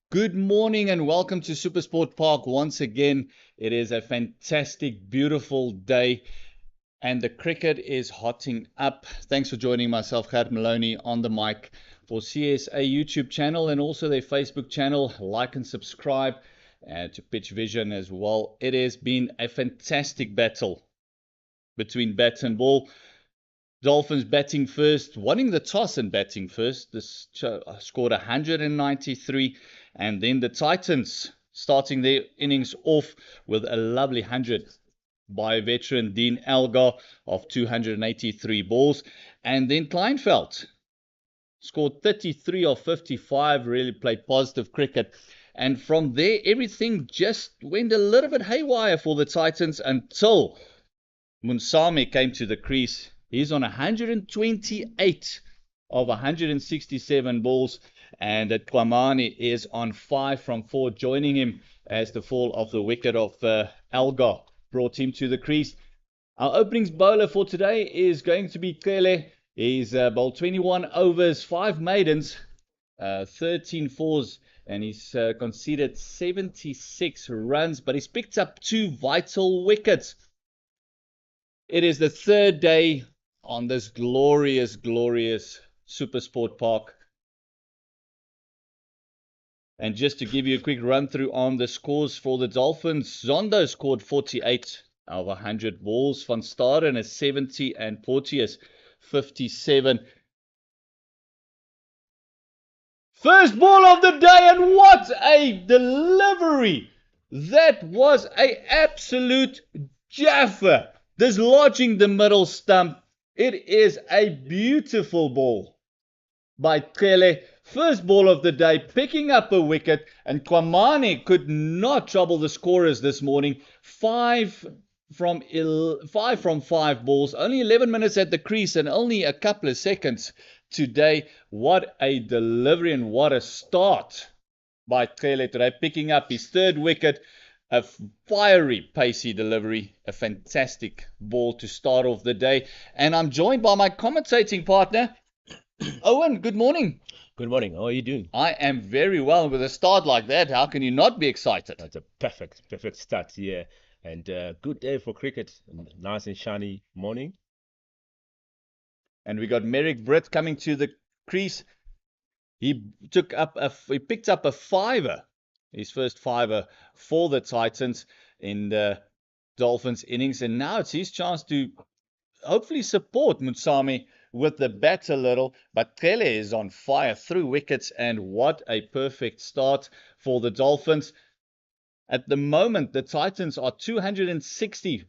Good morning and welcome to Supersport Park once again. It is a fantastic, beautiful day and the cricket is hotting up. Thanks for joining myself, Gert Maloney, on the mic for CSA YouTube channel and also their Facebook channel. Like and subscribe to Pitch Vision as well. It has been a fantastic battle between bat and ball. Dolphins batting first, winning the toss and batting first. This scored 193, and then the Titans starting their innings off with a lovely 100 by veteran Dean Elgar of 283 balls. And then Kleinfeld scored 33 of 55, really played positive cricket. And from there, everything just went a little bit haywire for the Titans until Munsame came to the crease. He's on 128 of 167 balls, and Kwamani is on 5 from 4, joining him as the fall of the wicket of Elgar brought him to the crease. Our openings bowler for today is going to be Kele. He's bowled 21 overs, 5 maidens, 13 fours, and he's conceded 76 runs, but he's picked up 2 vital wickets. It is the third day on this glorious, glorious Supersport Park. And just to give you a quick run through on the scores for the Dolphins, Zondo scored 48 out of 100 balls, Van Staden is 70 and Porteous 57. First ball of the day, and what a delivery! That was an absolute jaffer. Dislodging the middle stump. It is a beautiful ball by Kele. First ball of the day, picking up a wicket, and Kwamane could not trouble the scorers this morning. 5 from 5 balls, only 11 minutes at the crease and only a couple of seconds today. What a delivery and what a start by Kele today, picking up his third wicket. A fiery, pacey delivery, a fantastic ball to start off the day. And I'm joined by my commentating partner, Owen. Good morning. Good morning. How are you doing? I am very well. With a start like that, how can you not be excited? That's a perfect start here. And good day for cricket. Nice and shiny morning. And we got Merrick Britt coming to the crease. He picked up a fiver, his first fiver for the Titans in the Dolphins innings, and now it's his chance to hopefully support Mutsami with the bat a little. But Kele is on fire through wickets, and what a perfect start for the Dolphins. At the moment, the Titans are 260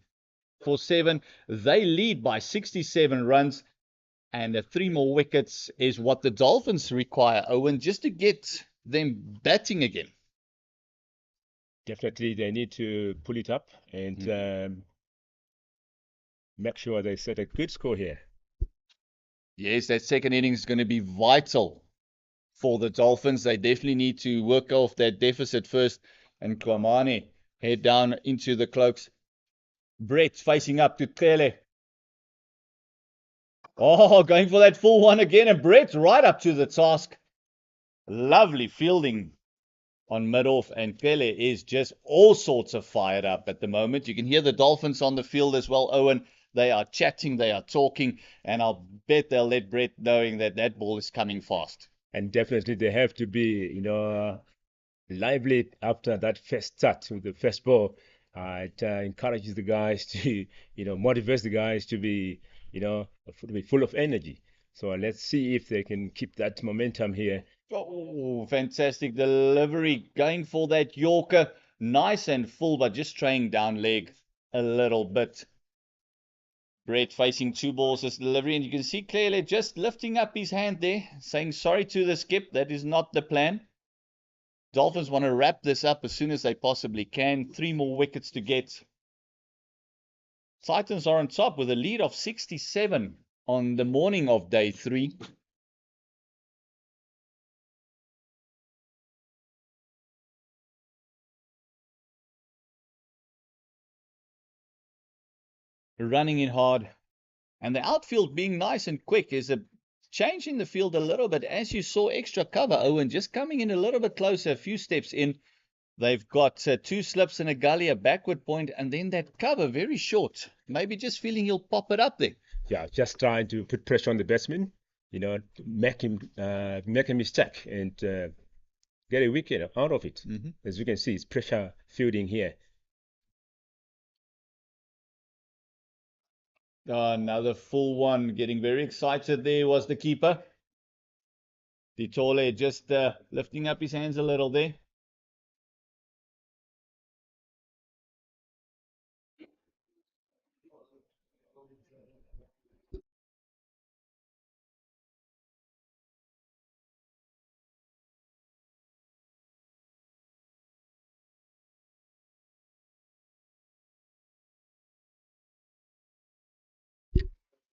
for 7. They lead by 67 runs. And 3 more wickets is what the Dolphins require, Owen, just to get them batting again. Definitely, they need to pull it up and make sure they set a good score here. Yes, that second innings is going to be vital for the Dolphins. They definitely need to work off that deficit first. And Kwamane head down into the cloaks. Brett facing up to Kele. Oh, going for that full one again, and Brett right up to the task. Lovely fielding on mid-off, and Kele is just all sorts of fired up at the moment. You can hear the Dolphins on the field as well, Owen. They are chatting, they are talking, and I'll bet they'll let Brett knowing that that ball is coming fast. And definitely they have to be, lively after that first start with the first ball. It encourages the guys to, motivates the guys to be, to be full of energy. So let's see if they can keep that momentum here. Oh, fantastic delivery, going for that Yorker. Nice and full, but just traying down leg a little bit. Brett facing 2 balls as delivery, and you can see clearly just lifting up his hand there, saying sorry to the skip. That is not the plan. Dolphins want to wrap this up as soon as they possibly can. 3 more wickets to get. Titans are on top with a lead of 67 on the morning of day 3. Running in hard. And the outfield being nice and quick is a changing the field a little bit. As you saw, extra cover, Owen, just coming in a little bit closer, a few steps in. They've got 2 slips and a gully, a backward point, and then that cover very short. Maybe just feeling he'll pop it up there. Yeah, just trying to put pressure on the batsman, make him make a mistake and get a wicket out of it. As you can see, it's pressure fielding here. Another full one. Getting very excited there was the keeper. Ditole just lifting up his hands a little there.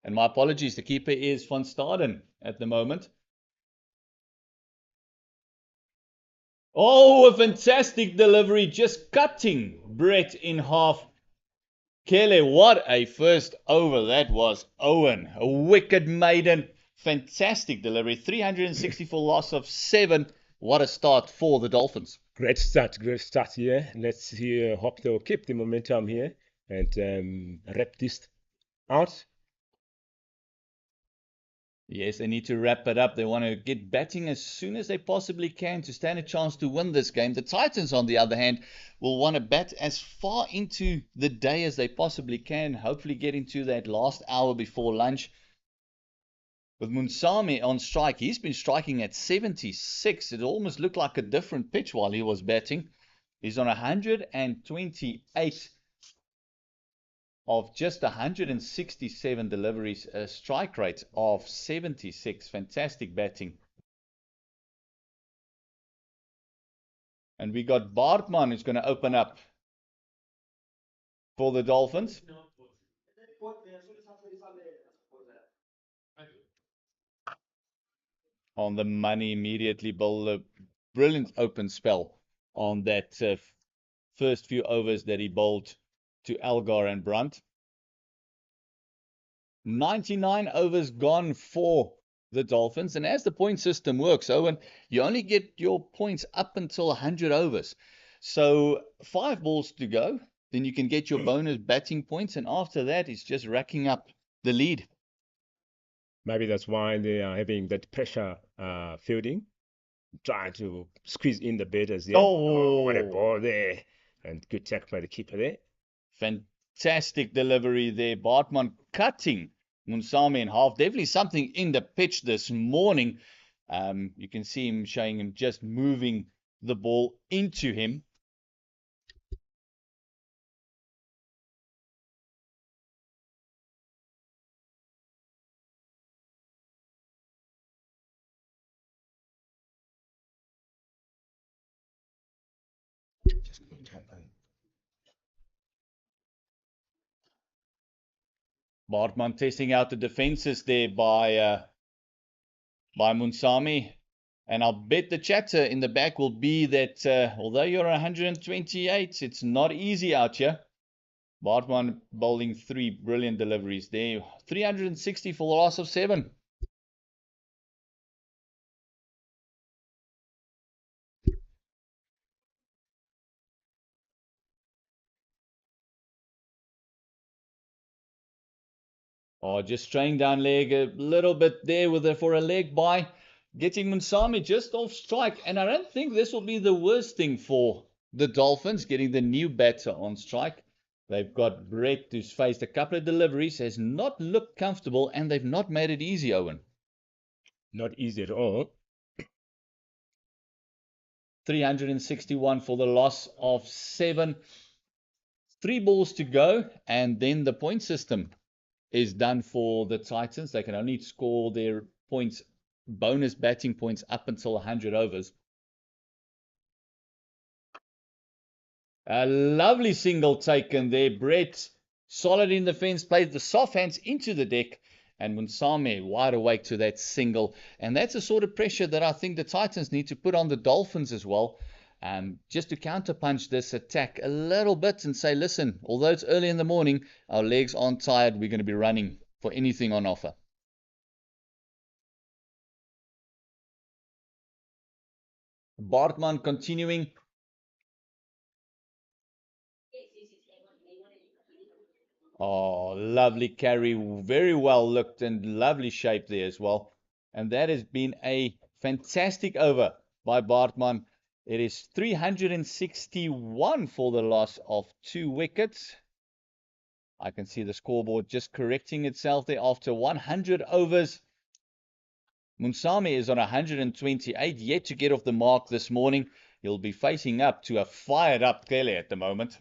And my apologies, the keeper is Van Staden at the moment. Oh, a fantastic delivery, just cutting Brett in half. Kelly, what a first over that was, Owen. A wicked maiden. Fantastic delivery. 364 loss of 7. What a start for the Dolphins. Great start here. Let's hope they'll keep the momentum here and wrap this out. Yes, they need to wrap it up. They want to get batting as soon as they possibly can to stand a chance to win this game. The Titans, on the other hand, will want to bat as far into the day as they possibly can, hopefully get into that last hour before lunch. With Munsami on strike, he's been striking at 76. It almost looked like a different pitch while he was batting. He's on 128 of just 167 deliveries, a strike rate of 76. Fantastic batting. And we got Bartman who's going to open up for the Dolphins. On the money immediately, bowled a brilliant open spell on that first few overs that he bowled to Algar and Brunt. 99 overs gone for the Dolphins. And as the point system works, Owen, you only get your points up until 100 overs. So 5 balls to go, then you can get your bonus batting points. And after that, it's just racking up the lead. Maybe that's why they are having that pressure fielding, trying to squeeze in the batters there. Oh, what a ball there. And good tackle by the keeper there. Fantastic delivery there. Bartman cutting Munsami in half. Definitely something in the pitch this morning. You can see him showing him just moving the ball into him. Bartman testing out the defenses there by Munsami. And I'll bet the chatter in the back will be that although you're 128, it's not easy out here. Bartman bowling 3 brilliant deliveries there. 360 for the loss of 7. Oh, just straying down leg a little bit there for a leg by. Getting Munsami just off strike. And I don't think this will be the worst thing for the Dolphins, getting the new batter on strike. They've got Brett, who's faced a couple of deliveries, has not looked comfortable, and they've not made it easy, Owen. Not easy at all. 361 for the loss of 7. 3 balls to go, and then the point system is done for the Titans. They can only score their points, bonus batting points, up until 100 overs. A lovely single taken there. Brett, solid in the fence, played the soft hands into the deck, and Munsami wide awake to that single. And that's the sort of pressure that I think the Titans need to put on the Dolphins as well, just to counterpunch this attack a little bit and say, listen, although it's early in the morning, our legs aren't tired. We're going to be running for anything on offer. Bartman continuing. Oh, lovely carry. Very well looked and lovely shape there as well. And that has been a fantastic over by Bartman. It is 361 for the loss of 2 wickets. I can see the scoreboard just correcting itself there after 100 overs. Munsami is on 128, yet to get off the mark this morning. He'll be facing up to a fired up Kelly at the moment.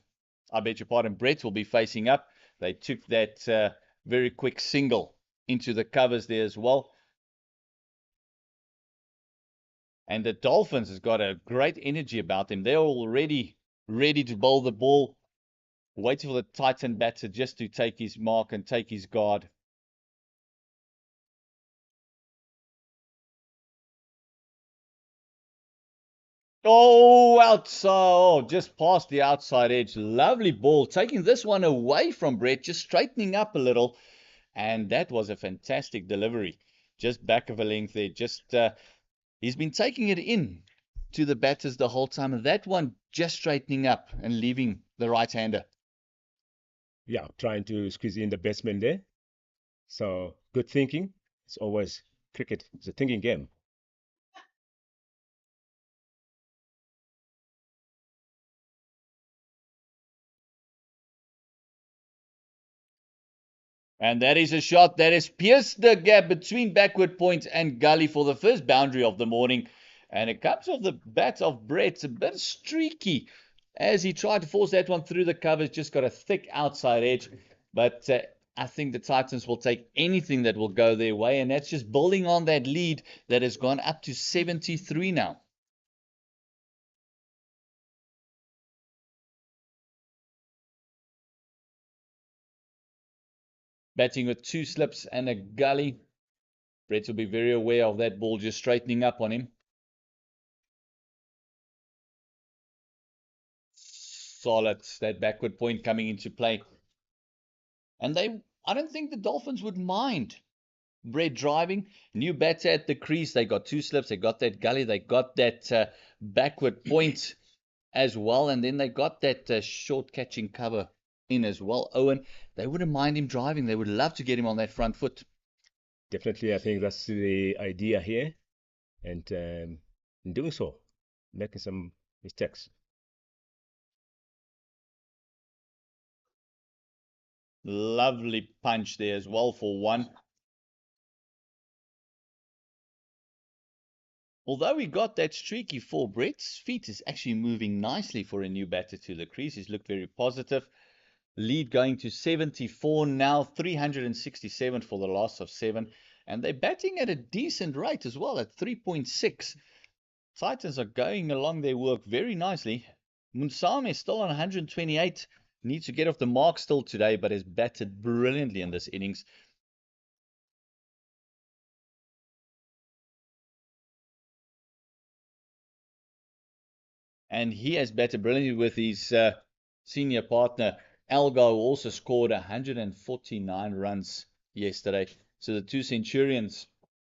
I beg your pardon, Brett will be facing up. They took that very quick single into the covers there as well. And the Dolphins has got a great energy about them. They're already ready to bowl the ball, waiting for the Titan batter just to take his mark and take his guard. Oh, outside. Oh, just past the outside edge. Lovely ball. Taking this one away from Brett, just straightening up a little. And that was a fantastic delivery. Just back of a length there. He's been taking it in to the batters the whole time. And that one just straightening up and leaving the right-hander. Yeah, trying to squeeze in the batsman there. So good thinking. It's always cricket. It's a thinking game. And that is a shot that has pierced the gap between backward point and gully for the first boundary of the morning. And it comes off the bat of Brett, a bit streaky as he tried to force that one through the covers. Just got a thick outside edge. But I think the Titans will take anything that will go their way. And that's just building on that lead that has gone up to 73 now. Batting with 2 slips and a gully. Brett will be very aware of that ball just straightening up on him. Solid, that backward point coming into play. And I don't think the Dolphins would mind Brett driving. New batter at the crease. They got 2 slips. They got that gully. They got that backward point as well. And then they got that short catching cover in as well. Owen, they wouldn't mind him driving. They would love to get him on that front foot. Definitely, I think that's the idea here. And in doing so, making some mistakes. Lovely punch there as well for one. Although he got that streaky four, Brett's feet is actually moving nicely for a new batter to the crease. He's looked very positive. Lead going to 74 now, 367 for the loss of 7. And they're batting at a decent rate as well, at 3.6. Titans are going along their work very nicely. Munsame is still on 128. Needs to get off the mark still today, but has batted brilliantly in this innings. And he has batted brilliantly with his senior partner. Algo also scored 149 runs yesterday. So the two Centurions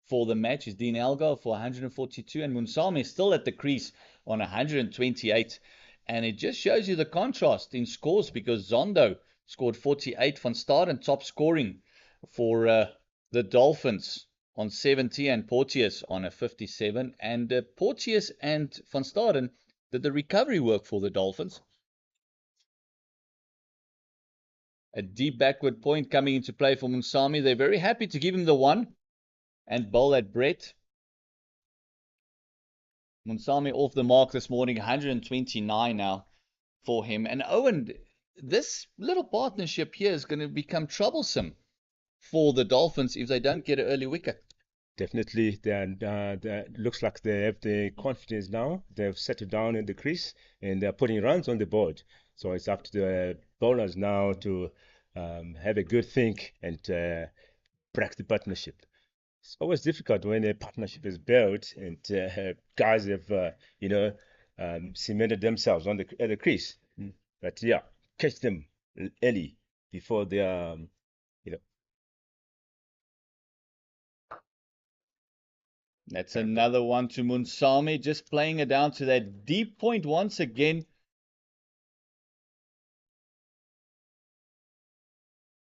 for the match is Dean Algo for 142 and Munsame is still at the crease on 128. And it just shows you the contrast in scores because Zondo scored 48, Van Staden top scoring for the Dolphins on 70 and Porteous on a 57. And Porteous and Van Staden did the recovery work for the Dolphins. A deep backward point coming into play for Munsami. They're very happy to give him the one and bowl at Brett. Munsami off the mark this morning, 129 now for him. And Owen, this little partnership here is going to become troublesome for the Dolphins if they don't get an early wicket. Definitely, looks like they have the confidence now. They've settled down in the crease and they're putting runs on the board. So it's up to the bowlers now to have a good think and break the partnership. It's always difficult when a partnership is built and guys have, cemented themselves on at the crease. But yeah, catch them early before they you know. That's another one to Munsame, just playing it down to that deep point once again.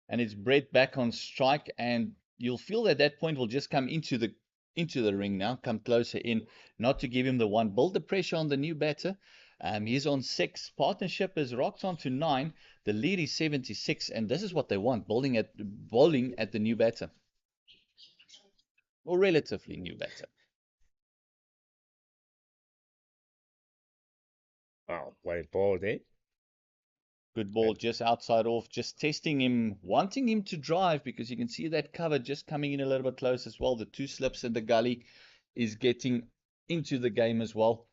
And it's Brett back on strike, and you'll feel that that point will just come into the ring now, come closer in, not to give him the one. Build the pressure on the new batter. He's on 6. Partnership is rocked on to 9. The lead is 76, and this is what they want, bowling at the new batter, or relatively new batter. Wow, what a ball there. Good ball, just outside off, just testing him, wanting him to drive, because you can see that cover just coming in a little bit close as well. The 2 slips in the gully is getting into the game as well.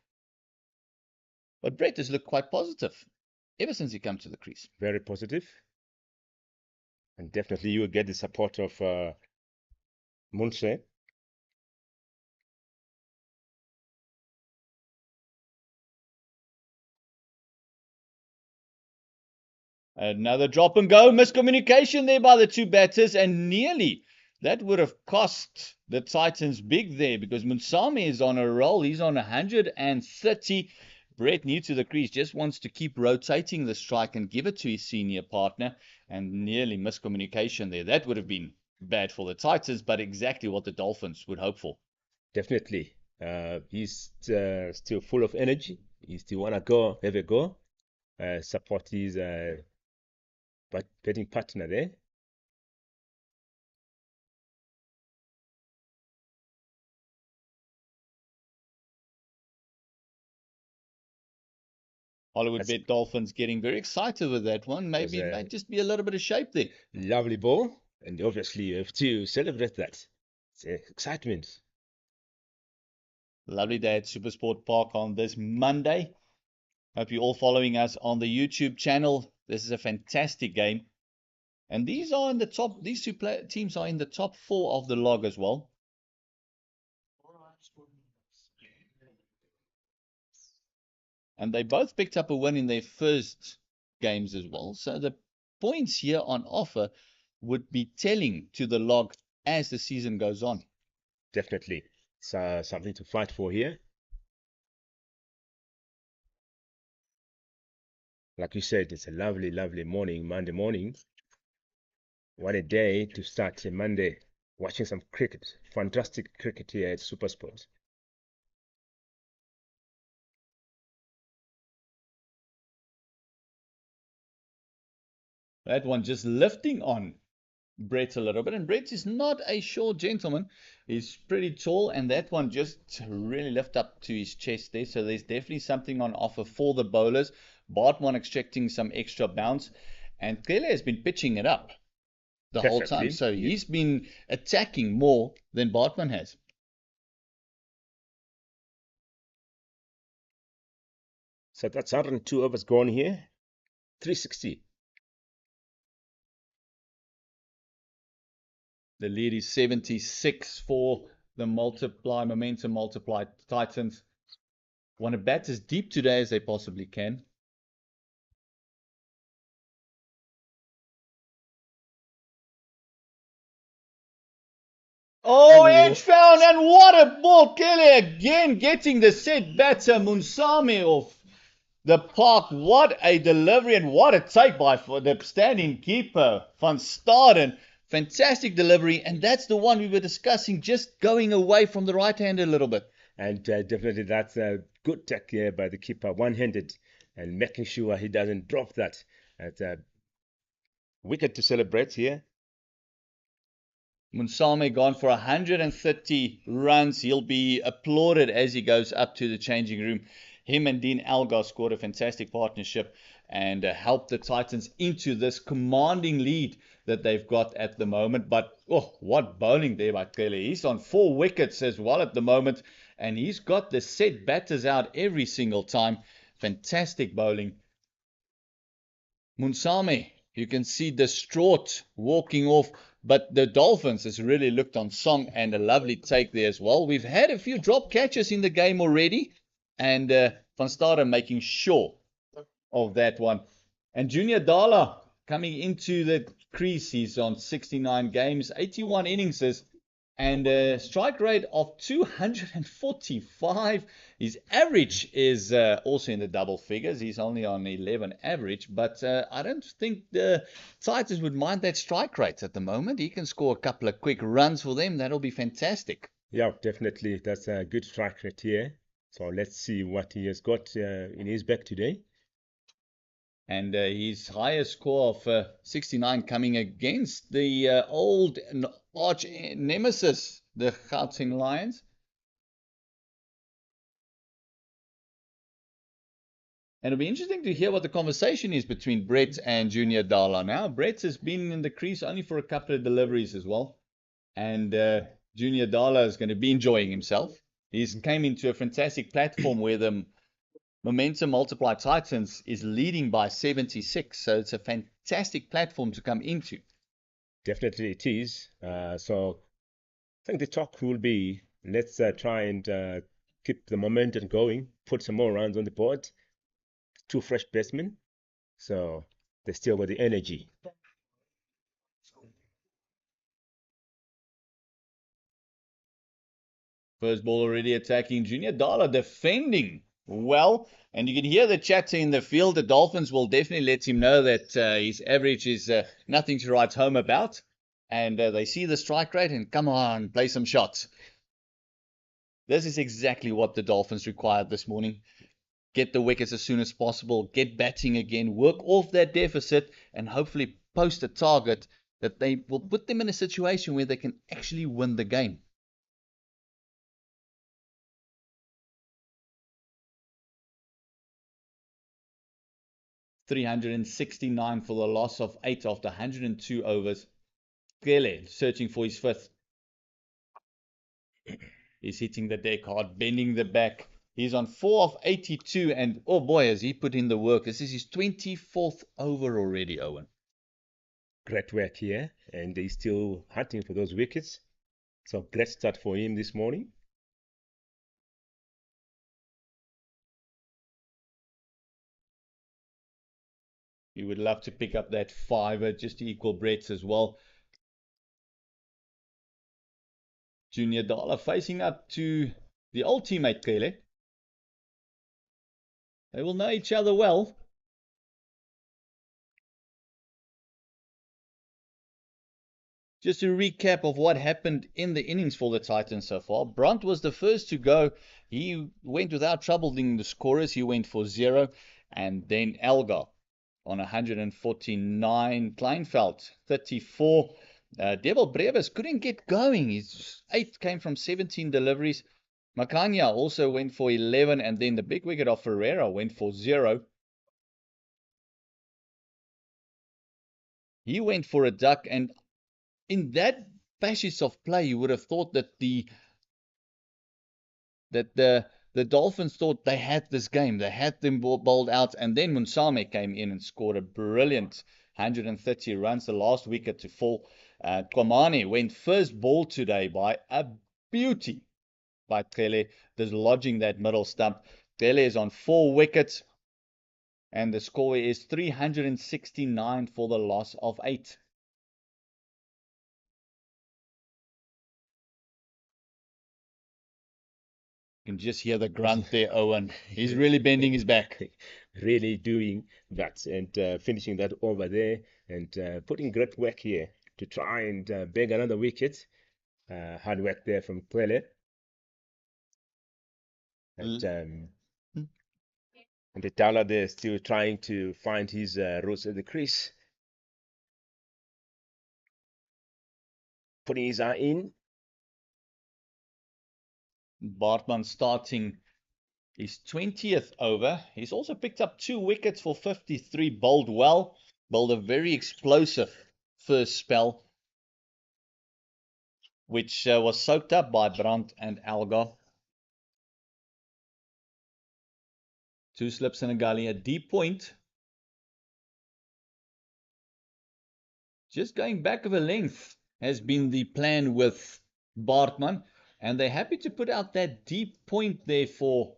But Brett has looked quite positive ever since he came to the crease. Very positive. And definitely you will get the support of Munse. Another drop and go. Miscommunication there by the 2 batters, and nearly that would have cost the Titans big there, because Munsame is on a roll. He's on 130. Brett, new to the crease, just wants to keep rotating the strike and give it to his senior partner, and nearly miscommunication there. That would have been bad for the Titans, but exactly what the Dolphins would hope for. Definitely. He's still full of energy. He still want to have a go. Support his betting partner there. Hollywoodbet Dolphins getting very excited with that one. Maybe it might just be a little bit of shape there. Lovely ball. And obviously you have to celebrate that. It's excitement. Lovely day at Supersport Park on this Monday. Hope you're all following us on the YouTube channel. This is a fantastic game. And these two teams are in the top 4 of the log as well. And they both picked up a win in their first games as well. So the points here on offer would be telling to the log as the season goes on. Definitely. It's something to fight for here. Like you said, it's a lovely, lovely morning, Monday morning. What a day to start a Monday watching some cricket. Fantastic cricket here at Supersport. That one just lifting on Brett a little bit. And Brett is not a short gentleman. He's pretty tall, and that one just really lift up to his chest there. So there's definitely something on offer for the bowlers. Bartman extracting some extra bounce. And Kele has been pitching it up the whole time. So he's been attacking more than Bartman has. So that's 102 overs gone here. 360. The lead is 76 for the momentum multiply Titans. Want to bat as deep today as they possibly can. Oh, edge found, and what a ball. Kelly again getting the set batter Munsame off the park. What a delivery, and what a take by the standing keeper, Van Staden. Fantastic delivery, and that's the one we were discussing, just going away from the right hand a little bit. And definitely that's a good take here by the keeper, one-handed, and making sure he doesn't drop that. It's a wicket to celebrate here. Munsame gone for 130 runs. He'll be applauded as he goes up to the changing room. Him and Dean Algar scored a fantastic partnership and helped the Titans into this commanding lead that they've got at the moment. But, oh, what bowling there by Kelly. He's on 4 wickets as well at the moment, and he's got the set batters out every single time. Fantastic bowling. Munsame, you can see distraught walking off, but the Dolphins has really looked on song, and a lovely take there as well. We've had a few drop catches in the game already, and Van Staden making sure of that one. And Junior Dala coming into the crease. He's on 69 games, 81 innings. and a strike rate of 245. His average is also in the double figures. He's only on 11 average, but I don't think the Titans would mind that strike rate at the moment. He can score a couple of quick runs for them. That'll be fantastic. Yeah, definitely. That's a good strike rate here. So let's see what he has got in his bag today. And his highest score of 69 coming against the old arch nemesis, the Gauteng Lions. And it'll be interesting to hear what the conversation is between Brett and Junior Dala now. Brett has been in the crease only for a couple of deliveries as well. And Junior Dala is going to be enjoying himself. He's came into a fantastic platform where the Momentum Multiply Titans is leading by 76. So it's a fantastic platform to come into. Definitely it is. So I think the talk will be, let's try and keep the momentum going, put some more runs on the board. Two fresh batsmen, so they still got the energy. First ball already attacking. Junior Dala defending well. And you can hear the chatter in the field. The Dolphins will definitely let him know that his average is nothing to write home about. And they see the strike rate and come on, play some shots. This is exactly what the Dolphins required this morning. Get the wickets as soon as possible, get batting again, work off that deficit, and hopefully post a target that they will put them in a situation where they can actually win the game. $369 for the loss of 8 after 102 overs. Kele searching for his fifth. He's hitting the deck hard, bending the back. He's on 4 of 82, and oh boy, has he put in the work. This is his 24th over already, Owen. Great work here, and he's still hunting for those wickets. So great start for him this morning. He would love to pick up that fiver just to equal Brett's as well. Junior Dala facing up to the old teammate Kele. They will know each other well. Just a recap of what happened in the innings for the Titans so far. Brunt was the first to go. He went without troubling the scorers. He went for 0. And then Elgar on 149. Kleinveld 34. Devil Brevis couldn't get going. His 8 came from 17 deliveries. Makanya also went for 11. And then the big wicket of Ferreira went for 0. He went for a duck, and in that fascist of play, you would have thought that the Dolphins thought they had this game. They had them bowled out, and then Munsame came in and scored a brilliant 130 runs, the last wicket to fall. Kwamane went first ball today by a beauty by Tele, dislodging that middle stump. Tele is on 4 wickets, and the score is 369 for the loss of 8. You can just hear the grunt there, Owen. He's really bending his back. Really doing that and finishing that over there and putting great work here to try and bag another wicket. Hard work there from Kwele. And the Dala there still trying to find his roots at the crease. Putting his eye in. Bartman starting his 20th over. He's also picked up 2 wickets for 53, bowled well, bowled a very explosive first spell, which was soaked up by Brandt and Algar. 2 slips and a gully, a deep point. Just going back of a length has been the plan with Bartman, and they're happy to put out that deep point there for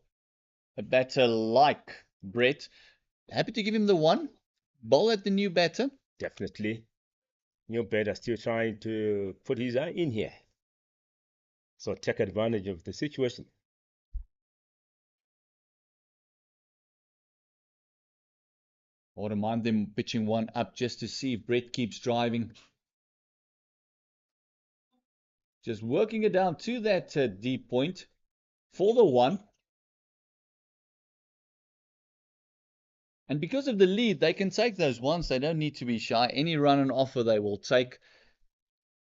a batter like Brett. Happy to give him the 1. Bowl at the new batter. Definitely. New batter still trying to put his eye in here. So take advantage of the situation. I wouldn't mind them pitching one up just to see if Brett keeps driving. Just working it down to that deep point for the one. And because of the lead, they can take those ones. They don't need to be shy. Any run and offer they will take.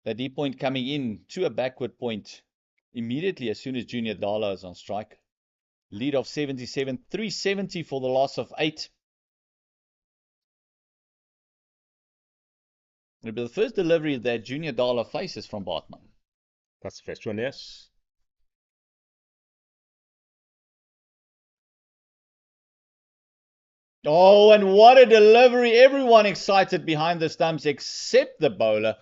The deep point coming in to a backward point immediately as soon as Junior Dala is on strike. Lead of 77, 370 for the loss of 8. It'll be the first delivery that Junior Dala faces from Bartman. That's the first one, yes. Oh, and what a delivery. Everyone excited behind the stumps except the bowler.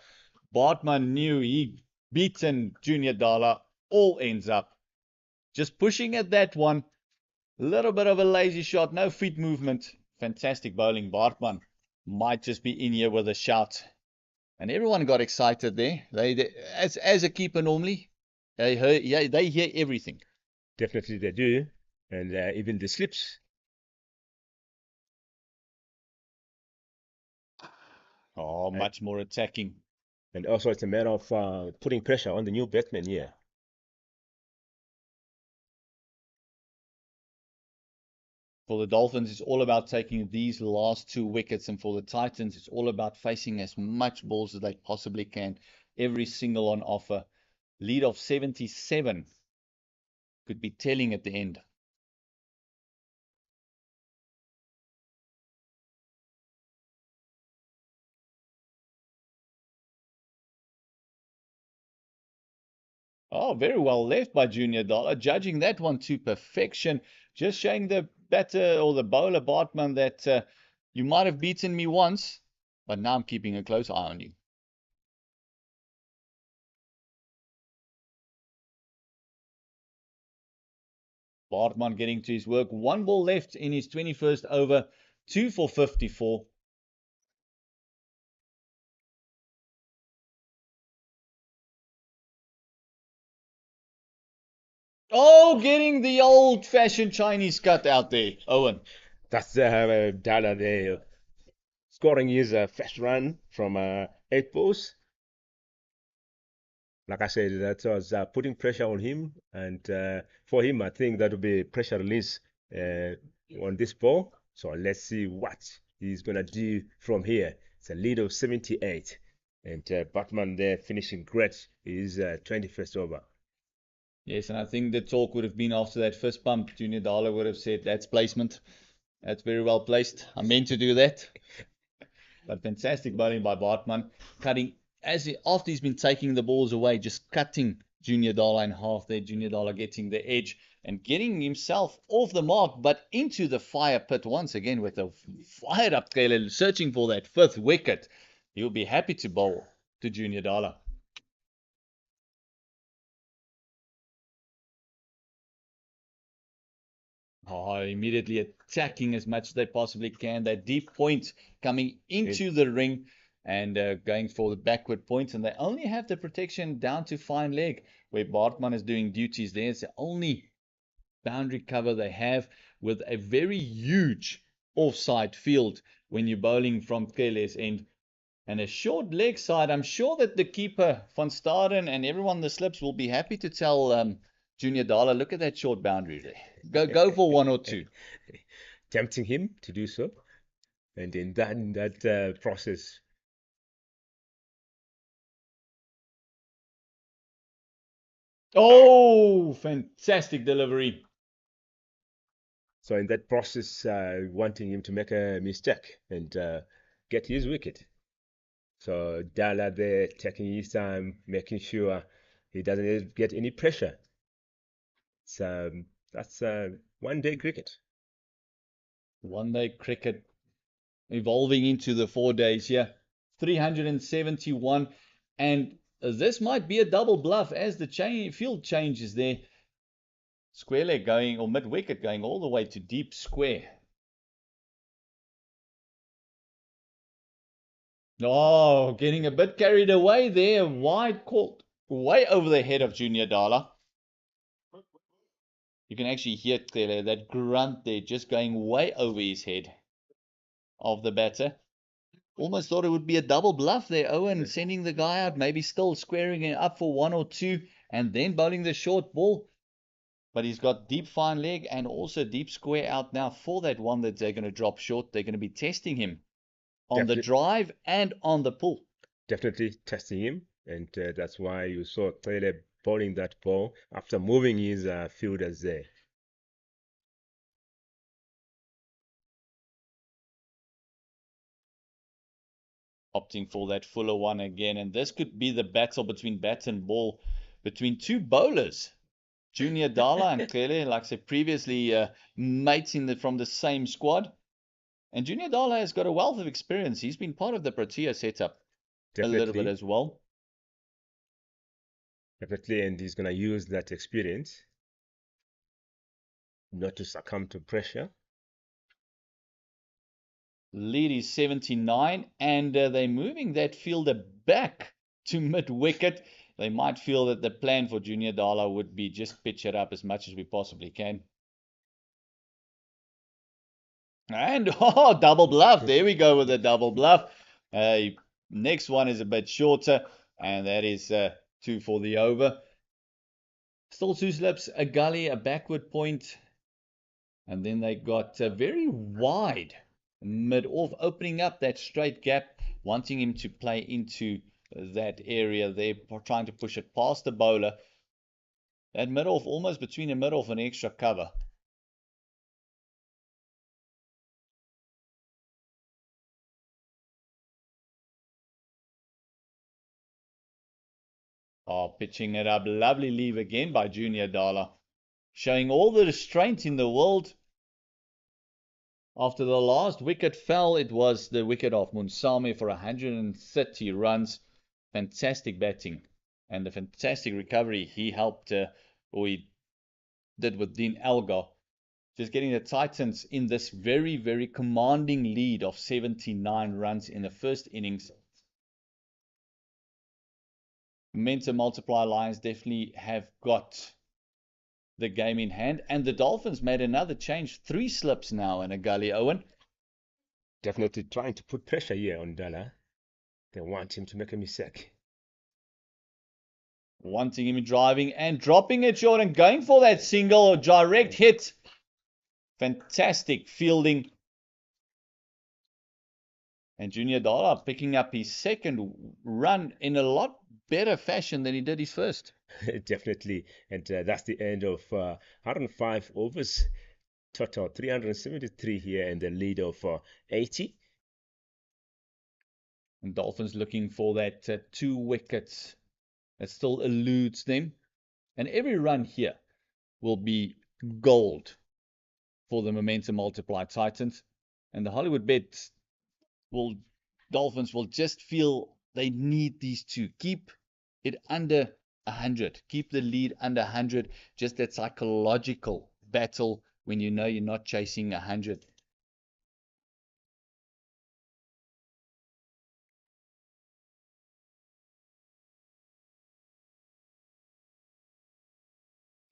Bartman knew he beaten Junior Dala. All ends up just pushing at that one. A little bit of a lazy shot, no feet movement. Fantastic bowling. Bartman might just be in here with a shout. And everyone got excited there. They as a keeper normally, they hear everything. Definitely they do. And even the slips. Oh, much more attacking. And also it's a matter of putting pressure on the new batsman here. For the Dolphins, it's all about taking these last 2 wickets. And for the Titans, it's all about facing as much balls as they possibly can. Every single on offer. Lead of 77. Could be telling at the end. Oh, very well left by Junior Dala. Judging that one to perfection. Just showing the batter or the bowler Bartman that you might have beaten me once, but now I'm keeping a close eye on you. Bartman getting to his work. 1 ball left in his 21st over. 2 for 54. Oh, getting the old-fashioned Chinese cut out there, Owen. That's Dala there scoring his first run from 8 balls. Like I said, that was putting pressure on him. And for him, I think that will be pressure release on this ball. So let's see what he's going to do from here. It's a lead of 78. And Batman there finishing great is 21st over. Yes, and I think the talk would have been after that first pump. Junior Dala would have said, that's placement. That's very well placed. I meant to do that. But fantastic bowling by Bartman. Cutting, after he's been taking the balls away, just cutting Junior Dala in half there. Junior Dala getting the edge and getting himself off the mark, but into the fire pit once again with a fired up Kele, searching for that 5th wicket. He'll be happy to bowl to Junior Dala. Oh, immediately attacking as much as they possibly can. That deep point coming into the ring and going for the backward point. And they only have the protection down to fine leg, where Bartman is doing duties there. It's the only boundary cover they have, with a very huge offside field when you're bowling from Kele's end. And a short leg side. I'm sure that the keeper, Van Staden, and everyone in the slips will be happy to tell Junior Dala, look at that short boundary there. Go for 1 or 2. Tempting him to do so. And in that process. Oh, fantastic delivery. So in that process, wanting him to make a mistake and get his wicket. So Dala there taking his time, making sure he doesn't get any pressure. So that's 1-day cricket. 1-day cricket evolving into the 4 days here. 371. And this might be a double bluff as the field changes there. Square leg going, or mid wicket going all the way to deep square. Oh, getting a bit carried away there. Wide caught. way over the head of Junior Dala. You can actually hear clearly that grunt there just going way over his head of the batter. Almost thought it would be a double bluff there, Owen, sending the guy out, maybe still squaring it up for 1 or 2, and then bowling the short ball. But he's got deep fine leg and also deep square out now for that one that they're going to drop short. They're going to be testing him on the drive and on the pull. Definitely testing him, and that's why you saw Taylor bowling that ball after moving his fielders there. Opting for that fuller one again, and this could be the battle between bat and ball between two bowlers. Junior Dala and clearly, like I said previously, mates from the same squad. And Junior Dala has got a wealth of experience. He's been part of the Protea setup a little bit as well. Definitely, and he's going to use that experience not to succumb to pressure. Lead is 79, and they're moving that fielder back to mid-wicket. They might feel that the plan for Junior Dala would be just pitch it up as much as we possibly can. And double bluff. There we go with a double bluff. Next one is a bit shorter, and that is 2 for the over. Still 2 slips, a gully, a backward point, and then they got very wide mid-off, opening up that straight gap, wanting him to play into that area there, trying to push it past the bowler. That mid-off, almost between a mid-off and extra cover. Oh, pitching it up. Lovely leave again by Junior Dala. Showing all the restraint in the world. After the last wicket fell, it was the wicket of Munsame for 130 runs. Fantastic batting. And the fantastic recovery he helped, or he did with Dean Elgar. Just getting the Titans in this very, very commanding lead of 79 runs in the first innings. Momentum multiply Lions definitely have got the game in hand. And the Dolphins made another change. 3 slips now in a gully, Owen. Definitely trying to put pressure here on Dala. They want him to make a mistake. Wanting him driving and dropping it short and going for that single or direct hit. Fantastic fielding. And Junior Dala picking up his second run in a lot better fashion than he did his first. Definitely. And that's the end of 105 overs. Total 373 here in the lead of 80. And Dolphins looking for that 2 wickets. That still eludes them. And every run here will be gold for the momentum multiply Titans. And the Hollywoodbets Dolphins will just feel they need these 2. Keep it under 100. Keep the lead under 100. Just that psychological battle when you know you're not chasing 100.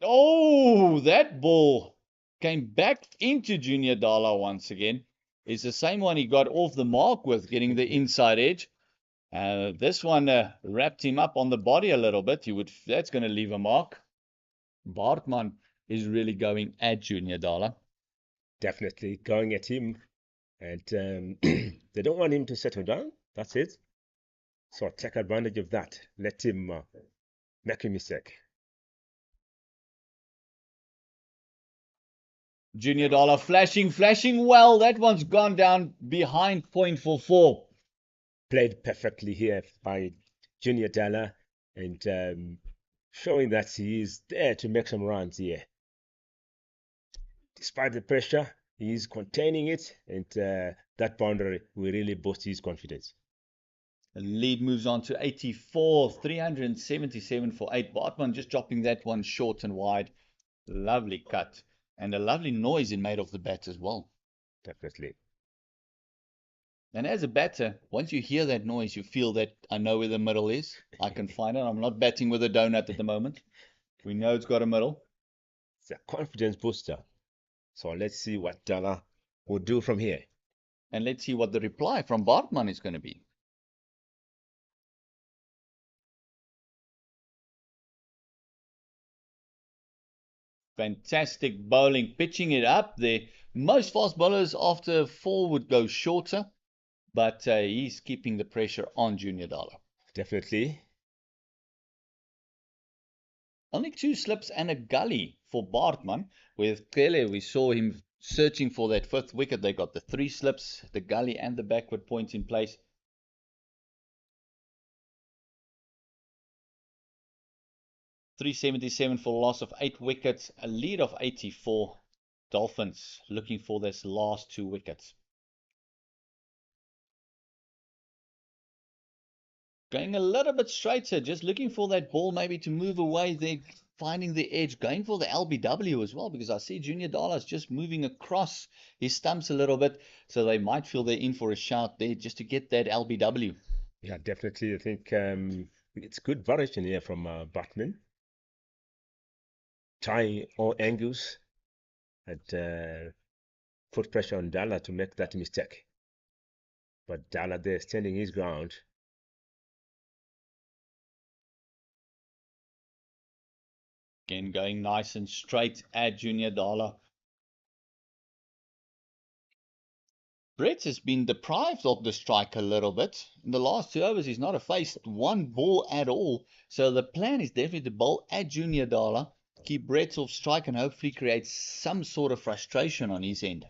Oh, that ball came back into Junior Dala once again. It's the same one he got off the mark with, getting the inside edge. This one wrapped him up on the body a little bit. That's going to leave a mark. Bartman is really going at Junior Dala. Definitely going at him. And they don't want him to settle down. That's it. So take advantage of that. Let him make a mistake. Junior Dala flashing well. That one's gone down behind point for 4. Played perfectly here by Junior Dala, and showing that he is there to make some runs here. Despite the pressure, he is containing it, and that boundary will really boost his confidence. The lead moves on to 84, 377 for 8. Bartman just dropping that one short and wide. Lovely cut. And a lovely noise it made off the bat as well. Definitely. And as a batter, once you hear that noise, you feel that I know where the middle is. I can find it. I'm not batting with a donut at the moment. We know it's got a middle. It's a confidence booster. So let's see what Dala will do from here. And let's see what the reply from Bartman is going to be. Fantastic bowling, pitching it up there. Most fast bowlers after 4 would go shorter, but he's keeping the pressure on Junior Dala. Definitely. Only 2 slips and a gully for Bartman. With Pele, we saw him searching for that 5th wicket. They got the 3 slips, the gully and the backward points in place. .377 for a loss of 8 wickets, a lead of 84. Dolphins looking for this last 2 wickets. Going a little bit straighter, just looking for that ball maybe to move away there, finding the edge, going for the LBW as well, because I see Junior Dala's just moving across his stumps a little bit, so they might feel they're in for a shout there just to get that LBW. Yeah, definitely. I think it's good variation here from Batman. Trying all angles and put pressure on Dala to make that mistake. But Dala there standing his ground. Again, going nice and straight at Junior Dala. Brett has been deprived of the strike a little bit. In the last 2 overs, he's not faced one ball at all. So the plan is definitely to bowl at Junior Dala, keep Brett off strike, and hopefully create some sort of frustration on his end.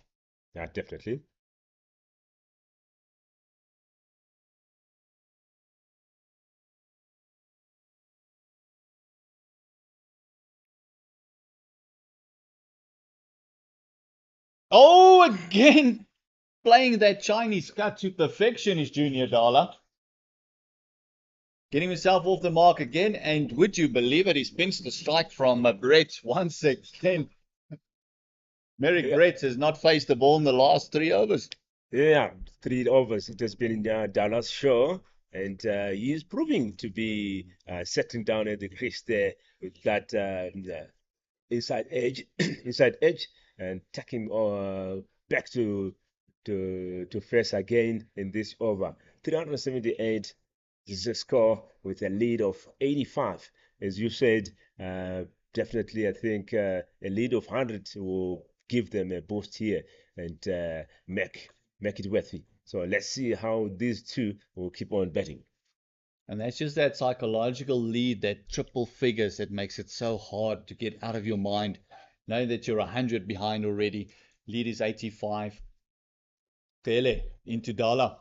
Yeah, definitely. Oh, again, playing that Chinese cut to perfection is Junior Dala. Getting himself off the mark again, and would you believe it, he's pinched the strike from Brett once again. Merrick Brett has not faced the ball in the last 3 overs. Yeah, 3 overs. It has been Dala's show, and he's proving to be settling down at the crease there with that inside edge, inside edge, and taking back to face again in this over. 378 is the score with a lead of 85. As you said, definitely I think a lead of 100 will give them a boost here and make it worthy. So let's see how these two will keep on betting. And that's just that psychological lead, that triple figures, that makes it so hard to get out of your mind. Knowing that you're 100 behind already. Lead is 85. Pele into Dala.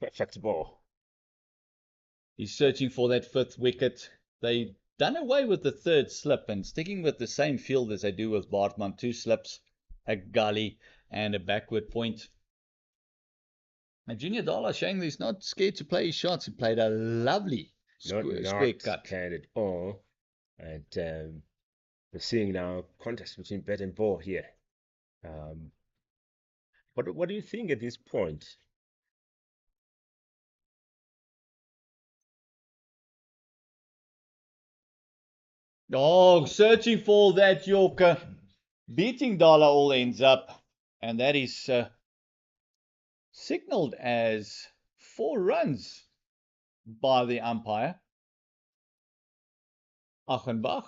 Perfect ball. He's searching for that 5th wicket. They done away with the 3rd slip and sticking with the same field as they do with Bartman. 2 slips, a gully, and a backward point. And Junior Dala showing that he's not scared to play his shots. He played a lovely square cut. Scared at all. And we're seeing now contest between bat and ball here. What do you think at this point? Oh, searching for that Yorker. Beating Dala all ends up. And that is signaled as 4 runs by the umpire. Achenbach.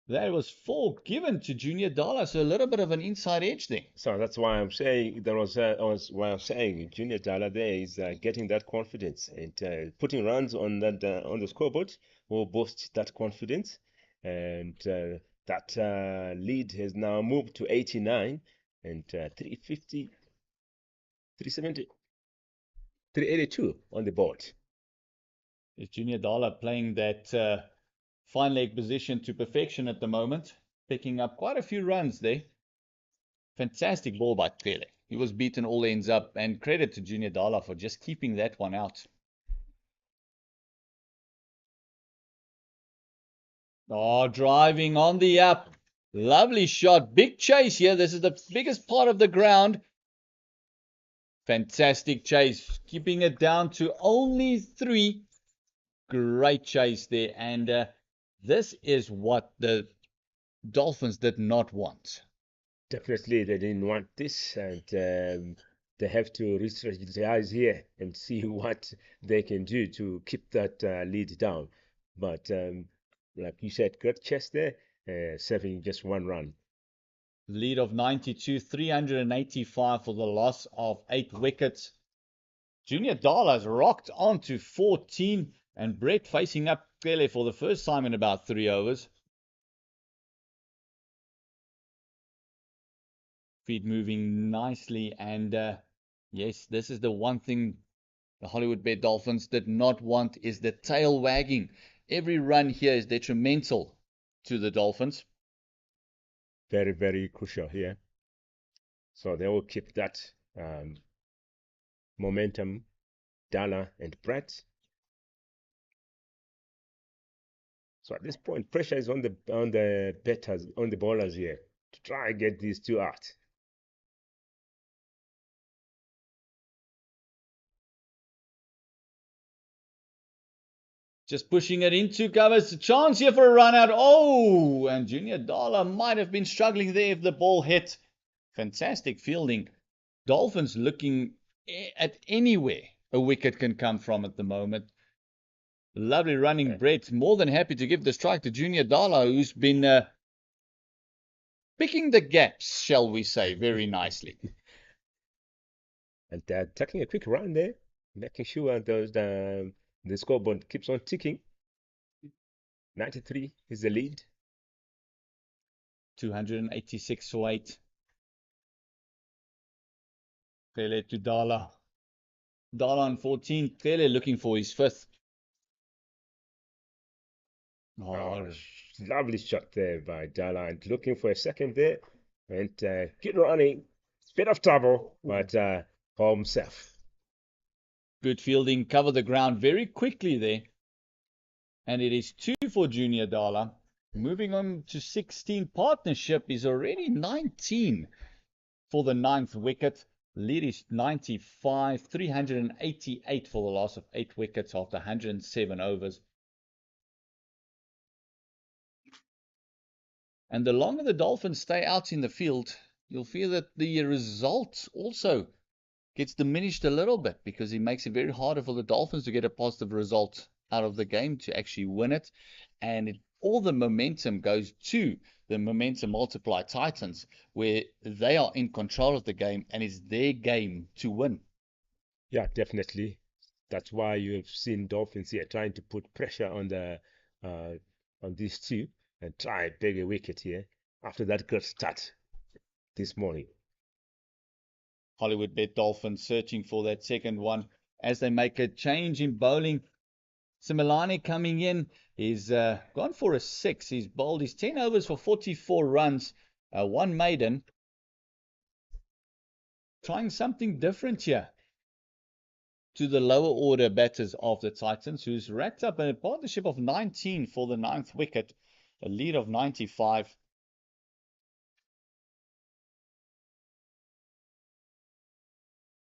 That was 4 given to Junior Dala, so a little bit of an inside edge there. So that's why I'm saying why I'm saying Junior Dala there is getting that confidence and putting runs on that on the scoreboard will boost that confidence, and that lead has now moved to 89 and 350, 370, 382 on the board. Is Junior Dala playing that fine leg position to perfection at the moment, picking up quite a few runs there. Fantastic ball by Pele. He was beaten all ends up, and credit to Junior Dala for just keeping that one out. Oh, driving on the up. Lovely shot. Big chase here. This is the biggest part of the ground. Fantastic chase. Keeping it down to only 3. Great chase there. And this is what the Dolphins did not want. Definitely, they didn't want this, and they have to re-strategize here and see what they can do to keep that lead down. But like you said, great chess there, serving just 1 run. Lead of 92, 385 for the loss of 8 wickets. Junior Dala's rocked on to 14, and Brett facing up Pele for the first time in about 3 overs. Feet moving nicely, and yes, this is the one thing the Hollywoodbet Dolphins did not want, is the tail wagging. Every run here is detrimental to the Dolphins. Very, very crucial here. So they will keep that momentum, Dala and Brett. So at this point, pressure is on the betters, on the bowlers here to try and get these two out. Just pushing it into covers. Chance here for a run out. Oh, and Junior Dala might have been struggling there if the ball hit. Fantastic fielding. Dolphins looking at anywhere a wicket can come from at the moment. Lovely running, Brett. More than happy to give the strike to Junior Dala, who's been picking the gaps, shall we say, very nicely. And taking a quick run there, making sure the scoreboard keeps on ticking. 93 is the lead. 286 for 8. Pele to Dala. Dala on 14. Pele looking for his 5th. Oh, lovely shot there by Dala, and looking for a second there. And good running. Bit of trouble, but home safe. Good fielding. Cover the ground very quickly there. And it is 2 for Junior Dala. Moving on to 16. Partnership is already 19 for the 9th wicket. Lead is 95, 388 for the loss of 8 wickets after 107 overs. And the longer the Dolphins stay out in the field, you'll feel that the result also gets diminished a little bit, because it makes it very harder for the Dolphins to get a positive result out of the game to actually win it. And all the momentum goes to the momentum multiply Titans, where they are in control of the game and it's their game to win. Yeah, definitely. That's why you have seen Dolphins here trying to put pressure on these two and try and beg a wicket here after that good start this morning. Hollywoodbet Dolphins searching for that second one as they make a change in bowling. Similani coming in. He's gone for a 6. He's bowled his 10 overs for 44 runs, 1 maiden. Trying something different here to the lower order batters of the Titans, who's racked up a partnership of 19 for the 9th wicket, a lead of 95.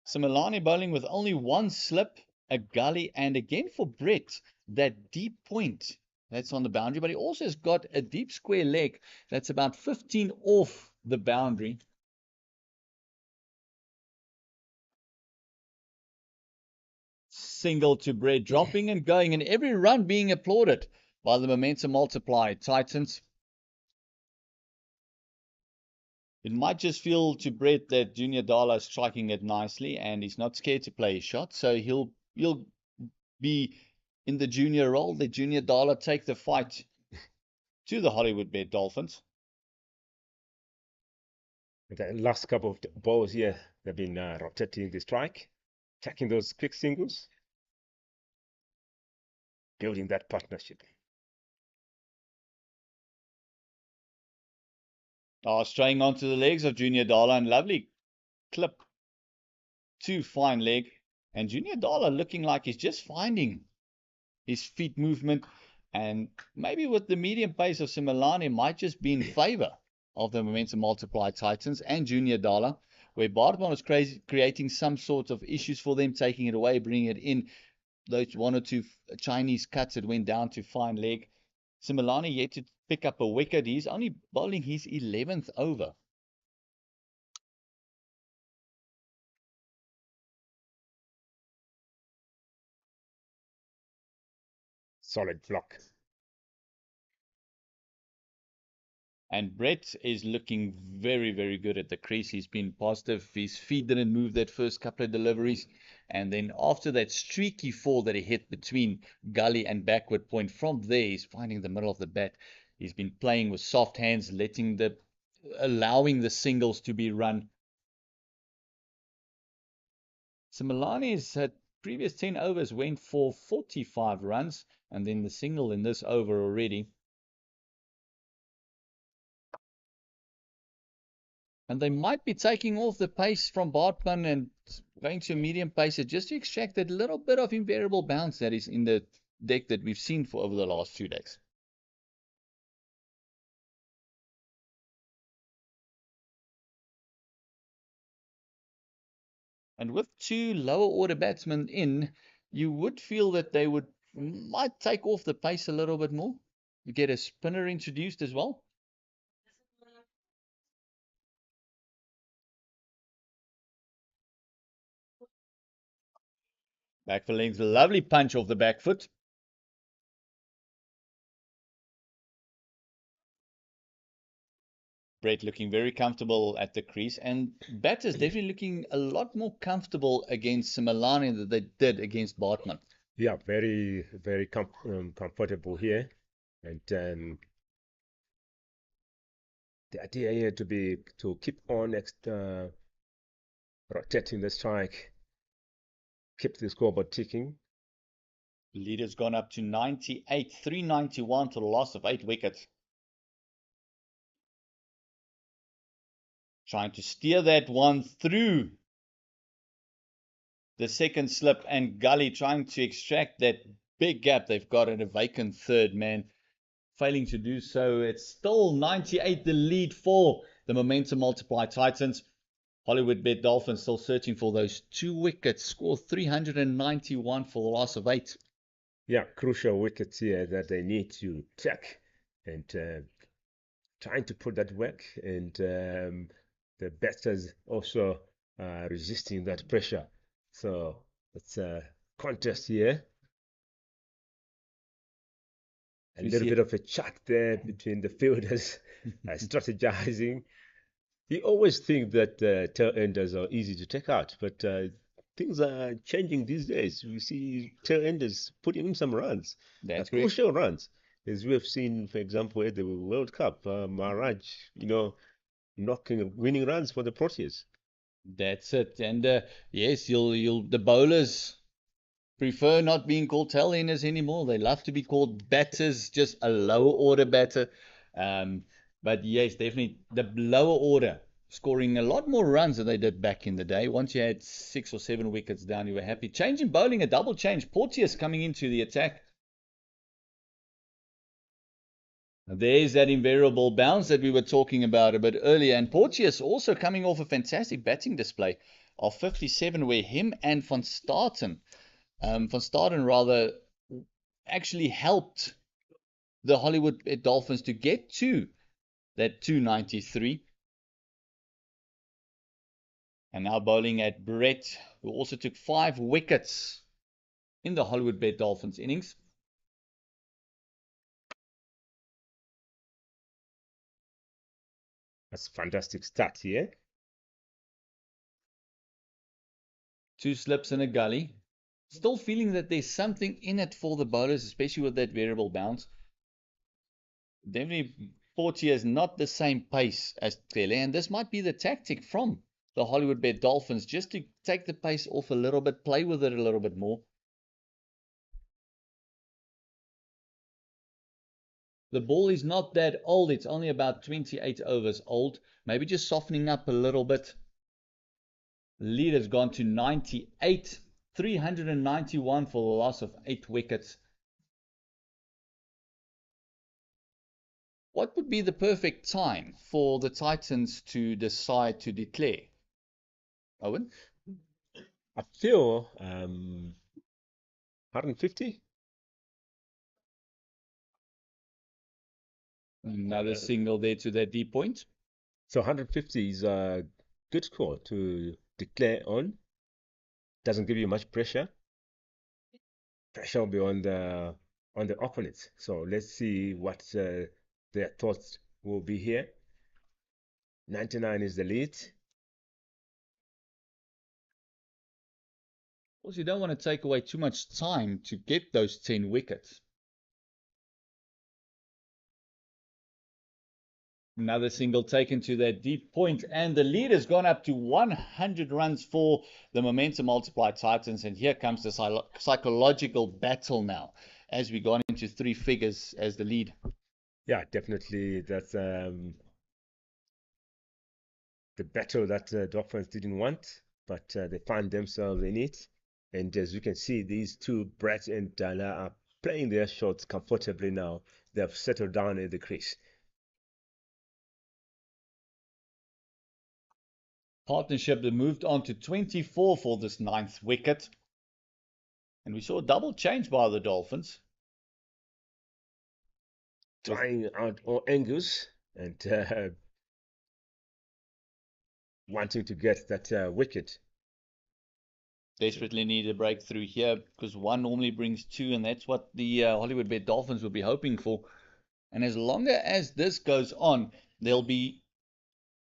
Similani bowling with only 1 slip, a gully, and again for Brett, that deep point that's on the boundary, but he also has got a deep square leg that's about 15 off the boundary. Single to Brett, dropping and going, and every run being applauded by the momentum multiply Titans. It might just feel to Brett that Junior Dala is striking it nicely and he's not scared to play his shot, so he'll be in the junior role. The Junior Dala take the fight to the Hollywoodbet Dolphins. The last couple of balls here, they've been rotating the strike, taking those quick singles, building that partnership. Straying onto the legs of Junior Dala, and lovely clip to fine leg. And Junior Dala looking like he's just finding his feet movement, and maybe with the medium pace of Similani might just be in favor of the momentum multiply Titans and Junior Dollar, where Bartman was creating some sort of issues for them, taking it away, bringing it in. Those one or two Chinese cuts, it went down to fine leg. Similani yet to pick up a wicket. He's only bowling his 11th over. Solid block. And Brett is looking very, very good at the crease. He's been positive. His feet didn't move that first couple of deliveries. And then after that streaky fall that he hit between gully and backward point, from there he's finding the middle of the bat. He's been playing with soft hands, allowing the singles to be run. So Milani's previous 10 overs went for 45 runs, and then the single in this over already. And they might be taking off the pace from Bartman and going to a medium pace just to extract that little bit of invariable bounce that is in the deck that we've seen for over the last few days. And with two lower order batsmen in, you would feel that they might take off the pace a little bit more. You get a spinner introduced as well. Back for length, lovely punch off the back foot. Brett looking very comfortable at the crease, and batters definitely looking a lot more comfortable against Similani than they did against Bartman. Yeah, very, very comfortable here. And the idea here to keep on rotating the strike, keep the scoreboard ticking. Leader's gone up to 98, 391 for the loss of 8 wickets. Trying to steer that one through the second slip, and Gully trying to extract that big gap they've got in a vacant third man. Failing to do so. It's still 98 the lead for the momentum multiply Titans. Hollywoodbet Dolphins still searching for those 2 wickets. Score 391 for the loss of 8. Yeah, crucial wickets here that they need to check, and trying to put that work, and the batters also resisting that pressure. So it's a contest here. A little bit of a chat there between the fielders, strategizing. You always think that tail enders are easy to take out, but things are changing these days. We see tail enders putting in some runs, crucial runs, as we have seen, for example, at the World Cup. Maharaj, winning runs for the Proteas. That's it. And yes, the bowlers prefer not being called tail enders anymore. They love to be called batters, just a lower order batter. But yes, definitely the lower order scoring a lot more runs than they did back in the day. Once you had 6 or 7 wickets down, you were happy. Changing bowling, a double change. Porteous coming into the attack. There's that invariable bounce that we were talking about a bit earlier. And Porteous also coming off a fantastic batting display of 57, where him and Van Staten rather, actually helped the Hollywood Dolphins to get to that 293. And now bowling at Brett, who also took 5 wickets in the Hollywoodbet Dolphins innings. That's a fantastic start here. 2 slips and a gully. Still feeling that there's something in it for the bowlers, especially with that variable bounce. Definitely Portia is not the same pace as Tele, and this might be the tactic from the Hollywoodbet Dolphins, just to take the pace off a little bit, play with it a little bit more. The ball is not that old, it's only about 28 overs old, maybe just softening up a little bit. Lead has gone to 98, 391 for the loss of 8 wickets. What would be the perfect time for the Titans to decide to declare? Owen? I feel 150. Another single there to that deep point. So 150 is a good score to declare on. Doesn't give you much pressure. Pressure will be on the opponents. So let's see what their thoughts will be here. 99 is the lead. Because you don't want to take away too much time to get those 10 wickets. Another single taken to that deep point, and the lead has gone up to 100 runs for the momentum multiply Titans. And here comes the psychological battle now, as we got into three figures as the lead. Yeah, definitely. That's the battle that Dolphins didn't want, but they found themselves in it. And as you can see, these two, Brett and Dala, are playing their shots comfortably now. They have settled down in the crease. Partnership that moved on to 24 for this ninth wicket. And we saw a double change by the Dolphins. Trying out all angles and wanting to get that wicket. Desperately need a breakthrough here because one normally brings two, and that's what the Hollywoodbet Dolphins will be hoping for. And as longer as this goes on, they'll be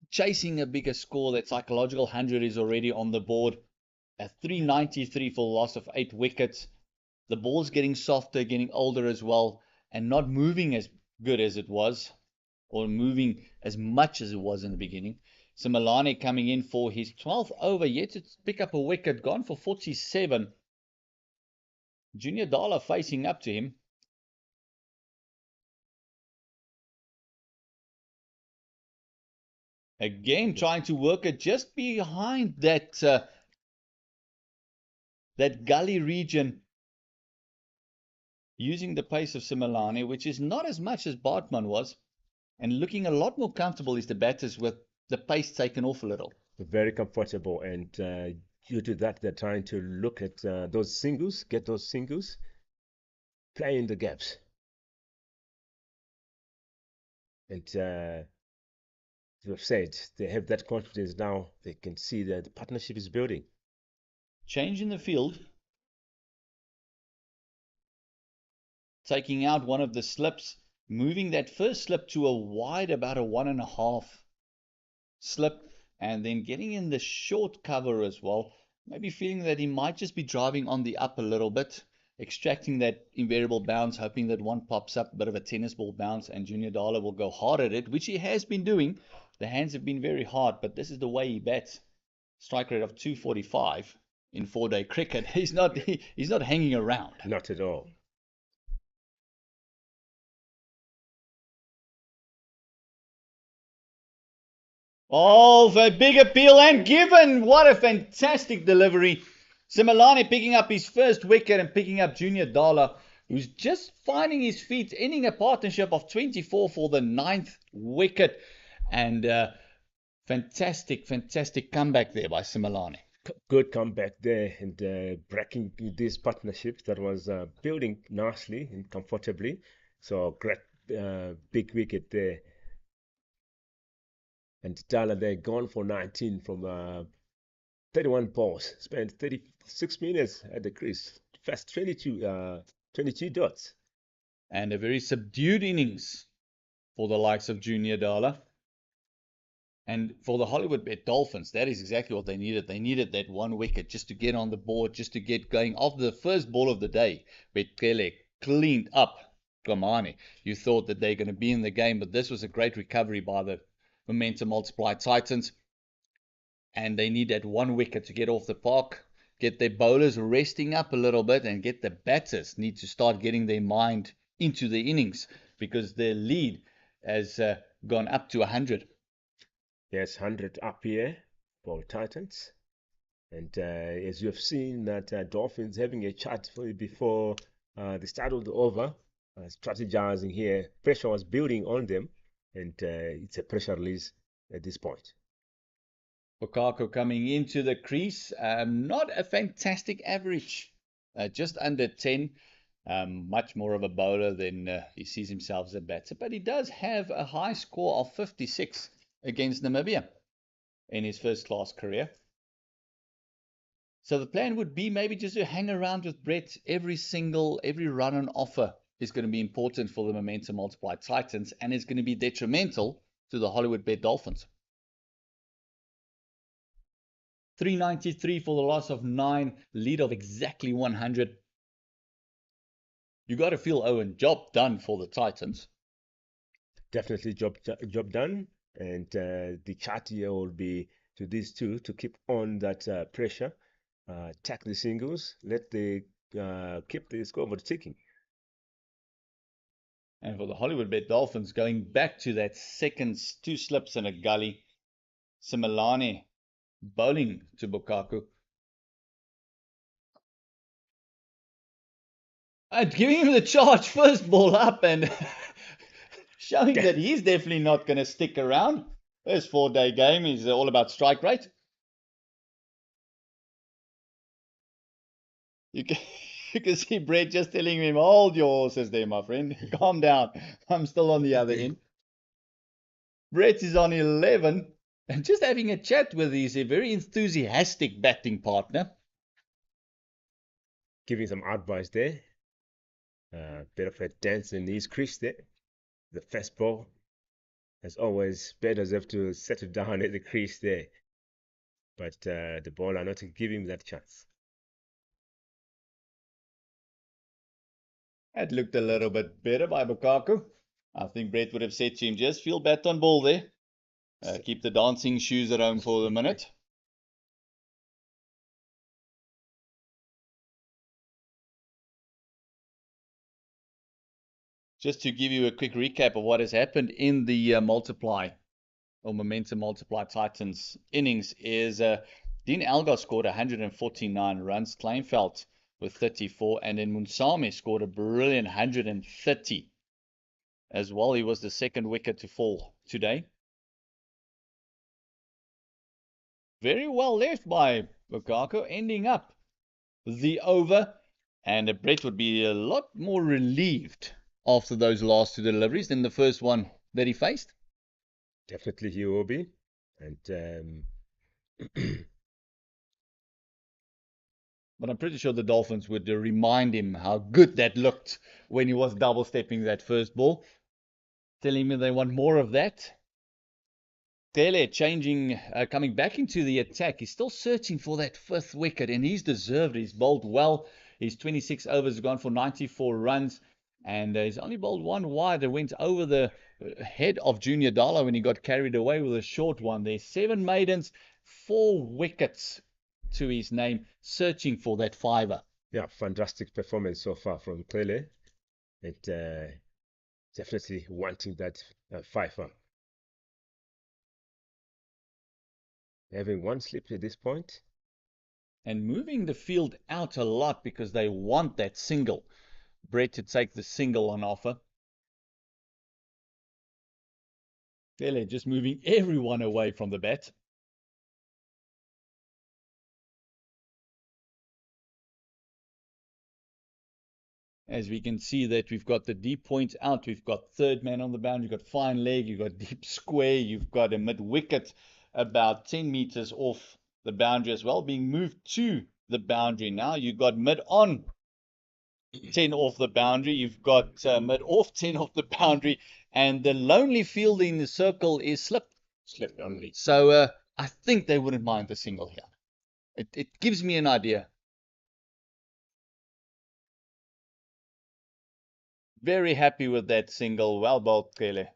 chasing a bigger score. That psychological 100 is already on the board. A 393 for the loss of 8 wickets. The ball's getting softer, getting older as well, and not moving as good as it was, or moving as much as it was in the beginning. Simelane coming in for his 12th over, yet to pick up a wicket, gone for 47. Junior Dala facing up to him. Again, trying to work it just behind that gully region, using the pace of Simelane, which is not as much as Bartman was, and looking a lot more comfortable is the batters with the pace taken off a little. Very comfortable, and due to that, they're trying to look at those singles, get those singles, play in the gaps. And as I've said, they have that confidence now. They can see that the partnership is building. Change in the field. Taking out one of the slips, moving that first slip to a wide, about a 1.5 slip, and then getting in the short cover as well. Maybe feeling that he might just be driving on the up a little bit, extracting that invariable bounce, hoping that one pops up, a bit of a tennis ball bounce, and Junior Dala will go hard at it, which he has been doing. The hands have been very hard, but this is the way he bats. Strike rate of 245 in 4-day cricket. He's not hanging around. Not at all. Oh, for a big appeal and given. What a fantastic delivery. Simelane picking up his first wicket and picking up Junior Dala, who's just finding his feet, ending a partnership of 24 for the 9th wicket. And fantastic comeback there by Simelane. Good comeback there, and breaking this partnership that was building nicely and comfortably. So great big wicket there. And Dala there gone for 19 from 31 balls. Spent 36 minutes at the crease. First 22 dots. And a very subdued innings for the likes of Junior Dala. And for the Hollywoodbet Dolphins, that is exactly what they needed. They needed that one wicket just to get on the board, just to get going. After the first ball of the day, Betkele cleaned up Gamani. You thought that they're going to be in the game, but this was a great recovery by the momentum multiply Titans. And they need that one wicket to get off the park, get their bowlers resting up a little bit, and get the batters need to start getting their mind into the innings, because their lead has gone up to 100. Yes, 100 up here for Titans. And as you have seen that Dolphins having a chat before the start of the over, strategizing here. Pressure was building on them, and it's a pressure release at this point. Lukaku coming into the crease, not a fantastic average, just under 10. Much more of a bowler than he sees himself as a batter, but he does have a high score of 56 against Namibia in his first class career. So the plan would be maybe just to hang around with Brett. Every run on offer is going to be important for the momentum multiplied Titans, and is going to be detrimental to the Hollywoodbet Dolphins. 393 for the loss of 9, lead of exactly 100. You got to feel, Owen, job done for the Titans. Definitely job done, and the chart here will be to these two to keep on that pressure, attack the singles, let the keep the scoreboard ticking. And for the Hollywoodbet Dolphins, going back to that second 2 slips and a gully, Similane bowling to Lukaku. Giving him the charge first ball up and showing that he's definitely not going to stick around. This 4-day game is all about strike rate. You can see Brett just telling him, hold your horses there, my friend. Calm down. I'm still on the other end. Brett is on 11 and just having a chat with his very enthusiastic batting partner. Giving some advice there. Bit of a dance in his crease there. The first ball, as always, batters have to settle down at the crease there. But the bowler not to give him that chance. That looked a little bit better by Lukaku. I think Brett would have said to him, just feel bat on ball there. Keep the dancing shoes at home for the minute. Just to give you a quick recap of what has happened in the multiply or momentum multiply Titans innings is Dean Algar scored 149 runs, Kleinfeld with 34, and then Munsame scored a brilliant 130 as well. He was the second wicket to fall today. Very well left by Lukaku, ending up the over, and Brett would be a lot more relieved after those last 2 deliveries than the first one that he faced. Definitely he will be. And but I'm pretty sure the Dolphins would remind him how good that looked when he was double stepping that first ball, telling me they want more of that. Tele coming back into the attack. He's still searching for that 5th wicket, and he's deserved it. He's bowled well. His 26 overs have gone for 94 runs, and he's only bowled 1 wide. It went over the head of Junior Dala when he got carried away with a short one. There's 7 maidens, 4 wickets to his name, searching for that 5er. Yeah, fantastic performance so far from Clele. And definitely wanting that 5er. Having 1 slip at this point. And moving the field out a lot because they want that single. Brett to take the single on offer. Tele just moving everyone away from the bat. As we can see that we've got the deep point out, we've got third man on the boundary, you've got fine leg, you've got deep square, you've got a mid wicket about 10 meters off the boundary as well, being moved to the boundary now. You've got mid on 10 off the boundary, you've got mid off 10 off the boundary, and the lonely field in the circle is slip only. So I think they wouldn't mind the single here. It gives me an idea. Very happy with that single. Well bowled, Kele.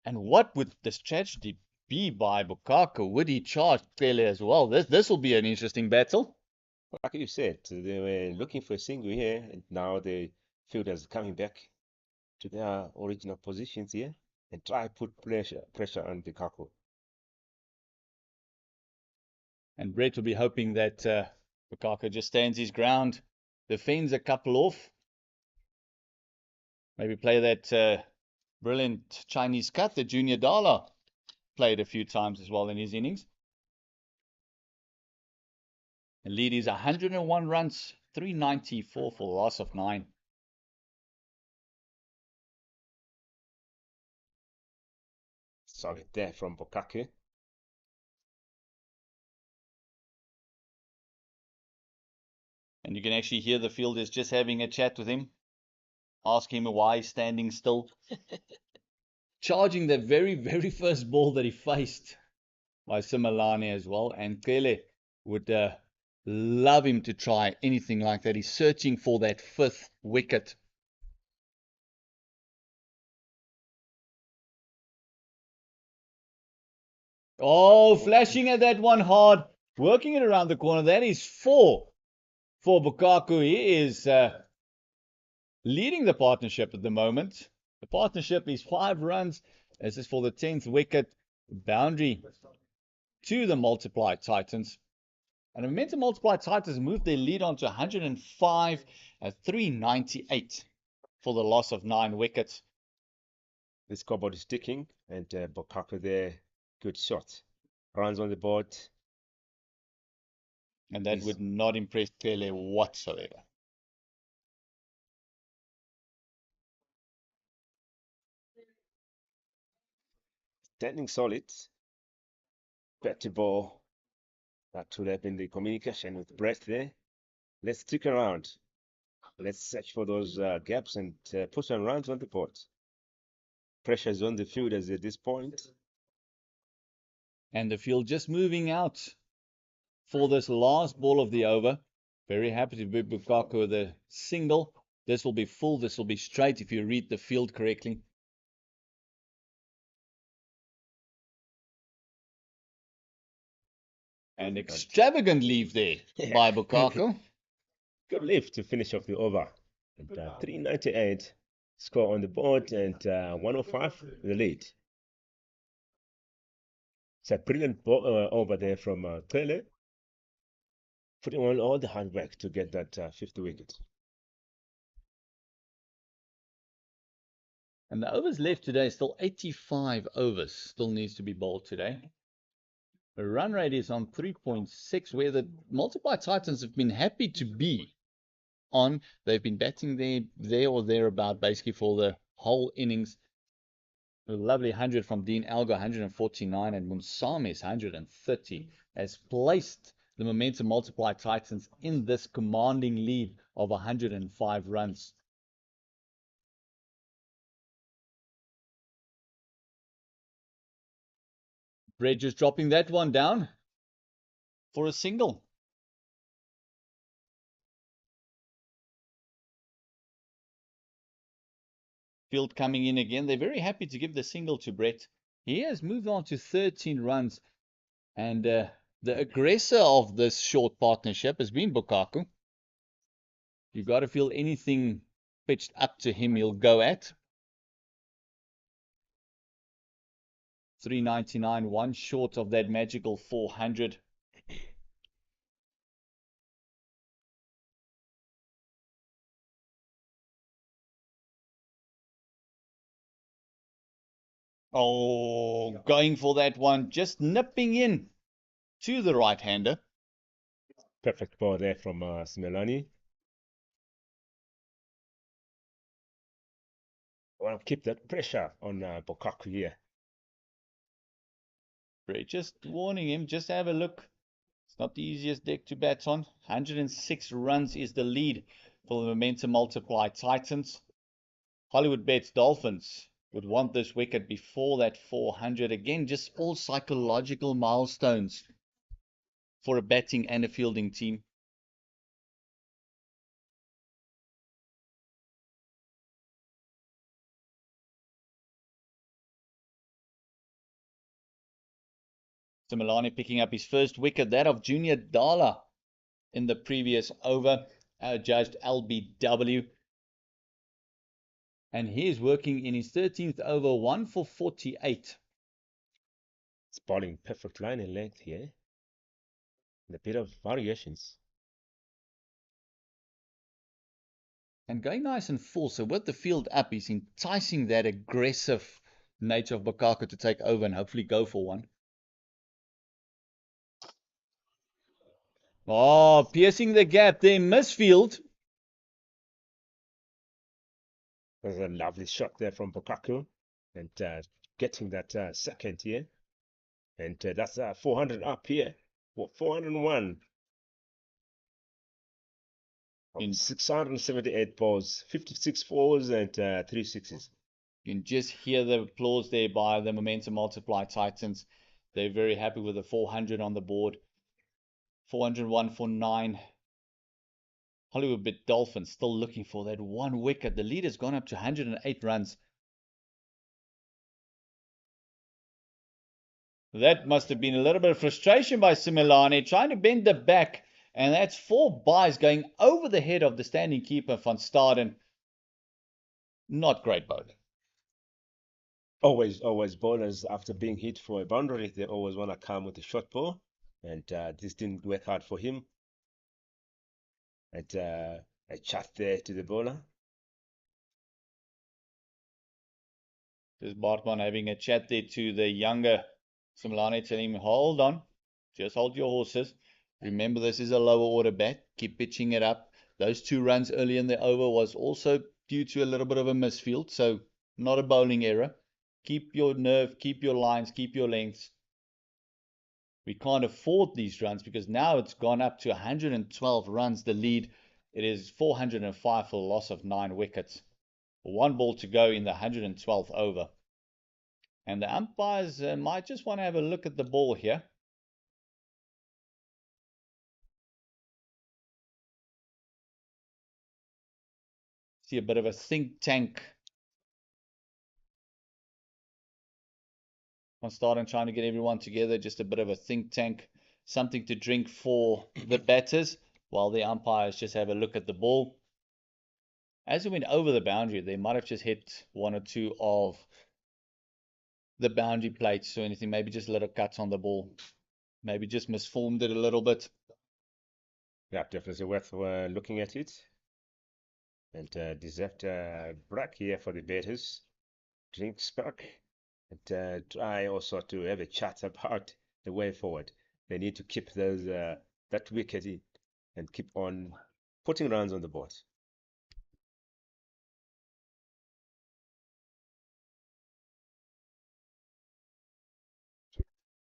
And what would the strategy be by Lukaku? Would he charge Kele as well? This will be an interesting battle. Like you said, they were looking for a single here, and now the fielders coming back to their original positions here and try to put pressure on Lukaku. And Brett will be hoping that Lukaku just stands his ground, defends a couple off, Maybe play that brilliant Chinese cut that Junior Dala played a few times as well in his innings. The lead is 101 runs, 394 for a loss of 9. Solid there from Bukake. And you can actually hear the fielders just having a chat with him, ask him why he's standing still. Charging the very, very first ball that he faced by Simelane as well. And Kele would love him to try anything like that. He's searching for that 5th wicket. Oh, flashing at that one hard. Working it around the corner. That is 4 for Bukaku. He is leading the partnership at the moment. The partnership is 5 runs. This is for the 10th wicket. Boundary to the Multiply Titans. And the Momentum Multiply Titans moved their lead on to 105 at 398 for the loss of 9 wickets. The scoreboard is ticking, and Bukake there, good shot. Runs on the board. And that would not impress Pele whatsoever. Standing solid. Better ball. That would have been the communication with Brett there. Let's stick around. Let's search for those gaps and put some runs on the board. Pressure's on the fielders at this point. And the field just moving out for this last ball of the over. Very happy to be Bukaku with a single. This will be full. This will be straight if you read the field correctly. An extravagant leave there by Bukaku. Good leave to finish off the over. And 398 score on the board and 105 the lead. It's a brilliant ball over there from Tele, putting on all the hard work to get that 50 wicket. And the overs left today is still 85 overs. Still needs to be bowled today. The run rate is on 3.6, where the Multiply Titans have been happy to be on. They've been batting there or thereabout basically for the whole innings. A lovely 100 from Dean Algo, 149, and Munsamis, 130, has placed the Momentum Multiply Titans in this commanding lead of 105 runs. Brett just dropping that one down for a single. Field coming in again. They're very happy to give the single to Brett. He has moved on to 13 runs. And the aggressor of this short partnership has been Bukaku. You've got to feel anything pitched up to him, he'll go at. 399, one short of that magical 400. Oh, going for that one, just nipping in to the right-hander. Perfect ball there from Simelane. I want to keep that pressure on Bukaku here. Brett just warning him, just have a look. It's not the easiest deck to bat on. 106 runs is the lead for the Momentum Multiply Titans. Hollywoodbets Dolphins would want this wicket before that 400. Again, just all psychological milestones for a batting and a fielding team. Simelane picking up his first wicket, that of Junior Dala in the previous over, judged LBW. And he is working in his 13th over, 1 for 48. It's bowling perfect line and length here. And a bit of variations. and going nice and full. So with the field up, he's enticing that aggressive nature of Bokaka to take over and hopefully go for one. Oh, piercing the gap there, misfield. There's a lovely shot there from Bukaku, and getting that second here. And that's 400 up here. 401. In 678 balls, 56 fours and 3 sixes. You can just hear the applause there by the Momentum Multiply Titans. They're very happy with the 400 on the board. 401 for 9. Hollywoodbets Dolphins still looking for that one wicket. The lead has gone up to 108 runs. That must have been a little bit of frustration by Similane, trying to bend the back. And that's 4 byes going over the head of the standing keeper, Van Staden. Not great bowling. Always bowlers, after being hit for a boundary, they always want to come with a short ball. And this didn't work out for him. And a chat there to the bowler. Just Bartman having a chat there to the younger Similane, telling him, hold on, just hold your horses. Remember, this is a lower order bat. Keep pitching it up. Those 2 runs early in the over was also due to a little bit of a misfield, so not a bowling error. Keep your nerve, keep your lines, keep your lengths. We can't afford these runs because now it's gone up to 112 runs, the lead. It is 405 for a loss of 9 wickets. 1 ball to go in the 112th over. And the umpires might just want to have a look at the ball here. See a bit of a think tank. On starting trying to get everyone together, just a bit of a think tank, something to drink for the batters, while the umpires just have a look at the ball. As it went over the boundary, they might have just hit 1 or 2 of the boundary plates or anything, maybe just little cuts on the ball, maybe just misformed it a little bit. Yeah, definitely worth looking at it. And deserved break here for the batters. Drink spark. And try also to have a chat about the way forward. They need to keep those that wicket in and keep on putting runs on the board.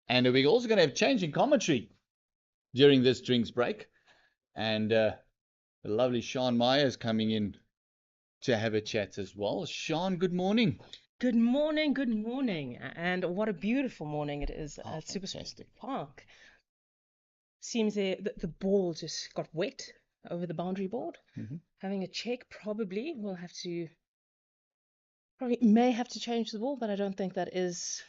And we're also going to have change in commentary during this drinks break. And the lovely Sean Myers coming in to have a chat as well. Sean, good morning. Good morning, good morning. And what a beautiful morning it is at Super Fantastic. Park. Seems the ball just got wet over the boundary board. Having a check, probably may have to change the ball, but I don't think that is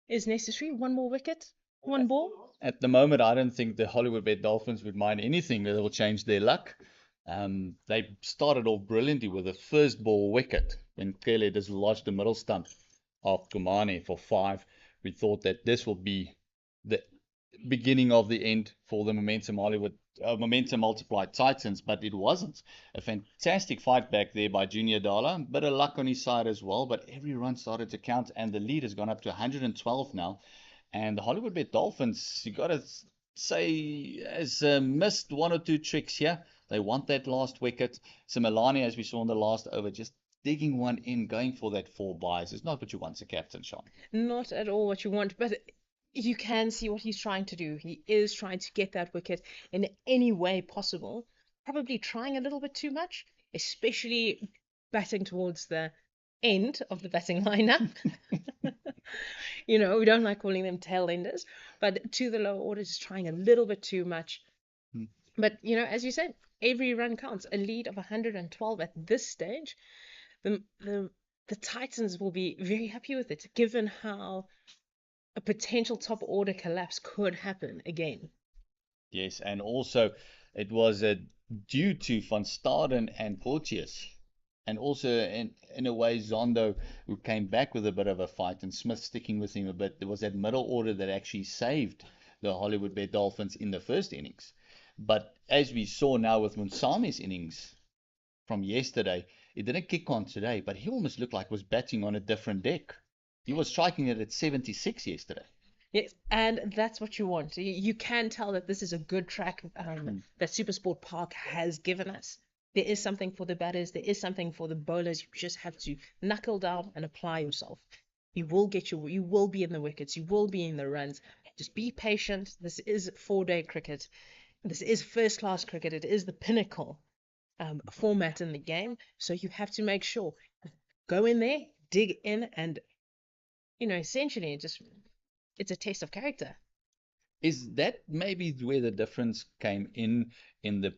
necessary. 1 more wicket, 1 ball. At the moment, I don't think the Hollywoodbets Dolphins would mind anything that will change their luck. They started off brilliantly with the first ball wicket when Kele dislodged the middle stump of Kumane for 5. We thought that this will be the beginning of the end for the Momentum Multiply Titans, but it wasn't. A fantastic fight back there by Junior Dala, bit of luck on his side as well, but every run started to count, and the lead has gone up to 112 now. And the Hollywoodbets Dolphins, you got to say, has missed 1 or 2 tricks here. They want that last wicket. Similane, as we saw in the last over, just digging one in, going for that 4 byes. It's not what you want as a captain, Sean. Not at all what you want, but you can see what he's trying to do. He is trying to get that wicket in any way possible. Probably trying a little bit too much, especially batting towards the end of the batting lineup. We don't like calling them tail enders, but to the lower orders, trying a little bit too much. But, as you said, every run counts. A lead of 112 at this stage. The Titans will be very happy with it, given how a potential top order collapse could happen again. Yes, and also it was due to Van Staden and Porteous. And also, in a way, Zondo, who came back with a bit of a fight, and Smith sticking with him a bit. There was that middle order that actually saved the Hollywoodbets Dolphins in the first innings. But as we saw now with Munsame's innings, from yesterday. It didn't kick on today, but he almost looked like he was batting on a different deck. He was striking it at 76 yesterday. Yes, and that's what you want. You can tell that this is a good track that Supersport Park has given us. There is something for the batters, there is something for the bowlers. You just have to knuckle down and apply yourself. You will be in the wickets, you will be in the runs. Just be patient. This is 4-day cricket. This is first class cricket. It is the pinnacle format in the game. So you have to make sure, go in there, dig in, and essentially it's a test of character. Is that maybe where the difference came in the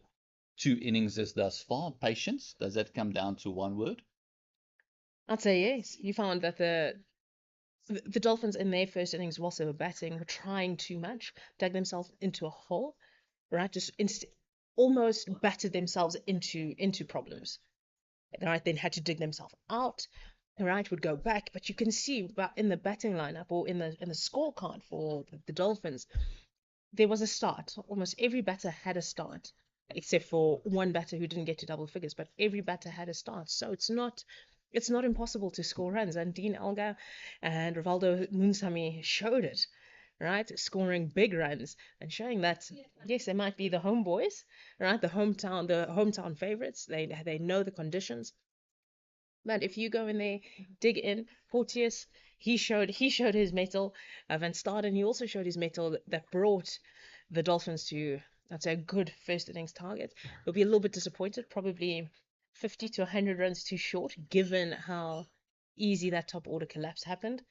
2 innings thus far? Patience? Does that come down to one word? I'd say yes. You found that the Dolphins in their first innings, whilst they were batting, were trying too much, dug themselves into a hole, right? Just almost battered themselves into problems. Right, then had to dig themselves out. Right, would go back, but you can see in the batting lineup or in the scorecard for the Dolphins, there was a start. Almost every batter had a start, except for one batter who didn't get to double figures. But every batter had a start, so it's not impossible to score runs. And Dean Elgar and Rivaldo Munsami showed it, right? Scoring big runs and showing that yes, they might be the homeboys, right? The hometown favorites. They know the conditions. But if you go in there, dig in, Porteous, he showed his mettle. Van Staden, he also showed his mettle that brought the Dolphins to, I'd say, a good first innings target. They'll be a little bit disappointed, probably 50 to 100 runs too short, given how easy that top order collapse happened.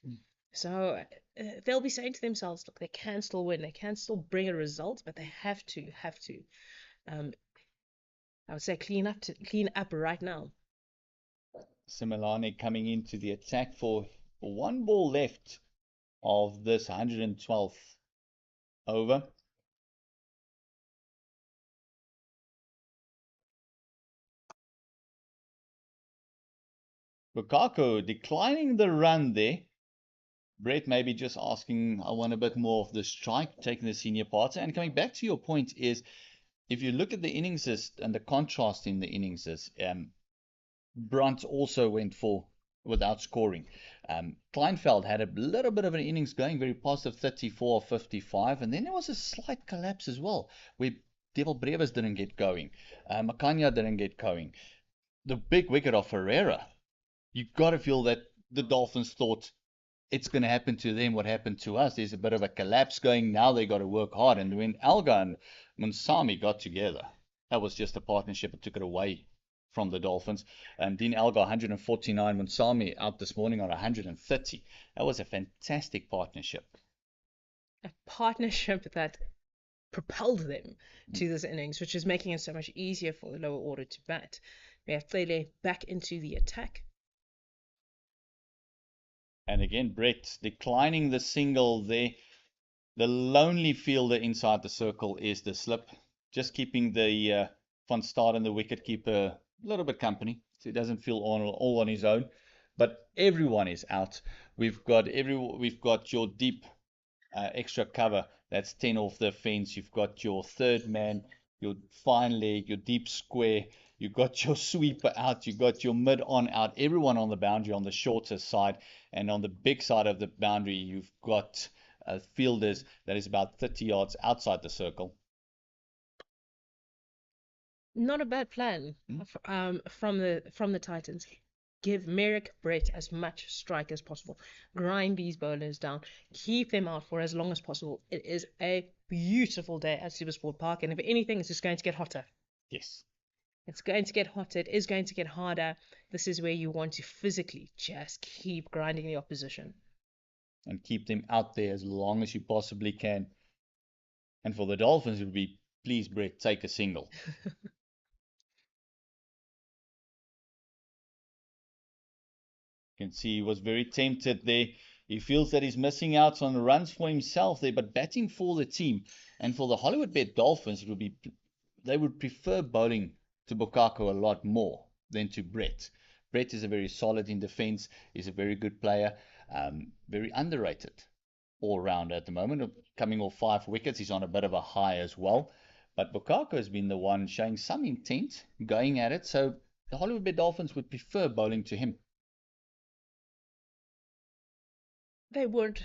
So they'll be saying to themselves, look, they can still win, they can still bring a result, but they have to, I would say, clean up right now. Similane coming into the attack for 1 ball left of this 112th over. Lukaku declining the run there. Brett maybe just asking, I want a bit more of the strike, taking the senior parter. And coming back to your point is, if you look at the innings and the contrast in the innings, Brunt also went for without scoring. Kleinfeld had a little bit of an innings going, very positive 34 or 55, and then there was a slight collapse as well, where Devil Brevis didn't get going. Makanya didn't get going. The big wicket of Ferreira, you got to feel that the Dolphins thought it's going to happen to them what happened to us. There's a bit of a collapse going. Now they got to work hard. And when Alga and Munsami got together, that was just a partnership that took it away from the Dolphins. Dean Alga 149, Munsami out this morning on 130. That was a fantastic partnership. A partnership that propelled them to this innings, which is making it so much easier for the lower order to bat. We have Tlele back into the attack. And again, Brett declining the single there. The lonely fielder inside the circle is the slip. Just keeping the Van Staden, the wicket keeper, a little bit company, so he doesn't feel all on his own. But everyone is out. We've got your deep extra cover. That's 10 off the fence. You've got your third man, your fine leg, your deep square. You've got your sweeper out. You've got your mid on out. Everyone on the boundary on the shorter side. And on the big side of the boundary, you've got fielders that is about 30 yards outside the circle. Not a bad plan from the Titans. Give Merrick, Brett as much strike as possible. Grind these bowlers down. Keep them out for as long as possible. It is a beautiful day at Supersport Park, and if anything, it's just going to get hotter. Yes. It's going to get hotter. It is going to get harder. This is where you want to physically just keep grinding the opposition. And keep them out there as long as you possibly can. And for the Dolphins, it would be, please, Brett, take a single. You can see he was very tempted there. He feels that he's missing out on runs for himself there, but batting for the team. And for the Hollywoodbet Dolphins, they would prefer bowling to Lukaku a lot more than to Brett. Brett is a very solid in defense. He's a very good player, very underrated all round at the moment. Coming off 5 wickets, he's on a bit of a high as well. But Lukaku has been the one showing some intent, going at it. So the Hollywoodbet Dolphins would prefer bowling to him. They would,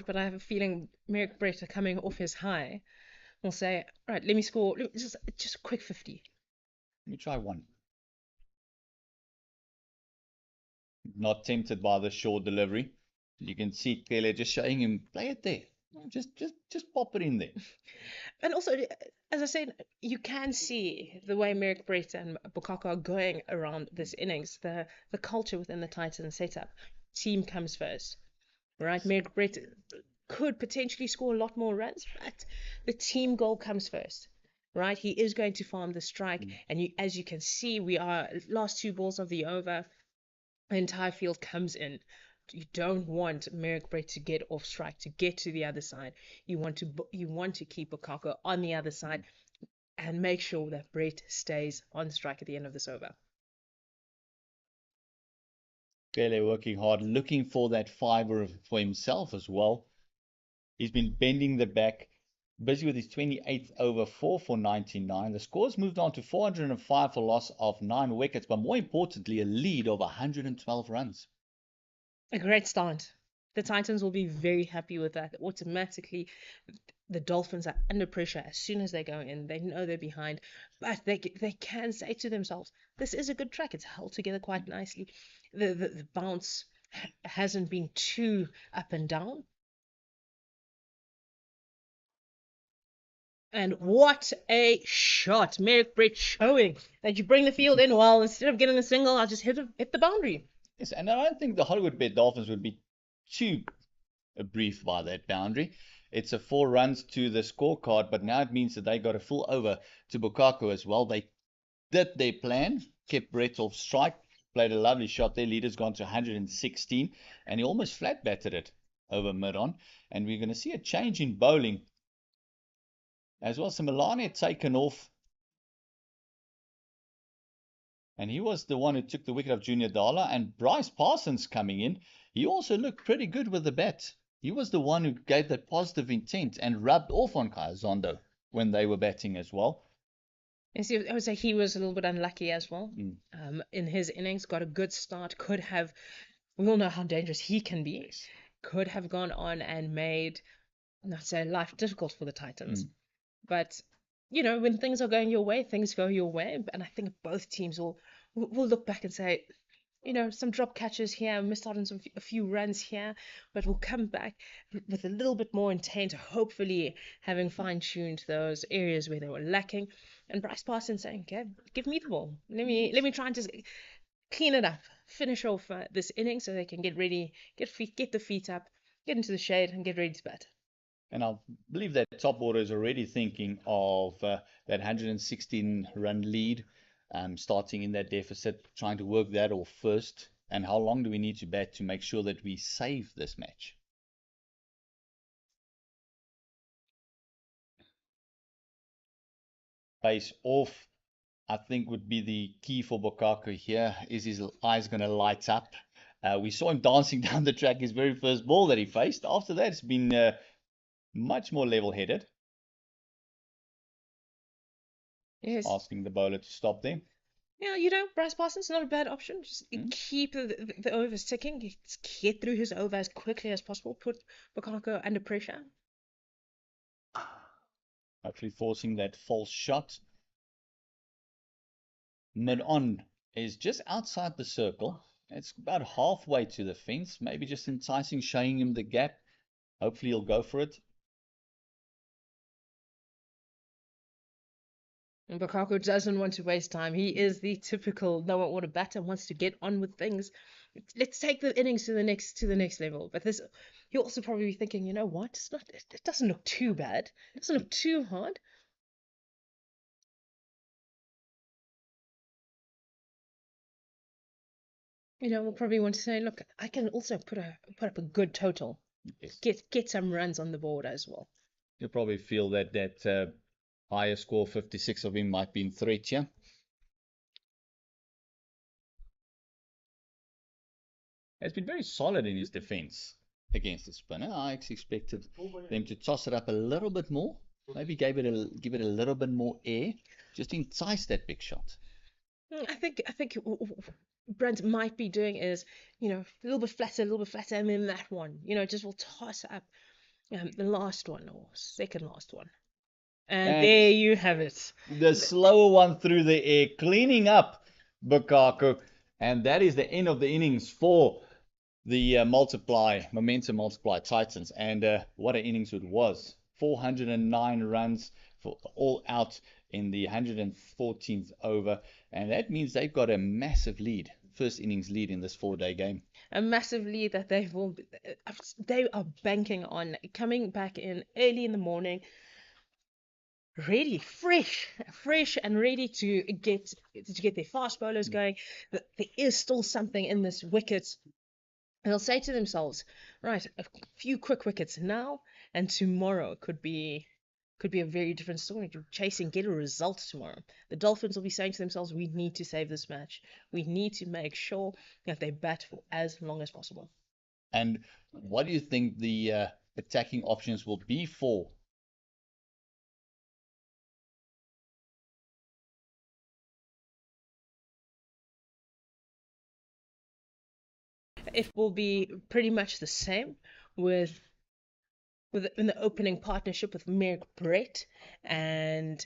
but I have a feeling Merrick Brett are coming off his high. Will say, right, let me score just a quick 50. Let me try one. Not tempted by the short delivery. You can see clearly just showing him, play it there. Just pop it in there. And also, as I said, you can see the way Merrick Brett and Bukaka are going around this innings, the culture within the Titans setup. Team comes first, right? Merrick Brett could potentially score a lot more runs, but the team goal comes first, right? He is going to farm the strike, and as you can see, we are last 2 balls of the over. The entire field comes in. You don't want Merrick Brett to get off strike, to get to the other side. You want to keep Bukaka on the other side and make sure that Brett stays on strike at the end of this over. Pele working hard, looking for that fiver for himself as well. He's been bending the back, busy with his 28th over, 4 for 99. The score's moved on to 405 for loss of 9 wickets, but more importantly, a lead of 112 runs. A great start. The Titans will be very happy with that. Automatically, the Dolphins are under pressure as soon as they go in. They know they're behind, but they can say to themselves, this is a good track. It's held together quite nicely. The bounce hasn't been too up and down. And what a shot. Merrick Brett showing that you bring the field in well. Instead of getting a single, I'll just hit the boundary. Yes, and I don't think the Hollywoodbet Dolphins would be too briefed by that boundary. It's a 4 runs to the scorecard, but now it means that they got a full over to Bukako as well. They did their plan, kept Brett off strike, played a lovely shot. Their leader's gone to 116, and he almost flat batted it over mid-on. And we're going to see a change in bowling as well. So Milani had taken off, and he was the one who took the wicket of Junior Dala. And Bryce Parsons coming in, he also looked pretty good with the bat. He was the one who gave that positive intent and rubbed off on Kaya Zondo when they were batting as well. Yes, I would say he was a little bit unlucky as well. In his innings, got a good start. We all know how dangerous he can be. Yes. Could have gone on and made, not say life difficult for the Titans. But, when things are going your way, things go your way. And I think both teams will look back and say, some drop catches here, missed out on a few runs here, but we'll come back with a little bit more intent, hopefully having fine-tuned those areas where they were lacking. And Bryce Parsons saying, okay, give me the ball. Let me try and just clean it up, finish off this inning so they can get ready, get the feet up, get into the shade, and get ready to bat. And I believe that top order is already thinking of that 116-run lead, starting in that deficit, trying to work that off first. And how long do we need to bat to make sure that we save this match? Base off, I think, would be the key for Bukako here. Is his eyes going to light up? We saw him dancing down the track his very first ball that he faced. After that, it's been much more level-headed. Yes. Asking the bowler to stop there. Yeah, Bryce Parsons, not a bad option. Just keep the overs ticking. Just get through his over as quickly as possible. Put Bukako under pressure. Hopefully forcing that false shot. Mid-on is just outside the circle. It's about halfway to the fence. Maybe just enticing, showing him the gap. Hopefully he'll go for it. And Bukako doesn't want to waste time. He is the typical no order batter, wants to get on with things. Let's take the innings to the next level. But he'll also probably be thinking, you know what? It doesn't look too bad. It doesn't look too hard. We'll probably want to say, look, I can also put up a good total. Yes. Get some runs on the board as well. You'll probably feel that higher score, 56 of him, might be in threat here. Has been very solid in his defense against the spinner. I expected them to toss it up a little bit more. Maybe give it a little bit more air. Just entice that big shot. I think Brent might be doing is, a little bit flatter, and then that one, just will toss up the last one or second last one. And And there you have it. the slower one through the air, cleaning up Bukako. And that is the end of the innings for the momentum multiply Titans. And what an innings it was. 409 runs for all out in the 114th over. And that means they've got a massive lead, first innings lead in this 4-day game. A massive lead that they are banking on coming back in early in the morning, really fresh and ready to get their fast bowlers going. There is still something in this wicket. And they'll say to themselves, right, a few quick wickets now, and tomorrow could be a very different story. To chase and get a result tomorrow. The Dolphins will be saying to themselves, we need to save this match. We need to make sure that they bat for as long as possible. And what do you think the attacking options will be for? It will be pretty much the same with in the opening partnership with Merrick Brett and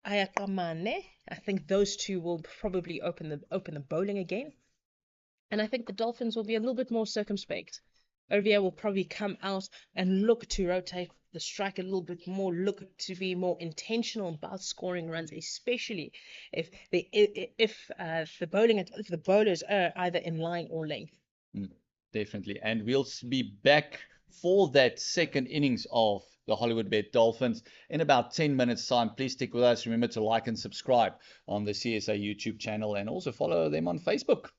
Ayakamane. I think those two will probably open the bowling again. And I think the Dolphins will be a little bit more circumspect. Olivier will probably come out and look to rotate the strike a little bit more, look to be more intentional about scoring runs, especially if the bowlers are either in line or length. Definitely. And we'll be back for that second innings of the Hollywoodbet Dolphins in about 10 minutes time. Please stick with us. Remember to like and subscribe on the CSA YouTube channel and also follow them on Facebook.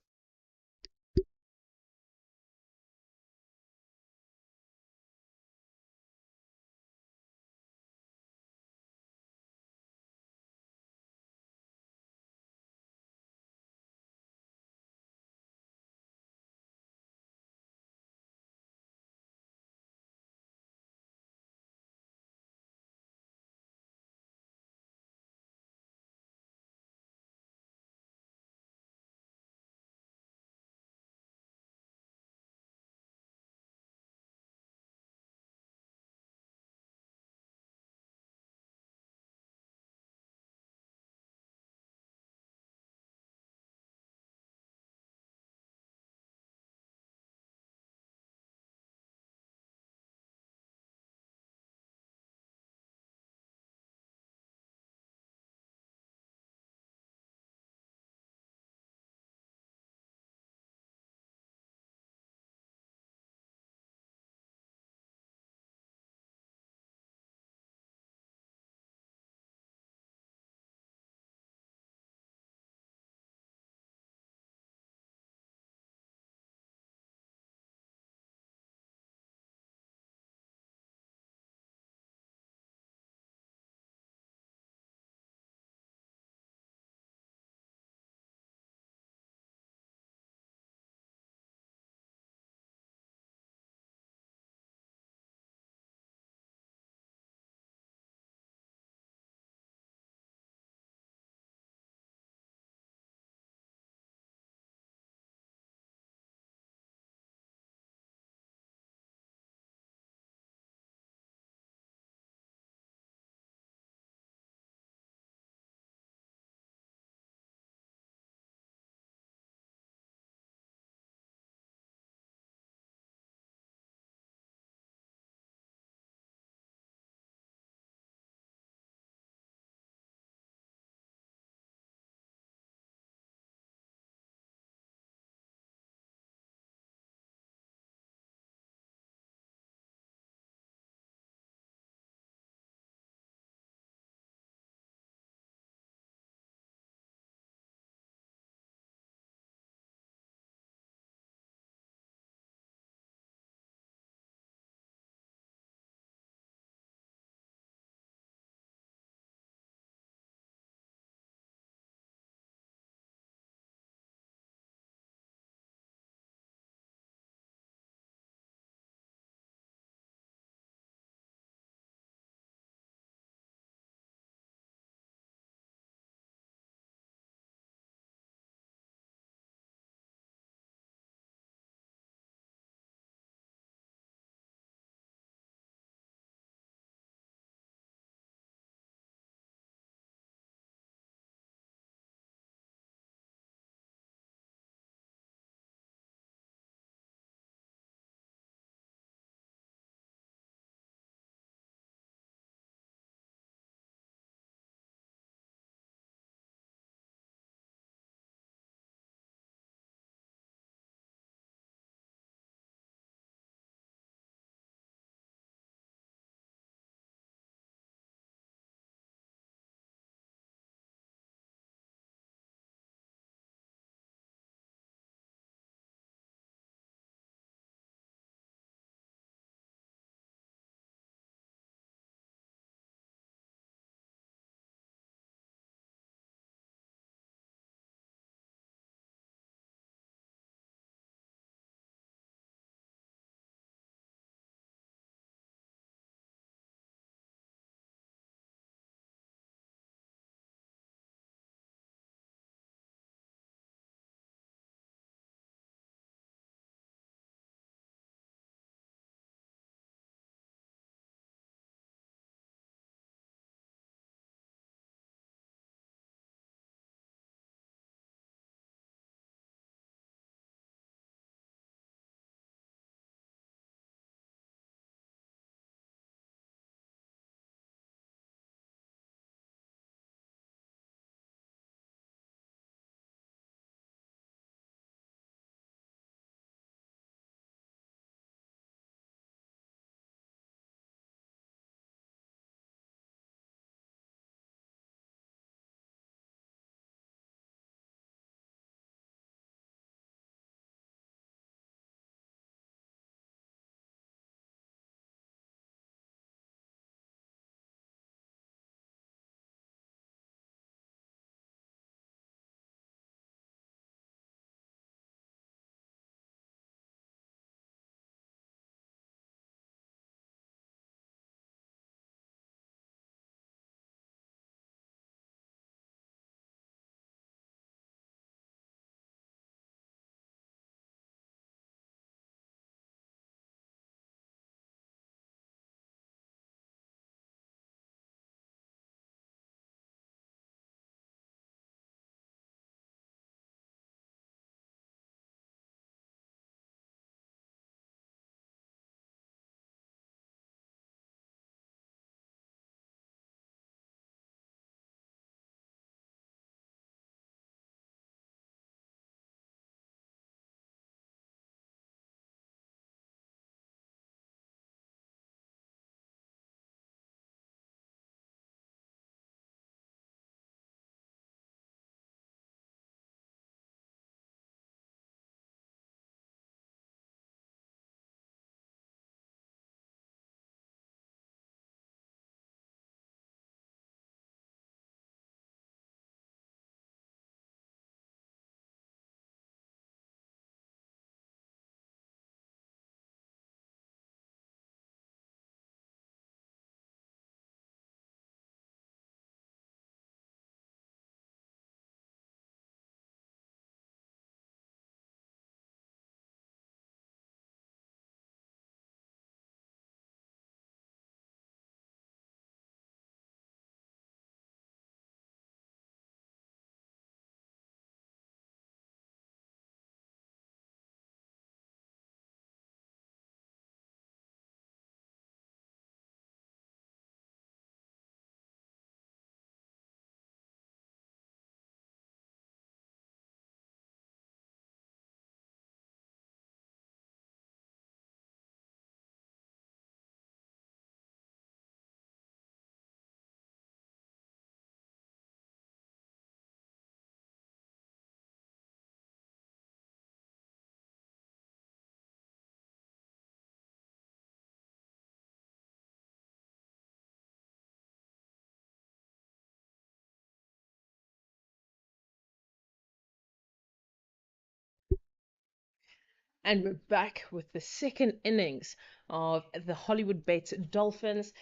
And we're back with the second innings of the Hollywoodbets Dolphins.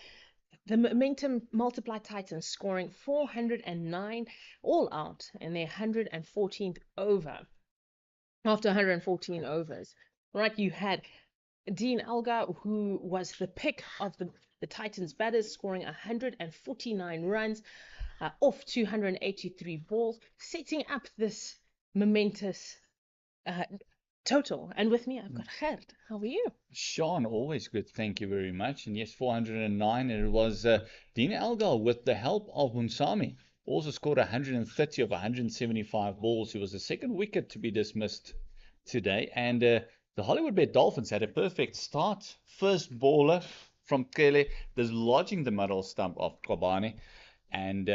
The momentum multiplied Titans scoring 409 all out in their 114th over. After 114 overs, right, you had Dean Elgar, who was the pick of the Titans batters, scoring 149 runs off 283 balls, setting up this momentous uh, total. And with me, I've got Gert. How are you? Sean, always good. Thank you very much. And yes, 409. And it was Dean Algal with the help of Munsami. Also scored 130 of 175 balls. He was the second wicket to be dismissed today. And the Hollywoodbet Dolphins had a perfect start. First baller from Kele, dislodging the middle stump of Kobane. And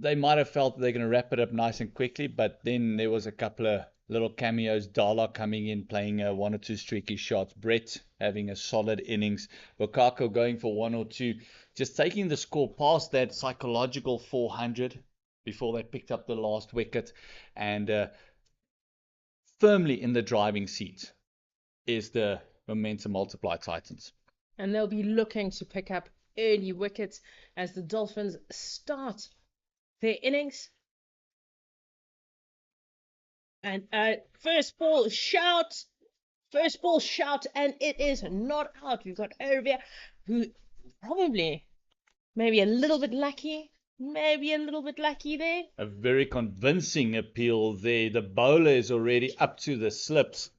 they might have felt they're going to wrap it up nice and quickly, but then there was a couple of little cameos. Dala coming in, playing one or two streaky shots. Brett having a solid innings. Bokako going for one or two. Just taking the score past that psychological 400 before they picked up the last wicket. And firmly in the driving seat is the momentum multiply Titans. And they'll be looking to pick up early wickets as the Dolphins start their innings. And first ball shout, and it is not out. We've got Ervia, who probably maybe a little bit lucky there. A very convincing appeal there. The bowler is already up to the slips.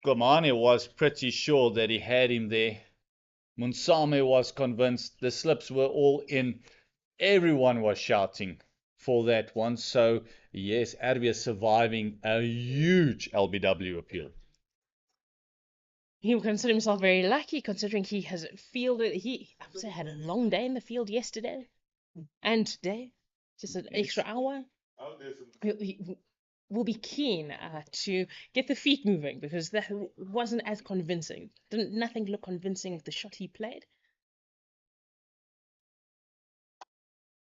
Komane was pretty sure that he had him there. Munsame was convinced. The slips were all in. Everyone was shouting for that one. So, yes, Arvia surviving a huge LBW appeal. He will consider himself very lucky, considering he has fielded. He had a long day in the field yesterday and today, just an extra hour. He will be keen to get the feet moving, because that wasn't as convincing. Nothing looked convincing with the shot he played.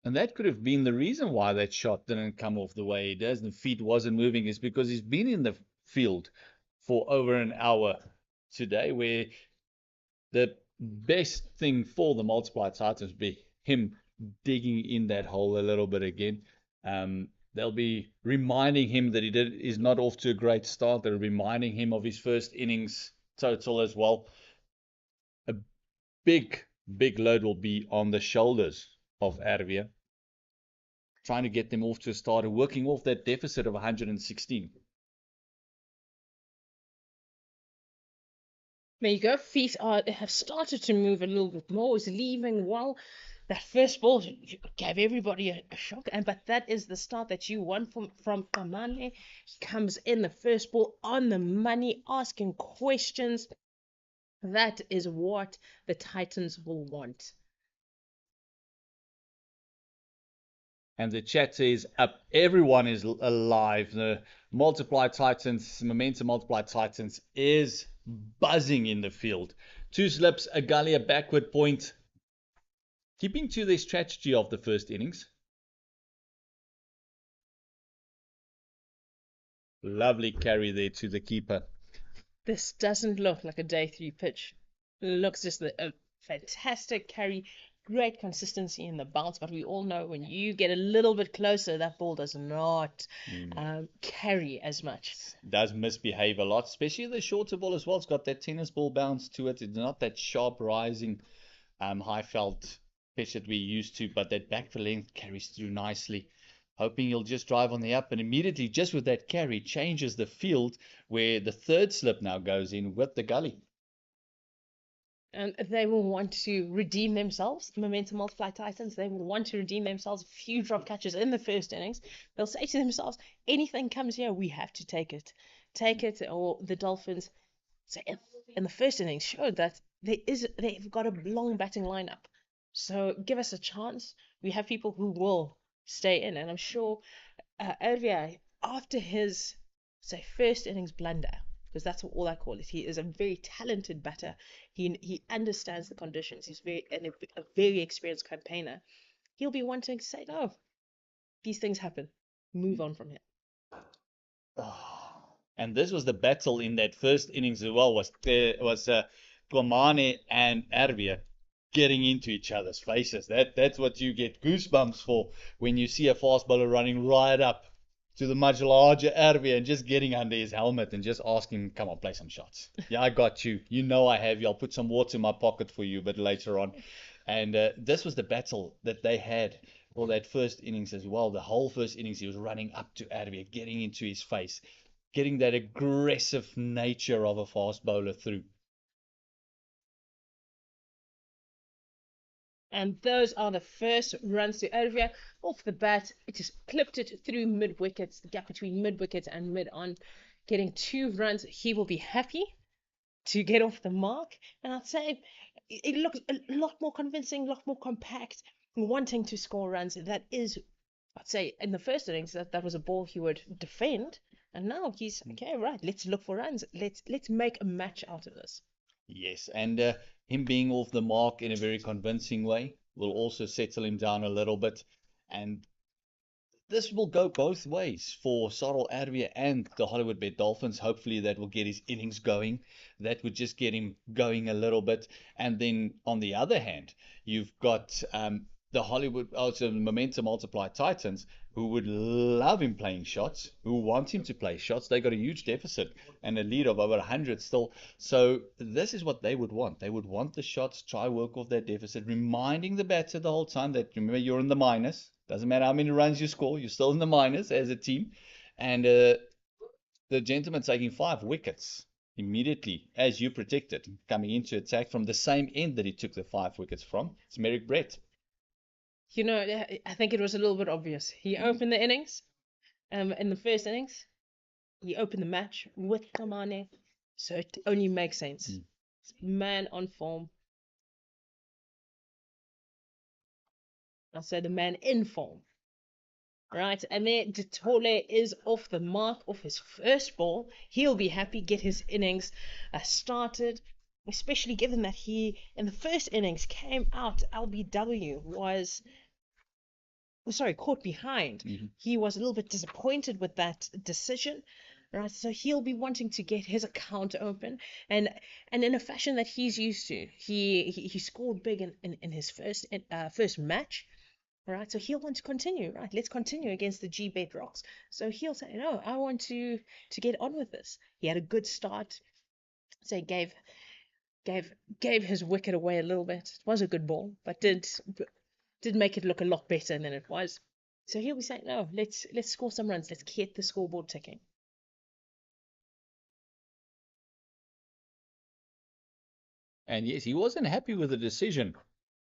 And that could have been the reason why that shot didn't come off the way it does. The feet wasn't moving, is because he's been in the field for over an hour today, where the best thing for the multiply Titans be him digging in that hole a little bit again. They'll be reminding him that is not off to a great start. They're reminding him of his first innings total as well. A big load will be on the shoulders of Arvia, trying to get them off to a start and working off that deficit of 116. There you go. Feet have started to move a little bit more. Is leaving well. That first ball gave everybody a shock, but that is the start that you want from Kamane. He comes in the first ball on the money, asking questions. That is what the Titans will want. And the chat is up. Everyone is alive. The multiply Titans, momentum multiply Titans is buzzing in the field. Two slips, a gully, a backward point. Keeping to their strategy of the first innings. Lovely carry there to the keeper. This doesn't look like a day 3 pitch. It looks just a fantastic carry. Great consistency in the bounce, but we all know when you get a little bit closer, that ball does not carry as much. Does misbehave a lot, especially the shorter ball as well. It's got that tennis ball bounce to it. It's not that sharp rising, high felt pitch that we're used to, but that back to length carries through nicely. Hoping he'll just drive on the up, and immediately, just with that carry, changes the field, where the third slip now goes in with the gully. And they will want to redeem themselves. Momentum multiply Titans, they will want to redeem themselves. A few drop catches in the first innings. They'll say to themselves, anything comes here, we have to take it. Or the Dolphins, so in the first innings, showed that they've got a long batting lineup. So give us a chance. We have people who will stay in. And I'm sure Ervia, after his, first innings blunder, because that's all I call it. He is a very talented batter. He understands the conditions. He's a very experienced campaigner. He'll be wanting to say, no, these things happen. Move on from here. And this was the battle in that first innings as well, was Komane and Erwin getting into each other's faces. That's what you get goosebumps for when you see a fast bowler running right up to the much larger Erwin and just getting under his helmet and just asking him, come on, play some shots. Yeah, I got you. You know I have you. I'll put some water in my pocket for you, but later on. And this was the battle that they had for that first innings as well. The whole first innings, he was running up to Erwin, getting into his face, getting that aggressive nature of a fast bowler through. And those are the first runs to Erwin. Off the bat, it just clipped it through mid wickets, the gap between mid wickets and mid on, getting 2 runs. He will be happy to get off the mark. And I'd say it looks a lot more convincing, a lot more compact, wanting to score runs. That is, I'd say, in the first innings, that was a ball he would defend. And now he's, okay, right, let's look for runs. Let's make a match out of this. Yes, and him being off the mark in a very convincing way will also settle him down a little bit. And this will go both ways for Sarel Erwin and the Hollywoodbet Dolphins. Hopefully that will get his innings going. That would just get him going a little bit. And then on the other hand, you've got the Momentum Multiply Titans, who would love him playing shots, who want him to play shots. They got a huge deficit and a lead of over 100 still. So this is what they would want. They would want the shots, try work off that deficit, reminding the batter the whole time that, remember, you're in the minus. Doesn't matter how many runs you score, you're still in the minus as a team. And the gentleman taking 5 wickets immediately, as you predicted, coming into attack from the same end that he took the 5 wickets from. It's Merrick Brett. You know, I think it was a little bit obvious. He opened the innings, in the first innings, he opened the match with Kamane, so it only makes sense. Man on form. I'll say the man in form. Right, and then Ditole is off the mark, off his first ball. He'll be happy, get his innings started, especially given that he, in the first innings, came out, LBW, was, sorry, caught behind. He was a little bit disappointed with that decision. Right, so he'll be wanting to get his account open, and in a fashion that he's used to. He scored big in his first match. Right, so he'll want to continue. Right, let's continue against the G-Bet Rocks. So he'll say, no, I want to get on with this. He had a good start. So he gave his wicket away a little bit. It was a good ball, but did make it look a lot better than it was. So he'll be saying, no, let's score some runs. Let's get the scoreboard ticking. And yes, he wasn't happy with the decision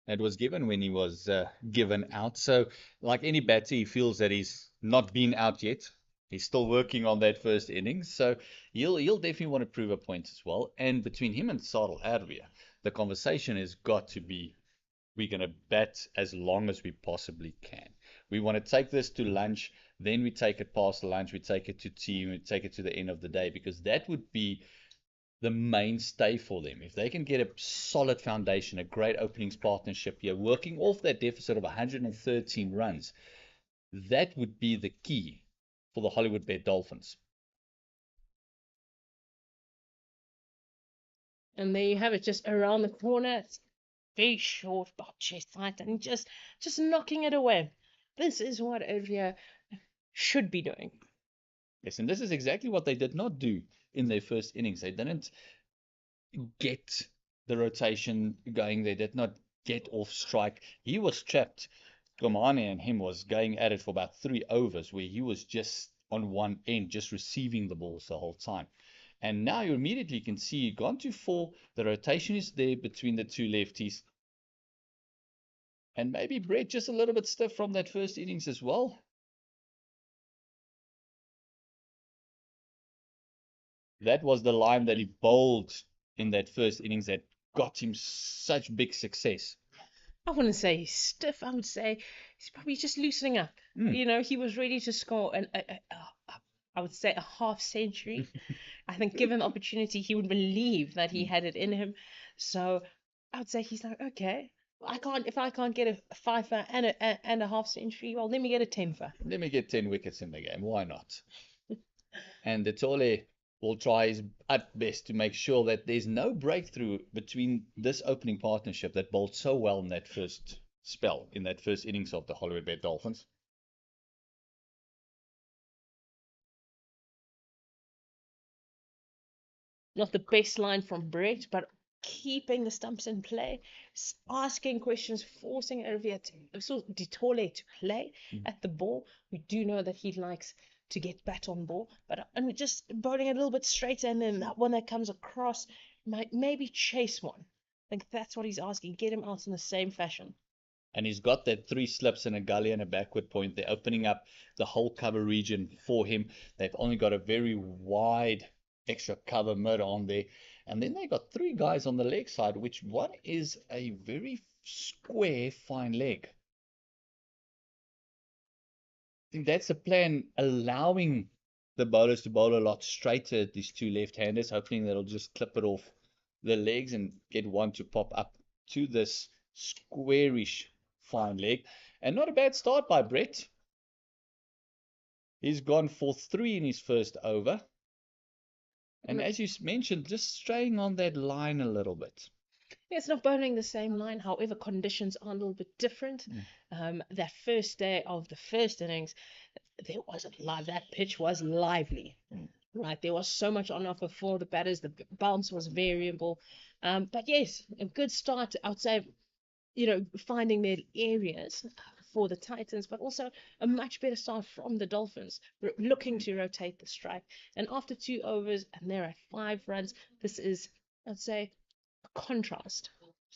that was given when he was given out. So, like any batter, he feels that he's not been out yet. He's still working on that first innings. So he'll definitely want to prove a point as well. And between him and Sarel Erwin, the conversation has got to be, we're going to bat as long as we possibly can. We want to take this to lunch, then we take it past lunch, we take it to tea, we take it to the end of the day, because that would be the mainstay for them. If they can get a solid foundation, a great openings partnership here, working off that deficit of 113 runs, that would be the key for the Hollywoodbet Dolphins. And there you have it, just around the corner. It's very short, about chest height, and just knocking it away. This is what Erwin should be doing. Yes, and this is exactly what they did not do in their first innings. They didn't get the rotation going. They did not get off strike. He was trapped. Komane and him was going at it for about 3 overs where he was just on one end, just receiving the balls the whole time. And now you immediately can see gone to 4. The rotation is there between the 2 lefties. And maybe Brett just a little bit stiff from that first innings as well. That was the line that he bowled in that first innings that got him such big success. I wouldn't say he's stiff. I would say he's probably just loosening up. You know, he was ready to score I would say a half century. I think given the opportunity, he would believe that he had it in him. So I would say he's like, okay, if I can't get a 5-fer and a half century, well, let me get a 10-fer. Let me get 10 wickets in the game. Why not? And Ditole will try his utmost to make sure that there's no breakthrough between this opening partnership that bowled so well in that first spell, in that first innings of the Hollywoodbet Dolphins. Not the best line from Brett, but keeping the stumps in play, asking questions, forcing Olivia Ditole to play at the ball. We do know that he likes to get bat on ball, but and just bowling a little bit straighter, and then that one that comes across might maybe chase one. I think that's what he's asking. Get him out in the same fashion. And he's got that 3 slips and a gully and a backward point. They're opening up the whole cover region for him. They've only got a very wide extra cover mid on there. And then they got 3 guys on the leg side, which one is a very square, fine leg. I think that's the plan, allowing the bowlers to bowl a lot straighter at these 2 left-handers, hoping that'll just clip it off the legs and get one to pop up to this squarish fine leg. And not a bad start by Brett. He's gone for 3 in his first over. And as you mentioned, just straying on that line a little bit. Yeah, it's not bowling the same line. However, conditions are a little bit different. That first day of the first innings, there wasn't live. That pitch was lively. Right, there was so much on offer for the batters. The bounce was variable. But yes, a good start outside, finding their areas for the Titans, but also a much better start from the Dolphins, looking to rotate the strike. And after 2 overs, and they're at 5 runs, this is, I'd say, a contrast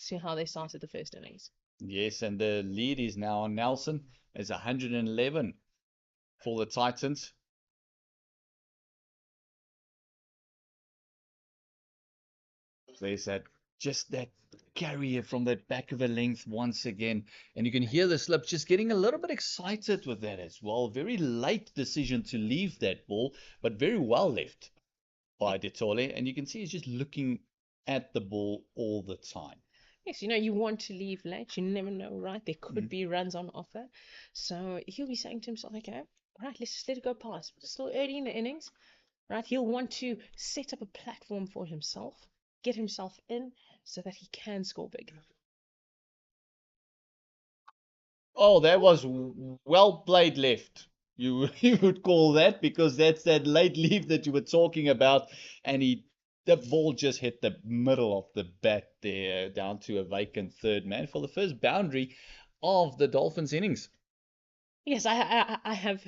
to how they started the first innings. Yes, and the lead is now on Nelson. It's 111 for the Titans. There's just that carrier from that back of a length once again. And you can hear the slip just getting a little bit excited with that as well. Very late decision to leave that ball, but very well left by Ditole. And you can see he's just looking at the ball all the time. Yes, you want to leave late. You never know, right? There could be runs on offer. So he'll be saying to himself, okay, right, let's just let it go past. It's still early in the innings, right? He'll want to set up a platform for himself, get himself in so that he can score big. Oh, that was well played left. You would call that, because that's that late leave that you were talking about, and the ball just hit the middle of the bat there, down to a vacant third man for the first boundary of the Dolphins innings. Yes, I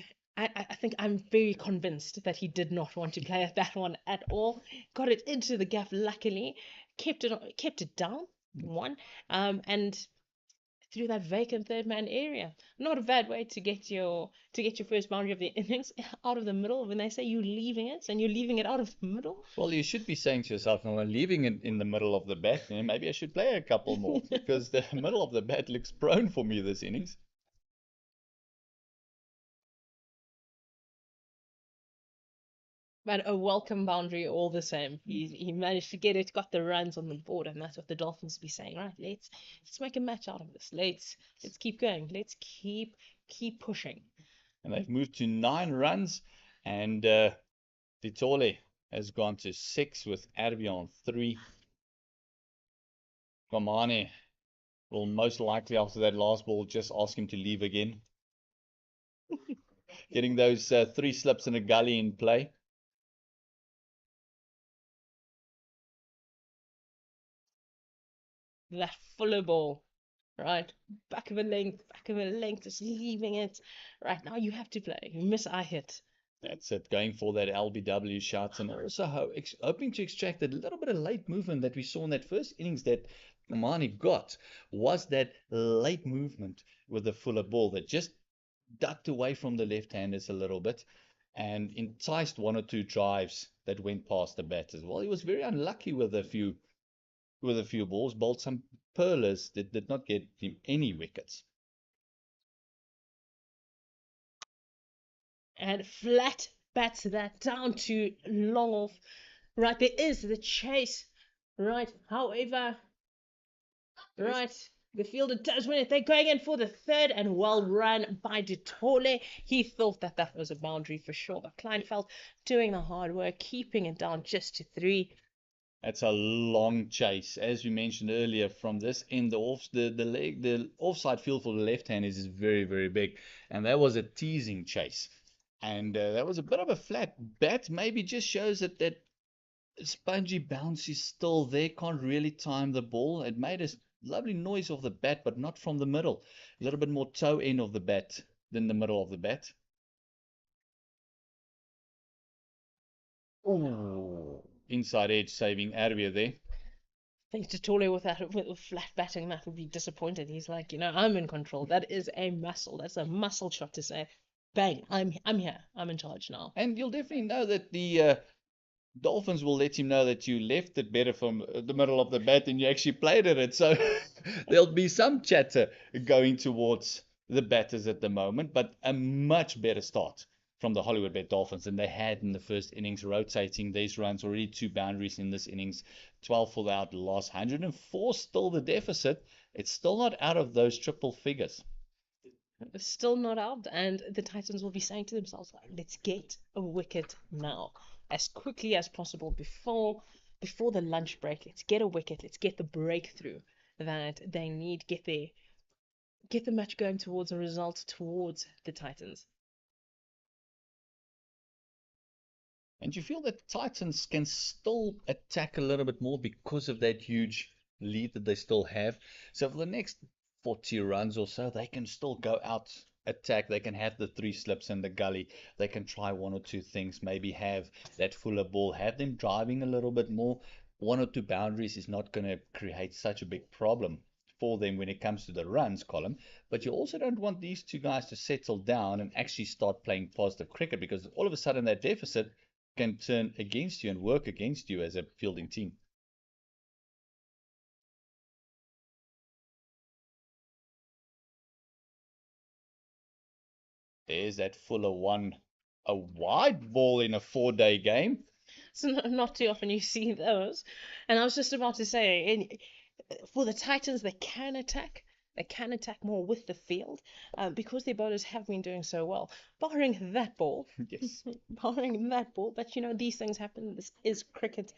think I'm very convinced that he did not want to play at that one at all. Got it into the gaff, luckily, kept it down, one, and through that vacant third man area. Not a bad way to get your first boundary of the innings out of the middle. When they say you're leaving it, and you're leaving it out of the middle. Well, you should be saying to yourself, "No, I'm leaving it in the middle of the bat. Maybe I should play a couple more," because the middle of the bat looks prone for me this innings. But a welcome boundary all the same. He managed to get it, got the runs on the board, and that's what the Dolphins be saying, right? Let's make a match out of this. Let's keep going. Let's keep pushing. And they've moved to 9 runs, and Ditole has gone to 6 with Arby on 3. Kamane will most likely, after that last ball, just ask him to leave again. Getting those 3 slips and a gully in play. That fuller ball, right? Back of a length, just leaving it. Right now you have to play. You miss, I hit. That's it, going for that LBW shot, and also hoping to extract a little bit of late movement that we saw in that first innings that Kamani got, was that late movement with the fuller ball that just ducked away from the left-handers a little bit and enticed 1 or 2 drives that went past the batters. Well, he was very unlucky with a few balls, bowled some pearlers that did not get him any wickets. And flat bats that down to long off. Right, there is the chase. Right, however, right, The fielder does win it. They're going in for the third, and well run by Ditole. He thought that that was a boundary for sure, but Kleinfeld doing the hard work, keeping it down just to 3. That's a long chase, as we mentioned earlier. From this end, the offside field for the left-handers is very, very big, and that was a teasing chase, and that was a bit of a flat bat. Maybe just shows that spongy bounce is still there. Can't really time the ball. It made a lovely noise off the bat, but not from the middle. A little bit more toe end of the bat than the middle of the bat. Oh, inside edge saving Arvia there. I think Ditole with flat batting, that would be disappointed. He's like, I'm in control. That is a muscle. That's a muscle shot to say, bang, I'm here. I'm in charge now. And you'll definitely know that the Dolphins will let him know that you left it better from the middle of the bat than you actually played at it. So there'll be some chatter going towards the batters at the moment, but a much better start from the Hollywoodbet Dolphins than they had in the first innings, rotating these runs. Already 2 boundaries in this innings, 12 for the out loss, 104 still the deficit. It's still not out of those triple figures. It's still not out, and the Titans will be saying to themselves, let's get a wicket now, as quickly as possible before the lunch break. Let's get a wicket. Let's get the breakthrough that they need. Get the match going towards a result towards the Titans. And you feel that Titans can still attack a little bit more because of that huge lead that they still have. So for the next 40 runs or so, they can still go out, attack. They can have the 3 slips in the gully. They can try 1 or 2 things, maybe have that fuller ball, have them driving a little bit more. 1 or 2 boundaries is not going to create such a big problem for them when it comes to the runs column. But you also don't want these 2 guys to settle down and actually start playing positive cricket, because all of a sudden that deficit can turn against you and work against you as a fielding team. There's that fuller one, a wide ball in a 4-day game. So not too often you see those. And I was just about to say, for the Titans, they can attack. They can attack more with the field because their bowlers have been doing so well. Barring that ball. Yes. Barring that ball. But, these things happen. This is cricket.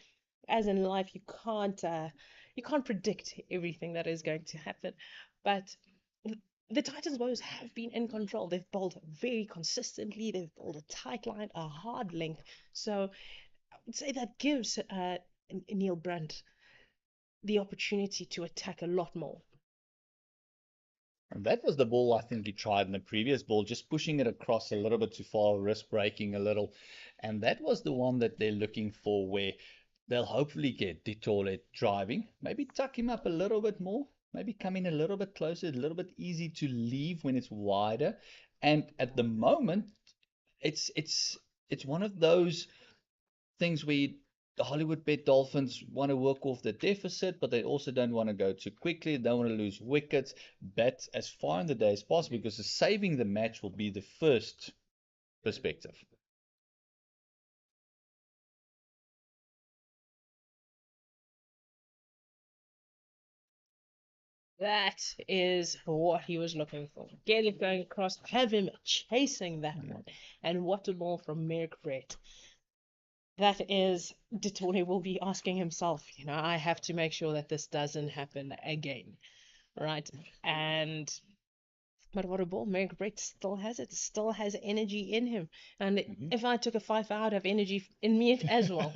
As in life, you can't predict everything that is going to happen. But the Titans bowlers have been in control. They've bowled very consistently. They've bowled a tight line, a hard length. So I would say that gives Neil Brandt the opportunity to attack a lot more. And that was the ball I think he tried in the previous ball, just pushing it across a little bit too far, wrist breaking a little. And that was the one that they're looking for, where they'll hopefully get Ditole driving, maybe tuck him up a little bit more, maybe come in a little bit closer, a little bit easy to leave when it's wider. And at the moment, it's one of those things where the Hollywoodbet Dolphins want to work off the deficit, but they also don't want to go too quickly. They don't want to lose wickets. Bet as far in the day as possible, because saving the match will be the first perspective. That is what he was looking for. Get it going across, have him chasing that one. And what a ball from Merrick Brett. That is, Ditole will be asking himself, I have to make sure that this doesn't happen again. Right? But what a ball. Merrick Brett still has it, still has energy in him. And if I took a 5, I would have energy in me as well.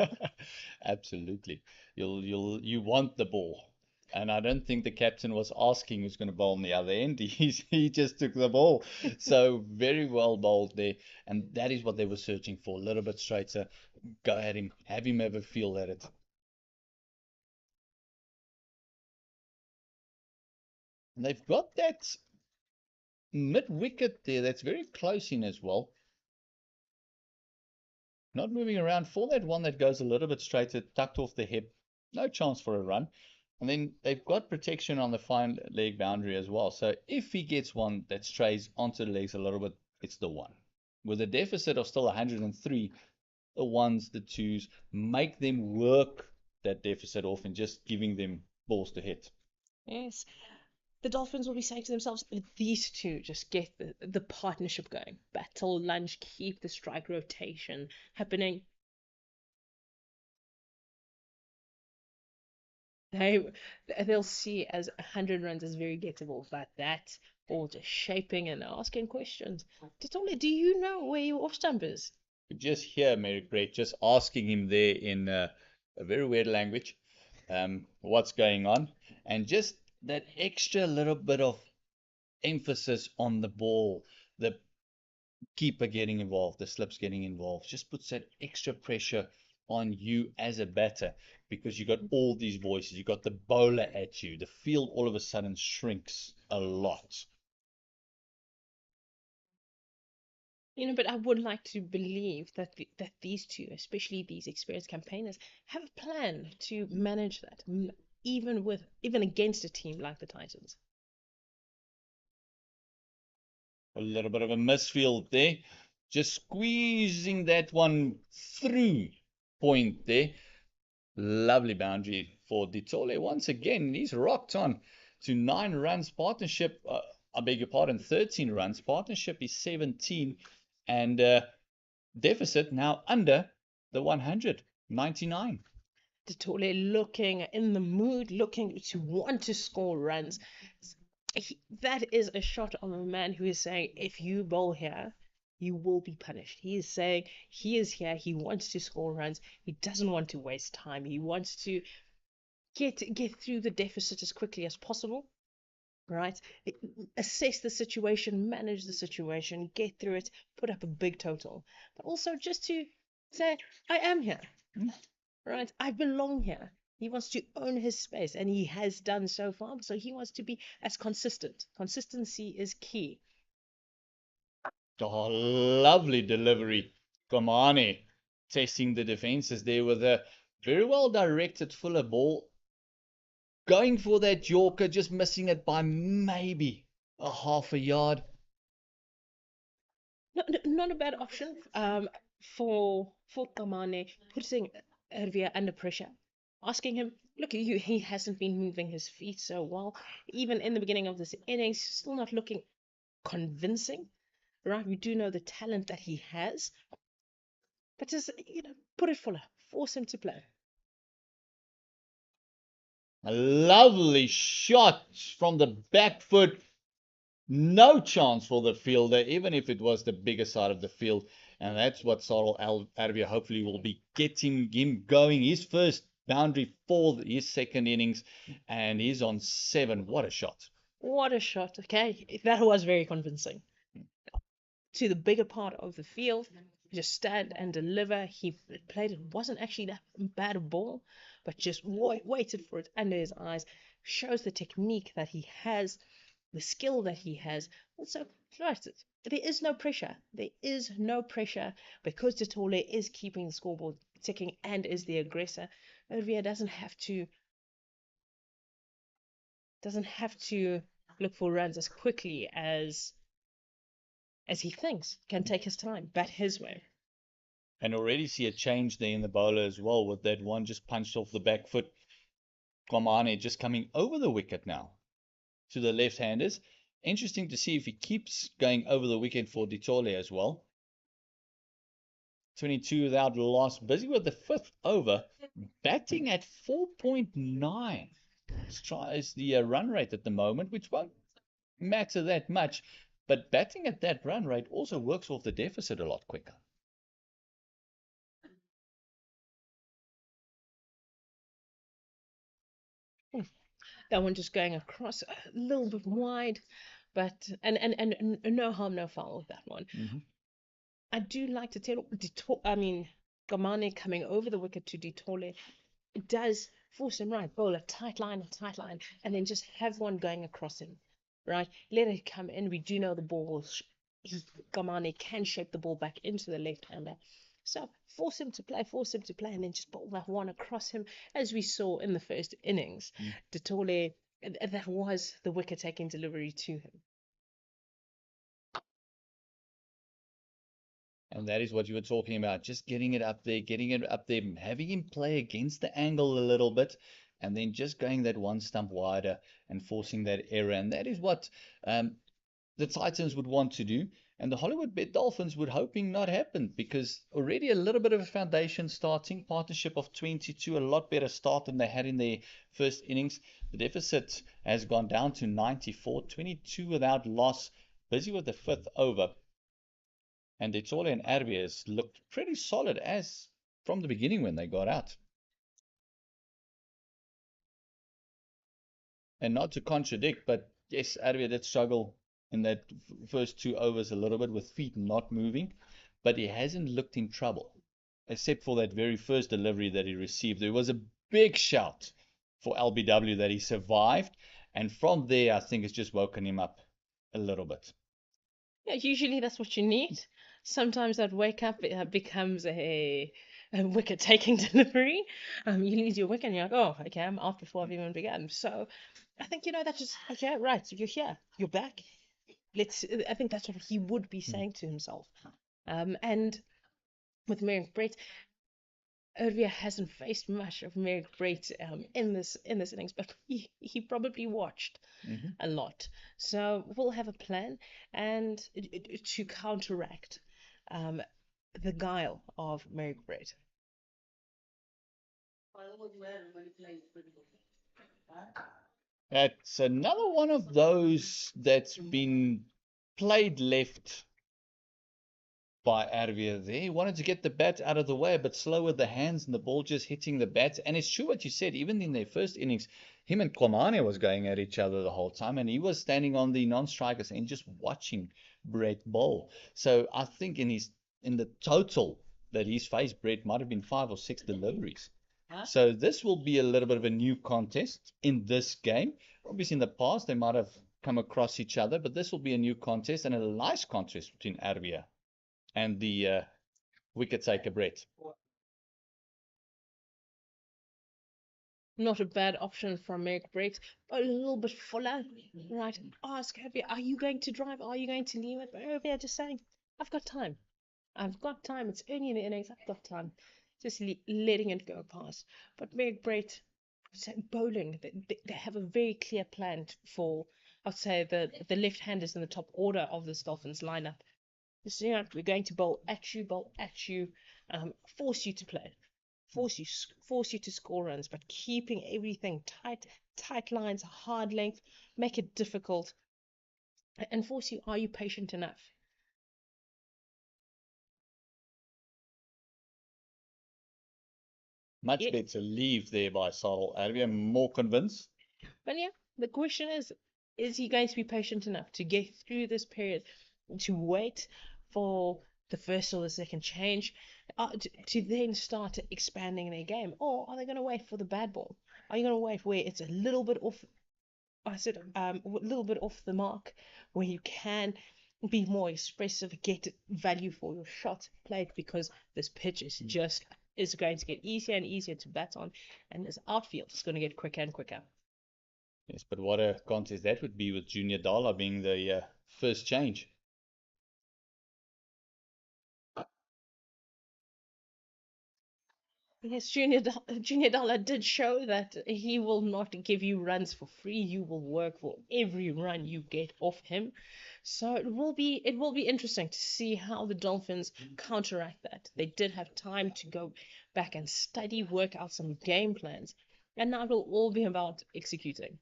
Absolutely. You want the ball. And I don't think the captain was asking who's going to bowl on the other end. He just took the ball. So very well bowled there. And that is what they were searching for. A little bit straighter. Go at him. Have him have a feel at it. And they've got that mid-wicket there that's very close in as well. Not moving around for that one that goes a little bit straighter, tucked off the hip. No chance for a run. And then they've got protection on the fine leg boundary as well. So if he gets one that strays onto the legs a little bit, it's the one. With a deficit of still 103, the ones, the twos, make them work that deficit off and just giving them balls to hit. Yes. the Dolphins will be saying to themselves, these two just get the partnership going. Battle, lunge, keep the strike rotation happening. They, they'll see as 100 runs as very gettable, but that all just shaping and asking questions. Titole, do you know where your off stump is? Just hear Merrick Brett just asking him there in a very weird language, what's going on, and just that extra little bit of emphasis on the ball, the keeper getting involved, the slips getting involved, just puts that extra pressure on you as a batter because you got all these voices. You got the bowler at you. The field all of a sudden shrinks a lot. But I would like to believe that that these two, especially these experienced campaigners, have a plan to manage that, even against a team like the Titans. A little bit of a misfield there. Just squeezing that one through point there. Lovely boundary for Ditole. Once again, he's rocked on to 9 runs partnership. I beg your pardon, 13 runs. Partnership is 17. And deficit now under the 100, 99. Ditole looking in the mood, looking to want to score runs. That is a shot of a man who is saying, if you bowl here, you will be punished. He is saying he is here, he wants to score runs, he doesn't want to waste time, he wants to get through the deficit as quickly as possible. Right? Assess the situation, manage the situation, get through it, put up a big total. But also just to say, I am here. Right? I belong here. He wants to own his space, and he has done so far. So he wants to be as consistent. Consistency is key. Oh, lovely delivery. Komane testing the defenses there with a very well directed fuller ball. Going for that Yorker, just missing it by maybe a half a yard. Not a bad option for Kamane, putting Hervia under pressure. Asking him, look, he hasn't been moving his feet so well. Even in the beginning of this innings, still not looking convincing. Right? We do know the talent that he has. But just, put it fuller. Force him to play. A lovely shot from the back foot. No chance for the fielder, even if it was the bigger side of the field. And that's what Sarel Arvia hopefully will be getting him going. His first boundary for his second innings, and he's on 7. What a shot. What a shot. Okay, that was very convincing. To the bigger part of the field, just stand and deliver. He played it, wasn't actually that bad a ball, but just waited for it under his eyes. Shows the technique that he has, the skill that he has. Also, there is no pressure. There is no pressure because Ditole is keeping the scoreboard ticking and is the aggressor. Olivia doesn't have to look for runs as quickly as he thinks. Can take his time, bat his way. And already see a change there in the bowler as well, with that one just punched off the back foot. Komane just coming over the wicket now to the left-handers. Interesting to see if he keeps going over the wicket for Ditole as well. 22 without loss. Busy with the 5th over. Batting at 4.9. Is the run rate at the moment, which won't matter that much. But batting at that run rate also works off the deficit a lot quicker. That one just going across a little bit wide, but and no harm, no foul with that one. I do like to tell, Gamane coming over the wicket to Ditole, it does force him right, bowl a tight line, and then just have one going across him, right? Let it come in. We do know the ball will, Gamane can shape the ball back into the left-hander. So force him to play, and then just bowl that one across him, as we saw in the first innings. Ditole, that was the wicket-taking delivery to him. And that is what you were talking about, just getting it up there, having him play against the angle a little bit, and then just going that one stump wider and forcing that error. And that is what the Titans would want to do. And the Hollywoodbet Dolphins would hoping not happen, because already a little bit of a foundation starting, partnership of 22, a lot better start than they had in their first innings. The deficit has gone down to 94, 22 without loss, busy with the fifth over. And Etole and Arvias looked pretty solid as from the beginning when they got out. And not to contradict, but yes, Arvia did struggle in that first 2 overs a little bit with feet not moving, but he hasn't looked in trouble, except for that very first delivery that he received. There was a big shout for LBW that he survived, and from there, I think it's just woken him up a little bit. Yeah, usually that's what you need. Sometimes that wake up becomes a wicket taking delivery. You lose your wicket and you're like, oh, okay, I'm out before I've even begun. So I think, that's just, okay, right, so you're here, you're back. I think that's what he would be saying to himself. And with Merrick Brett, Ervia hasn't faced much of Merrick Brett in this innings, but he probably watched a lot. So we'll have a plan and to counteract the guile of Merrick Brett. That's another one of those that's been played left by Arvia there. He wanted to get the bat out of the way, but slow with the hands and the ball just hitting the bat. And it's true what you said, even in their first innings, him and Komane was going at each other the whole time, and he was standing on the non-strikers and just watching Brett bowl. So I think in the total that he's faced, Brett might have been 5 or 6 deliveries. So this will be a little bit of a new contest in this game. Obviously, in the past, they might have come across each other, but this will be a new contest and a nice contest between Arvia and the wicket taker Brett. Not a bad option from Merrick Brett, but a little bit fuller. Right, ask Ervia, are you going to drive? Are you going to leave it? But Ervia just saying, I've got time. I've got time. It's early in the innings. I've got time. Just letting it go past. But Merrick Brett, bowling, they have a very clear plan for, I'd say, the left-handers in the top order of this Dolphins lineup. So, we're going to bowl at you, force you to play, force you to score runs, but keeping everything tight lines, hard length, make it difficult, and force you. Are you patient enough? Much better leave there by Sarel Arvia, more convinced. But yeah, the question is he going to be patient enough to get through this period, to wait for the first or the second change, to then start expanding their game? Or are they going to wait for the bad ball? Are you going to wait where it's a little bit off? I said a little bit off the mark, where you can be more expressive, get value for your shot played, because this pitch is going to get easier and easier to bat on, and this outfield is going to get quicker and quicker. Yes, but what a contest that would be with Junior Dollar being the first change. Yes, Junior Dollar did show that he will not give you runs for free. You will work for every run you get off him. So it will be interesting to see how the Dolphins counteract that. They did have time to go back and study, work out some game plans, and now it will all be about executing.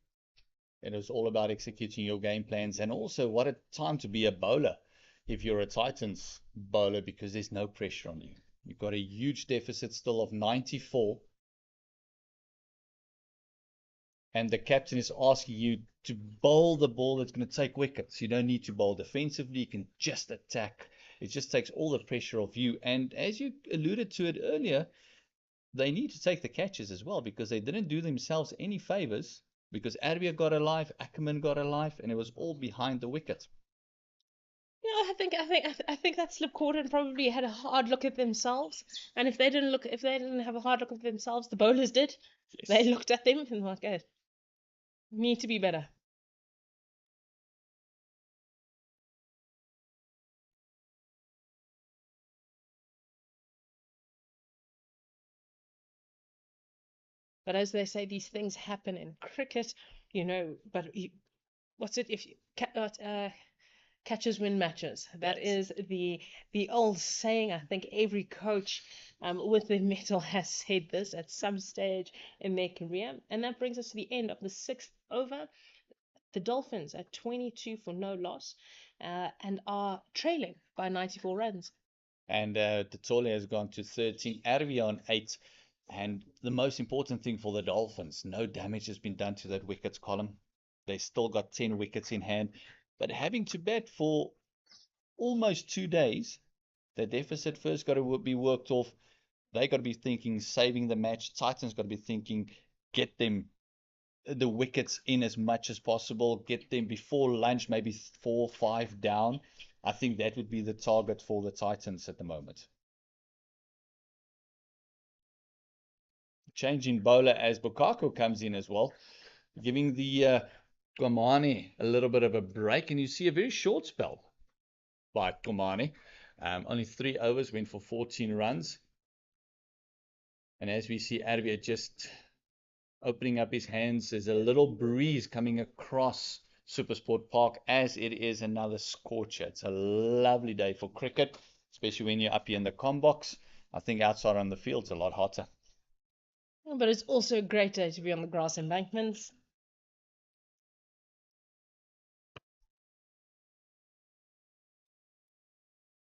It is all about executing your game plans, and also what a time to be a bowler if you're a Titans bowler, because there's no pressure on you. You've got a huge deficit still of 94, and the captain is asking you to bowl the ball that's going to take wickets. You don't need to bowl defensively, you can just attack. It just takes all the pressure off you, and as you alluded to it earlier, they need to take the catches as well, because they didn't do themselves any favors, because Arvia got a life, Ackerman got a life, and it was all behind the wicket. Yeah, I think that slip quarter probably had a hard look at themselves, and if they didn't have a hard look at themselves, the bowlers did. Yes. They looked at them and were like, "Oh, need to be better." But as they say, these things happen in cricket, But what's it? If you, catches win matches. That Yes. is the old saying. I think every coach with their metal has said this at some stage in their career. And that brings us to the end of the sixth over. The Dolphins at 22 for no loss and are trailing by 94 runs. And Totole has gone to 13, Arvia on 8. And the most important thing for the Dolphins, no damage has been done to that wickets column. They still got 10 wickets in hand. But having to bat for almost 2 days, the deficit first got to be worked off. They got to be thinking saving the match. Titans got to be thinking get them the wickets in as much as possible, get them before lunch, maybe 4 or 5 down. I think that would be the target for the Titans at the moment. Changing bowler as Bukako comes in as well, giving the Komani a little bit of a break, and you see a very short spell by Komani. Only 3 overs, went for 14 runs. And as we see Arvia just opening up his hands, there's a little breeze coming across Supersport Park as it is another scorcher. It's a lovely day for cricket, especially when you're up here in the combox. I think outside on the field it's a lot hotter. But it's also a great day to be on the grass embankments.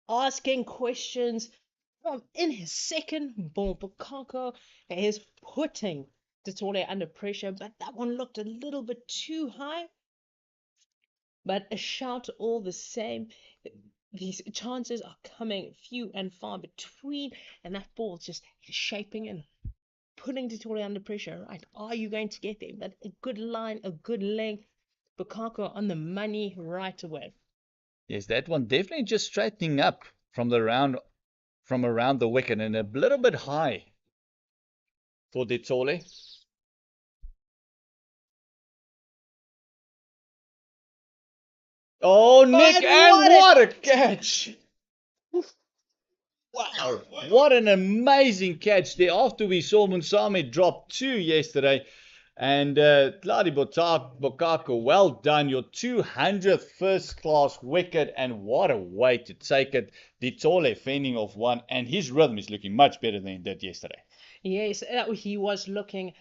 Asking questions in his second ball. Bukako is putting Totole under pressure, but that one looked a little bit too high. But a shout all the same. These chances are coming few and far between, and that ball's just shaping and putting Totole under pressure. Right? Are you going to get there? But a good line, a good length. Bukako on the money right away. Yes, that one definitely just straightening up from around the wicket and a little bit high for Totole. Oh, Nick, and what a catch! Wow, what an amazing catch there after we saw Munsame drop 2 yesterday. And Tladi Bokako, well done. Your 200th first class wicket, and what a way to take it. Totole fending off one, and his rhythm is looking much better than he did yesterday. Yes, he was looking.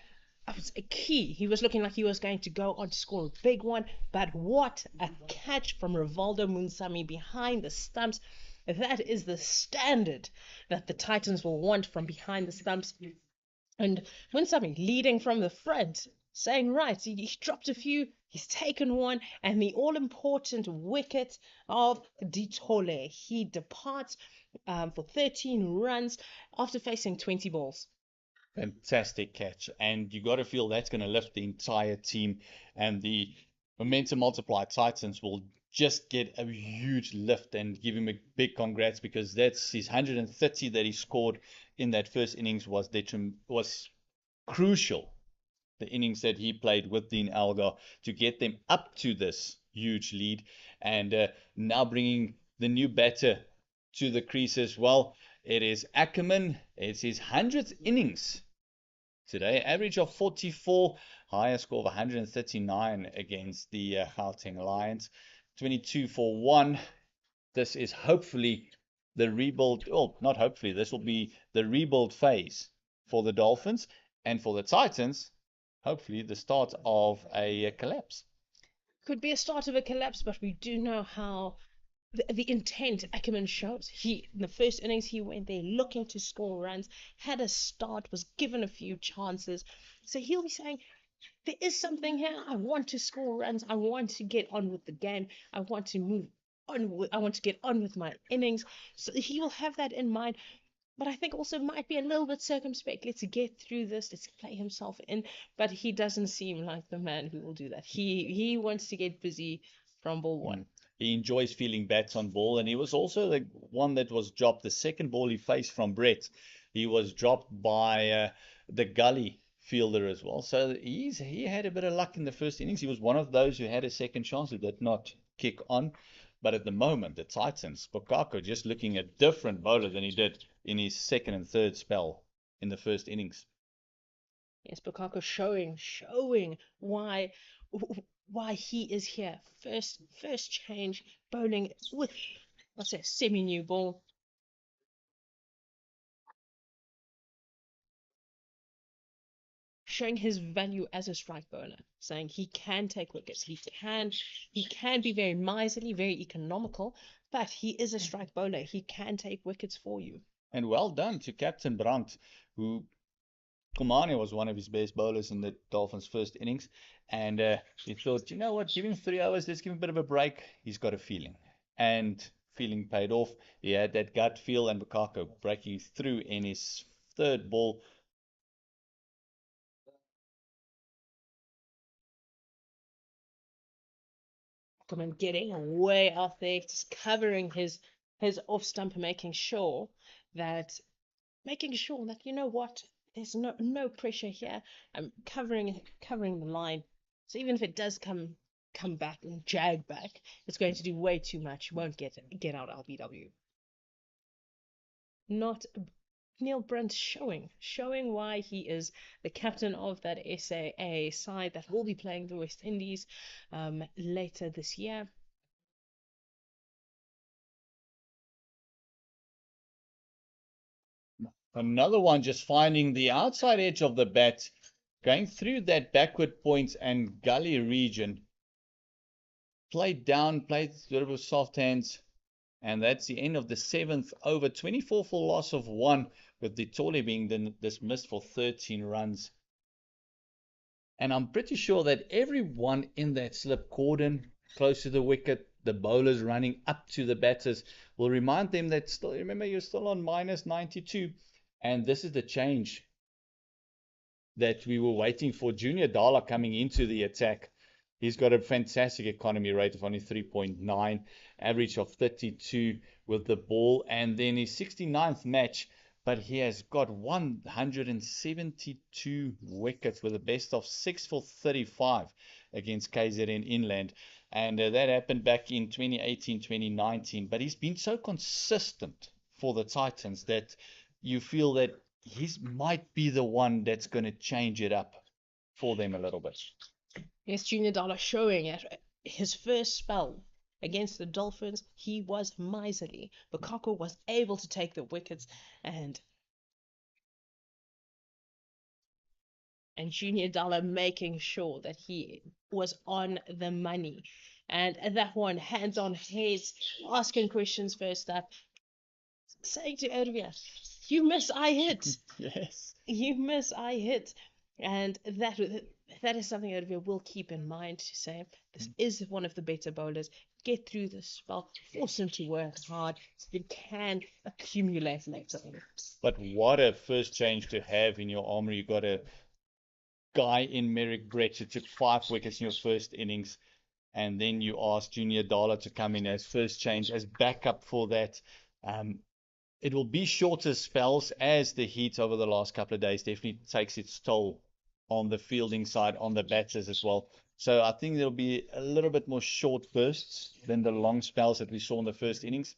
That was a key. He was looking like he was going to go on to score a big one. But what a catch from Rivaldo Munsami behind the stumps. That is the standard that the Titans will want from behind the stumps. And Munsami leading from the front, saying, right, he's dropped a few, he's taken one, and the all-important wicket of Totole. He departs for 13 runs after facing 20 balls. Fantastic catch. And you got to feel that's going to lift the entire team, and the momentum multiplier Titans will just get a huge lift and give him a big congrats, because that's his 130 that he scored in that first innings was crucial. The innings that he played with Dean Algar to get them up to this huge lead, and now bringing the new batter to the crease as well. It is Ackerman. It's his 100th innings today, average of 44, higher score of 139 against the Gauteng Lions. 22 for 1. This is hopefully the rebuild. Oh, not hopefully. This will be the rebuild phase for the Dolphins, and for the Titans, hopefully the start of a collapse. Could be a start of a collapse, but we do know how the intent Ackerman shows. In the first innings, he went there looking to score runs, had a start, was given a few chances. So he'll be saying, there is something here. I want to score runs. I want to get on with the game. I want to move on. I want to get on with my innings. So he will have that in mind. But I think also might be a little bit circumspect. Let's get through this. Let's play himself in. But he doesn't seem like the man who will do that. He wants to get busy from ball one. He enjoys feeling bats on ball, and he was also the one that was dropped. The second ball he faced from Brett, he was dropped by the gully fielder as well. So he had a bit of luck in the first innings. He was one of those who had a second chance who did not kick on. But at the moment, the Titans, Bukako just looking a different bowler than he did in his second and third spell in the first innings. Yes, Bukako showing why he is here. First change, bowling with, what's a semi-new ball. Showing his value as a strike bowler, saying he can take wickets, he can be very miserly, very economical, but he is a strike bowler. He can take wickets for you. And well done to Captain Brandt, who Kumane was one of his best bowlers in the Dolphins' first innings. And he thought, you know what, give him 3 hours, let's give him a bit of a break. He's got a feeling. And feeling paid off. He had that gut feel, and Bukako breaking through in his third ball. Come getting way out there, just covering his off stump, making sure that you know what, there's no pressure here. I'm covering the line, so even if it does come back and jag back, it's going to do way too much. You won't get out LBW. Not Neil Brunt showing why he is the captain of that SAA side that will be playing the West Indies later this year. Another one just finding the outside edge of the bat, going through that backward point and gully region. Played down, played sort of with soft hands. And that's the end of the 7th over. 24 for loss of 1, with Ditole being dismissed for 13 runs. And I'm pretty sure that everyone in that slip cordon, close to the wicket, the bowlers running up to the batters, will remind them that still, remember, you're still on minus 92. And this is the change that we were waiting for. Junior Dala coming into the attack. He's got a fantastic economy rate of only 3.9, average of 32 with the ball, and then his 69th match, but he has got 172 wickets with a best of 6 for 35 against KZN Inland. And that happened back in 2018, 2019. But he's been so consistent for the Titans that you feel that he might be the one that's going to change it up for them a little bit. Yes, Junior Dala showing at his first spell against the Dolphins, he was miserly. Bukako was able to take the wickets, and Junior Dala making sure that he was on the money. And that one, hands on heads, asking questions first up, saying to Ervia, you miss, I hit. Yes. You miss, I hit. And that is something Ervia will keep in mind, to say this is one of the better bowlers. Get through this spell, force him to work hard so you can accumulate later on. But what a first change to have in your armory. You got a guy in Merrick Brett who took 5 wickets in your first innings, and then you ask Junior Dala to come in as first change, as backup for that. It will be shorter spells, as the heat over the last couple of days definitely takes its toll on the fielding side, on the batters as well. So I think there'll be a little bit more short bursts than the long spells that we saw in the first innings.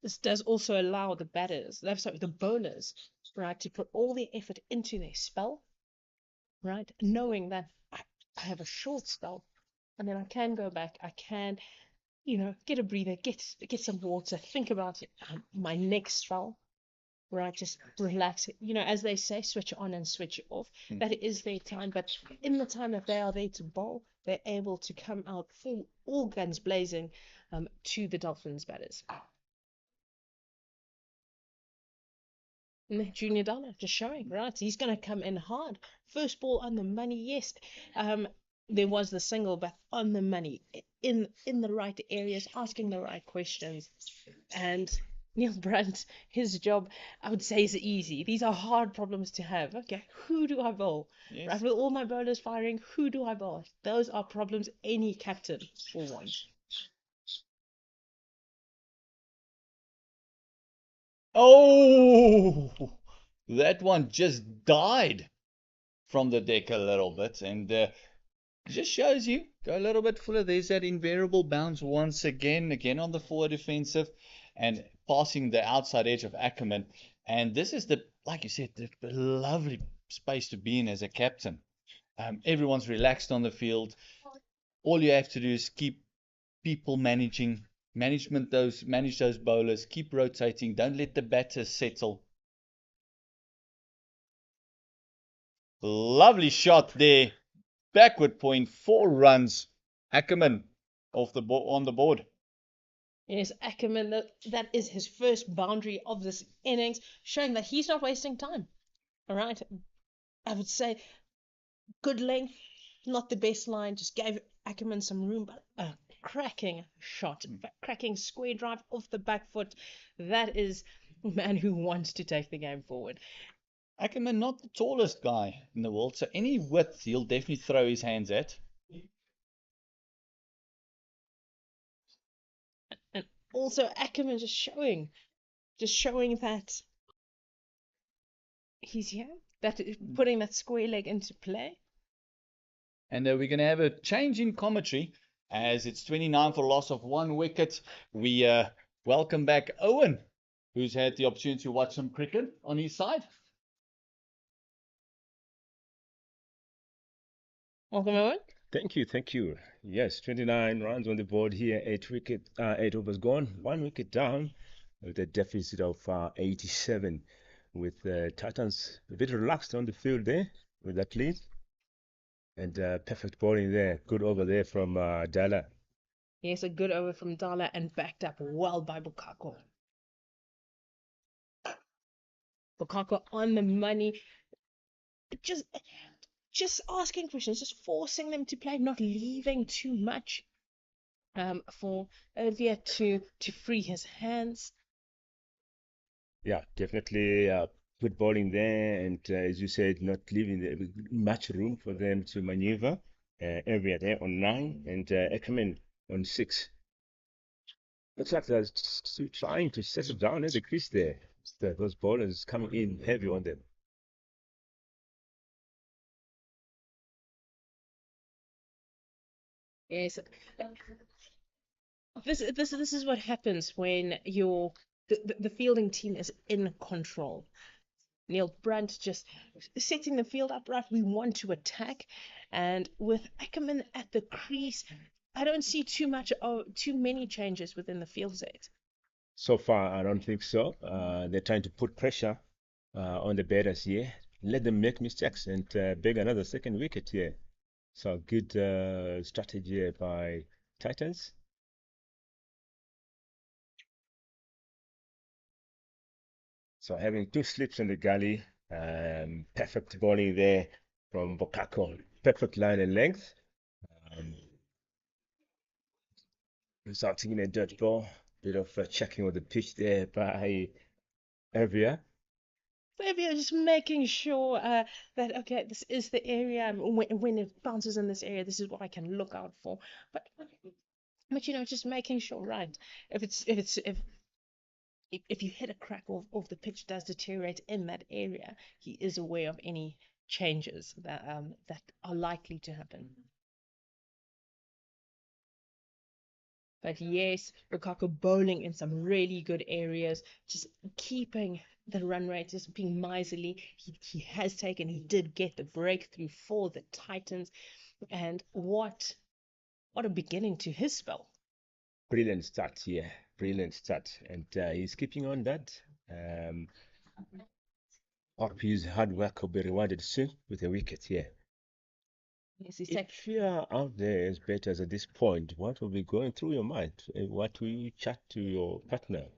This does also allow the the bowlers, right, to put all their effort into their spell, right, knowing that I have a short spell, and then I can go back, I can, get a breather, get some water, think about my next spell, right, just relax, as they say, switch on and switch off. That is their time, but in the time that they are there to bowl, they're able to come out full, all guns blazing, to the Dolphins batters. Junior Dala just showing, right? He's going to come in hard. First ball on the money, yes. There was the single, but on the money, in the right areas, asking the right questions. And Neil Brunt, his job, I would say, is easy. These are hard problems to have. Okay, who do I bowl? Yes. Right, with all my bowlers firing, who do I bowl? Those are problems any captain will want. Oh, that one just died from the deck a little bit, and just shows you, go a little bit fuller. There's that invariable bounce once again on the forward defensive, and passing the outside edge of Ackerman. And this is like you said, the lovely space to be in as a captain. Everyone's relaxed on the field. All you have to do is keep people manage those bowlers, keep rotating, don't let the batters settle. Lovely shot there. Backward point, 4 runs. Ackerman on the board. Yes, Ackerman, that is his first boundary of this innings, showing that he's not wasting time. All right. I would say good length, not the best line, just gave Ackerman some room, but a cracking shot, cracking square drive off the back foot. That is a man who wants to take the game forward. Ackerman, not the tallest guy in the world, so any width he'll definitely throw his hands at. And also Ackerman just showing that he's here, that putting that square leg into play. And we're going to have a change in commentary as it's 29 for loss of 1 wicket. We welcome back Owen, who's had the opportunity to watch some cricket on his side. Welcome, Owen. Thank you. Yes, 29 runs on the board here, 8 overs gone, 1 wicket down with a deficit of 87, with Titans a bit relaxed on the field there with that lead. And perfect bowling there, good over there from Dala. Yes, a good over from Dala and backed up well by Bukako. Bukako on the money, just asking questions, just forcing them to play, not leaving too much for Olivia to free his hands. Yeah, definitely good bowling there, and as you said, not leaving much room for them to maneuver. Area there on 9 and Ackerman on 6. Looks like they're trying to settle down at the crease there. Those bowlers coming in heavy on them. Yes, this is what happens when the fielding team is in control. Neil Brandt just setting the field up right. We want to attack, and with Ackerman at the crease, I don't see too many changes within the field set. So far, I don't think so. They're trying to put pressure on the batters here, let them make mistakes and beg another second wicket here. So good strategy by Titans. So having 2 slips in the gully, perfect bowling there from Bokako, perfect line and length, um, resulting in a dodge ball. Bit of checking of the pitch there by Evia. Maybe just making sure that okay, this is the area. When it bounces in this area, this is what I can look out for. But just making sure, right? If you hit a crack or if the pitch does deteriorate in that area, he is aware of any changes that are likely to happen. But yes, Lukaku bowling in some really good areas, just keeping the run rate, just being miserly. He did get the breakthrough for the Titans, and what a beginning to his spell. Brilliant start here, brilliant start, and he's keeping on that. Hope his hard work will be rewarded soon with a wicket here. Yes, If you are out there as bettors at this point, what will be going through your mind? What will you chat to your partner?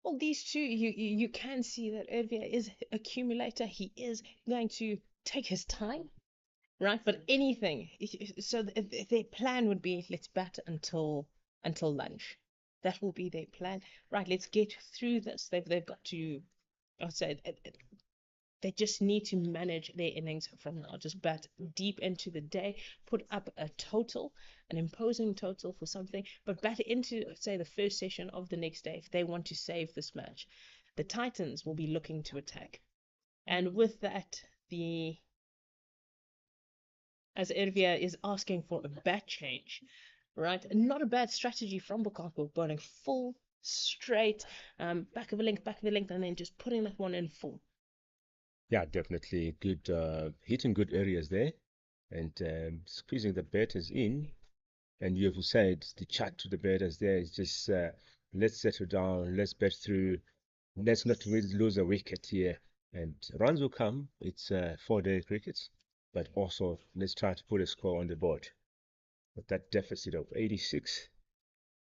well, these two, you can see that Ervia is accumulator. He is going to take his time, right? But anything, so their plan would be let's bat until lunch. That will be their plan, right? Let's get through this. They've got to. I'd say they just need to manage their innings from now. Just bat deep into the day, put up a total, an imposing total for something, but bat into, say, the first session of the next day if they want to save this match. The Titans will be looking to attack. And with that, as Ervia is asking for a bat change, right? And not a bad strategy from Bukako, bowling full, straight, back of a length, and then just putting that one in full. Yeah, definitely good, hitting good areas there, and squeezing the batters in. And you have said the chat to the batters there is just let's settle down, let's bat through, let's not really lose a wicket here. And runs will come. It's 4-day cricket, but also let's try to put a score on the board. With that deficit of 86,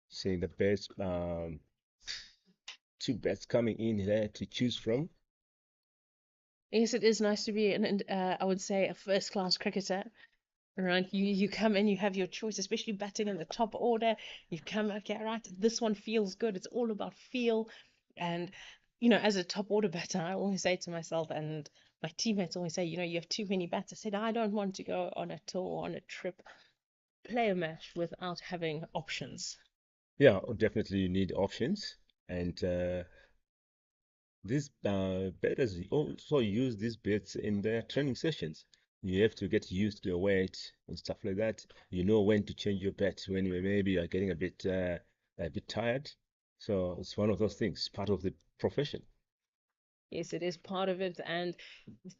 seeing the best two bets coming in there to choose from. Yes, it is nice to be I would say, a first-class cricketer. Right, you come in, you have your choice, especially batting in the top order. You come, okay, right, this one feels good. It's all about feel. And, as a top order batter, I always say to myself, and my teammates always say, you have too many bats. I said, I don't want to go on a tour, on a trip, play a match without having options. Yeah, definitely you need options. And these batters also use these bets in their training sessions. You have to get used to your weight and stuff like that. You know when to change your bet when maybe you're getting a bit tired. So it's one of those things, part of the profession. Yes, it is part of it. And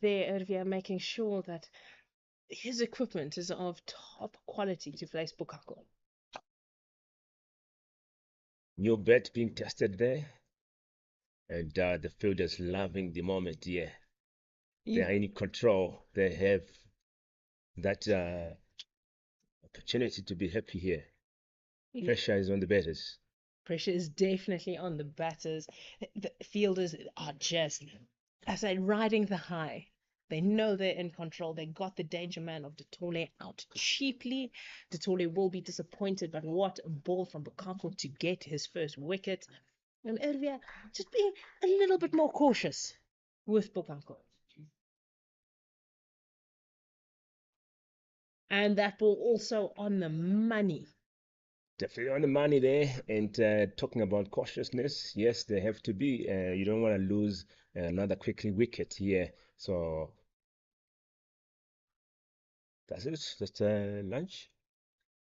there, Ervia, making sure that his equipment is of top quality to place Bukako. New bet being tested there, and the fielders loving the moment. Yeah, they You, are in control. They have that opportunity to be happy here. you Pressure is on the batters. Pressure is definitely on the batters. The fielders are just, as I said, riding the high. They know they're in control. They got the danger man of Detole out cheaply. Detole will be disappointed, but what a ball from Bukako to get his first wicket. And Ervia just being a little bit more cautious with Bukako. And that ball also on the money. Definitely on the money there. And talking about cautiousness, yes, they have to be. You don't want to lose another quickly wicket here. So that's it. That's lunch.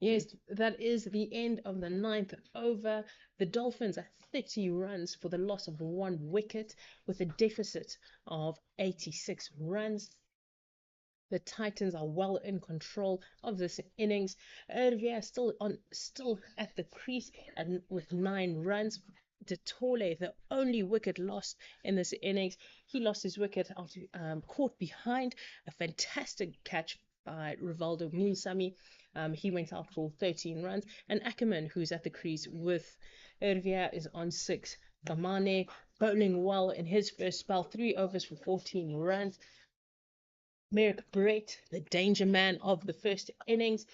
Yes, that is the end of the ninth over. The Dolphins are 30 runs for the loss of one wicket with a deficit of 86 runs. The Titans are well in control of this innings. Ervia still at the crease and with 9 runs. De Tole, the only wicket lost in this innings, he lost his wicket after caught behind a fantastic catch by Rivaldo Moonsamy. He went out for 13 runs, and Ackerman, who's at the crease with Ervia, is on 6. Gamane bowling well in his first spell, 3 overs for 14 runs. Merrick Brett, the danger man of the first innings,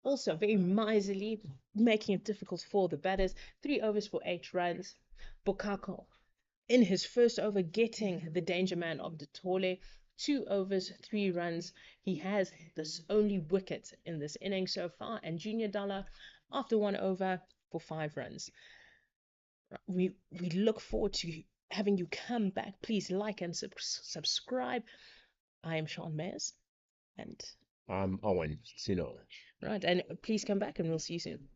also very miserly, making it difficult for the batters. 3 overs for 8 runs. Bukako, in his first over, getting the danger man of the Tole. 2 overs, 3 runs. He has this only wicket in this inning so far. And Junior Dalla, after 1 over, for 5 runs. We look forward to having you come back. Please like and subscribe. I am Sean Mayers. And Owen Sino. right, and please come back and we'll see you soon.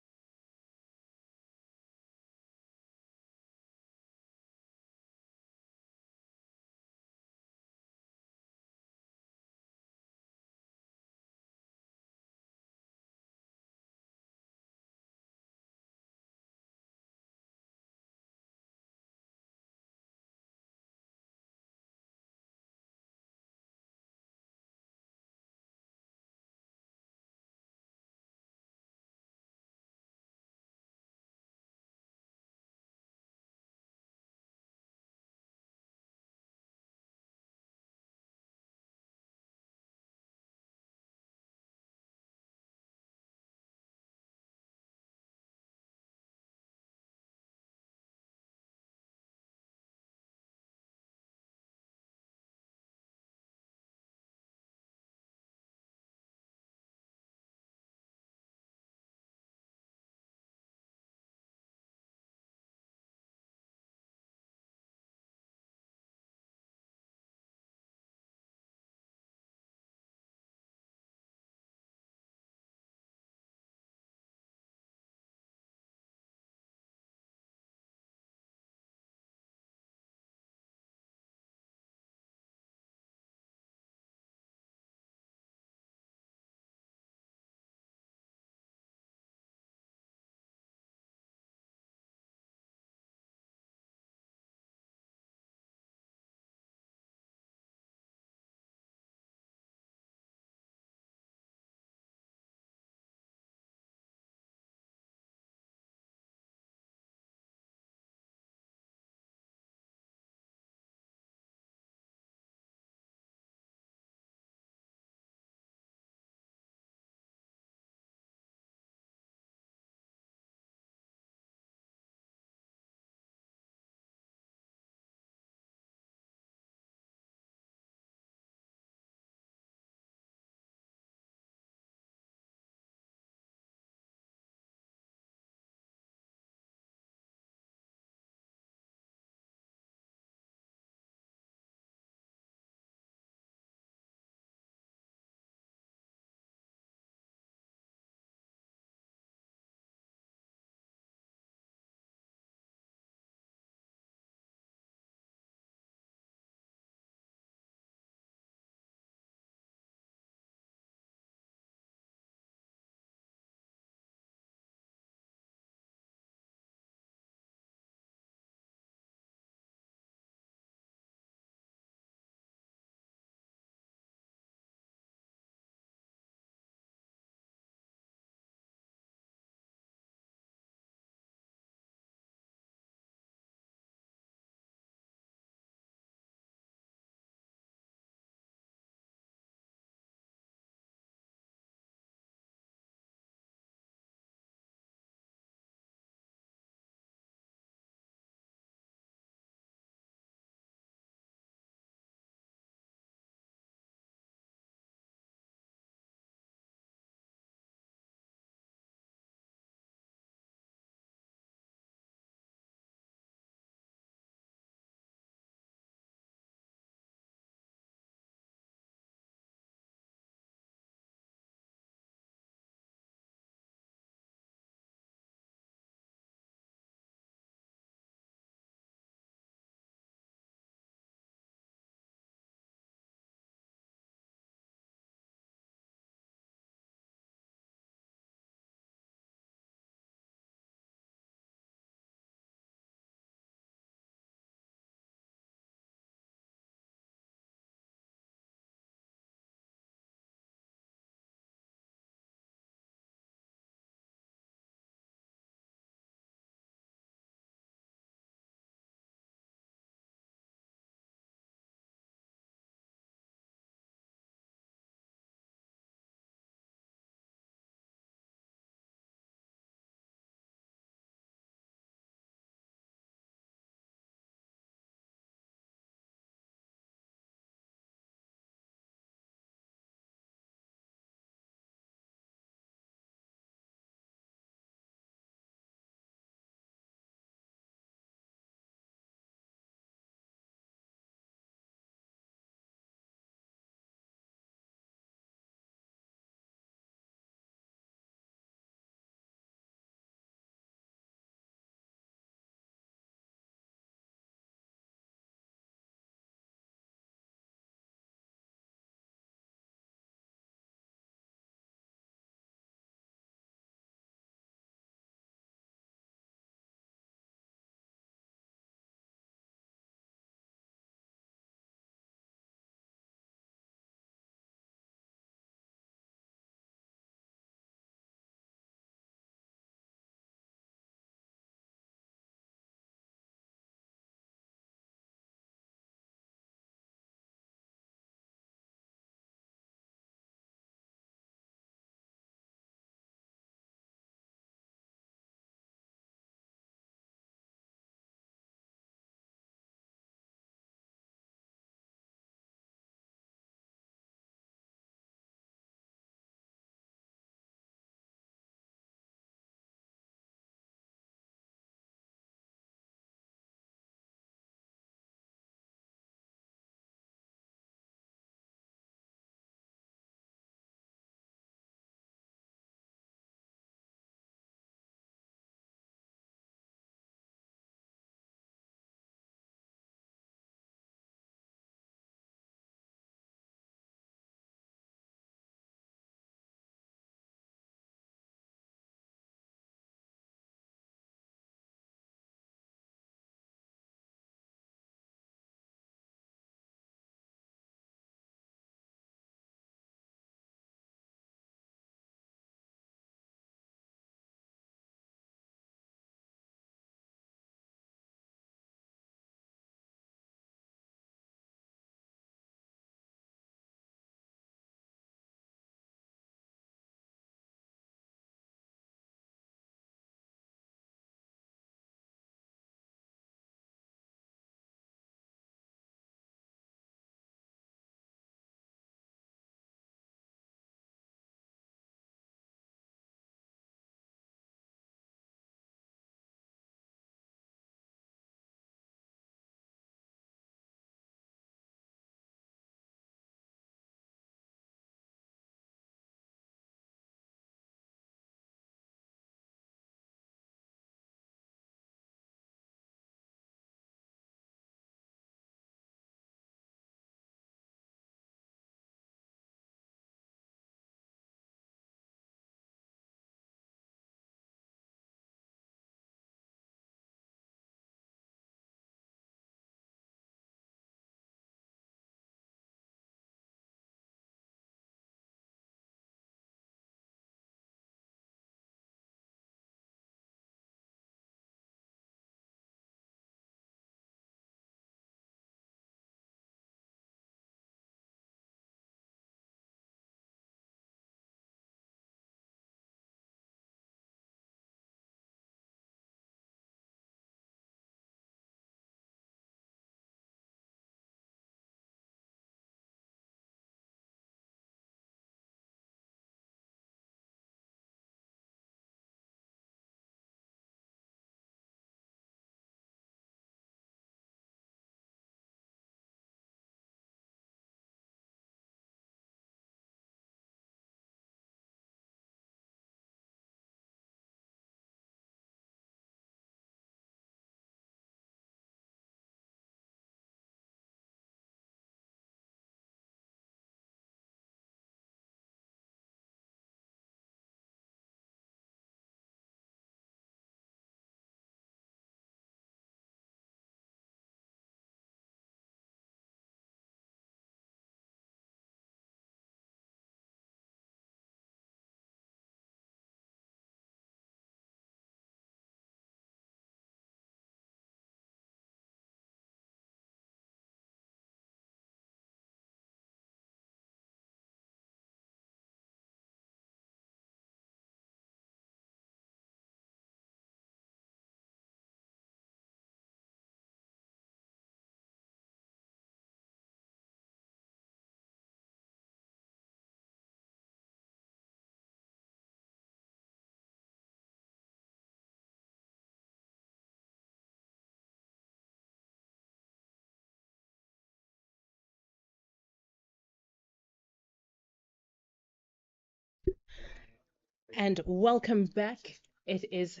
And welcome back. It is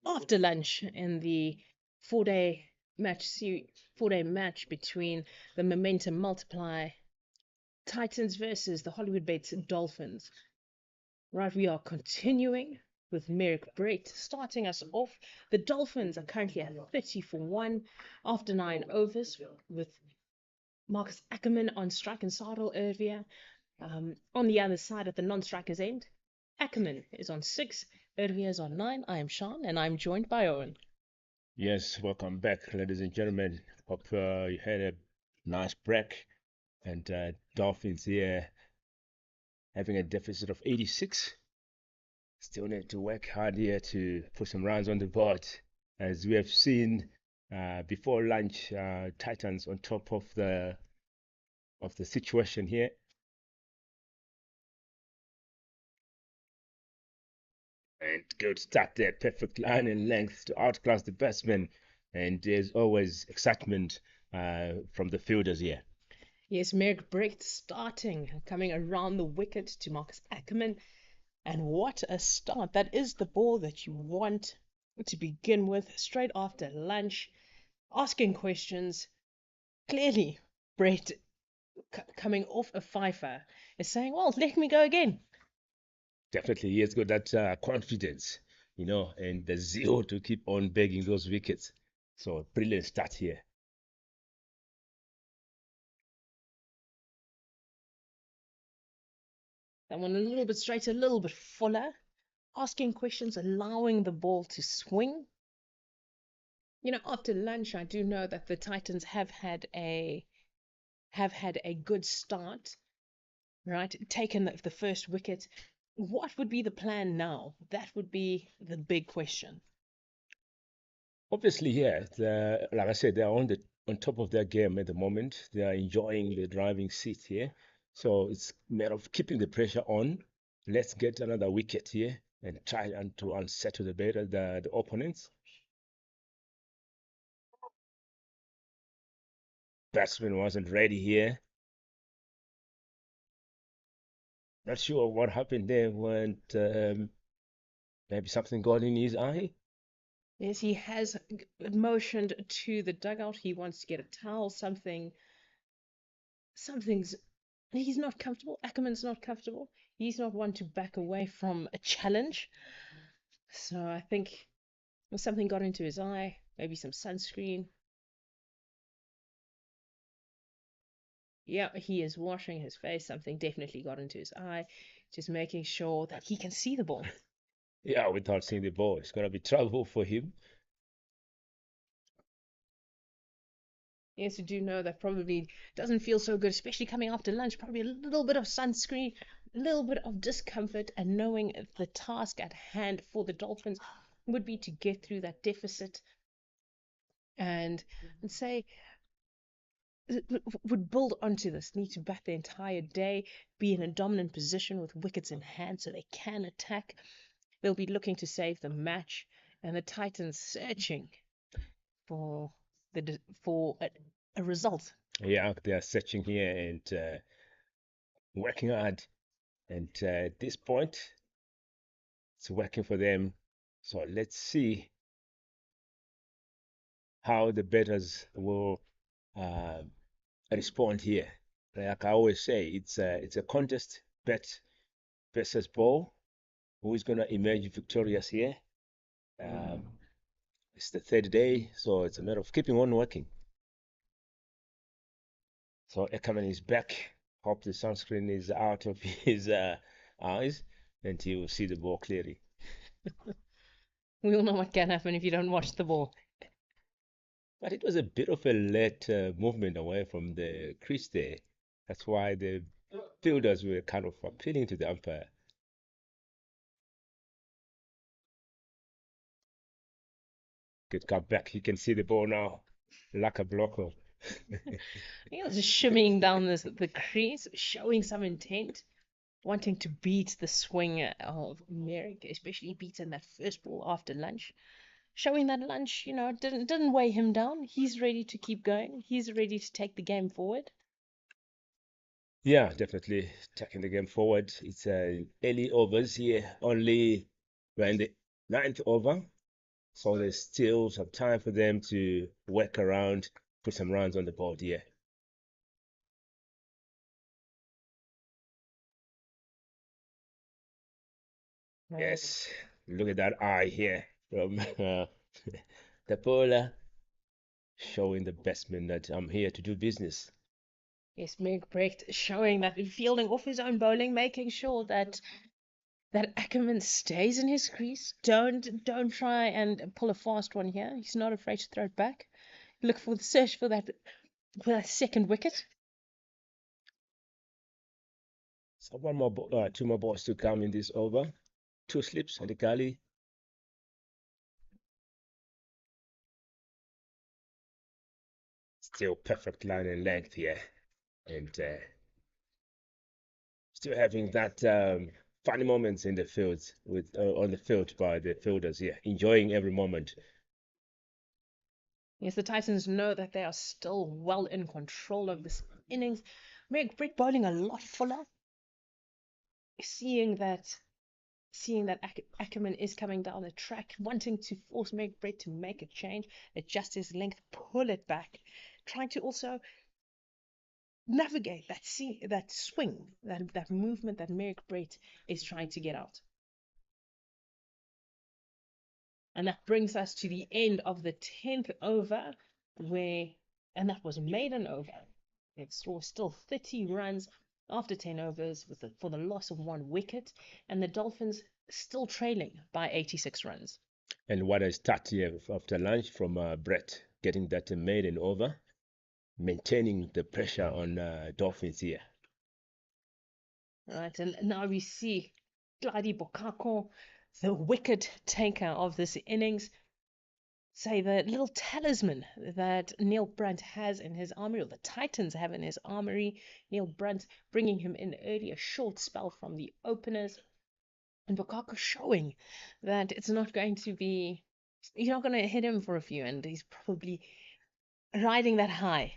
after lunch in the four-day four-day match between the Momentum Multiply Titans versus the Hollywoodbets Dolphins. Right, we are continuing with Merrick Brett starting us off. The Dolphins are currently at 30 for 1 after 9 overs with Marcus Ackerman on strike and Sardal earlier. On the other side at the non-strikers end, Ackerman is on 6, Ervia is on 9. I am Sean and I'm joined by Owen. Yes, welcome back, ladies and gentlemen. Hope you had a nice break. And Dolphins here having a deficit of 86. Still need to work hard here to put some runs on the board. As we have seen before lunch, Titans on top of the situation here. And good start there, perfect line and length to outclass the batsman. And there's always excitement from the fielders here. Yes, Merrick Brett starting, coming around the wicket to Marcus Ackerman. And what a start. That is the ball that you want to begin with straight after lunch, asking questions. Clearly, Brett coming off a fifer is saying, well, let me go again. Definitely, he has got that confidence, and the zeal to keep on bagging those wickets. So, brilliant start here. That one a little bit straighter, a little bit fuller, asking questions, allowing the ball to swing. After lunch, I do know that the Titans have had a good start, right? Taken the first wicket. What would be the plan now? That would be the big question. Obviously, yeah, like I said, they're on top of their game at the moment. They are enjoying the driving seat here. So it's a matter of keeping the pressure on. Let's get another wicket here and try to unsettle the opponents. Batsman wasn't ready here. Not sure what happened there when maybe something got in his eye. Yes, he has motioned to the dugout. He wants to get a towel, something's he's not comfortable. Ackerman's not comfortable. He's not one to back away from a challenge. So I think something got into his eye, maybe some sunscreen. Yeah, he is washing his face. Something definitely got into his eye. Just making sure that he can see the ball. Yeah, without seeing the ball, it's gonna be trouble for him. Yes, you do know that probably doesn't feel so good, especially coming after lunch. Probably a little bit of sunscreen, a little bit of discomfort, and knowing the task at hand for the Dolphins would be to get through that deficit and say would build onto this, need to bat the entire day, be in a dominant position with wickets in hand so they can attack. They'll be looking to save the match, and the Titans searching for a result. Yeah, they are searching here and working hard. And at this point, it's working for them. So let's see how the batters will uh, respond here. Like I always say, it's a contest, bat versus ball. Who is going to emerge victorious here? Um, it's the third day, so it's a matter of keeping on working. So Ekaman is back. Hope the sunscreen is out of his eyes and he will see the ball clearly. We all know what can happen if you don't watch the ball. But it was a bit of a late movement away from the crease there. That's why the fielders were kind of appealing to the umpire. Good cut back. You can see the ball now. Like a blocker. Just shimmying down the crease, showing some intent, wanting to beat the swing of Merrick, especially beating that first ball after lunch. Showing that lunch, didn't weigh him down. He's ready to keep going. He's ready to take the game forward. Yeah, definitely taking the game forward. It's early overs here. Only we're in the ninth over, so there's still some time for them to work around, put some runs on the board here. Yes, look at that eye here from the bowler, showing the batsman that I'm here to do business. Yes, Meg Brecht showing that fielding off his own bowling, making sure that Ackerman stays in his crease. Don't try and pull a fast one here. He's not afraid to throw it back. Look for the search for that second wicket. So one more, two more balls to come in this over. Two slips and a gully. Still perfect line and length here, and still having that funny moments in the field with on the field by the fielders here, enjoying every moment. Yes, the Titans know that they are still well in control of this innings. Meg Brecht bowling a lot fuller, seeing that Ackerman is coming down the track, wanting to force Meg Brecht to make a change, adjust his length, pull it back, trying to also navigate that swing, that movement that Meg Brecht is trying to get out. And that brings us to the end of the 10th over, and that was maiden over. It was still 30 runs after 10 overs for the loss of one wicket, and the Dolphins still trailing by 86 runs. And what a start here after lunch from Brett, getting that maiden over, maintaining the pressure on Dolphins here. Right, and now we see Gladi Bokako, the wicket taker of this innings, say the little talisman that Neil Brunt has in his armory, or the Titans have in his armory. Neil Brunt bringing him in early, a short spell from the openers, and Bokako showing that it's not going to be, you're not going to hit him for a few, and he's probably riding that high.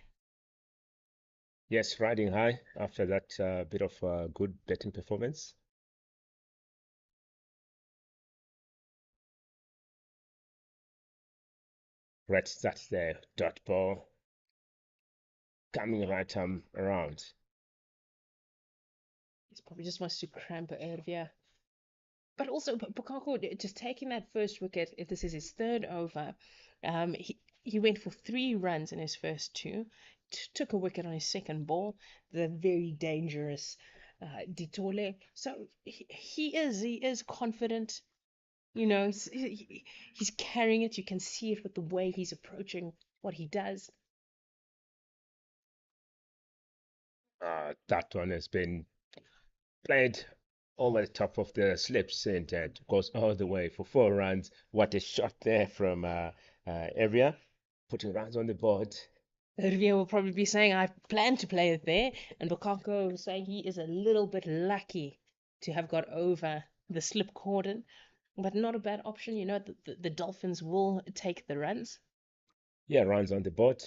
Yes, riding high after that bit of good batting performance. Brett starts the dot ball, coming right around. He probably just wants to cramp Ervia. But also, Bokako just taking that first wicket, if this is his third over, he went for 3 runs in his first two, took a wicket on his second ball, the very dangerous Ditole. So he is confident. You know, he's carrying it. You can see it with the way he's approaching what he does. That one has been played over the top of the slips and goes all the way for 4 runs. What a shot there from area, putting runs on the board. Rivia will probably be saying, I plan to play it there. And Bukako will say he is a little bit lucky to have got over the slip cordon, but not a bad option. You know, the Dolphins will take the runs. Yeah, runs on the board.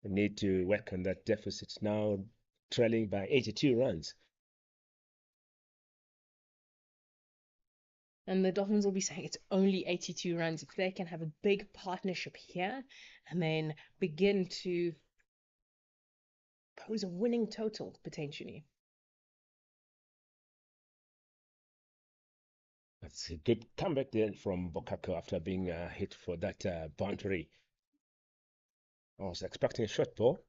They need to work on that deficit now, trailing by 82 runs. And the Dolphins will be saying it's only 82 runs. If they can have a big partnership here and then begin to pose a winning total potentially. That's a good comeback there from Bokako after being hit for that boundary. I was expecting a short ball.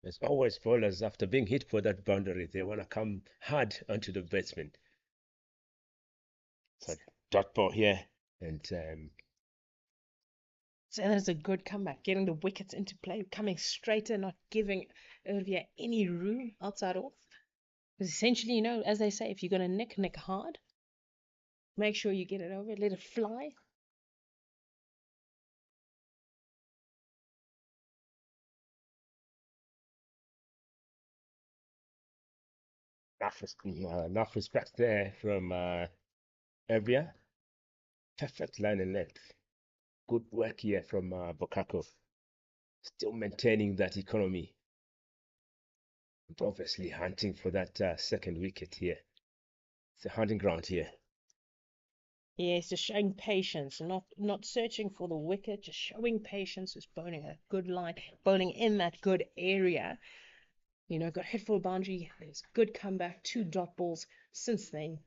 There's always bowlers after being hit for that boundary, they want to come hard onto the batsman. So dot ball here, and So that is a good comeback, getting the wickets into play, coming straighter, not giving Ervia any room outside off. Because essentially, you know, as they say, if you're going to nick hard. Make sure you get it over, let it fly. enough respect there from Evia. Perfect line and length. Good work here from Bokako. Still maintaining that economy. Obviously hunting for that second wicket here. It's a hunting ground here. Yes, just showing patience, not searching for the wicket, just showing patience, just bowling a good line, bowling in that good area. Got hit for a boundary. There's good comeback, 2 dot balls since then.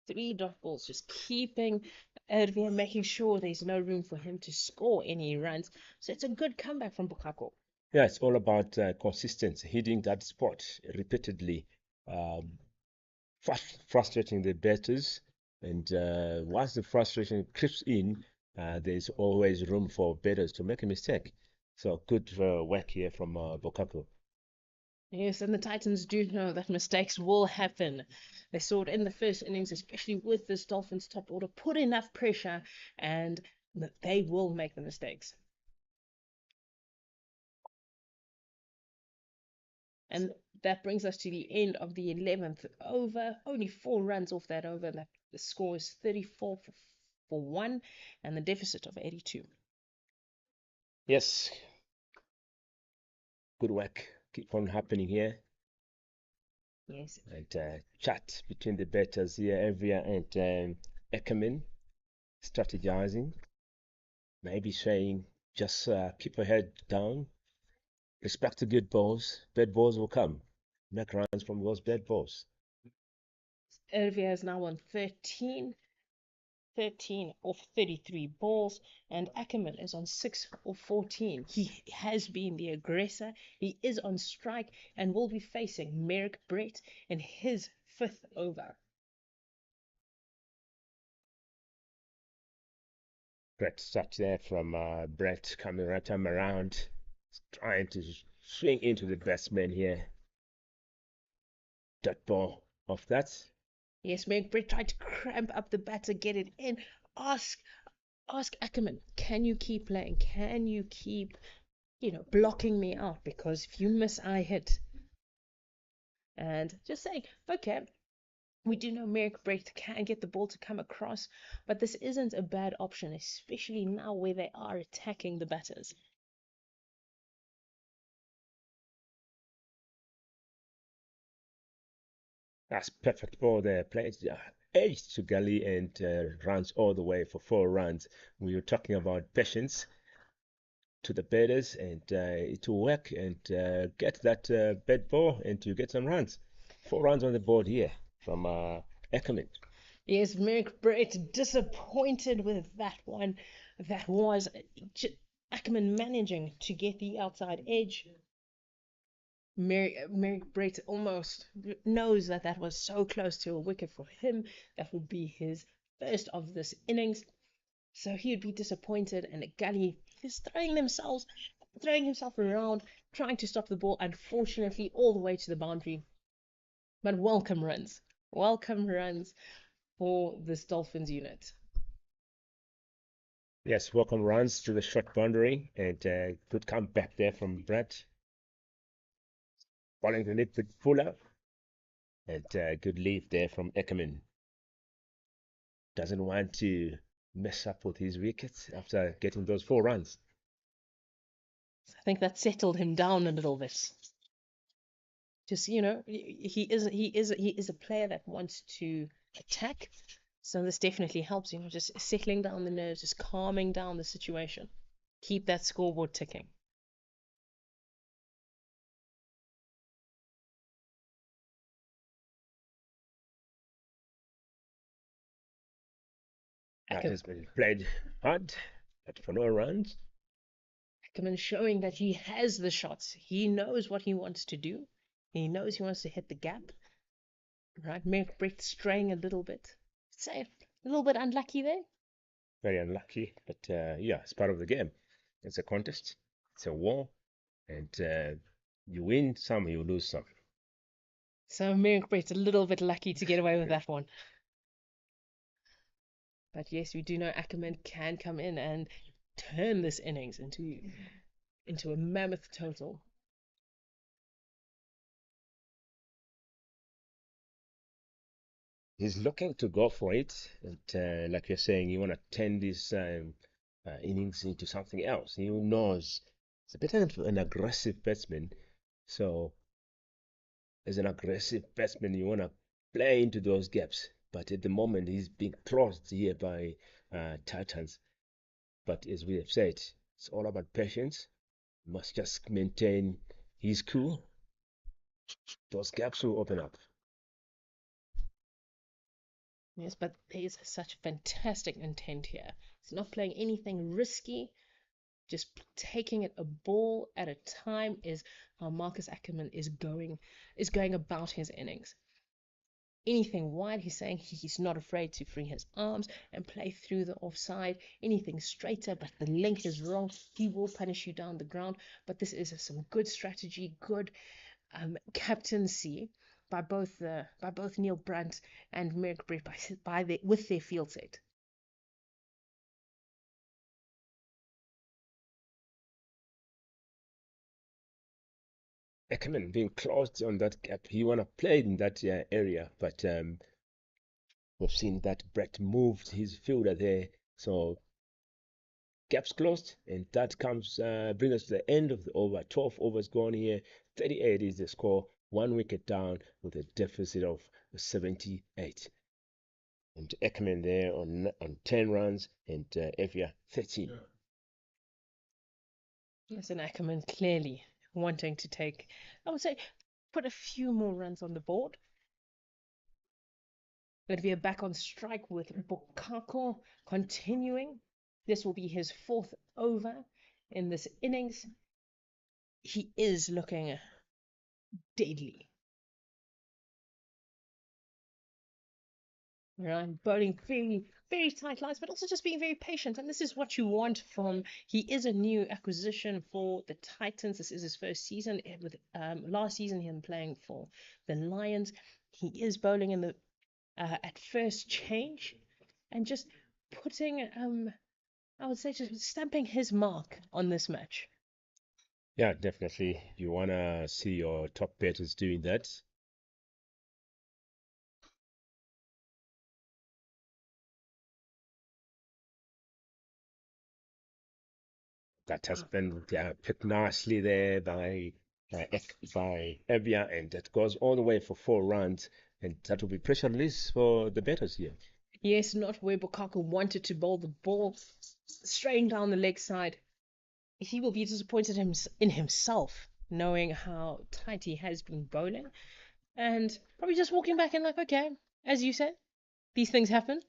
Three dot balls, just keeping Erwin, making sure there's no room for him to score any runs. So it's a good comeback from Bukako. Yeah, it's all about consistency, hitting that spot repeatedly, um, frustrating the batters. And once the frustration creeps in, there's always room for batters to make a mistake. So good work here from Bokako. Yes, and the Titans do know that mistakes will happen. They saw it in the first innings, especially with this Dolphins top order, put enough pressure and that they will make the mistakes. And that brings us to the end of the 11th over. Only 4 runs off that over. The score is 34 for 1 and the deficit of 82. Yes, good work. Keep on happening here. Yes. And chat between the batters here, Evia and Eckerman, strategizing, maybe saying, just keep your head down, respect the good balls, bad balls will come. Make runs from those bad balls. Ervia is now on 13 off 33 balls, and Ackerman is on 6 off 14. He has been the aggressor. He is on strike and will be facing Merrick Brett in his 5th over. Great start there from Brett coming right time around, trying to swing into the batsman here. Dot ball off that. Yes, Merrick Brett tried to cramp up the batter, get it in. Ask Ackerman, can you keep playing? Can you keep, blocking me out? Because if you miss, I hit. And just saying, okay, we do know Merrick Brett can get the ball to come across, but this isn't a bad option, especially now where they are attacking the batters. That's perfect ball there. Plays edge to gully and runs all the way for 4 runs. We were talking about patience to the batters, and it will work and get that bad ball and to get some runs. 4 runs on the board here from Eckerman. Yes, Merrick Brett disappointed with that one. That was Ackerman managing to get the outside edge. Merrick Brett almost knows that was so close to a wicket for him. That would be his first of this innings. So he would be disappointed, and Gully is throwing himself around, trying to stop the ball, unfortunately, all the way to the boundary. But welcome runs for this Dolphins unit. Yes, welcome runs to the short boundary, and good comeback there from Brett. Bowling a little bit fuller, and good lead there from Eckerman. Doesn't want to mess up with his wickets after getting those 4 runs. I think that settled him down a little bit. Just he is a player that wants to attack, so this definitely helps. Just settling down the nerves, just calming down the situation, keep that scoreboard ticking. That has been played hard, but for no runs. Ackerman showing that he has the shots. He knows what he wants to do. He knows he wants to hit the gap. Right, Merrick Brett straying a little bit. Say a little bit unlucky there. Very unlucky, but yeah, it's part of the game. It's a contest, it's a war, and you win some, you lose some. So Merrick Brett's a little bit lucky to get away with that one. But yes, we do know Ackerman can come in and turn this innings into a mammoth total. He's looking to go for it, and like you're saying, you want to turn this innings into something else. He knows he's a bit of an aggressive batsman. So, as an aggressive batsman, you want to play into those gaps. But at the moment, he's being closed here by Titans. But as we have said, it's all about patience. He must just maintain his cool. Those gaps will open up. Yes, but there's such fantastic intent here. He's not playing anything risky, just taking it a ball at a time is how Marcus Ackerman is going about his innings. Anything wide, he's saying he's not afraid to free his arms and play through the offside. Anything straighter, but the length is wrong, he will punish you down the ground. But this is some good strategy, good captaincy by both Neil Brunt and Merrick Brett with their field set. Ackerman being closed on that gap, he want to play in that area, but we've seen that Brett moved his fielder there, so gaps closed, and that comes bring us to the end of the over. 12 overs gone here. 38 is the score. 1 wicket down with a deficit of 78. And Ekman there on 10 runs, and Evia 13. Yes, and Ackerman clearly wanting to take, I would say, put a few more runs on the board. Latvia back on strike with Bukako continuing. This will be his fourth over in this innings. He is looking deadly. Right, bowling very, very tight lines, but also just being very patient. And this is what you want from. He is a new acquisition for the Titans. This is his first season. With last season, him playing for the Lions. He is bowling in the at first change, and just putting I would say just stamping his mark on this match. Yeah, definitely. You want to see your top batters doing that. That has been picked nicely there by Evia, and that goes all the way for 4 runs, and that will be pressure release for the batters here. Yes, not where Bukako wanted to bowl the ball straight down the leg side. He will be disappointed in himself, knowing how tight he has been bowling, and probably just walking back and like, okay, as you said, these things happen.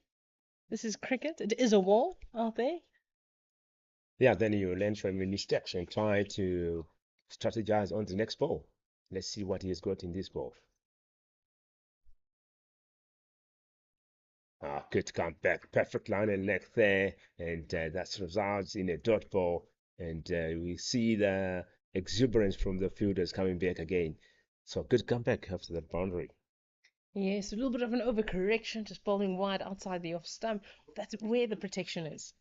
This is cricket. It is a war out there. Yeah, then you learn from your mistakes and try to strategize on the next ball. Let's see what he has got in this ball. Good comeback, perfect line and length there, and that results in a dot ball. And we see the exuberance from the fielders coming back again. So good comeback after that boundary. Yes, a little bit of an overcorrection, just bowling wide outside the off stump. That's where the protection is.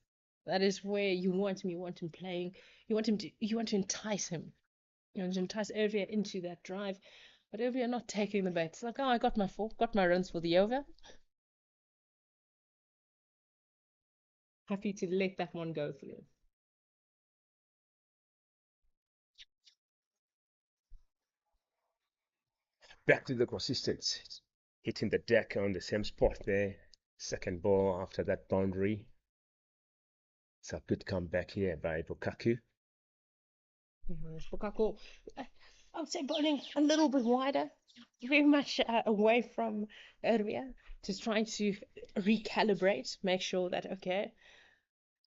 That is where you want him. You want him playing. You want to entice him. You want to entice Irvia into that drive, but Irvia not taking the bait. It's like, oh, I got my runs for the over. Happy to let that one go through. Back to the consistency. Hitting the deck on the same spot there. Second ball after that boundary. It's a good comeback here by Bukaku. Yes, Bukako, I would say bowling a little bit wider, very much away from Irvia, just trying to recalibrate, make sure that, okay,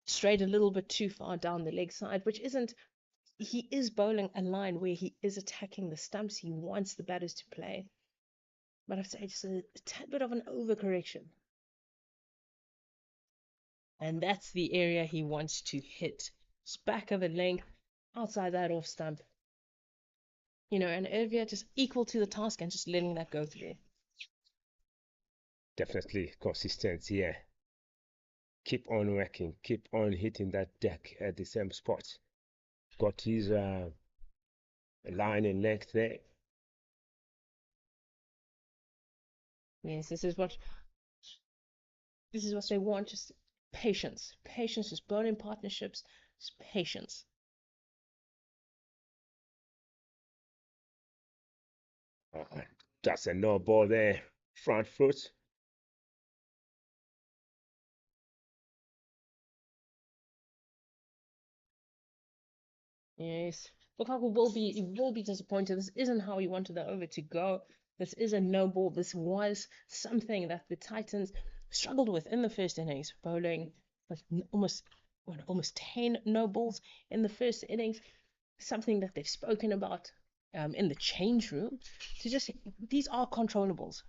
straight a little bit too far down the leg side, which isn't. He is bowling a line where he is attacking the stumps. He wants the batters to play. But I'd say just a tad bit of an overcorrection. And that's the area he wants to hit. Just back of the length, outside that off stump. And Irvia just equal to the task and just letting that go through. Definitely consistency here. Keep on working, keep on hitting that deck at the same spot. Got his line and length there. Yes, this is what they want. Just Patience. Patience is bowling partnerships. It's patience. That's a no ball there. Front foot. Yes. Lukaku will be disappointed. This isn't how he wanted the over to go. This is a no ball. This was something that the Titans struggled with in the first innings, bowling like almost 10 no balls in the first innings. Something that they've spoken about in the change room. To just these are controllables.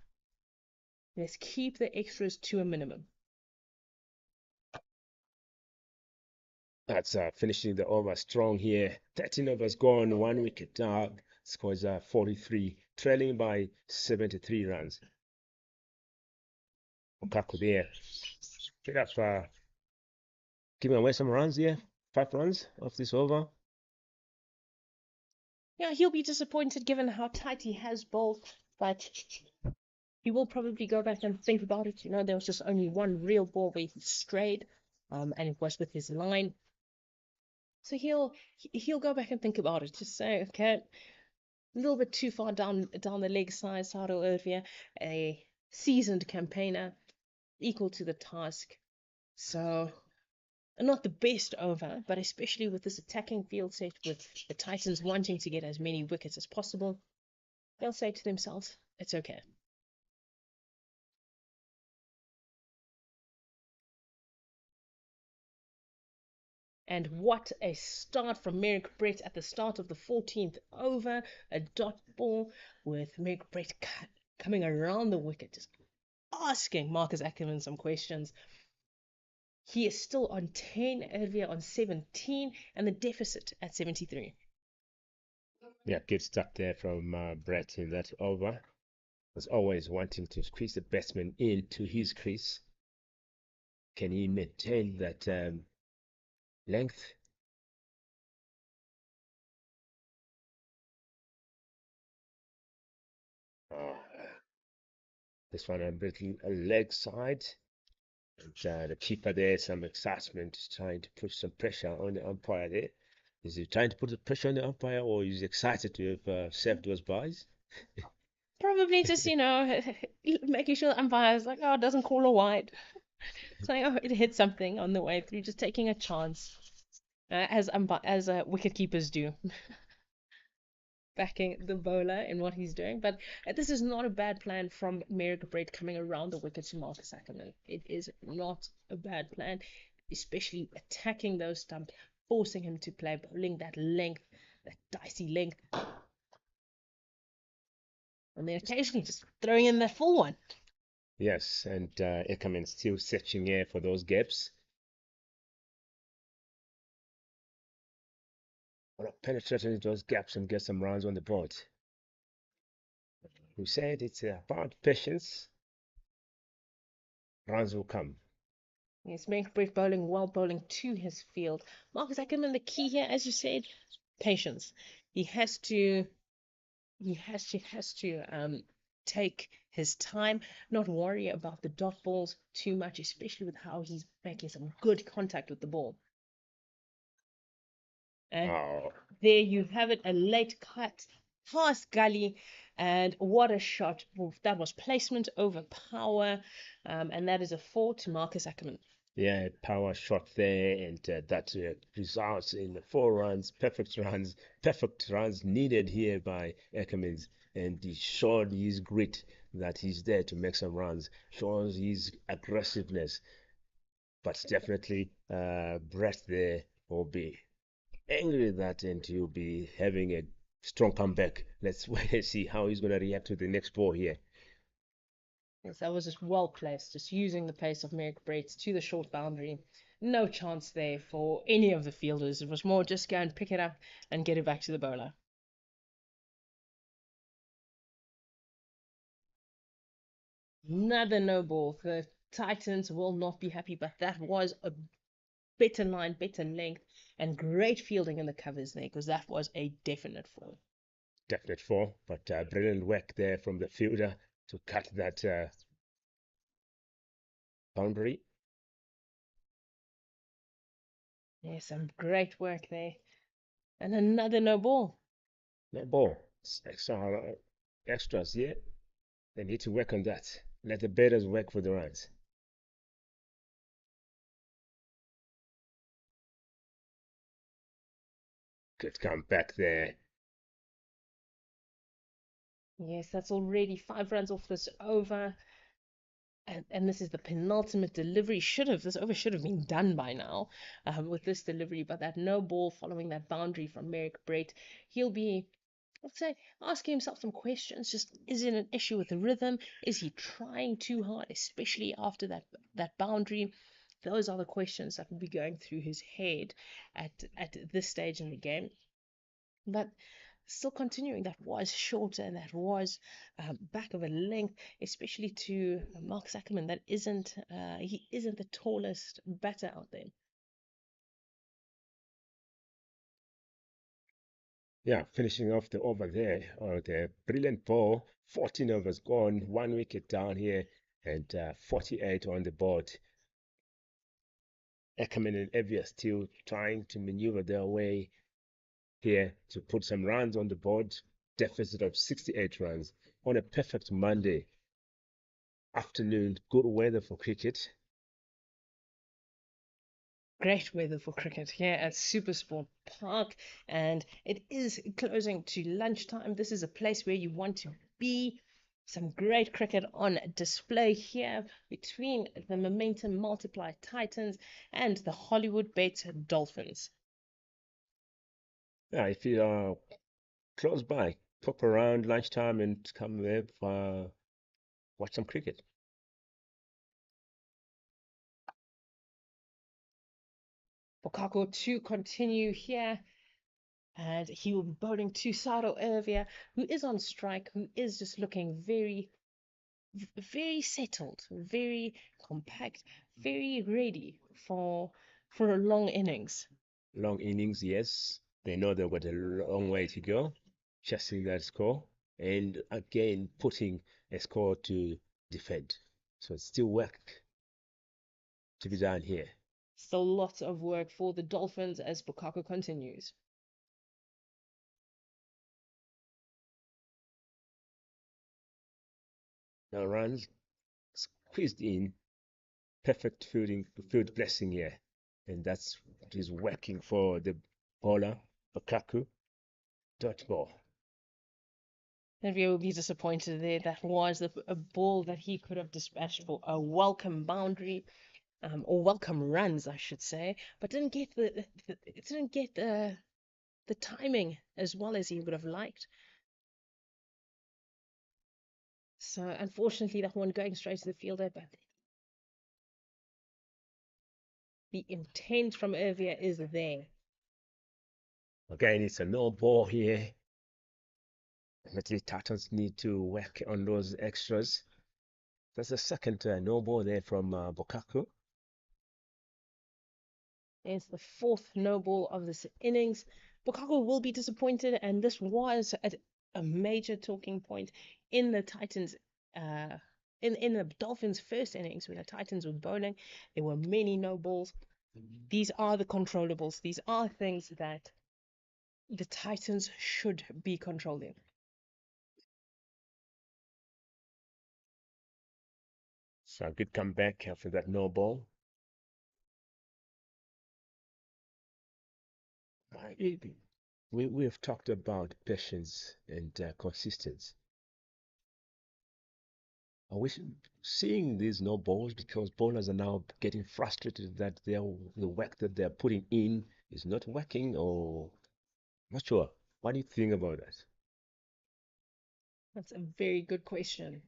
Let's keep the extras to a minimum. That's finishing the over strong here. 13 overs gone, 1 wicket down. Scores 43, trailing by 73 runs. Lukaku there. Pick up, giving away some runs here. 5 runs off this over. Yeah, he'll be disappointed given how tight he has bowled, but he will probably go back and think about it. There was just only one real ball where he strayed, and it was with his line. So he'll go back and think about it. Just say, okay, a little bit too far down the leg side, Sado Ervia, a seasoned campaigner, equal to the task. So not the best over, but especially with this attacking field set, with the Titans wanting to get as many wickets as possible, they'll say to themselves, it's okay. And what a start from Merrick Brett at the start of the 14th over. A dot ball with Merrick Brett coming around the wicket, just asking Marcus Ackerman some questions. He is still on 10, Ervia on 17, and the deficit at 73. Yeah, good start there from Brett in that over. Was always wanting to squeeze the batsman into his crease. Can he maintain that length? Oh, this one a little leg side. And the keeper there, some excitement, trying to put some pressure on the umpire there. Is he trying to put the pressure on the umpire, or is he excited to have served those buys? Probably just, making sure the umpire is like, oh, it doesn't call a wide. It's like, oh, it hit something on the way through, just taking a chance, as wicket keepers do. Backing the bowler in what he's doing. But this is not a bad plan from Merrick Brett coming around the wicket to Marcus Ackerman. It is not a bad plan, especially attacking those stumps, forcing him to play, bowling that length, that dicey length, and then occasionally just throwing in that full one. Yes, and Ackerman still searching here for those gaps. Want to penetrate into those gaps and get some runs on the board. We said it's about patience. Runs will come. Yes, Merrick Brett bowling well, bowling to his field. Marcus Ackerman, the key here, as you said, patience. He has to take his time, not worry about the dot balls too much, especially with how he's making some good contact with the ball. And Oh, there you have it, a late cut past gully, and what a shot. That was placement over power, and that is a 4 to Marcus Ackerman. yeah, power shot there, and that results in 4 runs, perfect runs needed here by Ackermans, and he showed his grit that he's there to make some runs, shows his aggressiveness, but definitely Brett there will be angry with that, and he'll be having a strong comeback. Let's wait and see how he's going to react to the next ball here. Yes, that was just well placed, just using the pace of Merrick Brett to the short boundary. No chance there for any of the fielders. It was more just go and pick it up and get it back to the bowler. Another no ball. The Titans will not be happy, but that was a better line, better length, and great fielding in the covers there, because that was a definite 4. Definite 4, but brilliant work there from the fielder to cut that boundary. Yeah, some great work there. And another no ball. No ball. It's extras here. They need to work on that. Let the batters work for the runs. Good comeback there. Yes, that's already 5 runs off this over. And this is the penultimate delivery. This over should have been done by now with this delivery, but that no ball following that boundary from Merrick Brett, he'll be, let's say, asking himself some questions. Just is it an issue with the rhythm? Is he trying too hard, especially after that boundary? Those are the questions that will be going through his head at this stage in the game. But still continuing, that was shorter and that was back of a length, especially to Mark Zuckerman. He isn't the tallest batter out there. Yeah, finishing off the over there. Oh, the brilliant ball. 14 overs gone, 1 wicket down here, and 48 on the board. Ackerman and Evie are still trying to maneuver their way here to put some runs on the board. Deficit of 68 runs on a perfect Monday afternoon. Good weather for cricket. Great weather for cricket here at Supersport Park, and it is closing to lunchtime. This is a place where you want to be. Some great cricket on display here between the Momentum Multiply Titans and the Hollywoodbets Dolphins. Yeah, if you are close by, pop around lunchtime and come there for watch some cricket. Bokako to continue here, and he will be bowling to Saro Ervia, who is on strike, who is just looking very settled, very compact, very ready for a long innings. Long innings, yes. They know they've got a long way to go, chasing that score, and again putting a score to defend. So it's still work to be done here. Still lots of work for the Dolphins as Bokako continues. Now runs squeezed in, perfect field blessing here, and that's what is working for the bowler Lukaku. Dot ball. Nevia will be disappointed there. That was a ball that he could have dispatched for a welcome boundary, or welcome runs, I should say, but didn't get it didn't get the timing as well as he would have liked. So unfortunately, that one going straight to the fielder, but the intent from Ervia is there. Again, it's a no ball here. The Titans need to work on those extras. That's the second no ball there from Bokaku. It's the fourth no ball of this innings. Bokako will be disappointed, and this was a major talking point in the Titans. In the Dolphins' first innings, when the Titans were bowling, there were many no balls. These are the controllables. These are things that the Titans should be controlling. So a good comeback after that no ball. We've talked about patience and consistency. Are we seeing these no balls because bowlers are now getting frustrated that the work that they're putting in is not working, or not sure? What do you think about that? That's a very good question.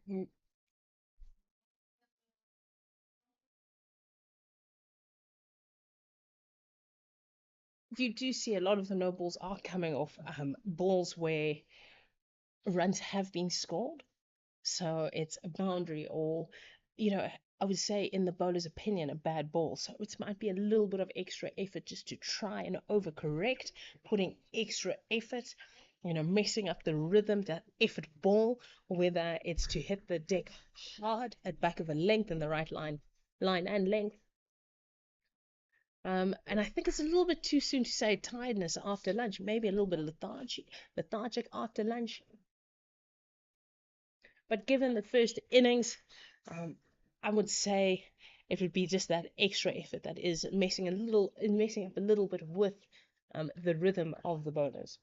You do see a lot of the no balls are coming off balls where runs have been scored. So it's a boundary, or, I would say, in the bowler's opinion, a bad ball. So it might be a little bit of extra effort just to try and overcorrect, putting extra effort, messing up the rhythm, that effort ball, whether it's to hit the deck hard at back of a length in the right line and length, And I think it's a little bit too soon to say tiredness after lunch, maybe a little bit lethargic after lunch. But given the first innings, I would say it would be just that extra effort that is messing up a little bit with the rhythm of the bowlers.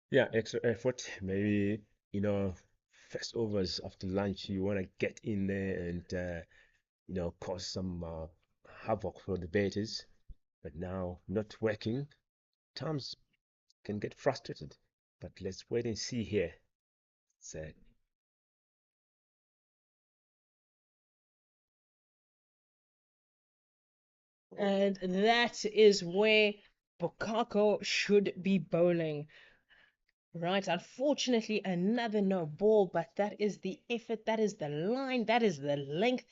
Yeah, extra effort. Maybe, first overs after lunch, you want to get in there and, cause some havoc for the batters. But now, not working, times can get frustrated. But let's wait and see here. So, And that is where Bokako should be bowling. Right, unfortunately, another no ball, but that is the effort, that is the line, that is the length.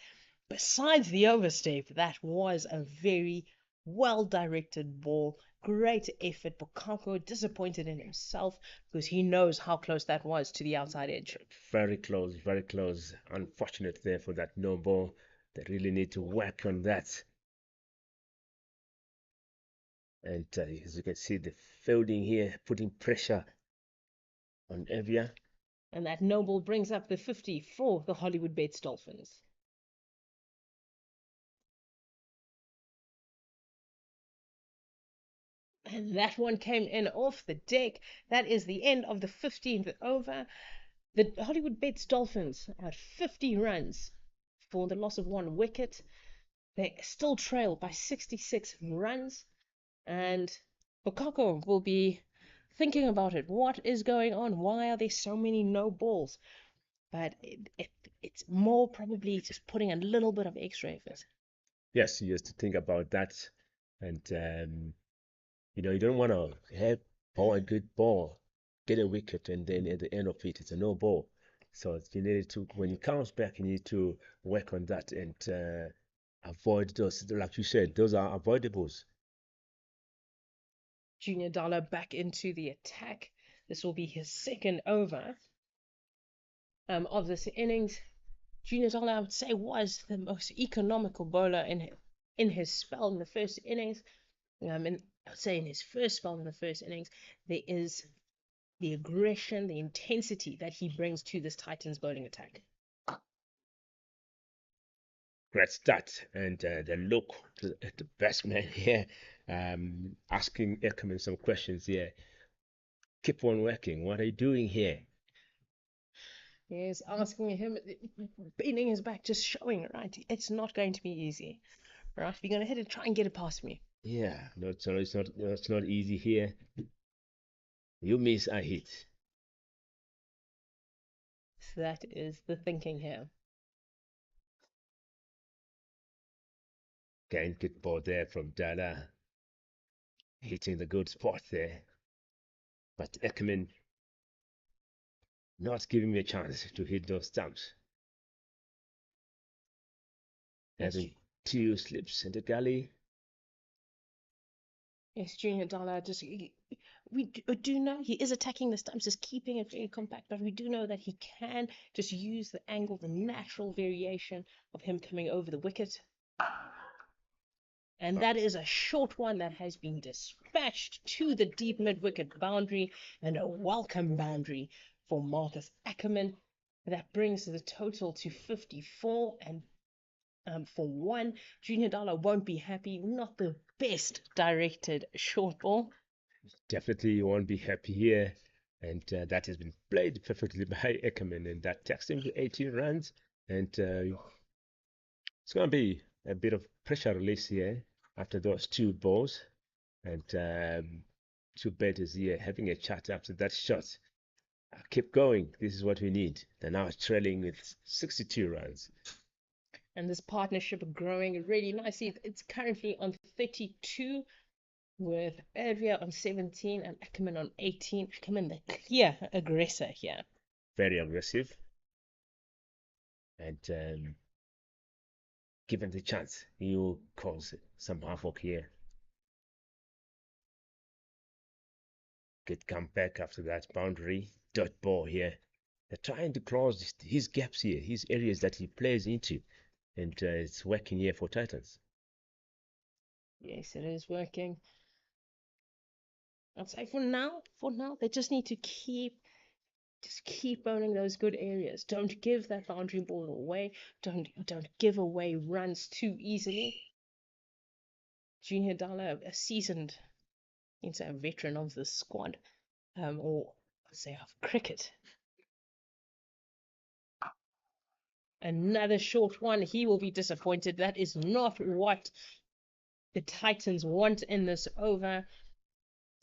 Besides the overstep, that was a very well directed ball. Great effort. Bokako disappointed in himself because he knows how close that was to the outside edge. very close, very close. Unfortunate there for that no ball. They really need to work on that. And as you can see, the fielding here, putting pressure on Evia. And that no ball brings up the 50 for the Hollywoodbets Dolphins. And that one came in off the deck. That is the end of the 15th over. The Hollywoodbets Dolphins had 50 runs for the loss of one wicket. They still trail by 66 runs. And Bokako will be thinking about it. What is going on? Why are there so many no balls? But it's more probably just putting a little bit of extra effort. Yes, you have to think about that. And, you don't want to have ball a good ball, get a wicket, and then at the end of it, it's a no ball. So you need to, when he comes back, you need to work on that and avoid those. Like you said, those are avoidables. Junior Dollar back into the attack. This will be his second over of this innings. Junior Dollar, I would say, was the most economical bowler in his spell in the first innings. And I would say in his first spell in the first innings, there is the aggression, the intensity that he brings to this Titans bowling attack. Great start. And the look at the batsman here, asking Ackerman some questions here. Keep on working. What are you doing here? Yes, asking him, bending his back, just showing, right? It's not going to be easy, right? You're going to hit and try and get it past me. Yeah, no, it's not easy here. You miss, I hit. So that is the thinking here. Can't get ball there from Dada. Hitting the good spot there. But Ackerman not giving me a chance to hit those stumps. Having two slips in the gully. Yes, Junior Dollar, just we do know he is attacking the stumps, just keeping it very compact, but we do know that he can just use the angle, the natural variation of him coming over the wicket. And that is a short one that has been dispatched to the deep mid-wicket boundary, and a welcome boundary for Marcus Ackerman. That brings the total to 54, and for one, Junior Dollar won't be happy. Not the best directed short ball. Definitely you won't be happy here. And that has been played perfectly by Ackerman. And that takes him to 18 runs. And it's going to be a bit of pressure release here after those two balls. And two batters here having a chat after that shot. Keep going. This is what we need. They're now trailing with 62 runs. And this partnership growing really nicely. It's currently on 32 with Adria on 17 and Ackerman on 18. Ackerman, the clear aggressor here. Very aggressive. And given the chance, he will cause some havoc here. Good comeback after that boundary. Dot ball here. They're trying to close his gaps here, his areas that he plays into. And it's working here for Titans. Yes, it is working. I'd say for now, they just need to keep owning those good areas. Don't give that boundary ball away. Don't give away runs too easily. Junior Dalla, a seasoned, a veteran of the squad, or say of cricket. Another short one. He will be disappointed. That is not what the Titans want in this over.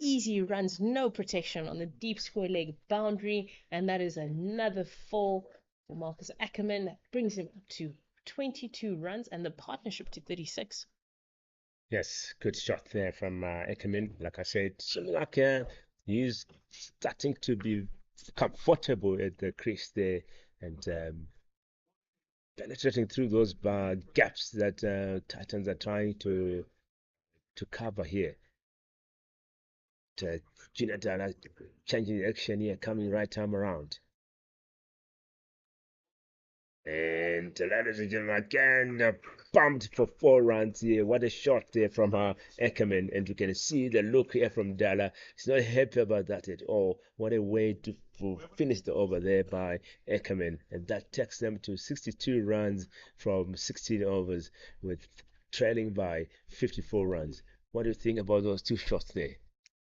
Easy runs, no protection on the deep square leg boundary, and that is another four for Marcus Ackerman. That brings him up to 22 runs and the partnership to 36. Yes, good shot there from Ackerman. Like I said, something like he's starting to be comfortable at the crease there and penetrating through those gaps that Titans are trying to cover here. Jonathan changing the action here, coming right time around. And ladies and gentlemen, again, pumped for 4 runs here. What a shot there from Ackerman. And you can see the look here from Dalla. He's not happy about that at all. What a way to finish the over there by Ackerman. And that takes them to 62 runs from 16 overs, with trailing by 54 runs. What do you think about those two shots there?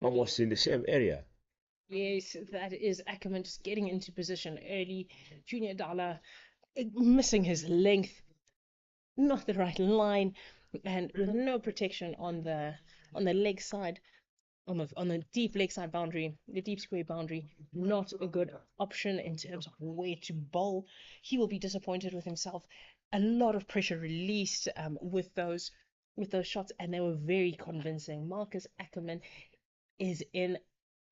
Almost in the same area. Yes, that is Ackerman just getting into position early. Junior Dalla missing his length, not the right line, and with no protection on the leg side, on the deep leg side boundary, the deep square boundary, not a good option in terms of where to bowl. He will be disappointed with himself. A lot of pressure released with those shots, and they were very convincing. Marcus Ackerman is in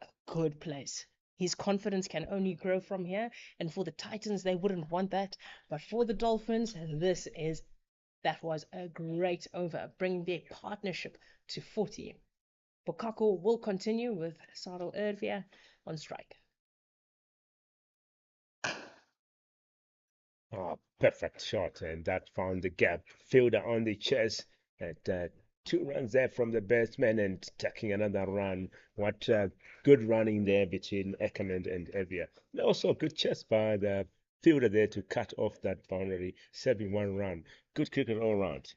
a good place. His confidence can only grow from here, and for the Titans, they wouldn't want that. But for the Dolphins, that was a great over, bringing their partnership to 40. Bokako will continue with Sadal Ervia on strike. Oh, perfect shot, and that found the gap. Fielder on the chest, and 2 runs there from the batsman, and taking another run. What good running there between Ackerman and Evia. And also good chest by the fielder there to cut off that boundary, saving 1 run. Good cricket all round.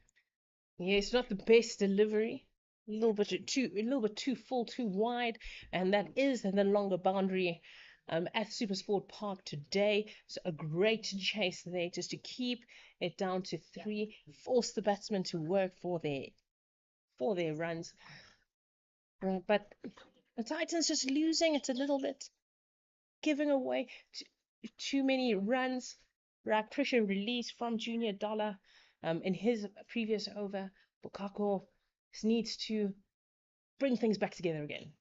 Yeah, it's not the best delivery. A little bit too full, too wide, and that is the longer boundary at Supersport Park today. So a great chase there just to keep it down to 3, force the batsmen to work for their runs. But the Titans just losing it a little bit, giving away too many runs. Right pressure release from Junior Dollar in his previous over. Bukako needs to bring things back together again.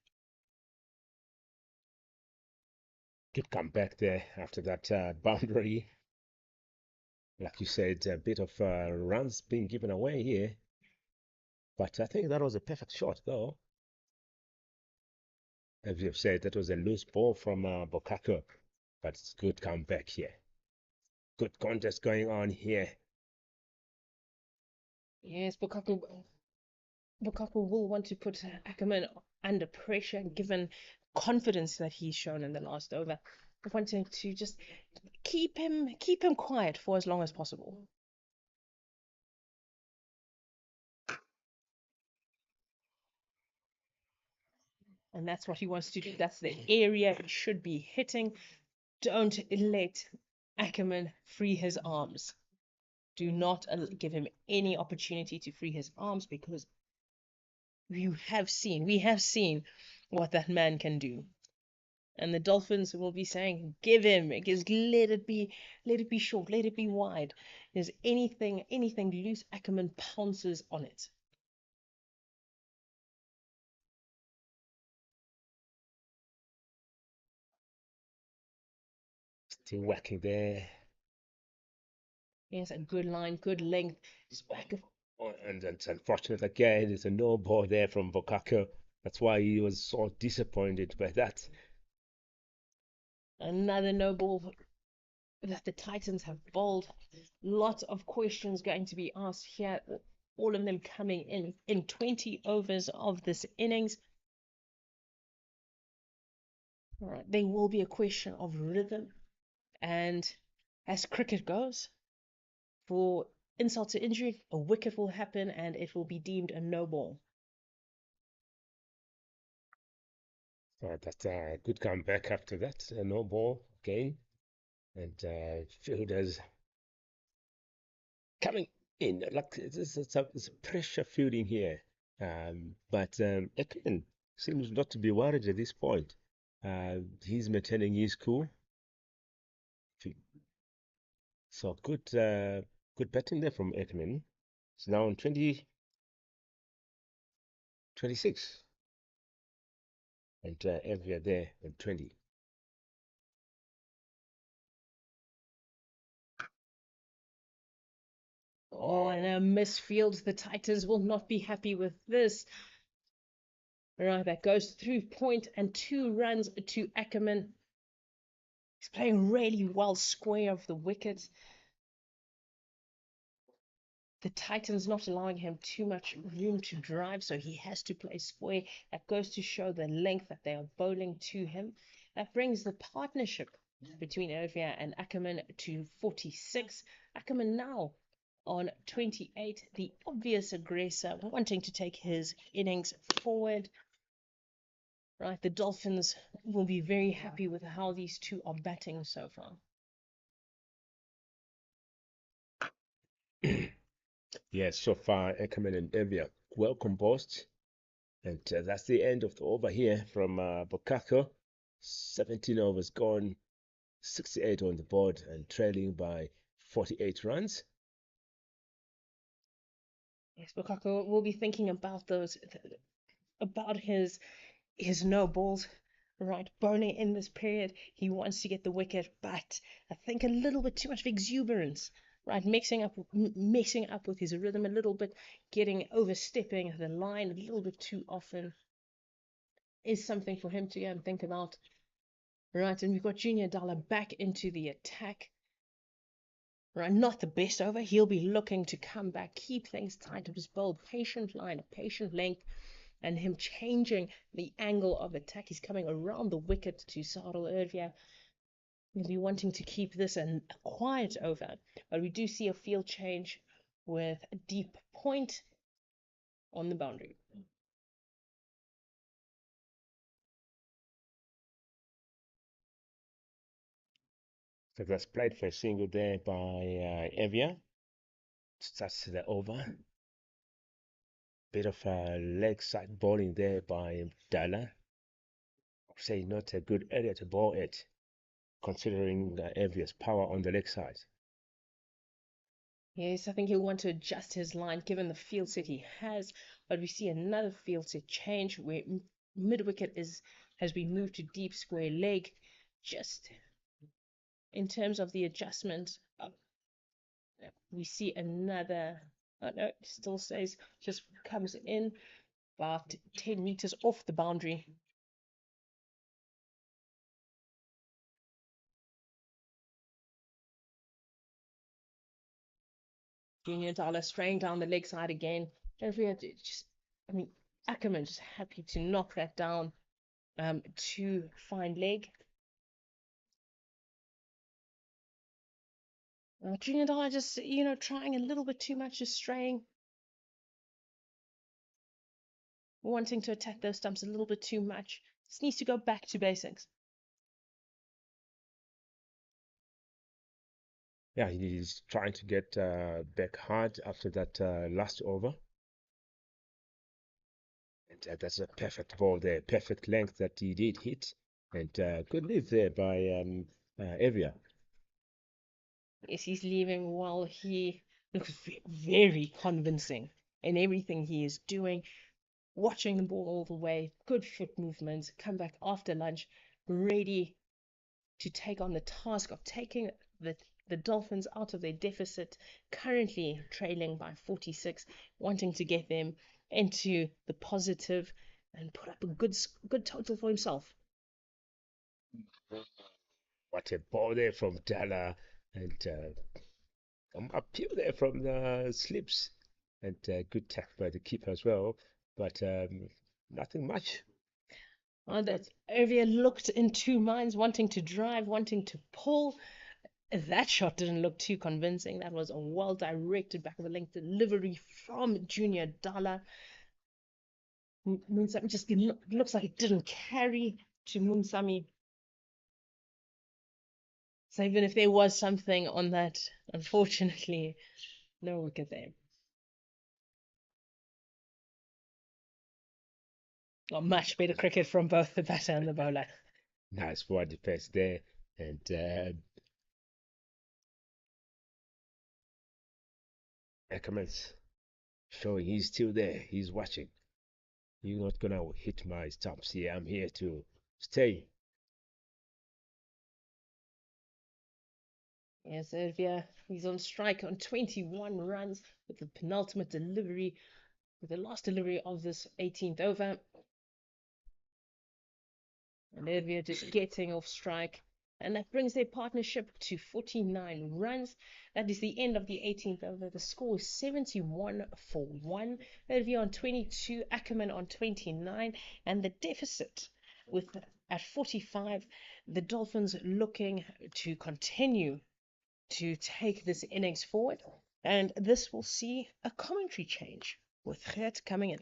Good comeback there after that boundary. Like you said, a bit of runs being given away here. But I think that was a perfect shot, though. As you've said, that was a loose ball from Bokako. But it's good comeback here. Good contest going on here. Yes, Bukako will want to put Ackerman under pressure, given confidence that he's shown in the last over. Wanting to just keep him quiet for as long as possible. And that's what he wants to do. That's the area he should be hitting. Don't let Ackerman free his arms. Do not give him any opportunity to free his arms, because we have seen what that man can do. And the Dolphins will be saying, give him, because let it be short, let it be wide. There's anything loose, Ackerman pounces on it. Still whacking there. Yes, a good line, good length. Oh, and it's unfortunate again. It's a no ball there from Bokako. That's why he was so disappointed by that. Another no ball that the Titans have bowled. Lots of questions going to be asked here. all of them coming in 20 overs of this innings. All right, there will be a question of rhythm, and as cricket goes, for insult to injury, a wicket will happen and it will be deemed a no ball. That's a good comeback after that. No ball again. And fielders coming in. Like it's a pressure fielding here. But Ekman seems not to be worried at this point. He's maintaining his cool. So good batting there from Ekman. It's now on 26. And Evia there on 20. Oh, and a misfield. The Titans will not be happy with this. Right, that goes through point and 2 runs to Ackerman. He's playing really well square of the wicket. The Titans not allowing him too much room to drive, so he has to play square. That goes to show the length that they are bowling to him. That brings the partnership between Ervia and Ackerman to 46. Ackerman now on 28, the obvious aggressor, wanting to take his innings forward. Right, the Dolphins will be very happy with how these two are batting so far. Yes, so far Ekman and Evia well composed. And that's the end of the over here from Bokako. 17 overs gone, 68 on the board, and trailing by 48 runs. Yes, Bukako will be thinking about about his no balls, right? Bowling in this period, he wants to get the wicket, but I think a little bit too much of exuberance, right? Messing up with his rhythm a little bit, getting overstepping the line a little bit too often is something for him to go and think about. Right, and we've got Junior Dalla back into the attack. Right, not the best over. He'll be looking to come back, keep things tight of his bowl, patient line, a patient length, and him changing the angle of attack. He's coming around the wicket to Sarel earlier. He'll be wanting to keep this a quiet over, but we do see a field change with a deep point on the boundary. So that's played for a single there by Evia. That's the over. Bit of leg side bowling there by Dalla. Say not a good area to bowl it, considering Evia's power on the leg side. Yes, I think he'll want to adjust his line given the field set he has, but we see another field set change where mid wicket has been moved to deep square leg. Just in terms of the adjustment, we see another. Oh no, it still says just comes in about 10 meters off the boundary. Junior Dollar spraying down the leg side again. Don't forget, I mean, Ackerman just happy to knock that down to fine leg. Junior Dollar just, trying a little bit too much, just straying. Wanting to attack those stumps a little bit too much. Just needs to go back to basics. Yeah, he's trying to get back hard after that last over. And that's a perfect ball there, perfect length that he did hit. And good leave there by Evia. Yes, he's leaving while he looks very convincing in everything he is doing. Watching the ball all the way, good foot movements, come back after lunch, ready to take on the task of taking the Dolphins out of their deficit, currently trailing by 46, wanting to get them into the positive and put up a good total for himself. What a ball there from Dalla, and appeal there from the slips. and good tackle by the keeper as well, but nothing much. Oh, that Ovia looked in two minds, wanting to drive, wanting to pull. That shot didn't look too convincing. That was a well-directed back of the length delivery from Junior Dala. Munsami just looks like it didn't carry to Munsami. So even if there was something on that, unfortunately, no wicket there. Got much better cricket from both the batter and the bowler. Nice forward defense there, and Ackerman's showing he's still there. He's watching. You're not gonna hit my stumps here. I'm here to stay. Yes, Irvia, he's on strike on 21 runs with the penultimate delivery, with the last delivery of this 18th over. And Irvia just getting off strike. And that brings their partnership to 49 runs. That is the end of the 18th over. The score is 71 for 1. Irvia on 22, Ackerman on 29. And the deficit with at 45, the Dolphins looking to continue to take this innings forward. And this will see a commentary change with Gert coming in.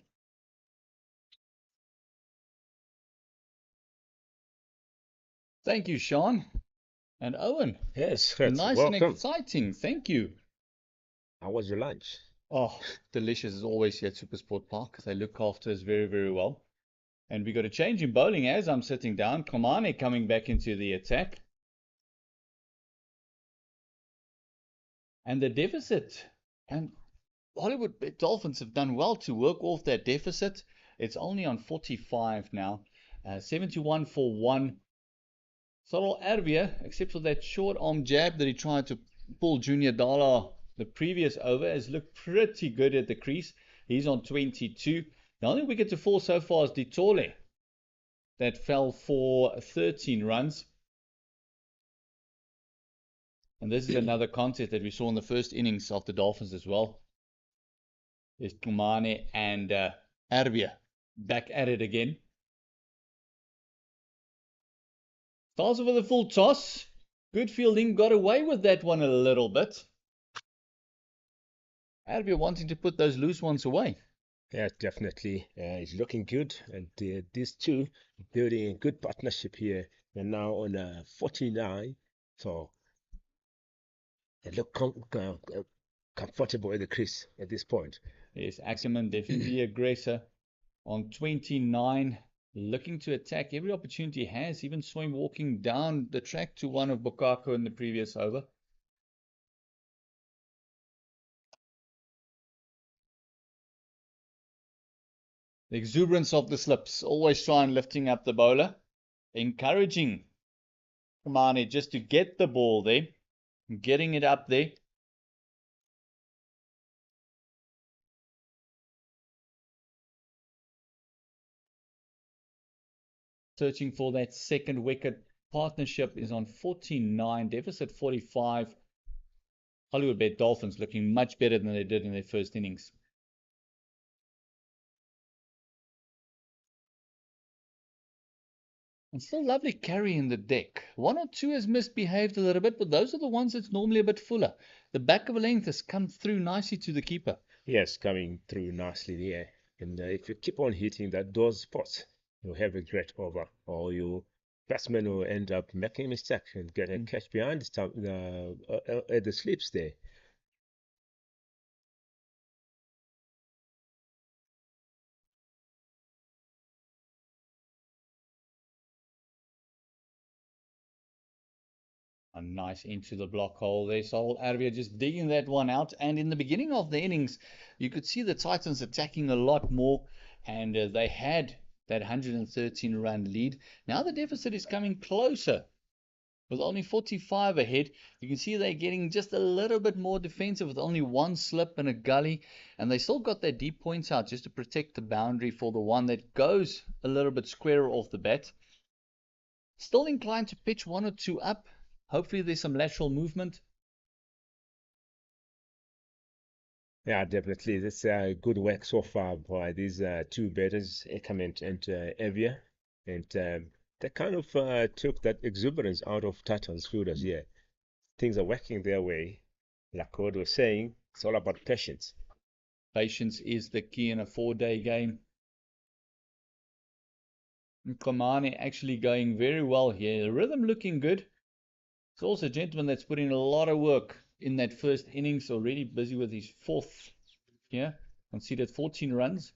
Thank you, Sean. And Owen. Yes, Gert, Nice and welcome. exciting. Thank you. How was your lunch? Oh, delicious as always here at Supersport Park. They look after us very, very well. And we got a change in bowling as I'm sitting down. Komane coming back into the attack. And the deficit. And Hollywood Dolphins have done well to work off that deficit. It's only on 45 now. 71 for 1. Sorrel Ervia, except for that short arm jab that he tried to pull Junior Dala the previous over, has looked pretty good at the crease. He's on 22. The only wicket to fall so far is Ditole. That fell for 13 runs. And this is another contest that we saw in the first innings of the Dolphins as well. There's Kumane and Ervia back at it again. Starts with a full toss. Good fielding, got away with that one a little bit. Ervia wanting to put those loose ones away. Yeah, definitely. It's looking good, and these two building a good partnership here. They're now on 49, so they look comfortable at the crease at this point. Yes, Ackerman definitely aggressor on 29, looking to attack every opportunity he has. Even saw him walking down the track to one of Bokako in the previous over. The exuberance of the slips, always trying lifting up the bowler, encouraging Kumane just to get the ball there, getting it up there. Searching for that second wicket. Partnership is on 49, deficit 45. Hollywoodbet Dolphins looking much better than they did in their first innings. And still lovely carry in the deck. One or two has misbehaved a little bit, but those are the ones that's normally a bit fuller. The back of a length has come through nicely to the keeper. Yes, coming through nicely there. And if you keep on hitting those spots, you'll have a great over, or your batsman will end up making a mistake and get a catch behind at the slips there. A nice into the block hole there. Sol Arabia just digging that one out. And in the beginning of the innings, you could see the Titans attacking a lot more. And they had that 113 run lead. Now the deficit is coming closer. With only 45 ahead, you can see they're getting just a little bit more defensive with only one slip and a gully. And they still got their deep points out just to protect the boundary for the one that goes a little bit squarer off the bat. Still inclined to pitch one or two up. Hopefully there's some lateral movement. Yeah, definitely. That's good work so far by these two batters, Ekament and Evia. And they kind of took that exuberance out of Tatan's fielders here. Things are working their way. Like Claude was saying, it's all about patience. Patience is the key in a 4-day game. Komane actually going very well here. The rhythm looking good. It's also a gentleman that's put in a lot of work in that first innings, already busy with his fourth here. Conceded 14 runs.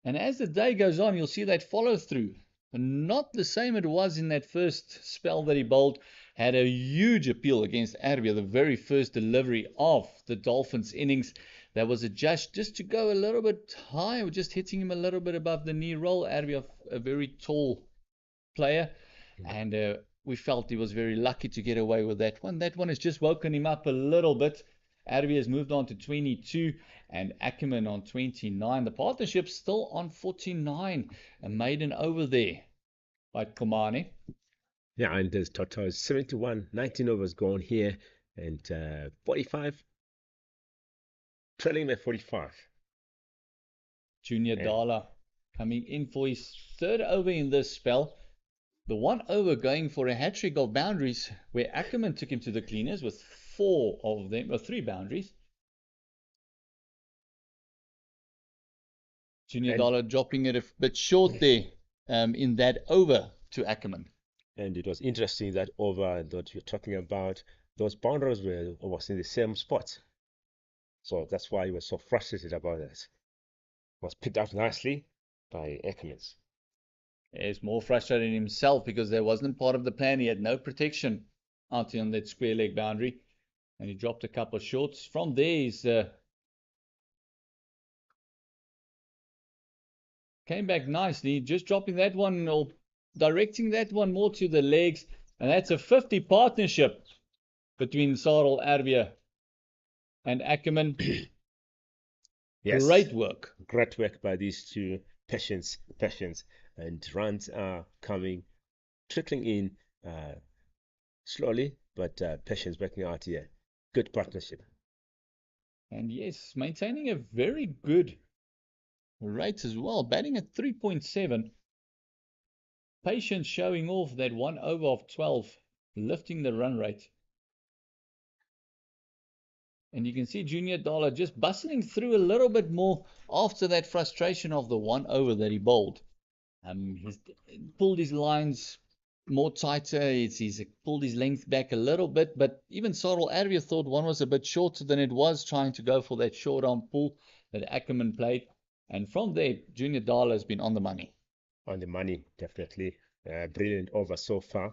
And as the day goes on, you'll see that follow through. Not the same it was in that first spell that he bowled. Had a huge appeal against Arbia, the very first delivery of the Dolphins innings. That was adjust just to go a little bit high, just hitting him a little bit above the knee roll. Arbia, a very tall player, and we felt he was very lucky to get away with that one. That one has just woken him up a little bit. Arbia has moved on to 22 and Ackerman on 29. The partnership's still on 49. A maiden over there by Komane. Yeah, and there's total 71, 19 overs gone here, and 45, trailing at 45. Junior Dala coming in for his third over in this spell. The one over going for a hat-trick of boundaries, where Ackerman took him to the cleaners with 4 of them, or 3 boundaries. Junior Dala dropping it a bit short there in that over to Ackerman. And it was interesting that over that you're talking about, those boundaries was in the same spot. So that's why he was so frustrated about it. Was picked up nicely by Ekmans. He's more frustrated himself because there wasn't part of the plan. He had no protection out on that square leg boundary, and he dropped a couple of shorts. From there, he's came back nicely, just dropping that one or directing that one more to the legs, and that's a 50 partnership between Sarel Arbia and Ackerman. Yes. Great work. Great work by these two. Patience, and runs are coming, trickling in slowly, but patience working out here. Good partnership. And yes, maintaining a very good rate as well, batting at 3.7. Patience showing off that 1 over of 12, lifting the run rate. And you can see Junior Dala just bustling through a little bit more after that frustration of the 1 over that he bowled. He's pulled his lines more tighter. He's pulled his length back a little bit, but even Sarel Arbia thought one was a bit shorter than it was, trying to go for that short arm pull that Ackerman played. And from there, Junior Dala has been on the money. On the money, definitely. Brilliant over so far.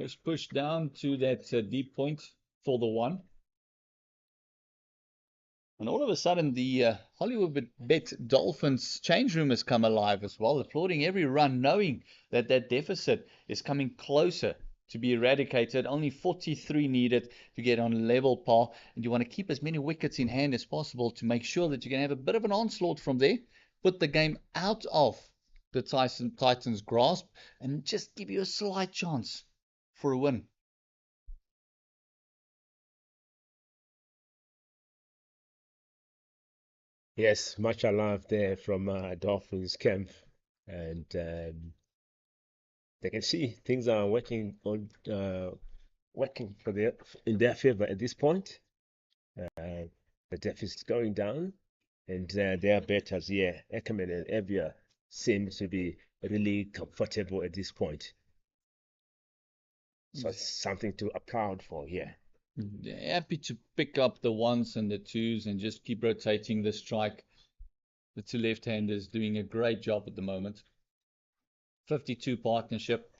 Just push down to that deep point for the 1. And all of a sudden, the Hollywoodbets Dolphins change room has come alive as well, applauding every run, knowing that that deficit is coming closer to be eradicated. Only 43 needed to get on level par, and you want to keep as many wickets in hand as possible to make sure that you can have a bit of an onslaught from there, put the game out of the Titans' grasp, and just give you a slight chance for a win. Yes, much love there from Dolphins camp, and they can see things are working on working in their favor at this point. The deficit is going down, and their betters here, Ackerman and Evia, seem to be really comfortable at this point. So it's something to applaud for here. Happy to pick up the 1s and the 2s and just keep rotating the strike. The 2 left-handers doing a great job at the moment. 52 partnership.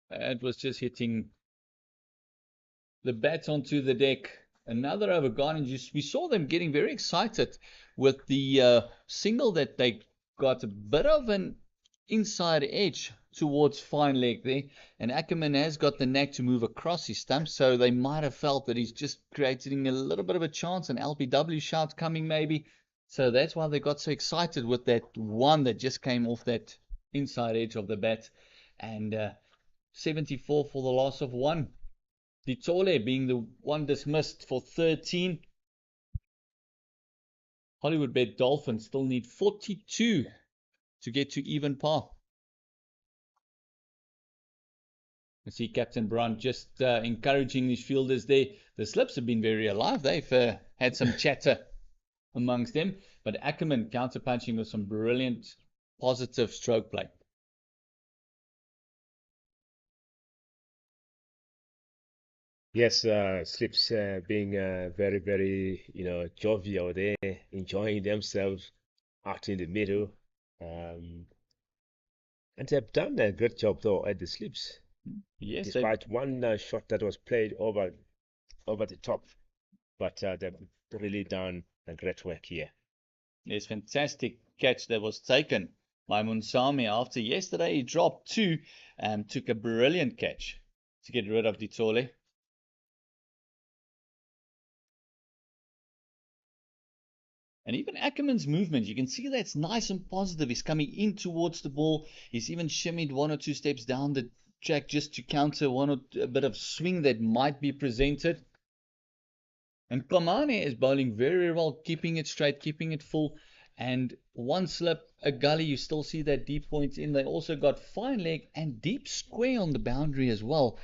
It was just hitting the bat onto the deck. Another over gone, and we saw them getting very excited with the single that they got a bit of an inside edge. towards fine leg there. And Ackerman has got the knack to move across his stumps, so they might have felt that he's just creating a little bit of a chance, an LBW shout coming maybe. So that's why they got so excited with that one that just came off that inside edge of the bat. And 74 for the loss of one. Ditole being the one dismissed for 13. Hollywoodbet Dolphins still need 42 to get to even par. I see Captain Brown just encouraging his fielders there. The slips have been very alive. They've had some chatter amongst them. But Ackerman counterpunching with some brilliant positive stroke play. Yes, Slips being very, very, jovial there, enjoying themselves out in the middle. And they've done a great job, though, at the Slips. Yes, despite one shot that was played over the top. But they've really done a great work here. There's fantastic catch that was taken by Munsami after yesterday. He dropped two and took a brilliant catch to get rid of Ditole. And even Ackerman's movement, you can see that's nice and positive. He's coming in towards the ball. He's even shimmied one or two steps down the track just to counter a bit of swing that might be presented. And Komane is bowling very well, keeping it straight, keeping it full. And one slip, a gully, you still see that deep point in. They also got fine leg and deep square on the boundary as well.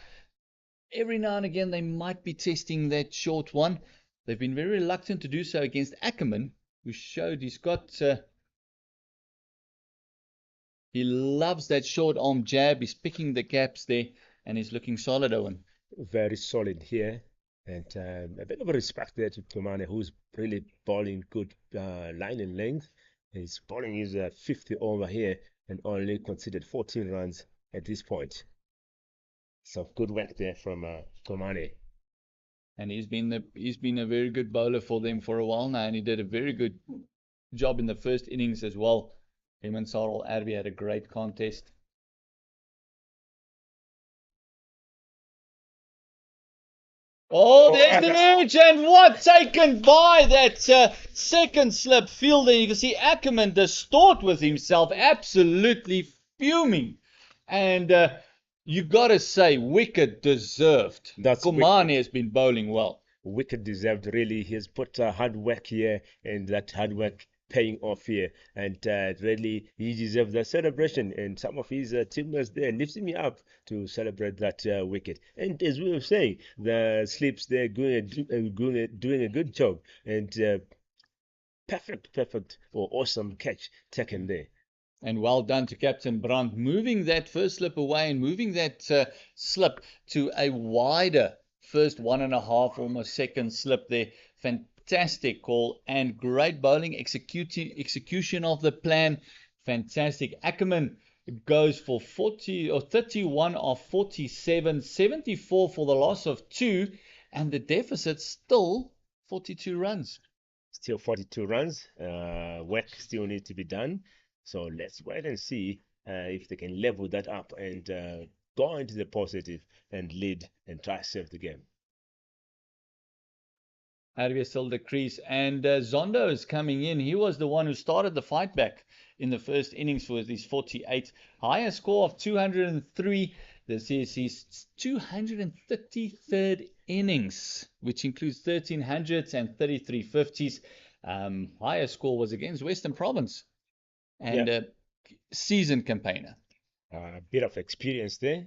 Every now and again, they might be testing that short one. They've been very reluctant to do so against Ackerman, who showed he's got, he loves that short arm jab. He's picking the gaps there and he's looking solid, Owen. Very solid here. And a bit of a respect there to Komane, who's really bowling good line and length. His bowling is 50 over here and only considered 14 runs at this point. So good work there from Komane. And he's been a very good bowler for them for a while now, and he did a very good job in the first innings as well. Him and Sarel Arby had a great contest. Oh, there's the edge, and what taken by that second slip fielder. You can see Ackerman distort with himself, absolutely fuming. And you got to say, wicket deserved. Komane has been bowling well. Wicket deserved, really. He has put hard work here, and that hard work paying off here. And really, he deserves that celebration. And some of his teammates there lifting me up to celebrate that wicket. And as we were saying, the Slips there doing a good job. And perfect or awesome catch taken there. And well done to Captain Brandt, moving that first slip away and moving that slip to a wider first 1.5 almost second slip there. Fantastic call and great bowling execution of the plan. Fantastic. Ackerman goes for 31 of 47, 74 for the loss of 2, and the deficit still 42 runs. Still 42 runs. Work still needs to be done. So let's wait and see if they can level that up and go into the positive and lead and try to save the game. Arby still the crease, and Zondo is coming in. He was the one who started the fight back in the first innings with his 48. Higher score of 203. This is his 233rd innings, which includes 13 hundreds and 33 50s. Higher score was against Western Province. And a seasoned campaigner. A bit of experience there.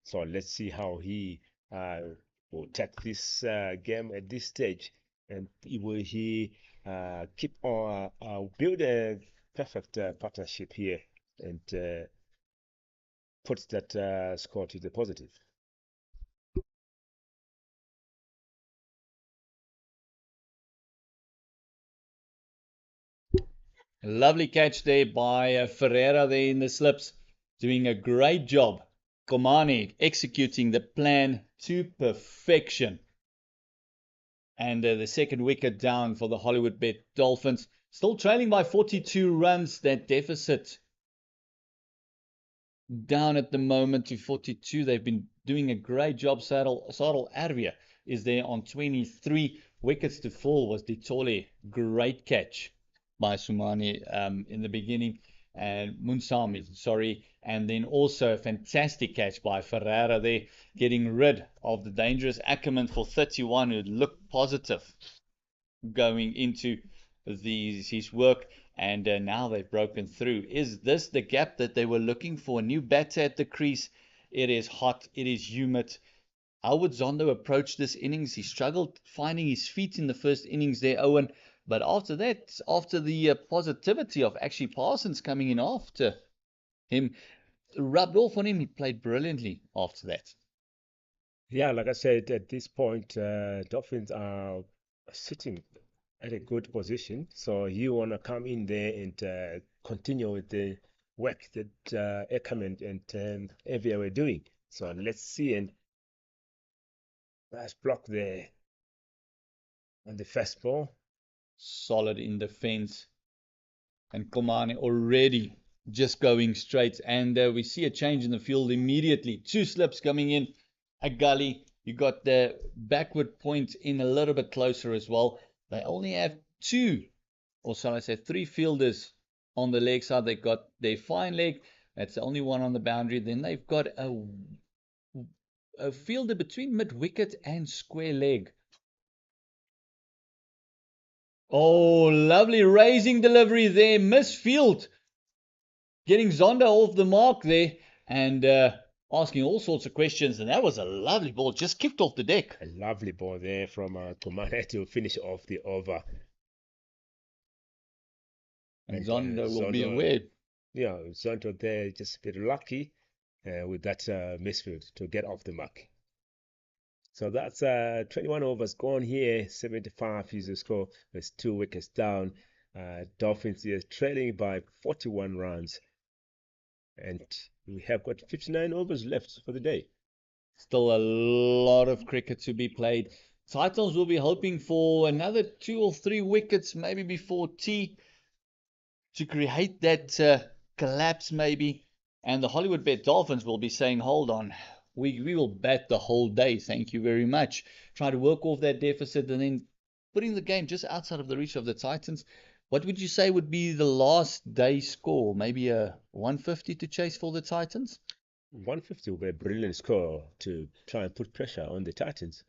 So let's see how he will take this game at this stage. And will he keep on build a perfect partnership here and put that score to the positive. Lovely catch there by Ferreira there in the slips, doing a great job. Komane executing the plan to perfection. And the second wicket down for the Hollywoodbet Dolphins. Still trailing by 42 runs. That deficit down at the moment to 42. They've been doing a great job. Sadal Arvia is there on 23. Wickets to fall was Ditole. Great catch by Sumani in the beginning. And Munsami, sorry. And then also a fantastic catch by Ferreira there, getting rid of the dangerous Ackerman for 31, who looked positive going into his work, and now they've broken through. Is this the gap that they were looking for? A new batter at the crease. It is hot. It is humid. How would Zondo approach this innings? He struggled finding his feet in the first innings there, Owen. But after that, after the positivity of actually Parsons coming in after him, rubbed off on him, he played brilliantly after that. Yeah, like I said, at this point, Dolphins are sitting at a good position. So you want to come in there and continue with the work that Ackerman and Evia were doing. So let's see. And nice block there on the first ball. Solid in defense. And Komane already just going straight. And we see a change in the field immediately. Two slips coming in. A gully. You got the backward point in a little bit closer as well. They only have two, or shall I say three fielders on the leg side. They got their fine leg. That's the only one on the boundary. Then they've got a fielder between mid wicket and square leg. Oh, lovely raising delivery there. Misfield. Getting Zonda off the mark there and asking all sorts of questions. And that was a lovely ball. Just kicked off the deck. A lovely ball there from Komane to finish off the over. And Zonda will be aware. Yeah, Zonda there just a bit lucky with that misfield to get off the mark. So that's 21 overs gone here. 75 is the score. There's 2 wickets down. Dolphins here trailing by 41 runs. And we have got 59 overs left for the day. Still a lot of cricket to be played. Titans will be hoping for another 2 or 3 wickets, maybe before tea, to create that collapse maybe. And the Hollywoodbet Dolphins will be saying, hold on, we will bat the whole day, thank you very much. Try to work off that deficit and then putting the game just outside of the reach of the Titans. What would you say would be the last day score? Maybe a 150 to chase for the Titans? 150 will be a brilliant score to try and put pressure on the Titans.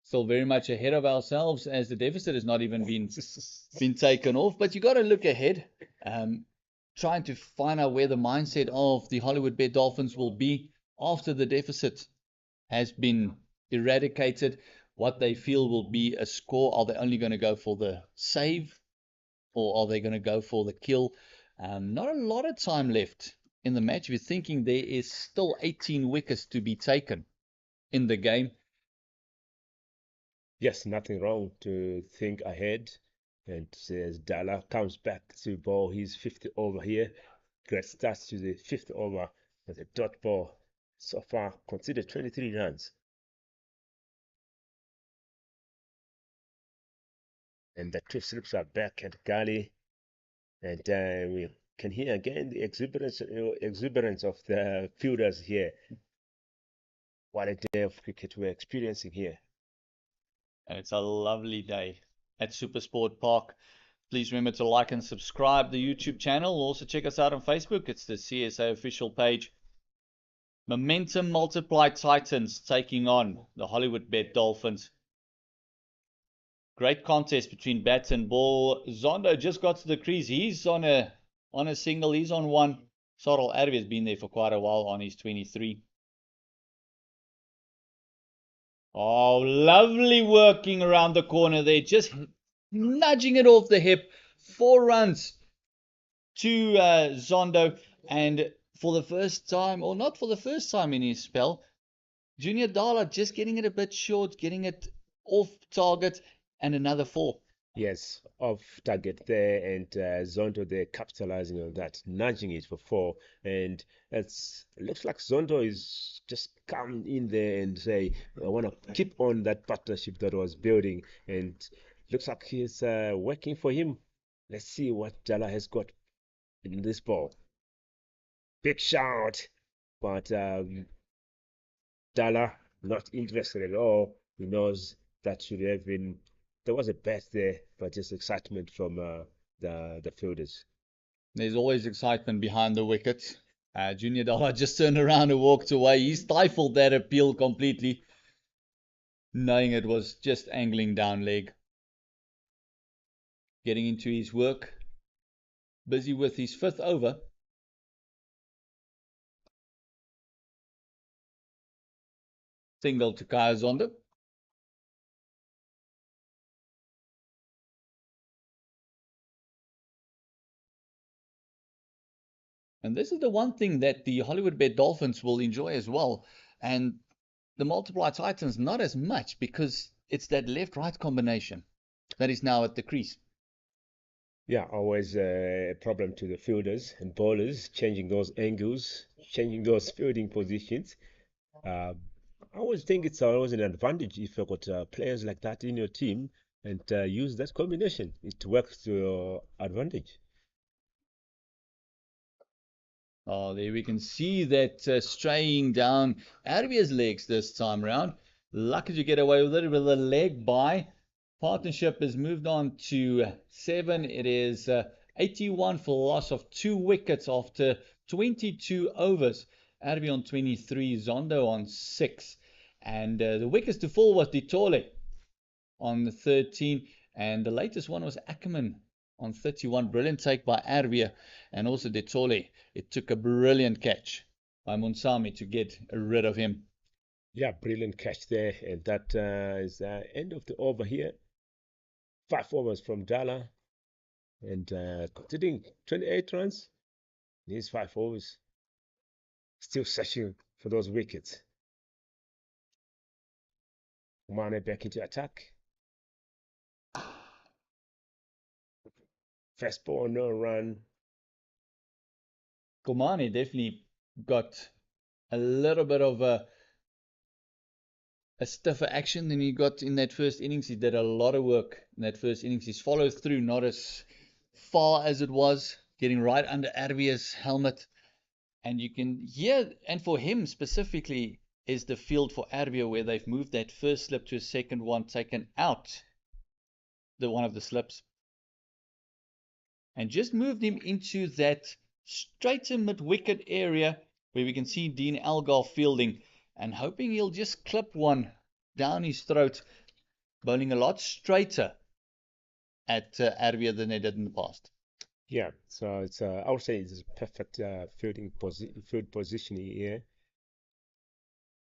Still very much ahead of ourselves as the deficit has not even been taken off. But you got to look ahead, trying to find out where the mindset of the Hollywoodbet Dolphins will be after the deficit has been eradicated. What they feel will be a score. Are they only going to go for the save, or are they going to go for the kill? Not a lot of time left in the match. If you're thinking there is still 18 wickets to be taken in the game. Yes, nothing wrong to think ahead. And as Dala comes back to bowl his 50th over here, Great starts to the 5th over with a dot ball. So far, considered 23 runs. And the two slips are back at Gali. And we can hear again the exuberance of the fielders here. What a day of cricket we're experiencing here. And it's a lovely day at Supersport Park. Please remember to like and subscribe the YouTube channel. Also check us out on Facebook. It's the CSA official page. Momentum multiplied Titans taking on the Hollywoodbet Dolphins. Great contest between bat and ball. Zondo just got to the crease. He's on a single. He's on one. Sorrel Arvia has been there for quite a while on his 23. Oh, lovely working around the corner there. Just nudging it off the hip. 4 runs to Zondo. And for the first time, or not for the first time in his spell, Junior Dala just getting it a bit short, getting it off target, and another 4. Yes, off target there, and Zondo there capitalizing on that, nudging it for 4. And it looks like Zondo is just come in there and say, I want to keep on that partnership that was building. And looks like he's working for him Let's see what Dala has got in this ball. Big shot, but Dala not interested at all. He knows that should have been. There was a bet there, but just excitement from the fielders. There's always excitement behind the wicket. Junior Dollar just turned around and walked away. He stifled that appeal completely, knowing it was just angling down leg. Getting into his work, busy with his 5th over. Single to Kaya Zondo. And this is the one thing that the Hollywoodbet Dolphins will enjoy as well. And the Multiply Titans, not as much, because it's that left-right combination that is now at the crease. Yeah, always a problem to the fielders and bowlers, changing those angles, changing those fielding positions. I always think it's always an advantage if you've got players like that in your team and use that combination. It works to your advantage. Oh, there we can see that straying down Arabia's legs this time around. Lucky to get away with it with a leg by. Partnership has moved on to 7. It is 81 for the loss of 2 wickets after 22 overs. Arabia on 23, Zondo on 6. And the wickets to fall was Ditole on 13. And the latest one was Ackerman on 31. Brilliant take by Arabia and also Ditole. It took a brilliant catch by Munsami to get rid of him. Yeah, brilliant catch there. And that is the end of the over here. 5 overs from Dala. And considering 28 runs, these 5 overs, still searching for those wickets. Mane back into attack. First ball, no run. Komani definitely got a little bit of a stiffer action than he got in that first innings. He did a lot of work in that first innings. His follow through not as far as it was, getting right under Arabia's helmet. And you can hear, and for him specifically, is the field for Arabia where they've moved that first slip to a second one, taken out the one of the slips, and just moved him into that straighter mid-wicket area where we can see Dean Algar fielding and hoping he'll just clip one down his throat, bowling a lot straighter at Arabia than they did in the past. Yeah, so it's I would say it's perfect field positioning here,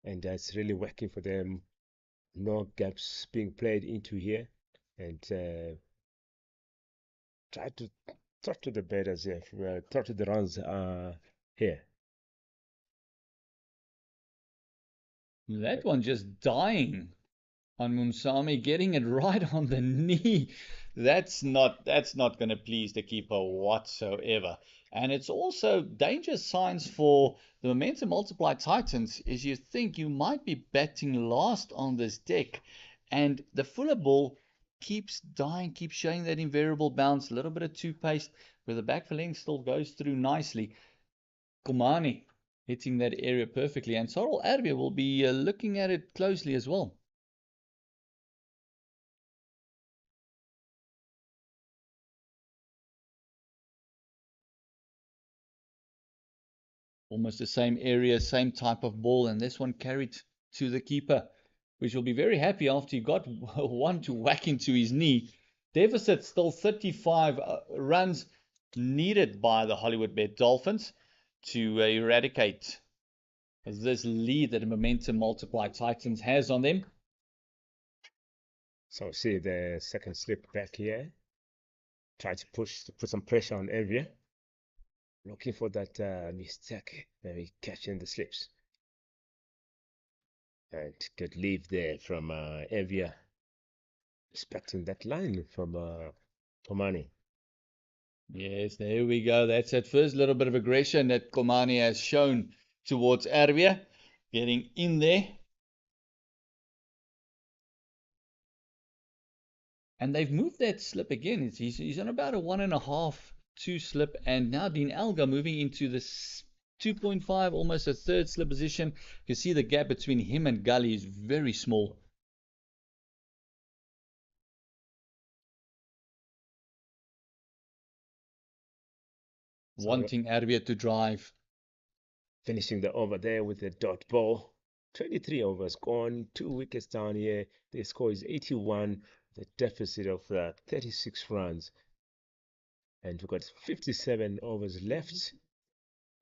and it's really working for them. No gaps being played into here, and try to the batters here, try to the runs here. That one just dying on Munsami, getting it right on the knee. That's not going to please the keeper whatsoever. And it's also dangerous signs for the Momentum Multiply Titans, is you think you might be batting last on this deck, and the fuller ball keeps dying, keeps showing that invariable bounce, a little bit of two-pace, where the back length still goes through nicely. Kumani hitting that area perfectly, and Sorrel Arabia will be looking at it closely as well. Almost the same area, same type of ball, and this one carried to the keeper, which will be very happy after he got one to whack into his knee. Deficit still 35 runs needed by the Hollywoodbet Dolphins to eradicate this lead that Momentum Multiply Titans has on them. So see the second slip back here. Try to put some pressure on Arabia. Looking for that mistake, maybe catching the slips. And good leave there from Arabia. Respecting that line from Komani. Yes, there we go. That's that first little bit of aggression that Komani has shown towards Arabia. Getting in there. And they've moved that slip again. He's on about a 1.5, 2 slip. And now Dean Elgar moving into this 2.5, almost a third slip position. You can see the gap between him and Gully is very small. Wanting Arbia to drive. Finishing the over there with the dot ball. 23 overs gone, 2 wickets down here. The score is 81, the deficit of 36 runs. And we've got 57 overs left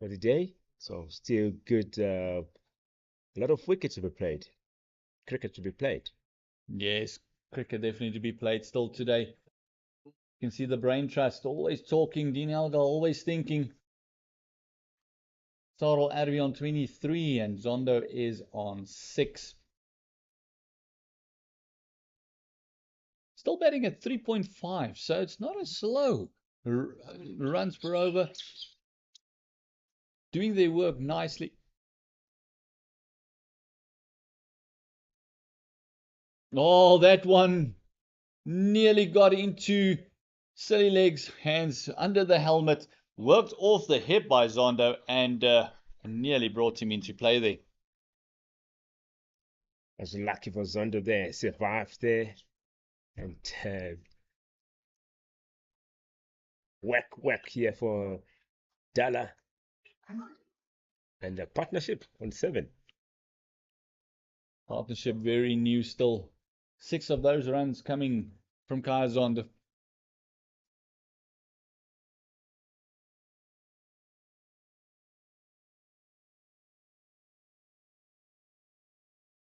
for the day. So still good, a lot of wickets to be played. Cricket to be played. Yes, cricket definitely to be played still today. You can see the brain trust always talking. Dean Elgar always thinking. Sarel Arvi on 23 and Zondo is on 6. Still batting at 3.5, so it's not as slow. Runs per over. Doing their work nicely. Oh, that one nearly got into silly legs, hands under the helmet. Worked off the hip by Zondo and nearly brought him into play there. I was lucky for Zondo there, survived there. And whack here for Dala. And a partnership on 7. Partnership very new still. 6 of those runs coming from Kaya Zondo.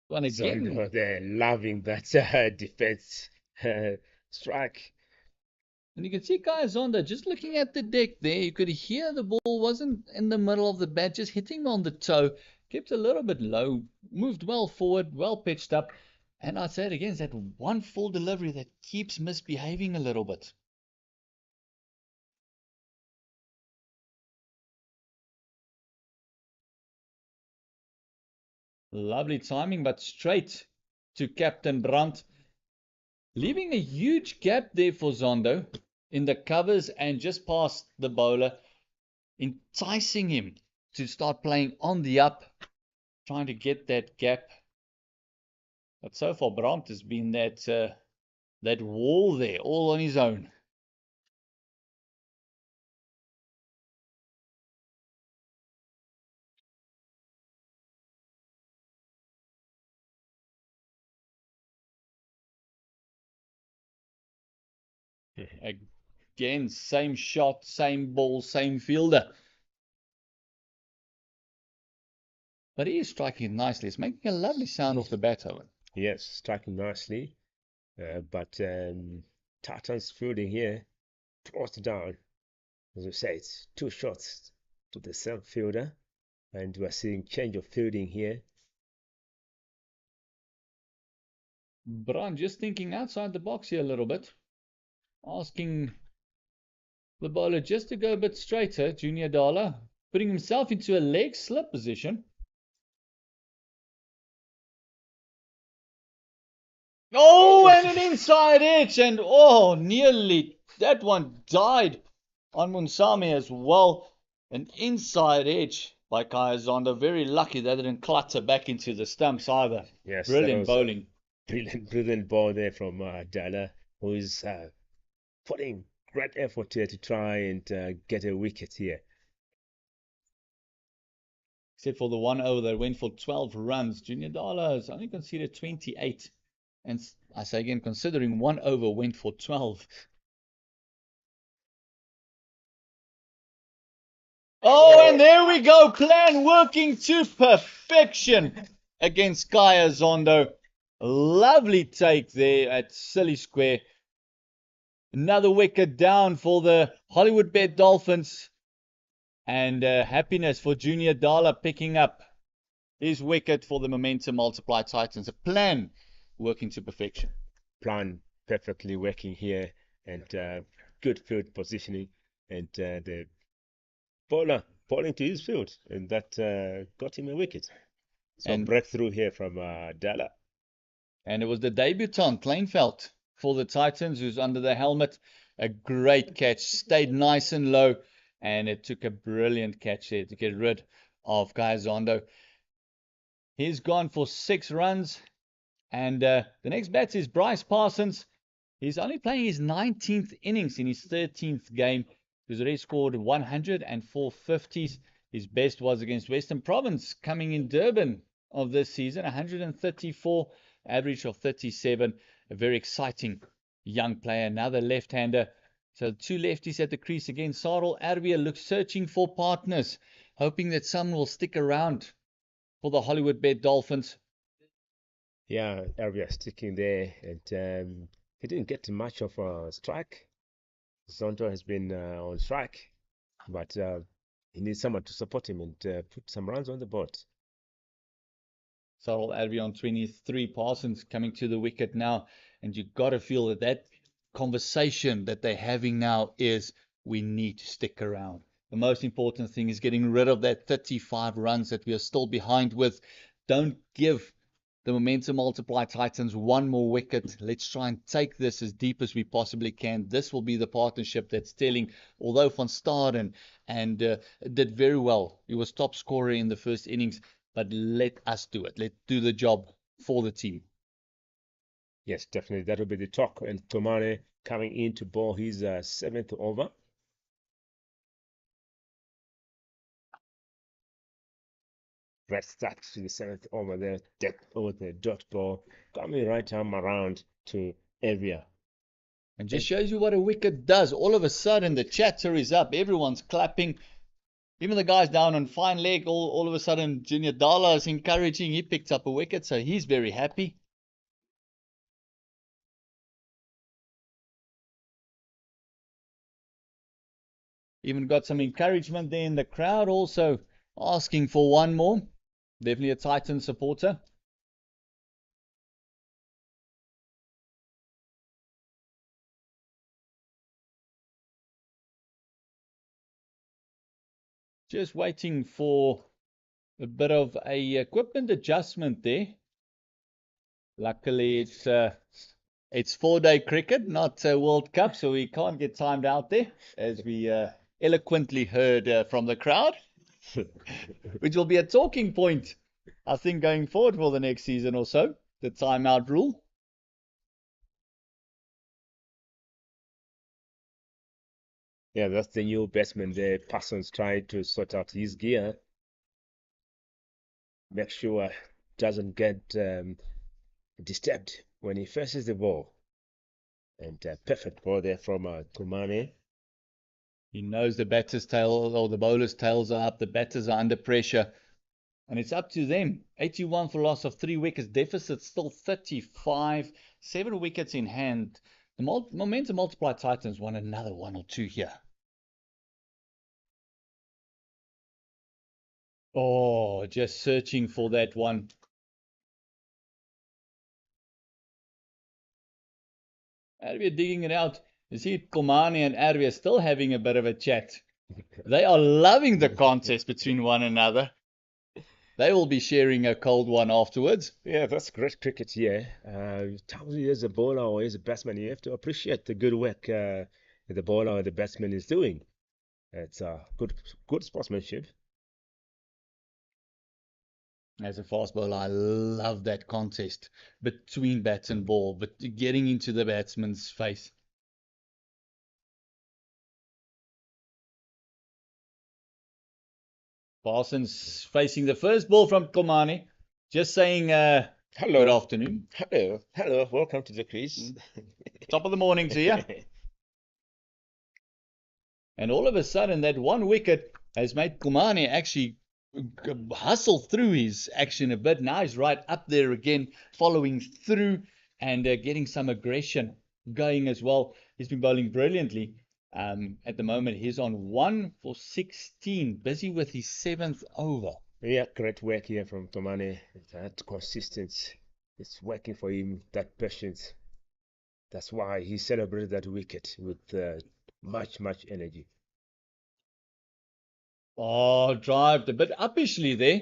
One again. Zondo, they're loving that defense strike. And you can see Kaya Zondo just looking at the deck there. You could hear the ball wasn't in the middle of the bat, just hitting on the toe. Kept a little bit low, moved well forward, well pitched up. And I'd say it again, it's that one full delivery that keeps misbehaving a little bit. Lovely timing, but straight to Captain Brandt. Leaving a huge gap there for Zondo in the covers and just past the bowler. Enticing him to start playing on the up. Trying to get that gap. But so far Brandt has been that wall there, all on his own. Again, same shot, same ball, same fielder. But he is striking nicely. It's making a lovely sound off the bat, Owen. Yes, striking nicely. But Tartan's fielding here throws it down. As we say, it's 2 shots to the same fielder. And we're seeing change of fielding here. Brandt just thinking outside the box here a little bit. Asking the bowler just to go a bit straighter, Junior Dala. Putting himself into a leg slip position. Oh, and an inside edge. And oh, nearly. That one died on Munsami as well. An inside edge by Kaya Zondo. Very lucky they didn't clutter back into the stumps either. Yes, Brilliant bowling. Brilliant ball there from Dala, who is putting great effort here to try and get a wicket here. Except for the 1 over that went for 12 runs. Junior Dala has only conceded 28. And I say again, considering 1 over went for 12. Oh, and there we go. Plan working to perfection against Kaya Zondo. Lovely take there at Silly Square. Another wicket down for the Hollywoodbets Dolphins. And happiness for Junior Dala picking up his wicket for the Momentum Multiply Titans. A plan working to perfection. Plan perfectly working here, and good field positioning, and the bowler bowling to his field, and that got him a wicket. So breakthrough here from Dala. And it was the debutant, Kleinveld, for the Titans, who's under the helmet. A great catch, stayed nice and low, and it took a brilliant catch there to get rid of Gazondo. He's gone for 6 runs, and the next batter is Bryce Parsons. He's only playing his 19th innings in his 13th game. He's already scored 104 50s. His best was against Western Province, coming in Durban of this season, 134, average of 37. A very exciting young player, another left-hander. So 2 lefties at the crease again. Sarel Arvia looks searching for partners, hoping that some will stick around for the Hollywoodbet Dolphins. Yeah, Arvia sticking there, and he didn't get much of a strike. Zonto has been on strike, but he needs someone to support him and put some runs on the board. Sarel Arvia on 23, Parsons coming to the wicket now, and you got to feel that that conversation that they're having now is, we need to stick around. The most important thing is getting rid of that 35 runs that we are still behind with. Don't give the momentum multiply Titans one more wicket. Let's try and take this as deep as we possibly can. This will be the partnership that's telling. Although Van Staden and did very well, he was top scorer in the first innings, but let us do it. Let's do the job for the team. Yes, definitely. That will be the talk. And Tomane coming in to bowl his 7th over. Red start to the 7th over there. Death over the dot ball. Coming right arm around to Arvia. And just shows you what a wicket does. All of a sudden, the chatter is up. Everyone's clapping. Even the guys down on fine leg, all of a sudden, Junior Dala is encouraging. He picked up a wicket, so he's very happy. Even got some encouragement there in the crowd, also asking for one more. Definitely a Titan supporter. Just waiting for a bit of a equipment adjustment there. Luckily, it's 4-day cricket, not World Cup, so we can't get timed out there, as we eloquently heard from the crowd, which will be a talking point, I think, going forward for the next season or so, the timeout rule. Yeah, that's the new batsman there. Parsons trying to sort out his gear. Make sure doesn't get disturbed when he faces the ball. And perfect ball there from Tomane. He knows the batter's tail or the bowler's tails are up. The batters are under pressure. And it's up to them. 81 for loss of 3 wickets. Deficit still 35. 7 wickets in hand. The momentum multiply Titans won another 1 or 2 here. Oh, just searching for that one. Arvia digging it out. You see Komani and Arvia still having a bit of a chat. They are loving the contest between one another. They will be sharing a cold one afterwards. Yeah, that's great cricket here. As a bowler or as a batsman, you have to appreciate the good work the bowler or the batsman is doing. It's good sportsmanship. As a fast bowler, I love that contest between bat and ball, but getting into the batsman's face. Parsons facing the first ball from Komani. Just saying Hello. good afternoon. Hello. Welcome to the crease. Top of the morning to you. And all of a sudden, that one wicket has made Komani actually hustle through his action a bit. Now he's right up there again, following through and getting some aggression going as well. He's been bowling brilliantly. At the moment, he's on 1 for 16, busy with his 7th over. Yeah, great work here from Tomane. That consistency, it's working for him, that patience. That's why he celebrated that wicket with much energy. Oh, drived a bit uppishly there.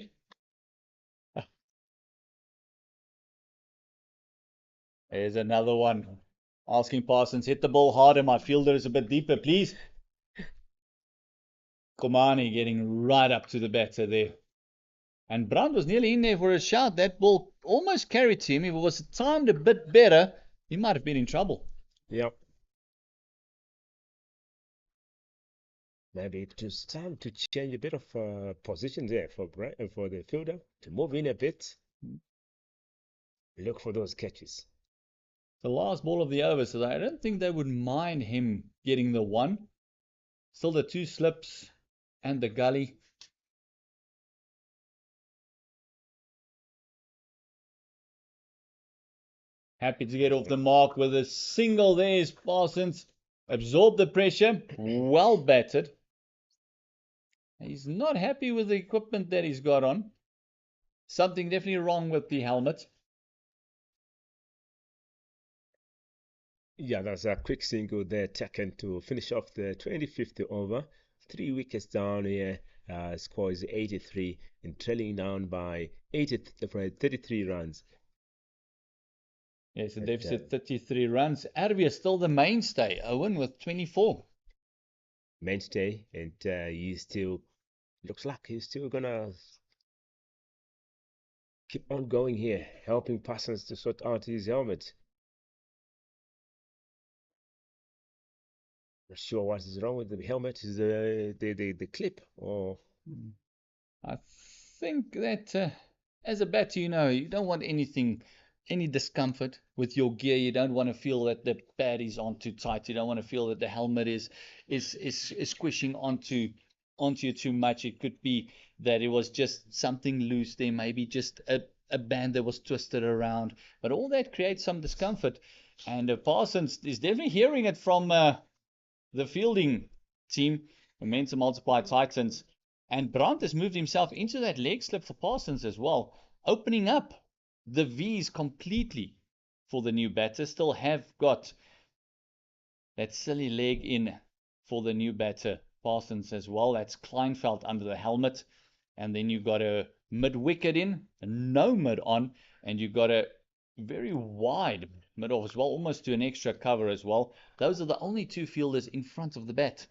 There's another one Asking Parsons, hit the ball harder. My fielder is a bit deeper, please. Komani getting right up to the batter there. And Brandt was nearly in there for a shot. That ball almost carried him. If it was timed a bit better, he might have been in trouble. Yep. Maybe it was time to change a bit of position there for the fielder to move in a bit. Look for those catches. The last ball of the over, so I don't think they would mind him getting the one. Still the two slips and the gully. Happy to get off the mark with a single there is Parsons. Absorbed the pressure. Well batted. He's not happy with the equipment that he's got on. Something definitely wrong with the helmet. Yeah, that's a quick single there taken to finish off the 25th over. 3 wickets down here. Score is 83 and trailing down by 33 runs. Yes, the deficit 33 runs. Arby is still the mainstay. Owen with 24. Mainstay, and he still looks like he's still gonna keep on going here, helping Parsons to sort out his helmet. Not sure what is wrong with the helmet. Is the clip or? I think that as a batter, you don't want any discomfort with your gear. You don't want to feel that the pad is on too tight. You don't want to feel that the helmet is squishing onto you too much. It could be that it was just something loose there, maybe just a band that was twisted around. But all that creates some discomfort. And Parsons is definitely hearing it from the fielding team, Momentum Multiply Titans. And Brandt has moved himself into that leg slip for Parsons as well, opening up the V's completely for the new batter. Still have got that silly leg in for the new batter, Parsons as well. That's Kleinfeld under the helmet. And then you've got a mid-wicket in, a no mid on, and you've got a very wide mid off as well, almost to an extra cover as well. Those are the only two fielders in front of the bat.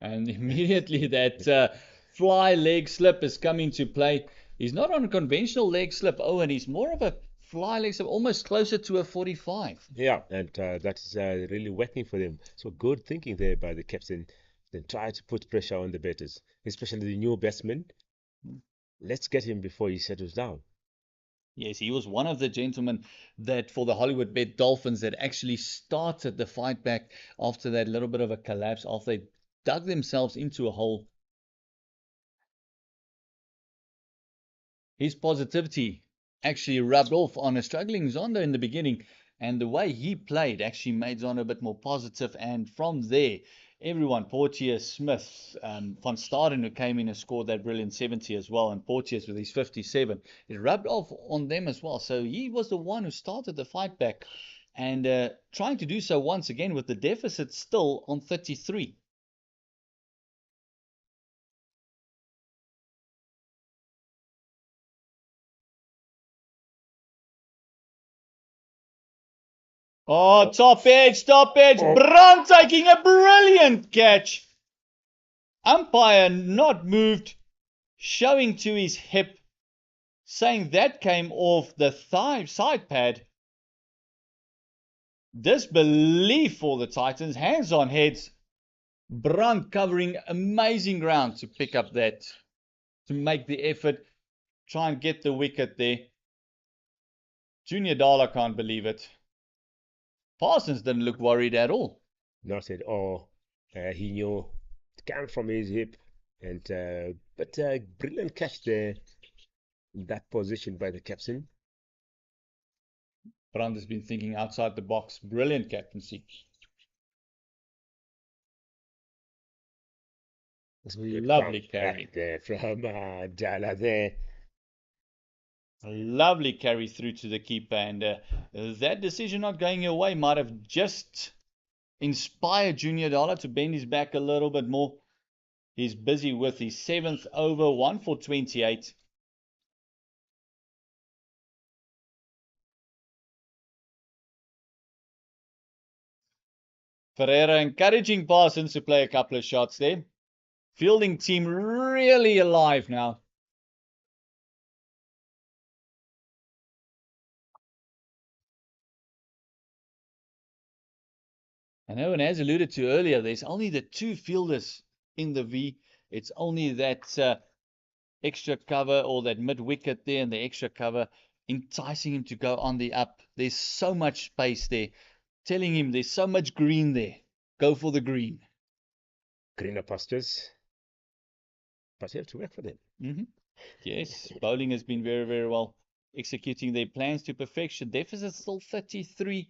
And immediately that fly leg slip is coming to play. He's not on a conventional leg slip, and he's more of a fly leg slip, almost closer to a 45. Yeah, and that's really working for them. So good thinking there by the captain. Then try to put pressure on the batters, especially the new batsman. Let's get him before he settles down. Yes, he was one of the gentlemen that for the Hollywoodbets Dolphins that actually started the fight back after that little bit of a collapse, after they dug themselves into a hole. His positivity actually rubbed off on a struggling Zondo in the beginning, and the way he played actually made Zondo a bit more positive. And from there, everyone, Porteous, Smith, Van Staden, who came in and scored that brilliant 70 as well, and Porteous with his 57, it rubbed off on them as well. So he was the one who started the fight back, and trying to do so once again with the deficit still on 33. Oh, top edge. Brandt taking a brilliant catch. Umpire not moved, showing to his hip, saying that came off the thigh side pad. Disbelief for the Titans. Hands on heads. Brandt covering amazing ground to pick up that, to make the effort, try and get the wicket there. Junior Dala can't believe it. Parsons didn't look worried at all. Not at all. He knew it came from his hip, and but brilliant catch there in that position by the captain. Brandt has been thinking outside the box. Brilliant captaincy. Lovely carry there from Dala there. A lovely carry through to the keeper, and that decision not going away might have just inspired Junior Dala to bend his back a little bit more. He's busy with his 7th over, 1 for 28. Ferreira encouraging Parsons to play a couple of shots there. Fielding team really alive now. And Owen has alluded to earlier, there's only the two fielders in the V. It's only that extra cover or that mid-wicket there and the extra cover enticing him to go on the up. There's so much space there, telling him there's so much green there. Go for the green. Greener pastures. But you have to work for them. Yes, bowling has been very, very well, executing their plans to perfection. Deficit still 33.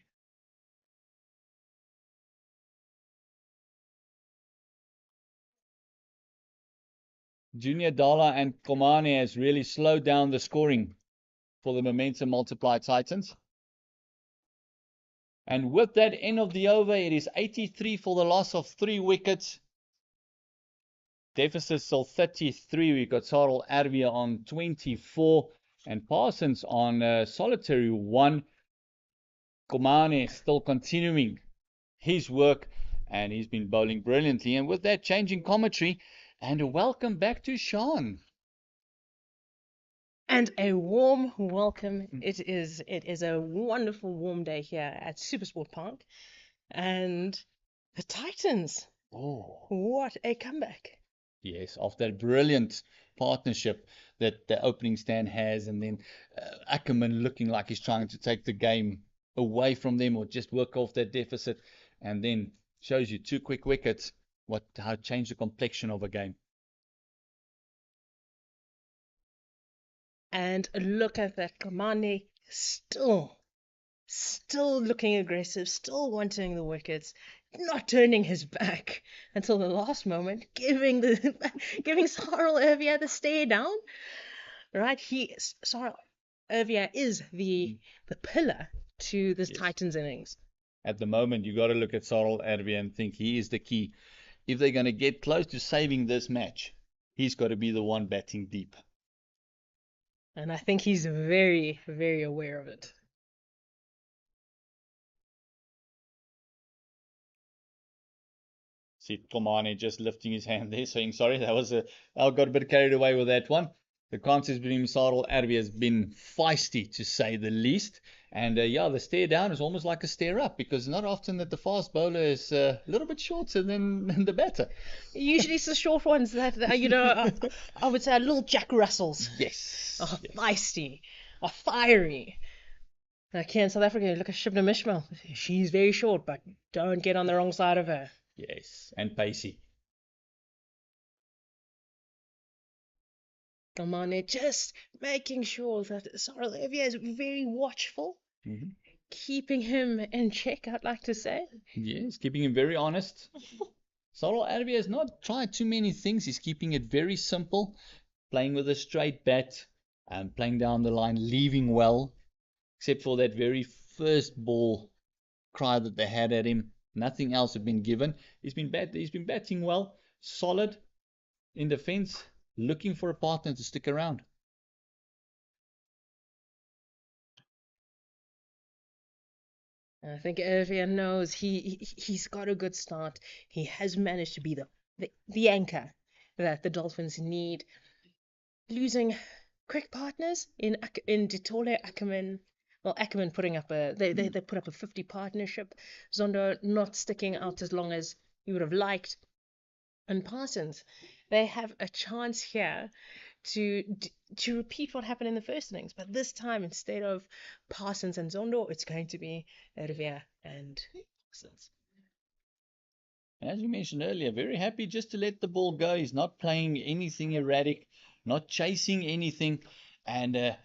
Junior Dala and Komane has really slowed down the scoring for the momentum multiply Titans. And with that end of the over, it is 83 for the loss of 3 wickets. Deficit still 33. We've got Sarel Arvia on 24 and Parsons on solitary 1. Komane still continuing his work and he's been bowling brilliantly. And with that, changing commentary and welcome back to Sean. And a warm welcome. It is a wonderful warm day here at Supersport Park. And the Titans. Oh, What a comeback. yes, of that brilliant partnership that the opening stand has, and then Ackerman looking like he's trying to take the game away from them or just work off that deficit, and then shows you 2 quick wickets, how it changed the complexion of a game. And look at that, Kamane still looking aggressive, still wanting the wickets, not turning his back until the last moment, giving Sarel Ervia the stare down. Right, Sarel Ervia is the pillar to this Titans innings. At the moment, you got to look at Sarel Ervia and think he is the key. If they're going to get close to saving this match, he's got to be the one batting deep. And I think he's very, very aware of it. See Komane just lifting his hand there, saying sorry. I got a bit carried away with that one. The contest between Sarel Arvia has been feisty, to say the least. And the stare down is almost like a stare up, because not often that the fast bowler is a little bit shorter than the batter. Usually it's the short ones that I would say are little Jack Russells. Yes. Are feisty, are fiery. Like here in South Africa, look at Shibna Mishmal. She's very short, but don't get on the wrong side of her. Yes, and pacey. Kamane just making sure that Sarel Ervia is very watchful, keeping him in check, I'd like to say. Yes, keeping him very honest. Sarel Arvia has not tried too many things. He's keeping it very simple, playing with a straight bat, and playing down the line, leaving well, except for that very first ball cry that they had at him. Nothing else had been given. He's been batting well, solid in defense, looking for a partner to stick around. I think Ervia knows he's got a good start. He has managed to be the anchor that the Dolphins need. Losing quick partners in Ditole Ackerman. Well, Ackerman putting up they put up a 50 partnership. Zondo not sticking out as long as you would have liked. And Parsons, they have a chance here to repeat what happened in the first innings, but this time instead of Parsons and Zondo, it's going to be Ervia and Parsons. As we mentioned earlier, very happy just to let the ball go. He's not playing anything erratic, not chasing anything, and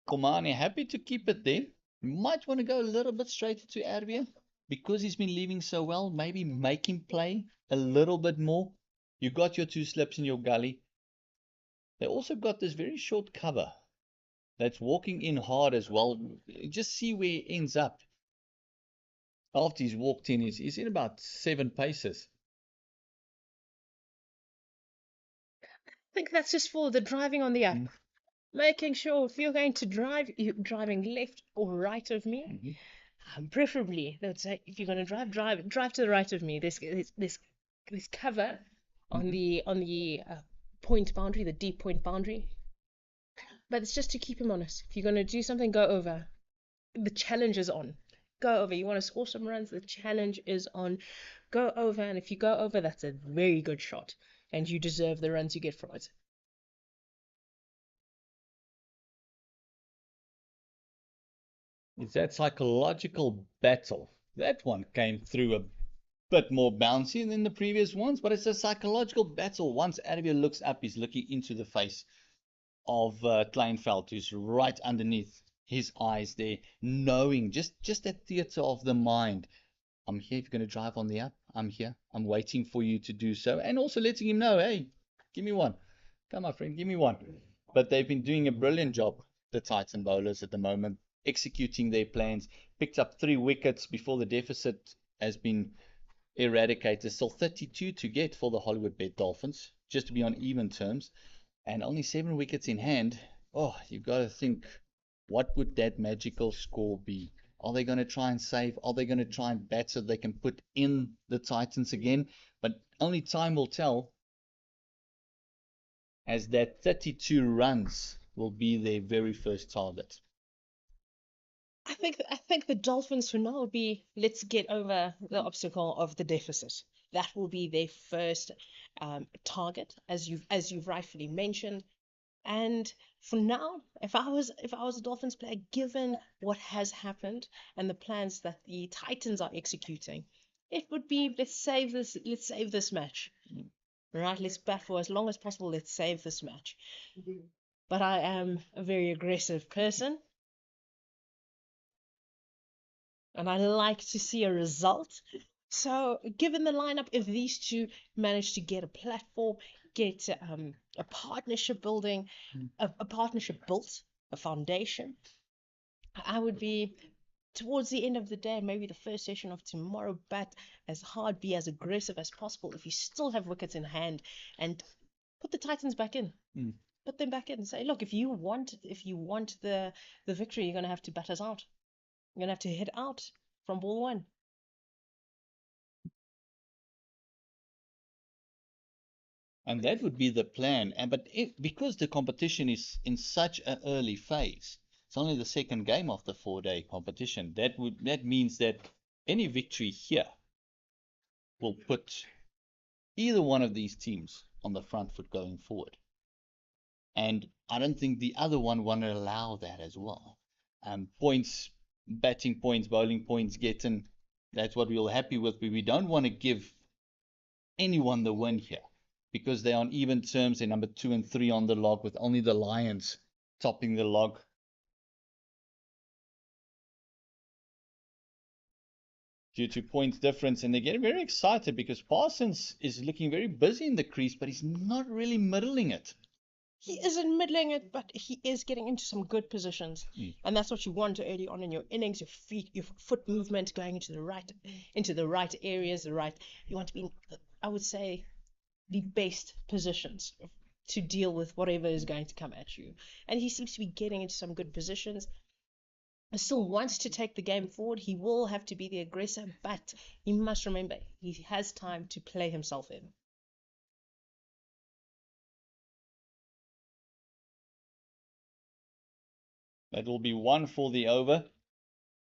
Komane happy to keep it there. Might want to go a little bit straighter to Arvia because he's been leaving so well. Maybe make him play a little bit more. You got your 2 slips in your gully. They also got this very short cover that's walking in hard as well. Just see where he ends up. After he's walked in, he's in about 7 paces. I think that's just for the driving on the up. Making sure if you're going to drive, you're driving left or right of me. Preferably, they would say, if you're going to drive to the right of me. There's cover on Mhm. the point boundary, the deep point boundary. But it's just to keep him honest. If you're going to do something, go over. The challenge is on. Go over. You want to score some runs, the challenge is on. Go over, and if you go over, that's a very good shot, and you deserve the runs you get from it. It's that psychological battle. That one came through a bit more bouncy than the previous ones, but it's a psychological battle. Once Adabir looks up, he's looking into the face of Kleinfeld, who's right underneath his eyes there, knowing just that theater of the mind. I'm here if you're going to drive on the up. I'm here. I'm waiting for you to do so. And also letting him know, hey, give me one. Come on, friend, give me one. But they've been doing a brilliant job, the Titan bowlers at the moment, executing their plans. Picked up 3 wickets before the deficit has been eradicated. Still 32 to get for the Hollywoodbet Dolphins, just to be on even terms. And only 7 wickets in hand. Oh, you've got to think, what would that magical score be? Are they going to try and save? Are they going to try and bat so they can put in the Titans again? But only time will tell, as that 32 runs will be their very first target. I think the Dolphins for now will be, let's get over the obstacle of the deficit. That will be their first target, as you've rightfully mentioned. And for now, if I was a Dolphins player, given what has happened and the plans that the Titans are executing, it would be, let's save this match. Right, let's bat for as long as possible. Let's save this match. But I am a very aggressive person, and I like to see a result. So, given the lineup, if these two manage to get a platform, get a partnership building, a partnership built, a foundation, I would be towards the end of the day, maybe the first session of tomorrow, bat as hard, be as aggressive as possible. If you still have wickets in hand, and put the Titans back in. Mm. Put them back in and say, look, if you want the victory, you're gonna have to bat us out. You're gonna have to hit out from ball one. And that would be the plan. But because the competition is in such an early phase, it's only the second game of the 4-day competition. That means that any victory here will put either one of these teams on the front foot going forward. And I don't think the other one want to allow that as well. Points, batting points, bowling points getting, that's what we're happy with. But we don't want to give anyone the win here because they're on even terms. They're number 2 and 3 on the log, with only the Lions topping the log. Due to points difference, and they get very excited because Parsons is looking very busy in the crease, but he's not really middling it. He isn't middling it, but he is getting into some good positions, and that's what you want early on in your innings. Your feet, your foot movement going into the right areas. You want to be, I would say, the best positions to deal with whatever is going to come at you. And he seems to be getting into some good positions. Still wants to take the game forward. He will have to be the aggressor, but he must remember he has time to play himself in. That will be 1 for the over.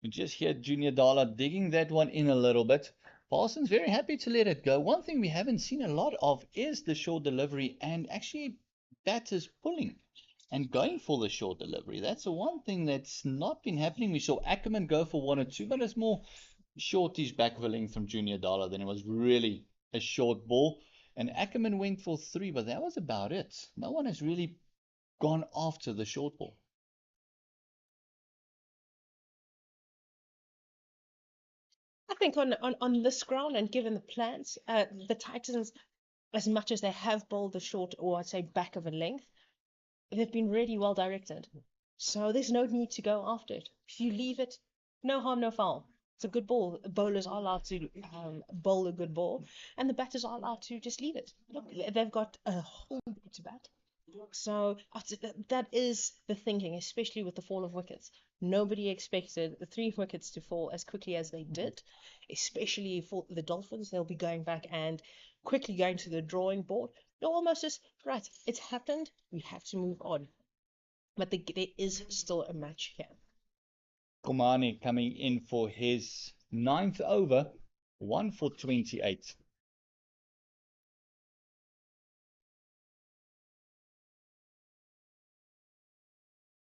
You just hear Junior Dala digging that one in a little bit. Parsons very happy to let it go. One thing we haven't seen a lot of is the short delivery, and actually batters pulling and going for the short delivery. That's the one thing that's not been happening. We saw Ackerman go for 1 or 2, but it's more shortish backfilling from Junior Dala than it was really a short ball. And Ackerman went for 3, but that was about it. No one has really gone after the short ball. I think on this ground, and given the plans, the Titans, as much as they have bowled the short, or I'd say back of a length, they've been really well directed. So there's no need to go after it. If you leave it, no harm, no foul. It's a good ball. Bowlers are allowed to bowl a good ball, and the batters are allowed to just leave it. Look, they've got a whole bit to bat. So that is the thinking, especially with the fall of wickets. Nobody expected the 3 wickets to fall as quickly as they did, especially for the Dolphins. They'll be going back and quickly going to the drawing board. They're almost just, right, it's happened. We have to move on. But there is still a match here. Komani coming in for his 9th over, 1 for 28.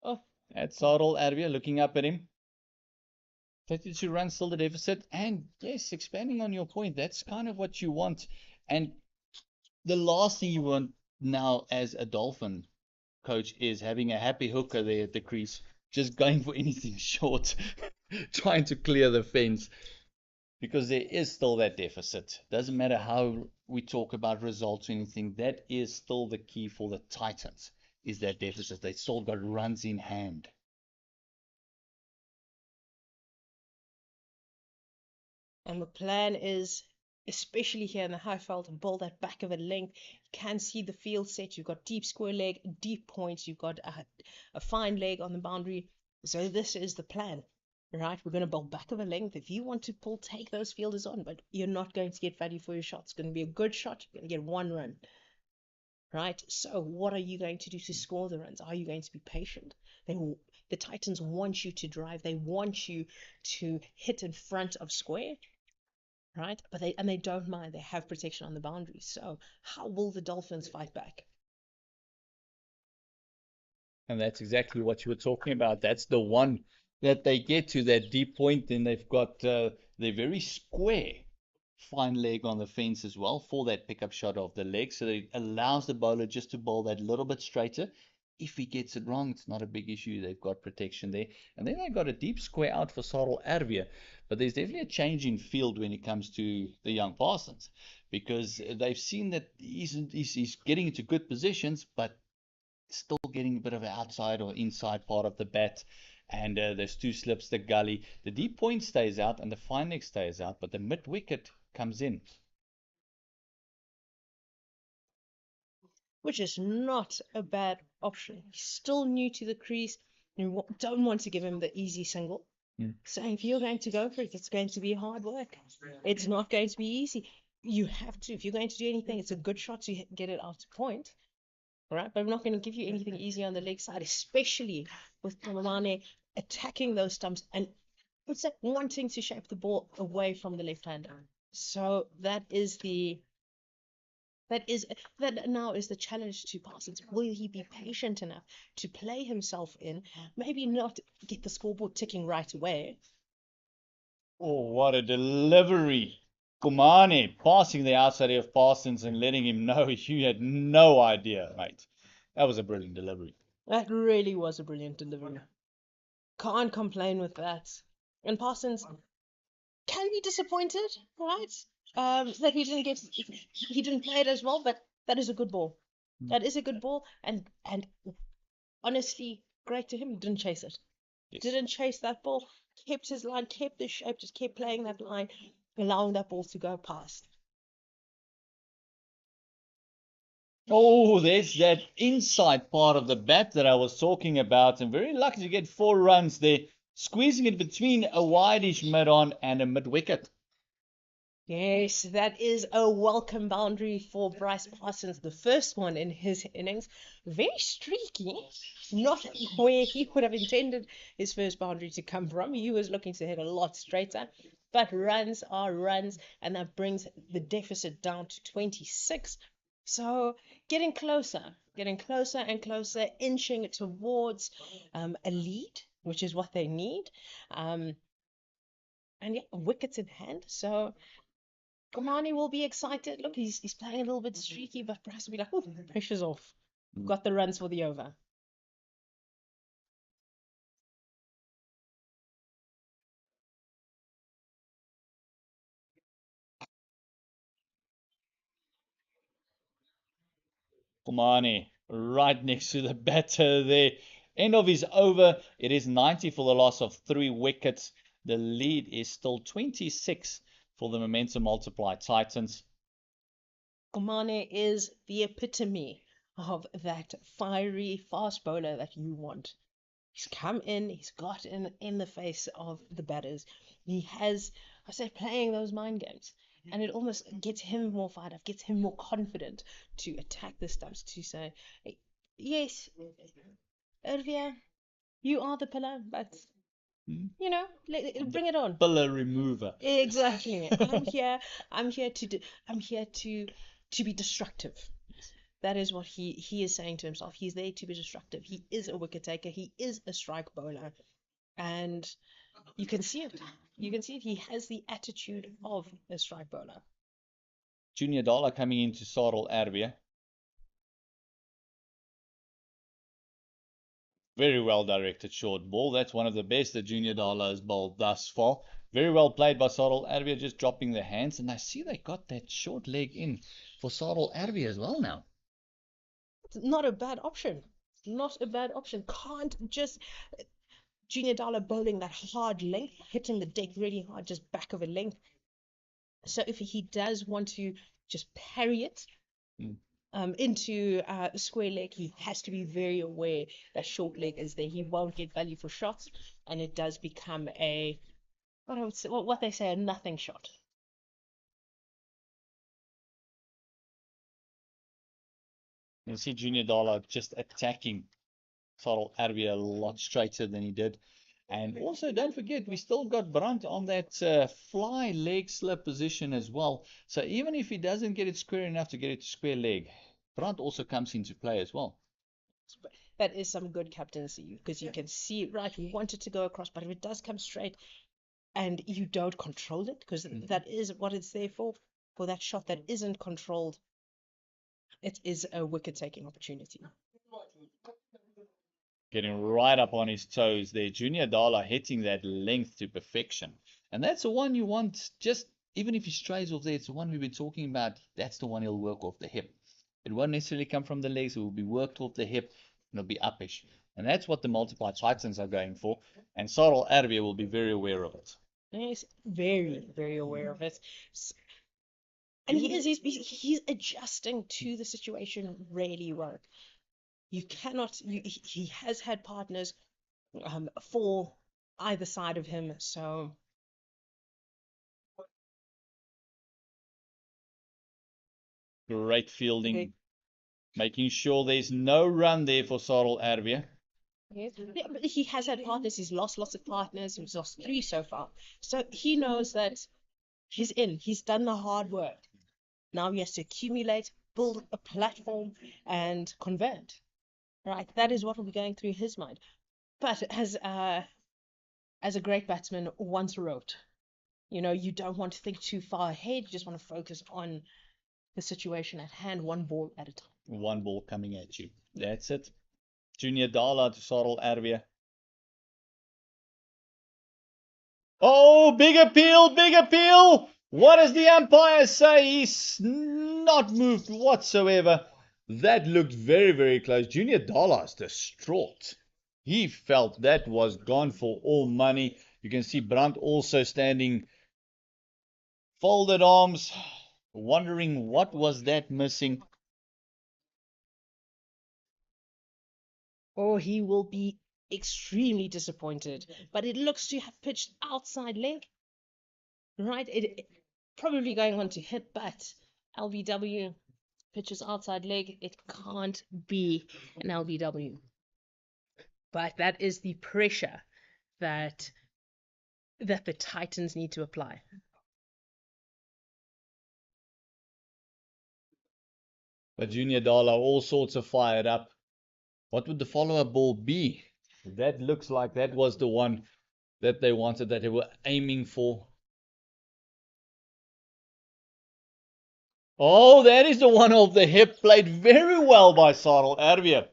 Oh, that's Sarel Arvia looking up at him. 32 runs, still the deficit. And yes, expanding on your point, that's kind of what you want. And the last thing you want now as a Dolphin coach is having a happy hooker there at the crease, just going for anything short, trying to clear the fence, because there is still that deficit. Doesn't matter how we talk about results or anything, that is still the key for the Titans, is that deficit. They still got runs in hand. And the plan is, especially here in the high field, to bowl that back of a length. You can see the field set. You've got deep square leg, deep points. You've got a fine leg on the boundary. So this is the plan, right? We're going to bowl back of a length. If you want to take those fielders on, but you're not going to get value for your shot. It's going to be a good shot. You're going to get 1 run, right? So what are you going to do to score the runs? Are you going to be patient? The Titans want you to drive. They want you to hit in front of square, right? But they don't mind. They have protection on the boundaries. So how will the Dolphins fight back? And that's exactly what you were talking about. That's the one that they get to, that deep point. Then they've got their very square fine leg on the fence as well for that pickup shot of the leg. So it allows the bowler just to bowl that little bit straighter. If he gets it wrong, it's not a big issue. They've got protection there. And then they've got a deep square out for Sarel Arvia. But there's definitely a change in field when it comes to the young Parsons, because they've seen that he's getting into good positions, but still getting a bit of an outside or inside part of the bat. And there's 2 slips, the gully. The deep point stays out and the fine leg stays out, but the mid wicket comes in. Which is not a bad option. He's still new to the crease. You don't want to give him the easy single. So if you're going to go for it, it's going to be hard work. It's not going to be easy. You have to, if you're going to do anything, it's a good shot to get it out to point. Right? But I'm not going to give you anything easy on the leg side, especially with Pomane attacking those stumps and what's that, wanting to shape the ball away from the left-hander. So that now is the challenge to Parsons. Will he be patient enough to play himself in? Maybe not get the scoreboard ticking right away. Oh, what a delivery. Kumane passing the outside of Parsons and letting him know you had no idea, mate. That was a brilliant delivery. That really was a brilliant delivery. Can't complain with that. And Parsons can be disappointed, right? That he didn't play it as well, but that is a good ball. That is a good ball, and honestly, great to him. He didn't chase it. Yes. Didn't chase that ball. Kept his line, kept the shape, just kept playing that line, allowing that ball to go past. Oh, there's that inside part of the bat that I was talking about, and very lucky to get 4 runs there, squeezing it between a wideish mid-on and a mid-wicket. Yes, that is a welcome boundary for Bryce Parsons, the first one in his innings. Very streaky, not where he would have intended his first boundary to come from. He was looking to hit a lot straighter, but runs are runs, and that brings the deficit down to 26. So getting closer and closer, inching towards a lead, which is what they need. And yeah, wickets in hand. So Komani will be excited. Look, he's playing a little bit streaky, but perhaps will be like, oh, pressure's off. We've got the runs for the over. Kumani right next to the batter there. End of his over. It is 90 for the loss of 3 wickets. The lead is still 26 for the momentum multiply Titans. Komani is the epitome of that fiery fast bowler that you want. He's come in, he's got in the face of the batters. He has, I said, playing those mind games. And it almost gets him more fired up, gets him more confident to attack the stumps, to say, "Hey, yes, Ervia, you are the pillar, but bring it on." Pillar remover. Exactly. I'm here to be destructive. That is what he is saying to himself. He's there to be destructive. He is a wicket taker. He is a strike bowler. And you can see it. You can see it. He has the attitude of a strike bowler. Junior Dollar coming into Sarel Erbe. Very well directed short ball. That's one of the best that Junior Dollar has bowled thus far. Very well played by Sarel Erbe, just dropping the hands. And I see they got that short leg in for Sarel Erbe as well now. It's not a bad option. Not a bad option. Can't just Junior Dollar bowling that hard length, hitting the deck really hard, just back of a length. So if he does want to just parry it into a square leg, he has to be very aware that short leg is there. He won't get value for shots, and it does become what they say, a nothing shot. You see Junior Dollar just attacking Sarel Erbe a lot straighter than he did. And also, don't forget, we still got Brandt on that fly leg slip position as well. So even if he doesn't get it square enough to get it to square leg, Brandt also comes into play as well. That is some good captaincy, because you can see, right, we want it to go across, but if it does come straight and you don't control it, because that is what it's there for that shot that isn't controlled, it is a wicket-taking opportunity. Getting right up on his toes there. Junior Dollar hitting that length to perfection. And that's the one you want, just even if he strays off there, it's the one we've been talking about. That's the one he'll work off the hip. It won't necessarily come from the legs, it will be worked off the hip, and it'll be uppish. And that's what the multiply Titans are going for. And Sarel Erbe will be very aware of it. He's very, very aware of it. And he's adjusting to the situation really well. You cannot, he has had partners for either side of him, so. Great fielding, making sure there's no run there for Sarel Erbe. Yes. Yeah, but he has had partners, he's lost lots of partners, he's lost 3 so far. So he knows that he's in, he's done the hard work. Now he has to accumulate, build a platform, and convert. Right, that is what will be going through his mind. But as a great batsman once wrote, you don't want to think too far ahead. You just want to focus on the situation at hand, one ball at a time. One ball coming at you. That's it. Junior Dollar to Sarel Erbe. Oh, big appeal, big appeal. What does the umpire say? He's not moved whatsoever. That looked very, very close. Junior Dollar's distraught. He felt that was gone for all money. You can see Brandt also standing folded arms, wondering what was that missing. Oh, he will be extremely disappointed. But it looks to have pitched outside leg. Right? It probably going on to hit, but LBW pitches outside leg. It can't be an LBW. But that is the pressure that the Titans need to apply. But Junior Dollar all sorts of fired up. What would the follow-up ball be? That looks like that was the one that they wanted, that they were aiming for. Oh, that is the one off the hip, played very well by Sarel Erbe.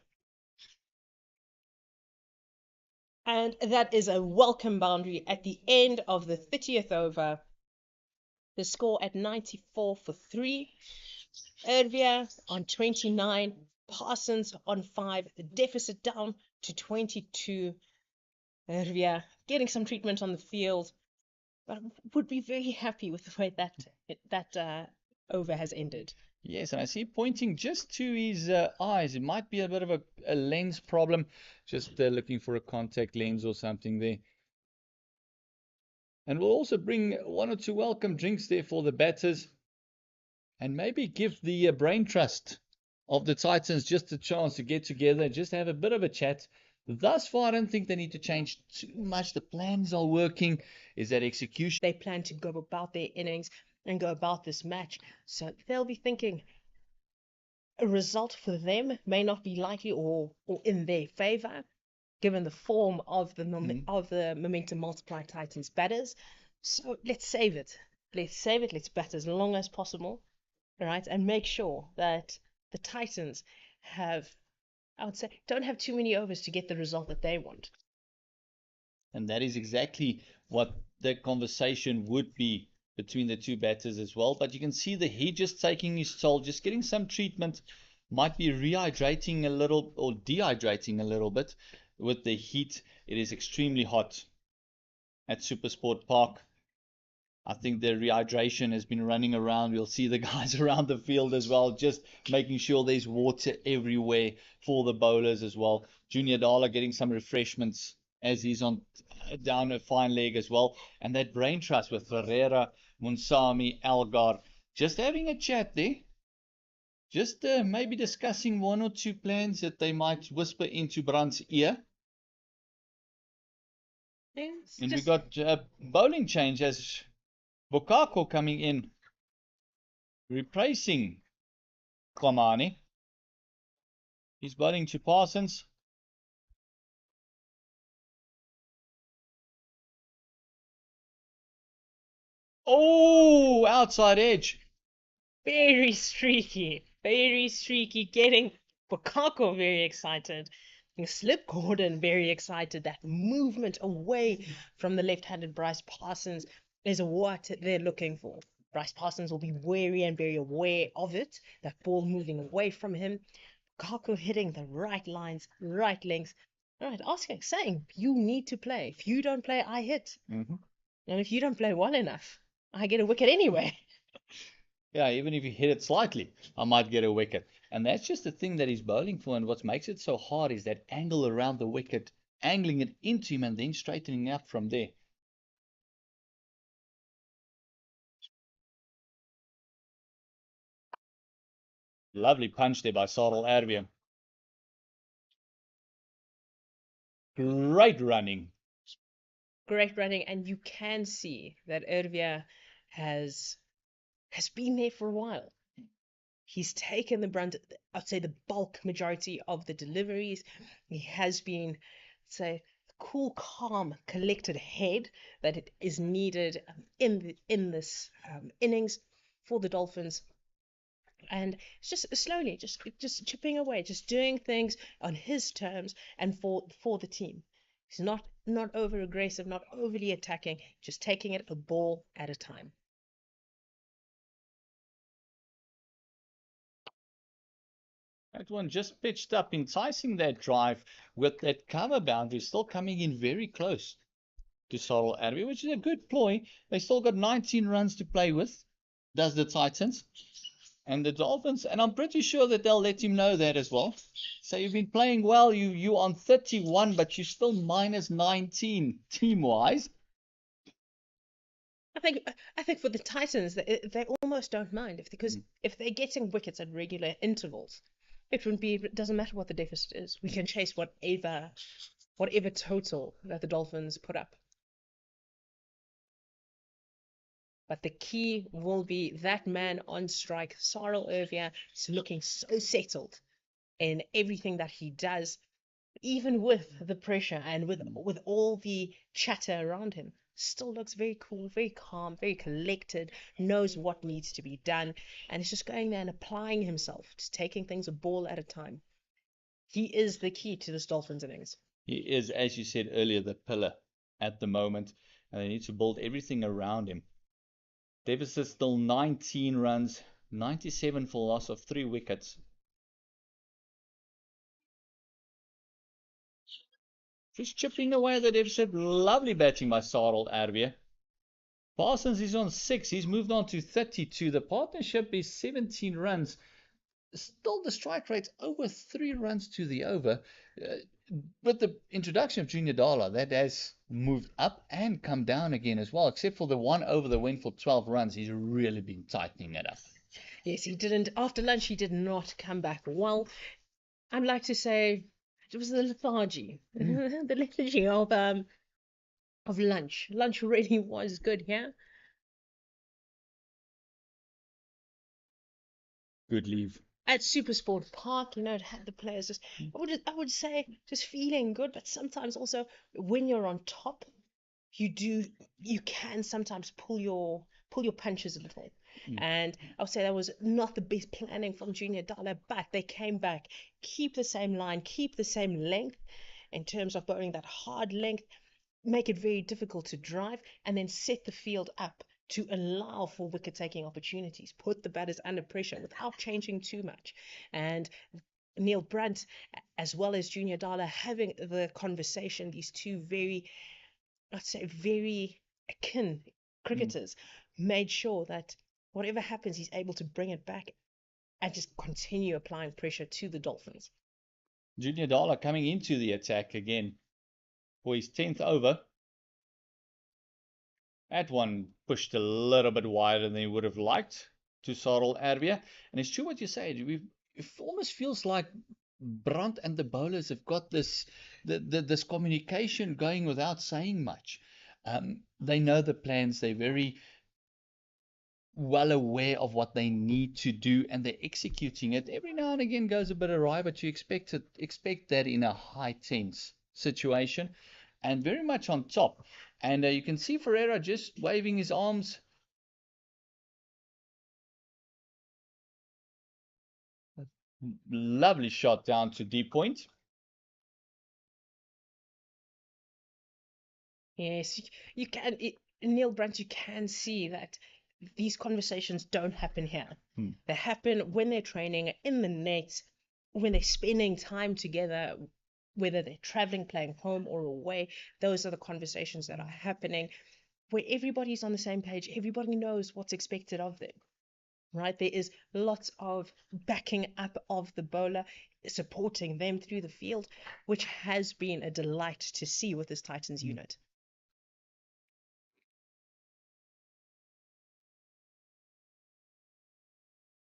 And that is a welcome boundary at the end of the 30th over. The score at 94 for 3. Erbe on 29. Parsons on 5. The deficit down to 22. Erbe getting some treatment on the field, but would be very happy with the way that over has ended. Yes, and I see pointing just to his eyes. It might be a bit of a lens problem. Just looking for a contact lens or something there. And we'll also bring one or two welcome drinks there for the batters. And maybe give the brain trust of the Titans just a chance to get together, just have a bit of a chat. Thus far, I don't think they need to change too much. The plans are working. Is that execution? They plan to go about their innings and go about this match. So they'll be thinking a result for them may not be likely or in their favor, given the form of the momentum multiply Titans batters. So let's save it. Let's save it. Let's bat as long as possible, all right, and make sure that the Titans have, I would say, don't have too many overs to get the result that they want. And that is exactly what the conversation would be between the two batters as well. But you can see the heat just taking his toll, just getting some treatment. Might be rehydrating a little or dehydrating a little bit with the heat. It is extremely hot at Supersport Park. I think the rehydration has been running around. We'll see the guys around the field as well, just making sure there's water everywhere for the bowlers as well. Junior Dala getting some refreshments as he's on down a fine leg as well. And that brain trust with Ferreira, Munsami, Algar, just having a chat there. Just maybe discussing one or two plans that they might whisper into Brandt's ear. And we got bowling change as Bokako coming in, replacing Klamani. He's bowling to Parsons. Oh, outside edge. Very streaky, getting Bokako very excited. Slip Gordon very excited. That movement away from the left-handed Bryce Parsons is what they're looking for. Bryce Parsons will be wary and very aware of it. That ball moving away from him. Bokako hitting the right lines, right lengths. All right, asking, saying, you need to play. If you don't play, I hit. And if you don't play well enough, I get a wicket anyway. Yeah, even if you hit it slightly, I might get a wicket. And that's just the thing that he's bowling for. And what makes it so hard is that angle around the wicket, angling it into him and then straightening up from there. Lovely punch there by Sarel Erwin. Great running. Great running, and you can see that Erwin has been there for a while. He's taken the brunt, I'd say the bulk majority of the deliveries. He has been, say, cool, calm, collected head that it is needed in this innings for the Dolphins. And it's just slowly, just chipping away, just doing things on his terms and for the team. He's not over aggressive, not overly attacking, just taking it a ball at a time. That one just pitched up, enticing that drive with that cover boundary, still coming in very close to Sarel Erwin, which is a good ploy. They still got 19 runs to play with, does the Titans. And the Dolphins, and I'm pretty sure that they'll let him know that as well. So you've been playing well, you on 31, but you're still minus 19 team-wise. I think for the Titans, they almost don't mind because if they're getting wickets at regular intervals, it doesn't matter what the deficit is. We can chase whatever total that the Dolphins put up. But the key will be that man on strike, Sarel Erwin, is looking so settled in everything that he does, even with the pressure and with all the chatter around him. Still looks very cool, very calm, very collected, knows what needs to be done, and is just going there and applying himself, just taking things a ball at a time. He is the key to this Dolphins innings. He is, as you said earlier, the pillar at the moment, and they need to build everything around him. Deficit still 19 runs, 97 for loss of 3 wickets. Just chipping away the deficit. Lovely batting by Sarel Erwin. Parsons is on 6. He's moved on to 32. The partnership is 17 runs. Still, the strike rate's over 3 runs to the over. With the introduction of Junior Dollar, that has moved up and come down again as well, except for the one over that went for 12 runs. He's really been tightening it up. Yes, he didn't. After lunch, he did not come back well. I'd like to say it was the lethargy, the lethargy of lunch. Lunch really was good here. Good leave. At Supersport Park, it had the players just, I would say, just feeling good, but sometimes also when you're on top, you can sometimes pull your punches a little. And I would say that was not the best planning from Junior Dollar, but they came back, keep the same line, keep the same length in terms of bowling that hard length, make it very difficult to drive, and then set the field up to allow for wicket taking opportunities, put the batters under pressure without changing too much. And Neil Brunt, as well as Junior Dollar, having the conversation, these two I'd say very akin cricketers, made sure that whatever happens, he's able to bring it back and just continue applying pressure to the Dolphins. Junior Dollar coming into the attack again for his 10th over. That one pushed a little bit wider than he would have liked to Sarel Erwia. And it's true what you say. It almost feels like Brandt and the bowlers have got this communication going without saying much. They know the plans. They're very well aware of what they need to do, and they're executing it. Every now and again goes a bit awry, but you expect that in a high tense situation, and very much on top. And you can see Ferreira just waving his arms. Lovely shot down to deep point. Yes, you can. Neil Brunt, you can see that these conversations don't happen here. They happen when they're training in the nets, when they're spending time together, whether they're traveling, playing home or away. Those are the conversations that are happening where everybody's on the same page. Everybody knows what's expected of them, right? There is lots of backing up of the bowler, supporting them through the field, which has been a delight to see with this Titans unit.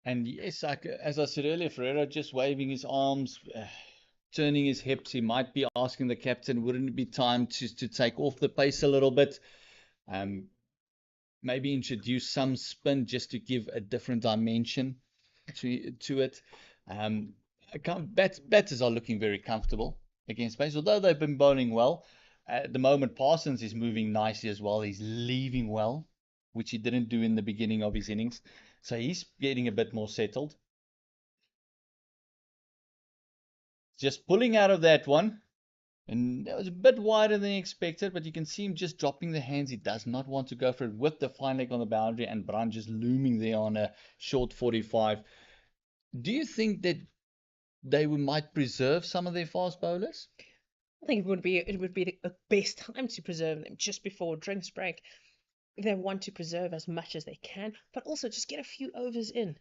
And yes, as I said earlier, Ferreira just waving his arms, turning his hips. He might be asking the captain, wouldn't it be time to take off the pace a little bit? Maybe introduce some spin just to give a different dimension to it. Batters are looking very comfortable against pace, although they've been bowling well. At the moment, Parsons is moving nicely as well. He's leaving well, which he didn't do in the beginning of his innings. So he's getting a bit more settled. Just pulling out of that one. And that was a bit wider than expected, but you can see him just dropping the hands. He does not want to go for it with the fine leg on the boundary, and Brand just looming there on a short 45. Do you think that they might preserve some of their fast bowlers? I think it would be the best time to preserve them just before drinks break. They want to preserve as much as they can, but also just get a few overs in.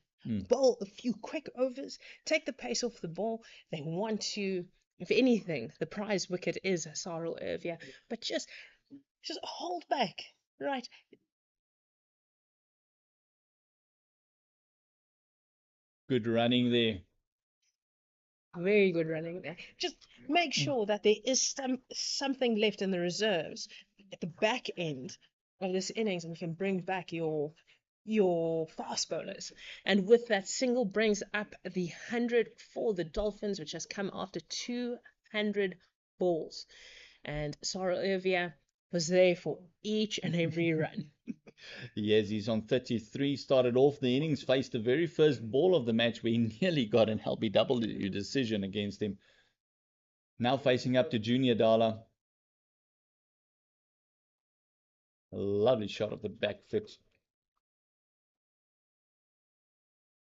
Bowl a few quick overs, take the pace off the ball. They want to, if anything, the prize wicket is Sarel Erwia, but just hold back, right? Good running there. Very good running there. Just make sure that there is something left in the reserves at the back end of this innings, and you can bring back your fast bowlers. And with that, single brings up the 100 for the Dolphins, which has come after 200 balls. And Sarel Erwia was there for each and every run. Yes, he's on 33. Started off the innings, faced the very first ball of the match where he nearly got an LBW decision against him. Now facing up to Junior Dollar. A lovely shot of the back foot.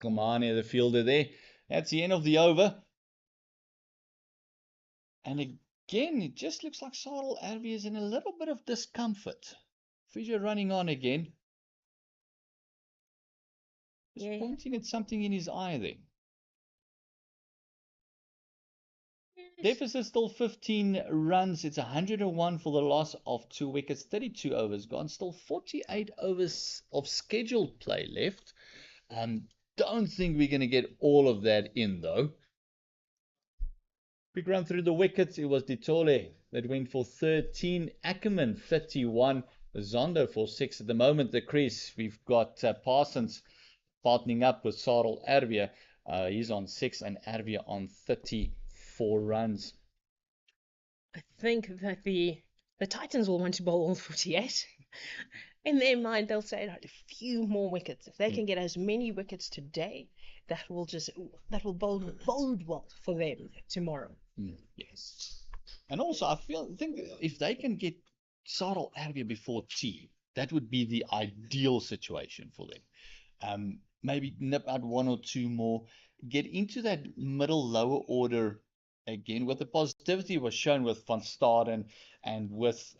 Kamani, the fielder there. That's the end of the over. And again, it just looks like Sarel Erwia is in a little bit of discomfort. Fisher running on again. Just Yeah. pointing at something in his eye there. Deficit still 15 runs. It's 101 for the loss of 2 wickets. 32 overs gone. Still 48 overs of scheduled play left. Don't think we're going to get all of that in, though. Quick run through the wickets. It was Ditole that went for 13. Ackerman 31. Zondo for 6. At the moment, the crease, we've got Parsons partnering up with Sarel Ervia. He's on 6 and Ervia on 34 runs. I think that the Titans will want to bowl all 48. In their mind, they'll say a few more wickets. If they can get as many wickets today, that will bode well for them tomorrow. Yes. And also, I think if they can get Sarel Ervia before tea, that would be the ideal situation for them. Maybe nip out 1 or 2 more, get into that middle lower order again. With the positivity was shown with Van Staden and with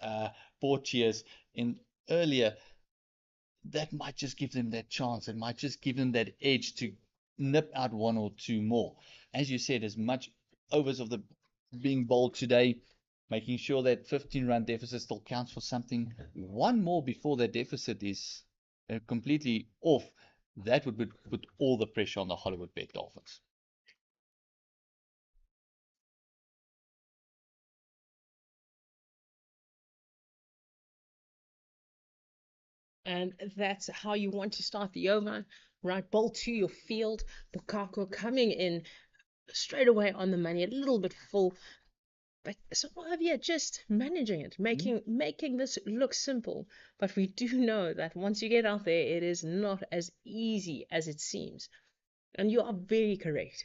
Porteous in earlier, that might just give them that chance. It might just give them that edge to nip out 1 or 2 more. As you said, as much overs of the being bowled today, making sure that 15-run deficit still counts for something. 1 more before that deficit is completely off. That would put all the pressure on the Hollywoodbets Dolphins. And that's how you want to start the over. Right, ball to your field. Bukako coming in straight away on the money, a little bit full. But yeah, just managing it, making this look simple. But we do know that once you get out there, it is not as easy as it seems. And you are very correct.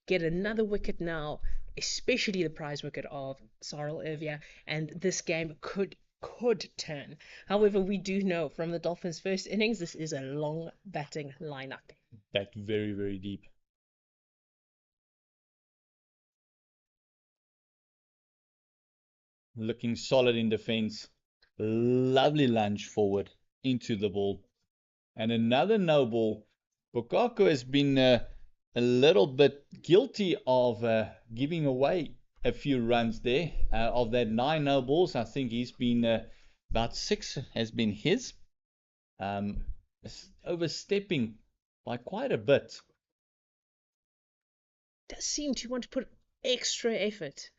Get another wicket now, especially the prize wicket of Sarel Ervia, and this game could turn. However, we do know from the Dolphins' first innings, this is a long batting lineup. That's very, very deep. Looking solid in defense. Lovely lunge forward into the ball. And another no ball. Bukako has been a little bit guilty of giving away a few runs there. Of that 9 no balls, I think he's been about 6 has been his. Overstepping by quite a bit. Does seem to want to put extra effort.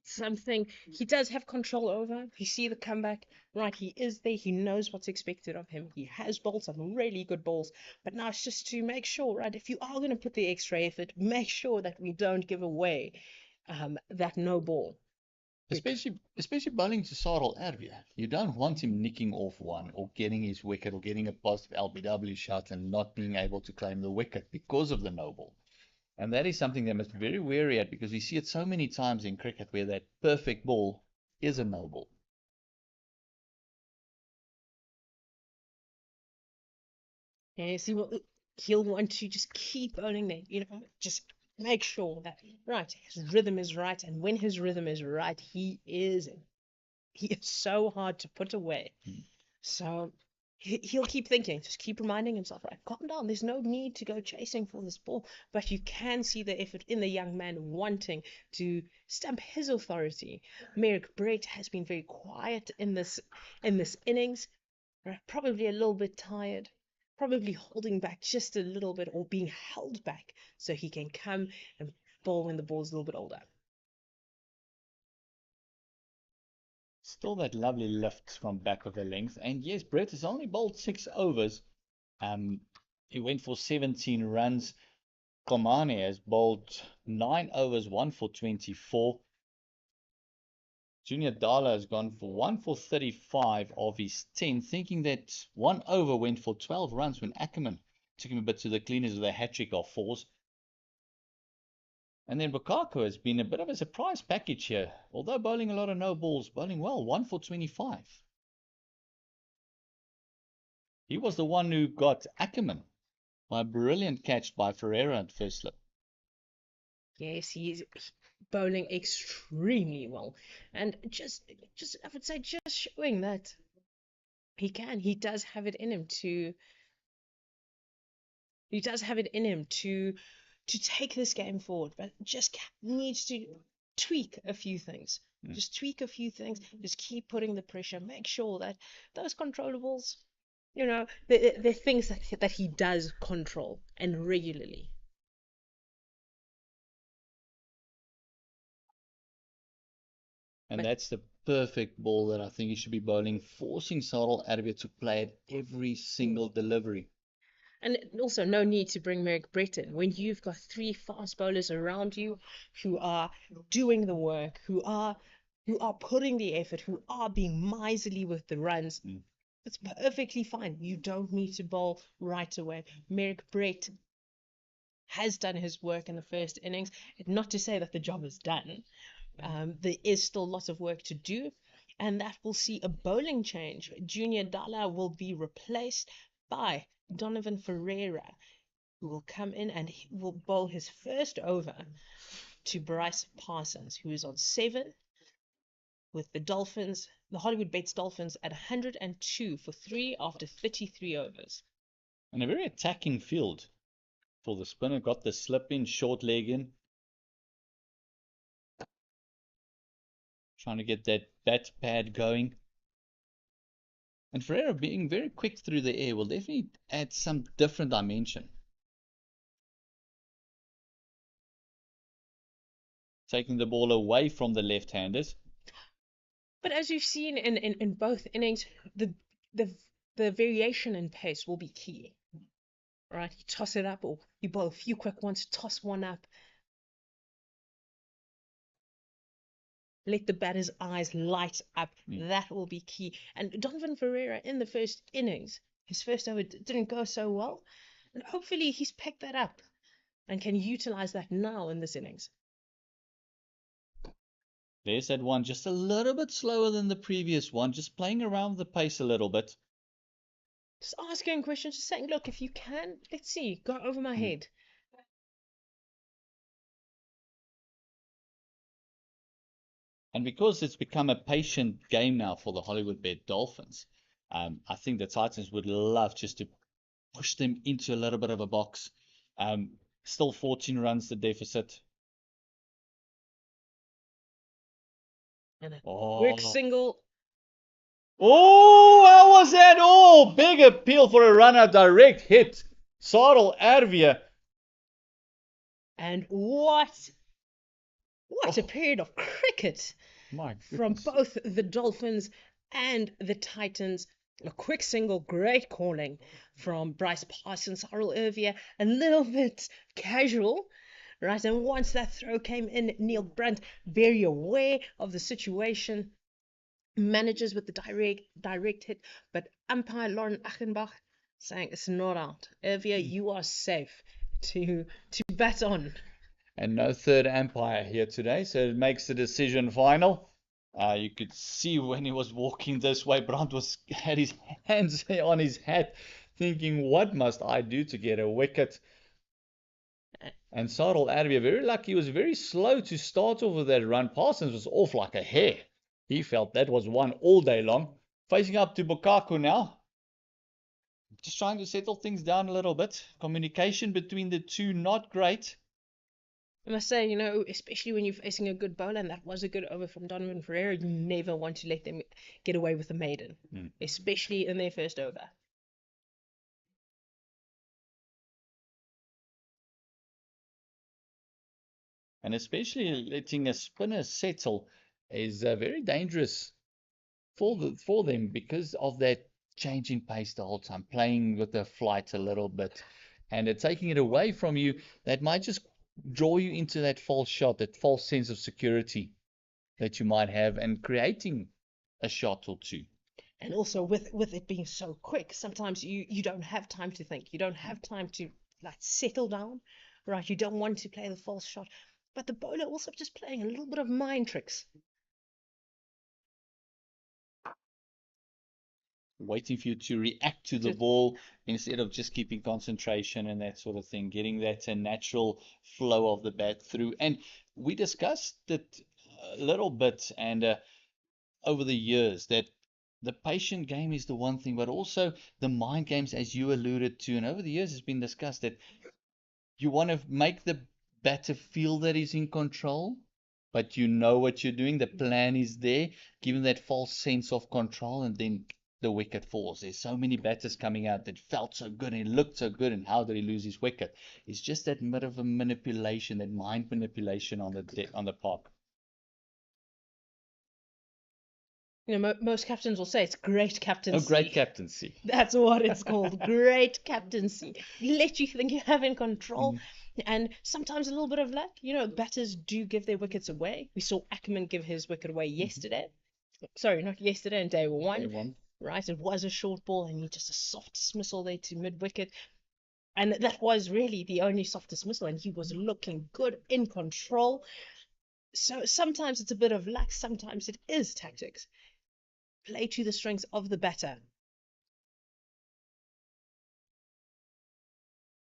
Something he does have control over. You see the comeback, right? He is there. He knows what's expected of him. He has bowled some really good balls, but now it's just to make sure, right? If you are going to put the extra effort, make sure that we don't give away that no ball. Especially bowling to Sarel Ervia. You don't want him nicking off one or getting his wicket or getting a positive LBW shot and not being able to claim the wicket because of the no ball. And that is something they must be very wary at, because we see it so many times in cricket where that perfect ball is a no ball. Yeah, see what he'll want to just keep bowling there. Just make sure that right his rhythm is right, and when his rhythm is right, he is so hard to put away. So he'll keep thinking, just keep reminding himself, right, calm down. There's no need to go chasing for this ball, but you can see the effort in the young man wanting to stamp his authority. Merrick Brett has been very quiet in this innings, right? Probably a little bit tired, probably holding back just a little bit or being held back so he can come and bowl when the ball's a little bit older. Still that lovely lift from back of the length. And yes, Brett has only bowled 6 overs. He went for 17 runs. Komane has bowled 9 overs, 1 for 24. Junior Dala has gone for 1 for 35 of his 10, thinking that 1 over went for 12 runs when Ackerman took him a bit to the cleaners with a hat-trick of 4s. And then Bukako has been a bit of a surprise package here. Although bowling a lot of no balls, bowling well, 1 for 25. He was the one who got Ackerman by a brilliant catch by Ferreira at first slip. Yes, he's bowling extremely well, and just I would say just showing that he does have it in him to take this game forward, but just needs to tweak a few things. Just tweak a few things. Just keep putting the pressure. Make sure that those controllables, the things that he does control and regularly. And But that's the perfect ball that I think he should be bowling, forcing Sarel Erwin to play at every single delivery. And also, no need to bring Merrick Brett in when you've got three fast bowlers around you who are doing the work, who are putting the effort, who are being miserly with the runs. It's perfectly fine. You don't need to bowl right away. Merrick Brett has done his work in the first innings. Not to say that the job is done. There is still lots of work to do, and that will see a bowling change. Junior Dalla will be replaced by Donovan Ferreira, who will come in and he will bowl his first over to Bryce Parsons, who is on 7 with the Dolphins, the Hollywoodbets Dolphins at 102 for 3 after 33 overs. And a very attacking field for the spinner. Got the slip in, short leg in. Trying to get that bat pad going. And Ferreira being very quick through the air will definitely add some different dimension. Taking the ball away from the left-handers. But as you've seen in both innings, the the variation in pace will be key. Right? You toss it up, or you bowl a few quick ones, toss one up. Let the batter's eyes light up. That will be key. And Donovan Ferreira in the first innings, his first over didn't go so well. And hopefully he's picked that up and can utilize that now in this innings. There's that one, just a little bit slower than the previous one, just playing around the pace a little bit. Just asking questions, just saying, look, if you can, let's see, go over my head. And because it's become a patient game now for the Hollywoodbet Dolphins, I think the Titans would love just to push them into a little bit of a box. Still 14 runs the deficit. And a quick single. Oh, how was that? Oh, big appeal for a runner, direct hit. Sarel Erwin. And what a period of cricket from both the Dolphins and the Titans. A quick single, great calling from Bryce Parsons, Sarel Erwin, a little bit casual, right? And once that throw came in, Neil Brunt, very aware of the situation, manages with the direct hit, but umpire Lauren Achenbach saying it's not out. Erwin, you are safe to bat on. And no third umpire here today, so it makes the decision final. You could see when he was walking this way, Brandt had his hands on his hat, thinking, what must I do to get a wicket? And Sarel Erwin, very lucky, he was very slow to start off with that run. Parsons was off like a hare. He felt that was one all day long. Facing up to Bukaku now. Just trying to settle things down a little bit. Communication between the two, not great. I must say, especially when you're facing a good bowler, and that was a good over from Donovan Ferreira, you never want to let them get away with a maiden, especially in their first over. And especially letting a spinner settle is very dangerous for them because of that change in pace the whole time, playing with the flight a little bit, and taking it away from you. That might just draw you into that false shot, that false sense of security that you might have, and creating a shot or two. And also with it being so quick, sometimes you don't have time to think. You don't have time to settle down, right? You don't want to play the false shot. But the bowler also just playing a little bit of mind tricks. waiting for you to react to the Just- ball instead of just keeping concentration and that sort of thing, getting that natural flow of the bat through. And we discussed it a little bit and over the years that the patient game is the one thing, but also the mind games, as you alluded to, and over the years it's been discussed that you want to make the batter feel that he's in control, but you know what you're doing. The plan is there, give him that false sense of control, and then the wicket falls. There's so many batters coming out that felt so good and looked so good, and how did he lose his wicket? It's just that bit of a manipulation, that mind manipulation on the park. Most captains will say it's great captaincy. Oh, great captaincy. That's what it's called. Great captaincy. Let you think you have in control. And sometimes a little bit of luck. Batters do give their wickets away. We saw Ackerman give his wicket away yesterday. Sorry, not yesterday, in day one. Right? It was a short ball and just a soft dismissal there to mid-wicket. And that was really the only soft dismissal, and he was looking good, in control. So sometimes it's a bit of luck, sometimes it is tactics. Play to the strengths of the batter.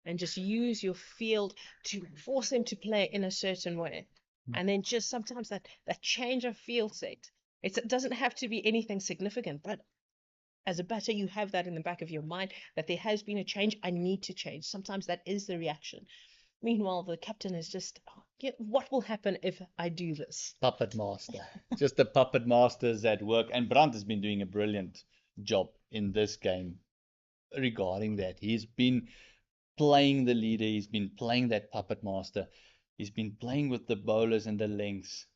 And just use your field to force them to play in a certain way. And then just sometimes that change of field set. It doesn't have to be anything significant, but as a batter, you have that in the back of your mind that there has been a change. I need to change. Sometimes that is the reaction. Meanwhile, the captain is just, what will happen if I do this? Puppet master. Just the puppet masters at work. And Brandt has been doing a brilliant job in this game regarding that. He's been playing the leader. He's been playing that puppet master. He's been playing with the bowlers and the lengths.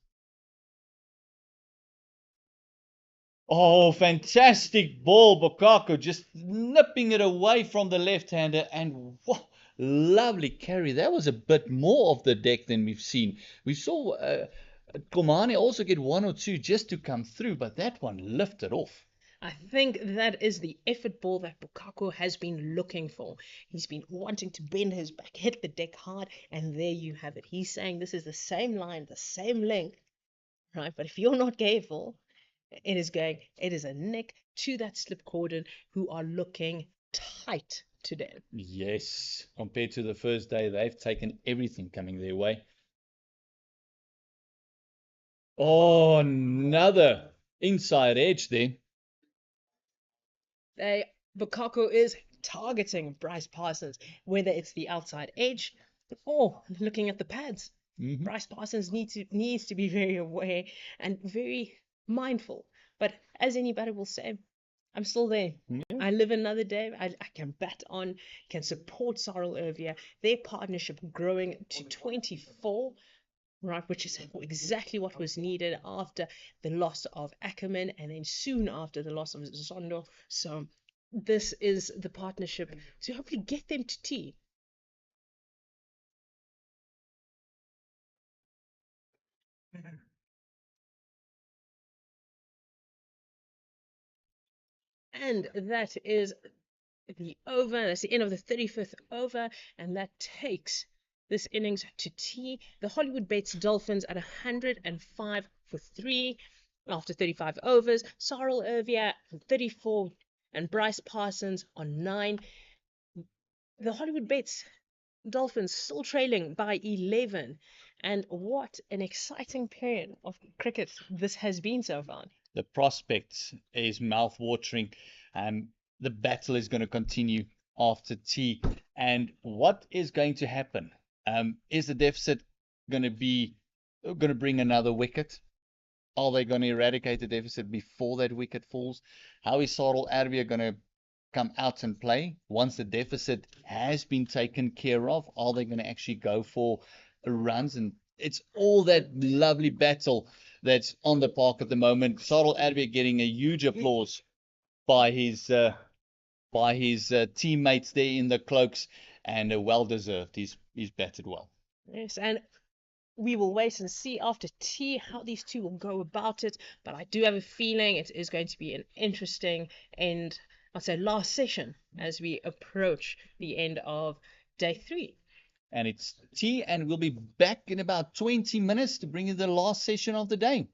Oh, fantastic ball, Bokako, just nipping it away from the left-hander, and what lovely carry. That was a bit more of the deck than we've seen. We saw Komane also get one or two just to come through, but that one lifted off. I think that is the effort ball that Bokako has been looking for. He's been wanting to bend his back, hit the deck hard, and there you have it. He's saying this is the same line, the same length, right? But if you're not careful, it is a nick to that slip cordon, who are looking tight today. Yes, compared to the first day, they've taken everything coming their way. Oh, another inside edge there. Bokako is targeting Bryce Parsons, whether it's the outside edge or looking at the pads. Bryce Parsons needs to be very aware and very mindful. But as anybody will say, I'm still there. I live another day. I can bat on, can support Cyril Ervia. Their partnership growing to 24, right, which is exactly what was needed after the loss of Ackerman and then soon after the loss of Zondo. So this is the partnership to hopefully get them to tea. And that is the over. That's the end of the 35th over, and that takes this innings to tea. The Hollywoodbets Dolphins at 105 for 3 after 35 overs. Cyril Ervia 34 and Bryce Parsons on 9. The Hollywoodbets Dolphins still trailing by 11. And what an exciting period of cricket this has been so far. The prospect is mouth-watering. The battle is going to continue after tea. And what is going to happen? Is the deficit going to bring another wicket? Are they going to eradicate the deficit before that wicket falls? How is Cyril Ervia going to come out and play once the deficit has been taken care of? Are they going to actually go for runs? And it's all that lovely battle that's on the park at the moment. Cyril Ervia getting a huge applause by his teammates there in the cloaks, and well deserved. He's batted well. Yes, and we will wait and see after tea how these two will go about it. But I do have a feeling it is going to be an interesting end, I'd say last session, as we approach the end of day 3. And it's tea, and we'll be back in about 20 minutes to bring you the last session of the day.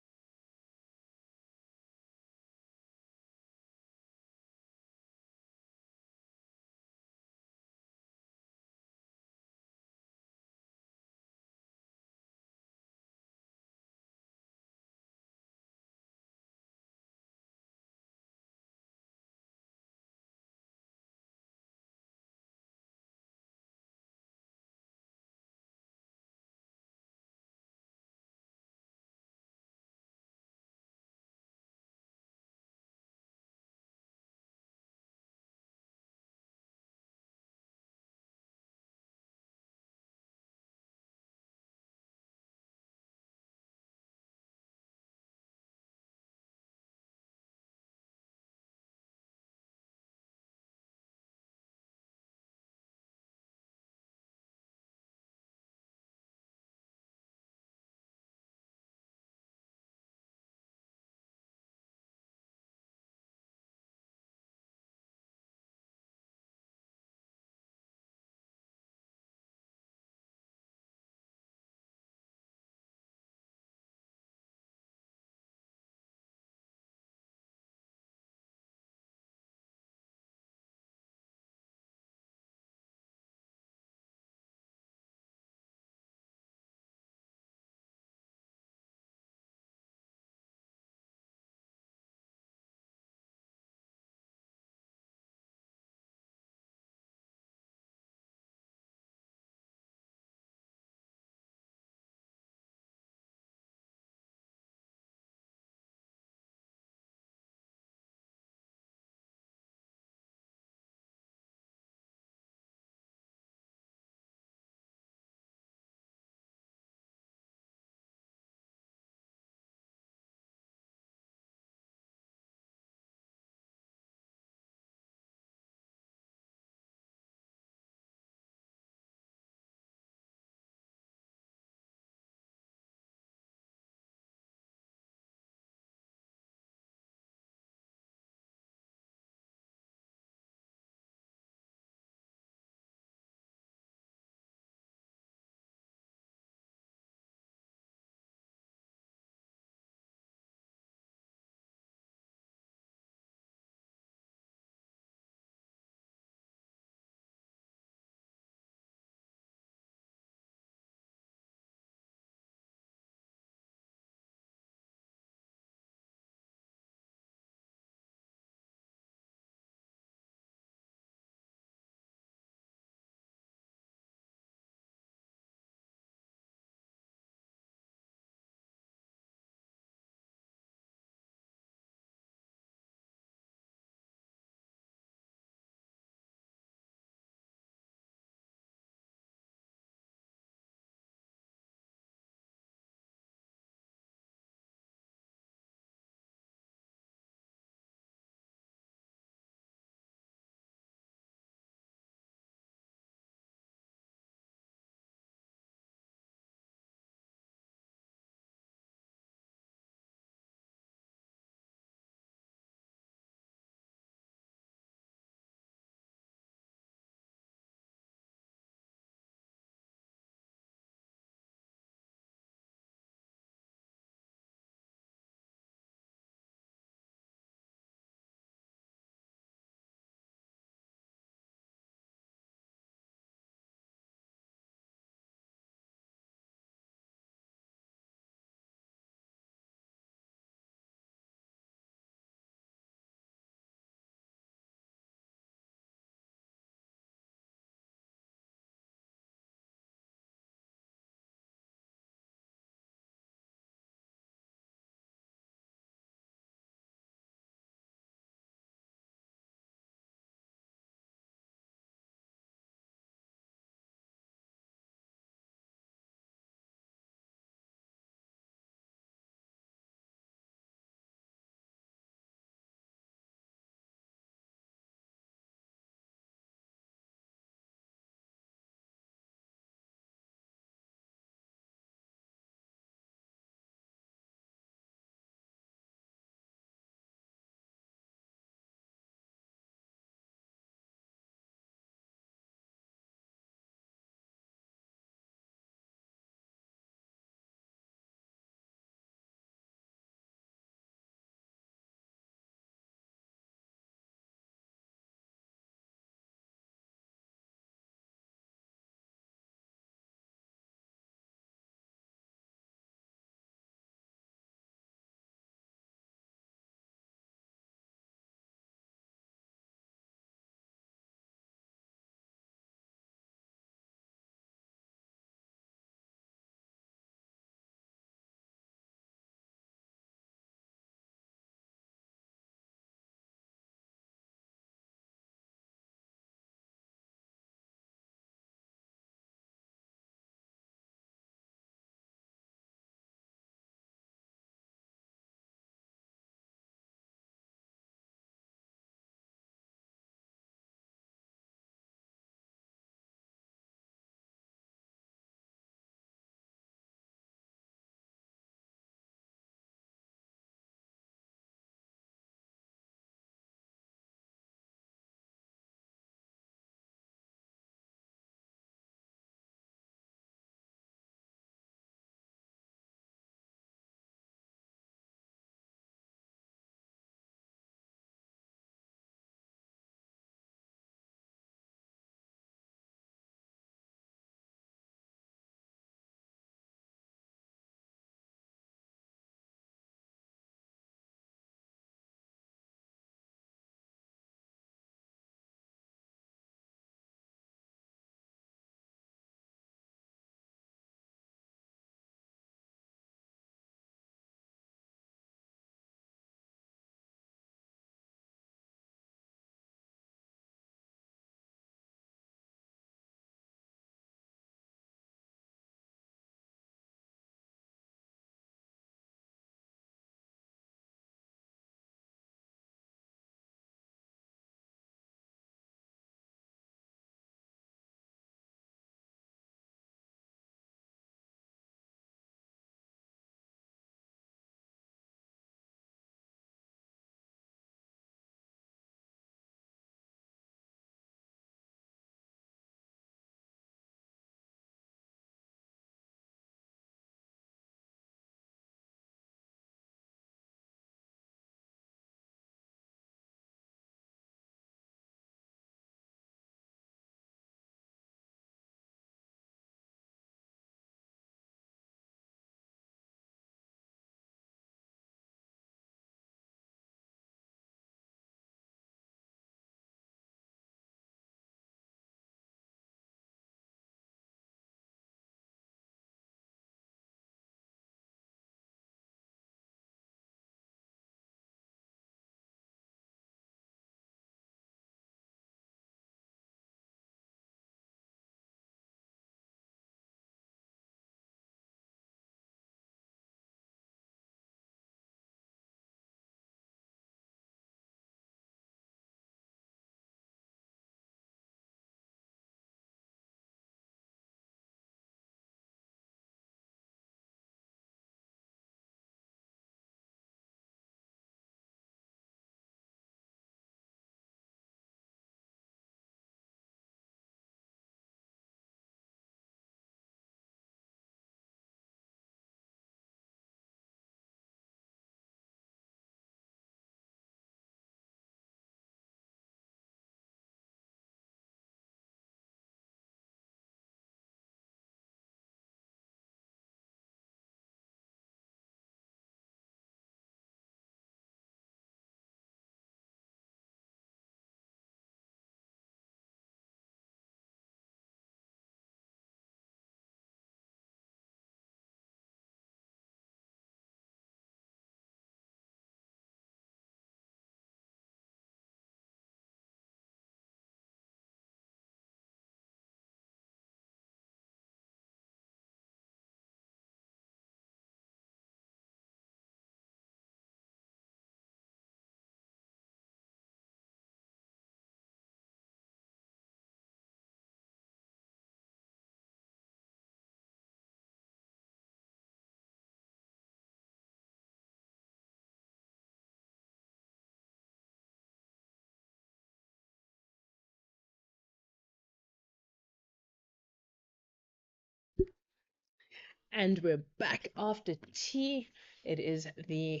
And we're back after tea. It is the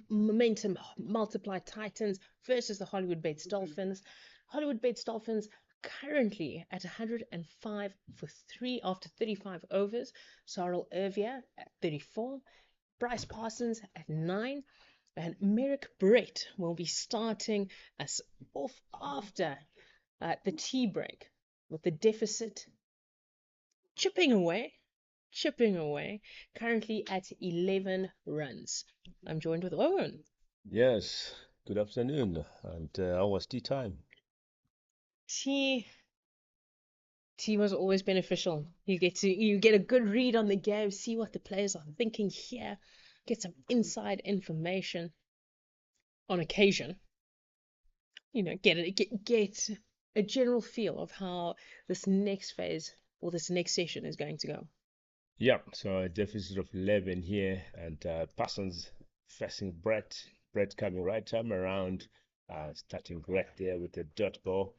momentum multiply Titans versus the Hollywoodbets Dolphins. Hollywoodbets Dolphins currently at 105 for 3 after 35 overs. Cyril Irvia at 34. Bryce Parsons at 9. And Merrick Brett will be starting us off after the tea break with the deficit chipping away, currently at 11 runs. I'm joined with Owen. Yes, good afternoon. And how was tea time? Tea was always beneficial. You get a good read on the game, see what the players are thinking here, get some inside information on occasion. Get a general feel of how this next phase or this next session is going to go. Yeah, so a deficit of 11 here, and Parsons facing Brett. Brett coming right time around, starting Brett there with the dot ball.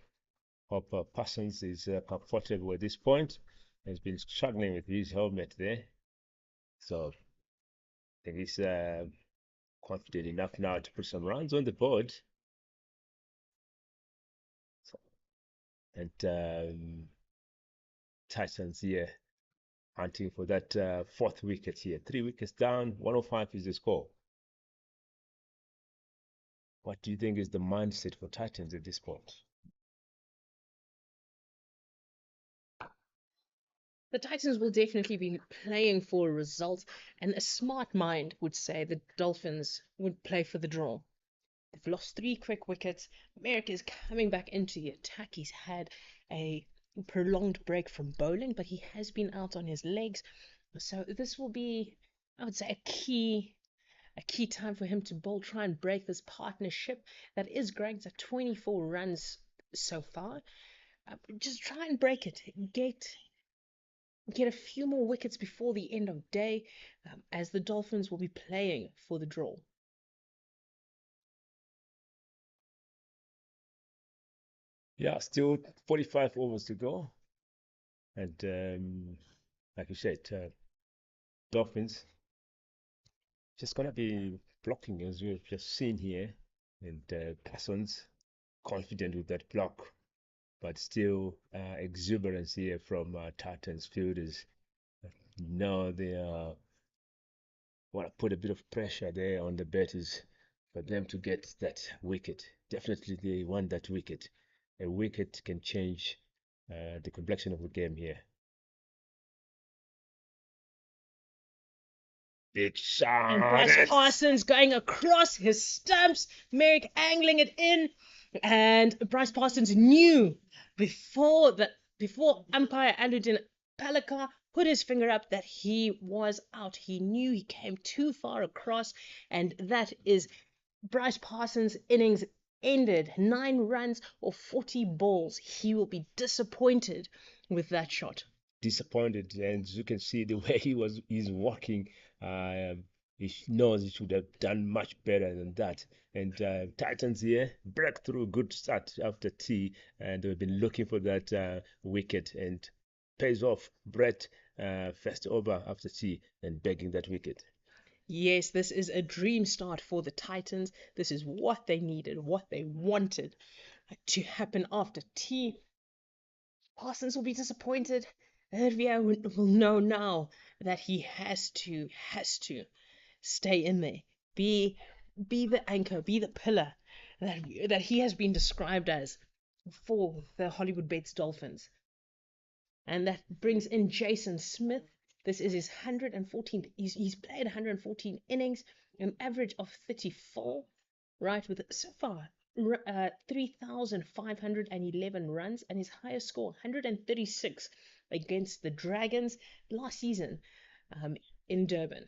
Hope Parsons is comfortable at this point. He's been struggling with his helmet there. So I think he's confident enough now to put some runs on the board. So, and Titans here hunting for that fourth wicket here. 3 wickets down, 105 is the score. What do you think is the mindset for Titans at this point? The Titans will definitely be playing for a result, and a smart mind would say the Dolphins would play for the draw. They've lost 3 quick wickets. Merrick is coming back into the attack. He's had a prolonged break from bowling, but he has been out on his legs. So this will be, I would say, a key time for him to bowl, try and break this partnership that is Greg's at 24 runs so far. Just try and break it. Get a few more wickets before the end of day, as the Dolphins will be playing for the draw. Yeah, still 45 overs to go. And like you said, Dolphins just going to be blocking as we've just seen here. And Parsons confident with that block, but still exuberance here from Titans fielders. No, they want to put a bit of pressure there on the batters for them to get that wicket. Definitely they want that wicket. A wicket can change the complexion of the game here. Big shot. And Bryce Parsons going across his stumps, Merrick angling it in, and Bryce Parsons knew before umpire Aludin Palakar put his finger up that he was out. He knew he came too far across, and that is Bryce Parsons' innings ended. 9 runs or 40 balls. He will be disappointed with that shot. Disappointed, and as you can see the way he's walking, he knows he should have done much better than that. And Titans here break through, good start after tea, and they've been looking for that wicket, and pays off. Brett first over after tea and begging that wicket. Yes, this is a dream start for the Titans. This is what they needed, what they wanted to happen after tea. Parsons will be disappointed. Hervia will know now that he has to stay in there, be the anchor, be the pillar that he has been described as for the Hollywoodbets Dolphins. And that brings in Jason Smith. This is his 114th. He's played 114 innings, an average of 34, right, with so far 3,511 runs, and his highest score 136 against the Dragons last season in Durban.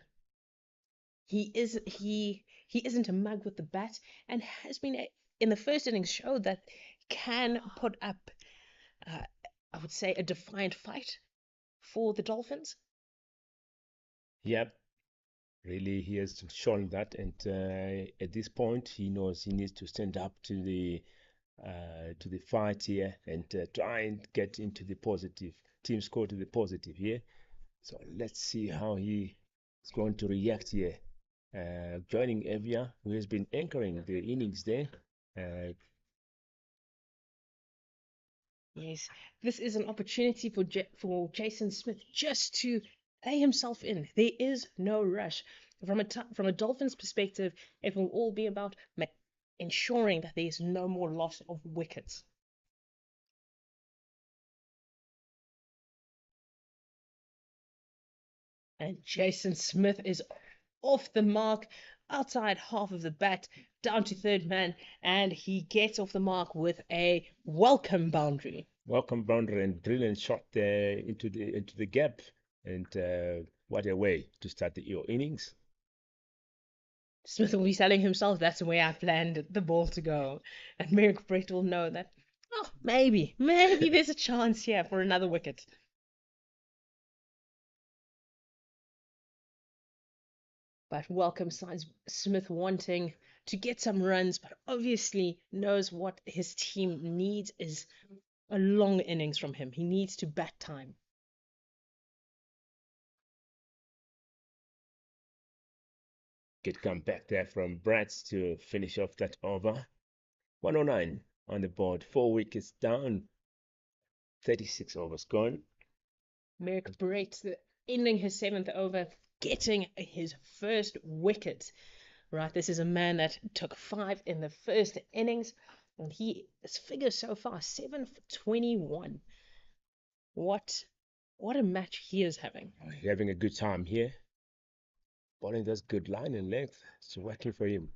He isn't a mug with the bat, and has been in the first innings showed that can put up I would say a defiant fight for the Dolphins. Yep, really, he has shown that, and at this point, he knows he needs to stand up to the fight here and try and get into the positive team score to the positive here. So let's see how he is going to react here. Joining Evia, who has been anchoring the innings there. Yes, this is an opportunity for Jason Smith just to lay himself in. There is no rush. From a Dolphins perspective, it will all be about ensuring that there is no more loss of wickets. And Jason Smith is off the mark, outside half of the bat, down to third man, and he gets off the mark with a welcome boundary. Welcome boundary and brilliant shot there into the gap, and what a way to start your innings. Smith will be telling himself that's the way I planned the ball to go, and Merrick Brett will know that. Oh, maybe there's a chance here for another wicket. But welcome signs Smith wanting to get some runs, but obviously knows what his team needs is a long innings from him. He needs to bat time. Good comeback there from Bratz to finish off that over. 109 on the board, 4 wickets down, 36 overs gone. Merrick Brett ending his seventh over, getting his first wicket. Right, this is a man that took 5 in the first innings, and his figure so far 7 for 21. What a match he is having. Having a good time here. Bowling does good line and length. It's working for him.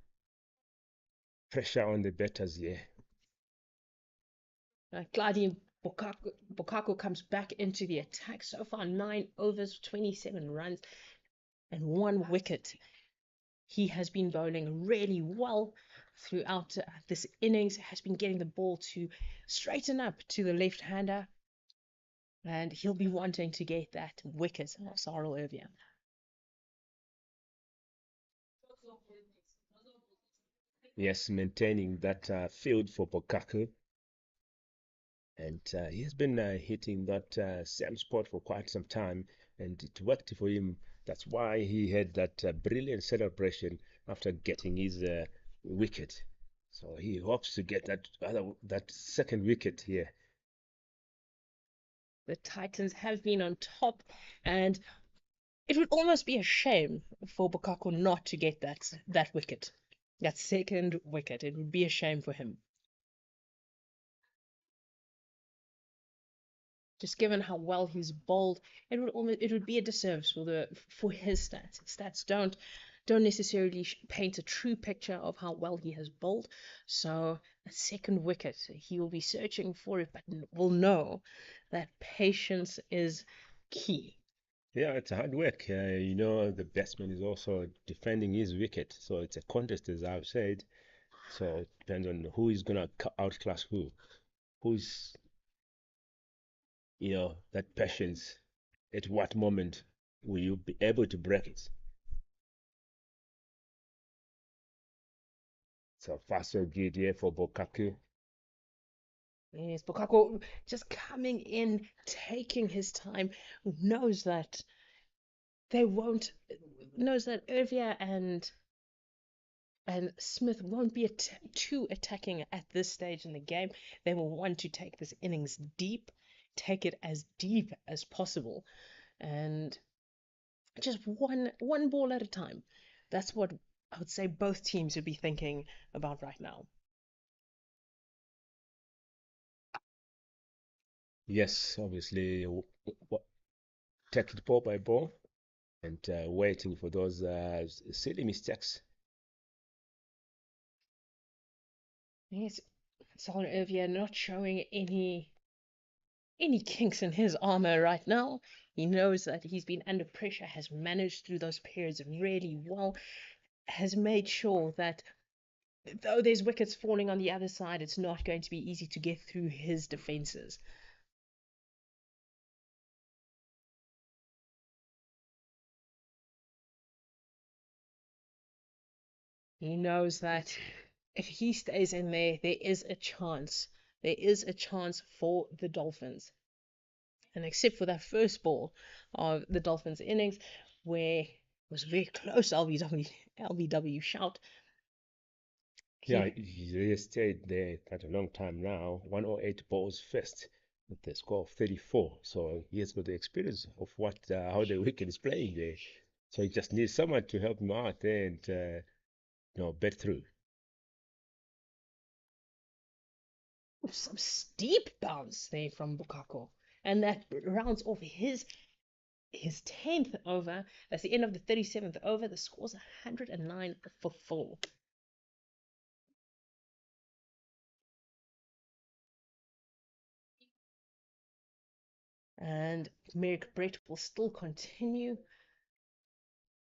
Pressure on the batters here. Gladi Bokako comes back into the attack. So far, 9 overs, 27 runs, and 1 wicket. He has been bowling really well throughout this innings, has been getting the ball to straighten up to the left-hander, and he'll be wanting to get that wicket of Sarel Ervia. Yes, maintaining that field for Bokako. And he has been hitting that same spot for quite some time, and it worked for him. That's why he had that brilliant celebration after getting his wicket. So he hopes to get that second wicket here. The Titans have been on top, and it would almost be a shame for Bokako not to get that wicket, that second wicket. It would be a shame for him. Just given how well he's bowled, it would be a disservice for his stats. His stats don't necessarily paint a true picture of how well he has bowled. So a second wicket, he will be searching for it, but will know that patience is key. Yeah, it's hard work. The batsman is also defending his wicket, so it's a contest, as I've said. So it depends on who is gonna outclass who. Who's that patience. At what moment will you be able to break it? So fast so good here for Bokako. Yes, Bokako just coming in, taking his time, knows that Ervia and Smith won't be too attacking at this stage in the game. They will want to take this innings deep, take it as deep as possible, and just one ball at a time. That's what I would say both teams would be thinking about right now. Yes, obviously, take it ball by ball and waiting for those silly mistakes. Yes, Solon Ervia not showing any kinks in his armor right now. He knows that he's been under pressure, has managed through those periods really well, has made sure that though there's wickets falling on the other side, it's not going to be easy to get through his defenses. He knows that if he stays in there, there is a chance. There is a chance for the Dolphins. And except for that first ball of the Dolphins innings, where it was a very close LBW shout. Yeah, they stayed there quite a long time now. 108 balls first with the score of 34. So he has got the experience of what how the wicket is playing there. So he just needs someone to help him out there and bet through. Some steep bounce there from Bukako, and that rounds off his 10th over. That's the end of the 37th over. The score's 109 for 4. And Merrick Brett will still continue.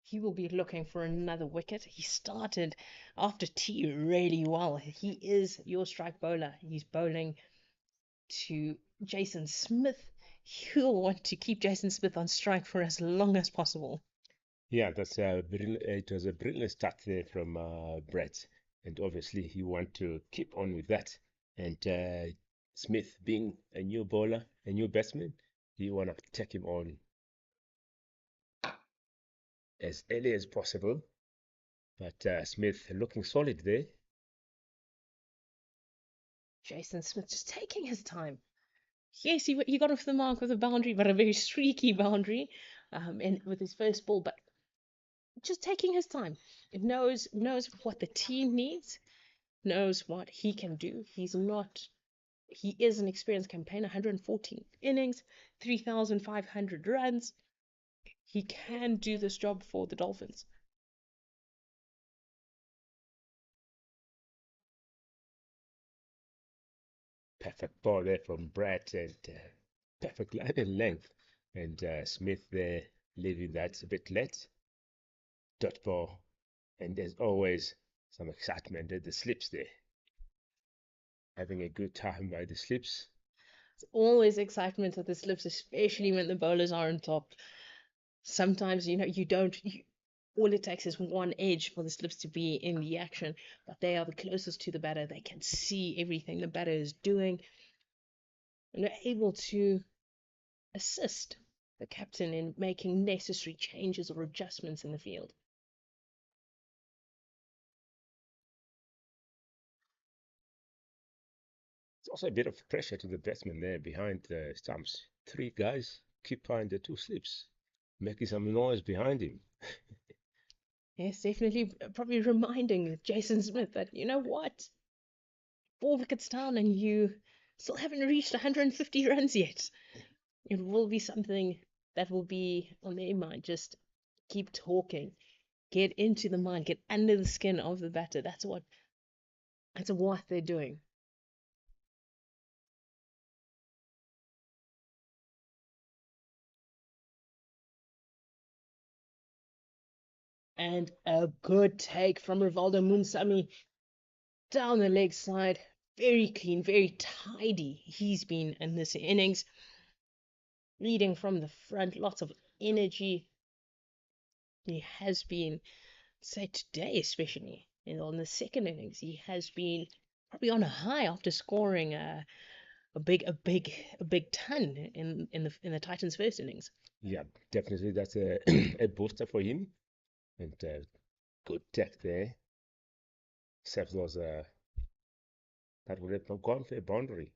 He will be looking for another wicket. He started after tea really well. He is your strike bowler. He's bowling to Jason Smith. He'll want to keep Jason Smith on strike for as long as possible. Yeah, it was a brilliant start there from Brett, and obviously he want to keep on with that. And Smith, being a new bowler, a new batsman, he want to take him on as early as possible. But Smith looking solid there. Jason Smith just taking his time. Yes, he got off the mark with a boundary, but a very streaky boundary, and with his first ball. But just taking his time. It knows what the team needs, knows what he can do. He is an experienced campaigner, 114 innings, 3,500 runs. He can do this job for the Dolphins. Perfect ball there from Brett and perfect line and length. And Smith there leaving that a bit late. Dot ball. And there's always some excitement at the slips there. Having a good time by the slips. It's always excitement at the slips, especially when the bowlers are on top. Sometimes, all it takes is one edge for the slips to be in the action, but they are the closest to the batter. They can see everything the batter is doing, and they're able to assist the captain in making necessary changes or adjustments in the field. It's also a bit of pressure to the batsman there behind the stumps. 3 guys keep behind the 2 slips, making some noise behind him. Yes, definitely, probably reminding Jason Smith that, you know what, 4 wickets down and you still haven't reached 150 runs yet. It will be something that will be on their mind. Just keep talking, get into the mind, get under the skin of the batter. That's what they're doing. And a good take from Rivaldo Munsami down the leg side. Very clean, very tidy. He's been in this innings, leading from the front, lots of energy. He has been, say today especially, and on the second innings, he has been probably on a high after scoring a big ton in the Titans' first innings. Yeah, definitely that's a a booster for him. And good tech there. Except was that would have gone for a boundary.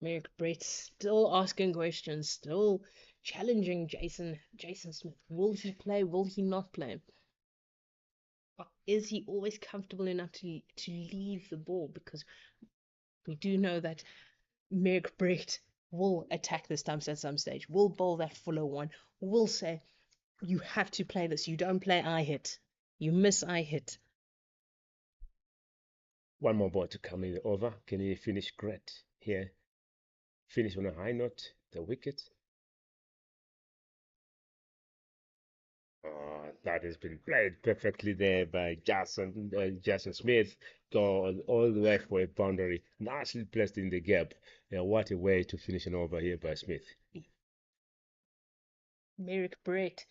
Merrick Brett still asking questions, still challenging Jason Smith. Will he play? Will he not play? Is he always comfortable enough to leave the ball? Because we do know that Merrick Brett will attack the stumps at some stage, will bowl that fuller one, will say, you have to play this. You don't play, I hit. You miss, I hit. One more ball to come in the over. Can he finish great here? Finish on a high note, the wicket. That has been played perfectly there by Jason Smith. Go all the way for a boundary. Nicely placed in the gap. What a way to finish an over here by Smith. Merrick Brett,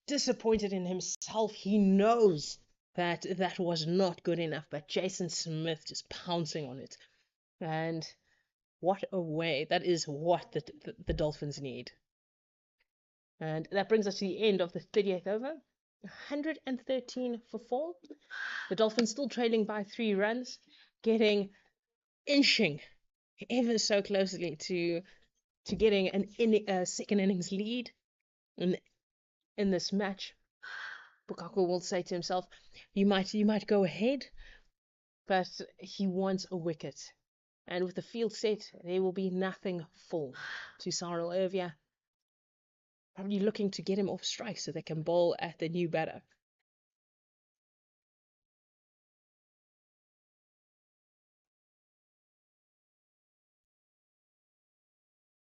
disappointed in himself. He knows that was not good enough. But Jason Smith just pouncing on it. And what a way. That is what the Dolphins need. And that brings us to the end of the 38th over. 113 for 4. The Dolphins still trailing by 3 runs, inching ever so closely to getting a second innings lead in this match. Bukaku will say to himself, you might go ahead, but he wants a wicket. And with the field set, there will be nothing full to Cyril Ervia. Probably looking to get him off strike so they can bowl at the new batter.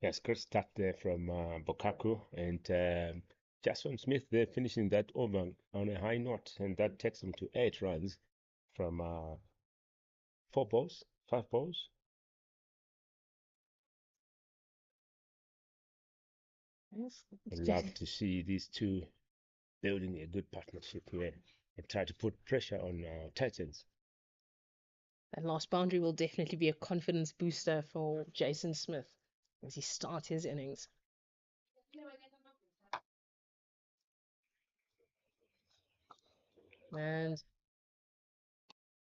Yes, great start there from Bukaku, and Jason Smith there finishing that over on a high note, and that takes him to 8 runs from 5 balls. I'd love to see these two building a good partnership here and try to put pressure on Titans. That last boundary will definitely be a confidence booster for Jason Smith as he starts his innings. And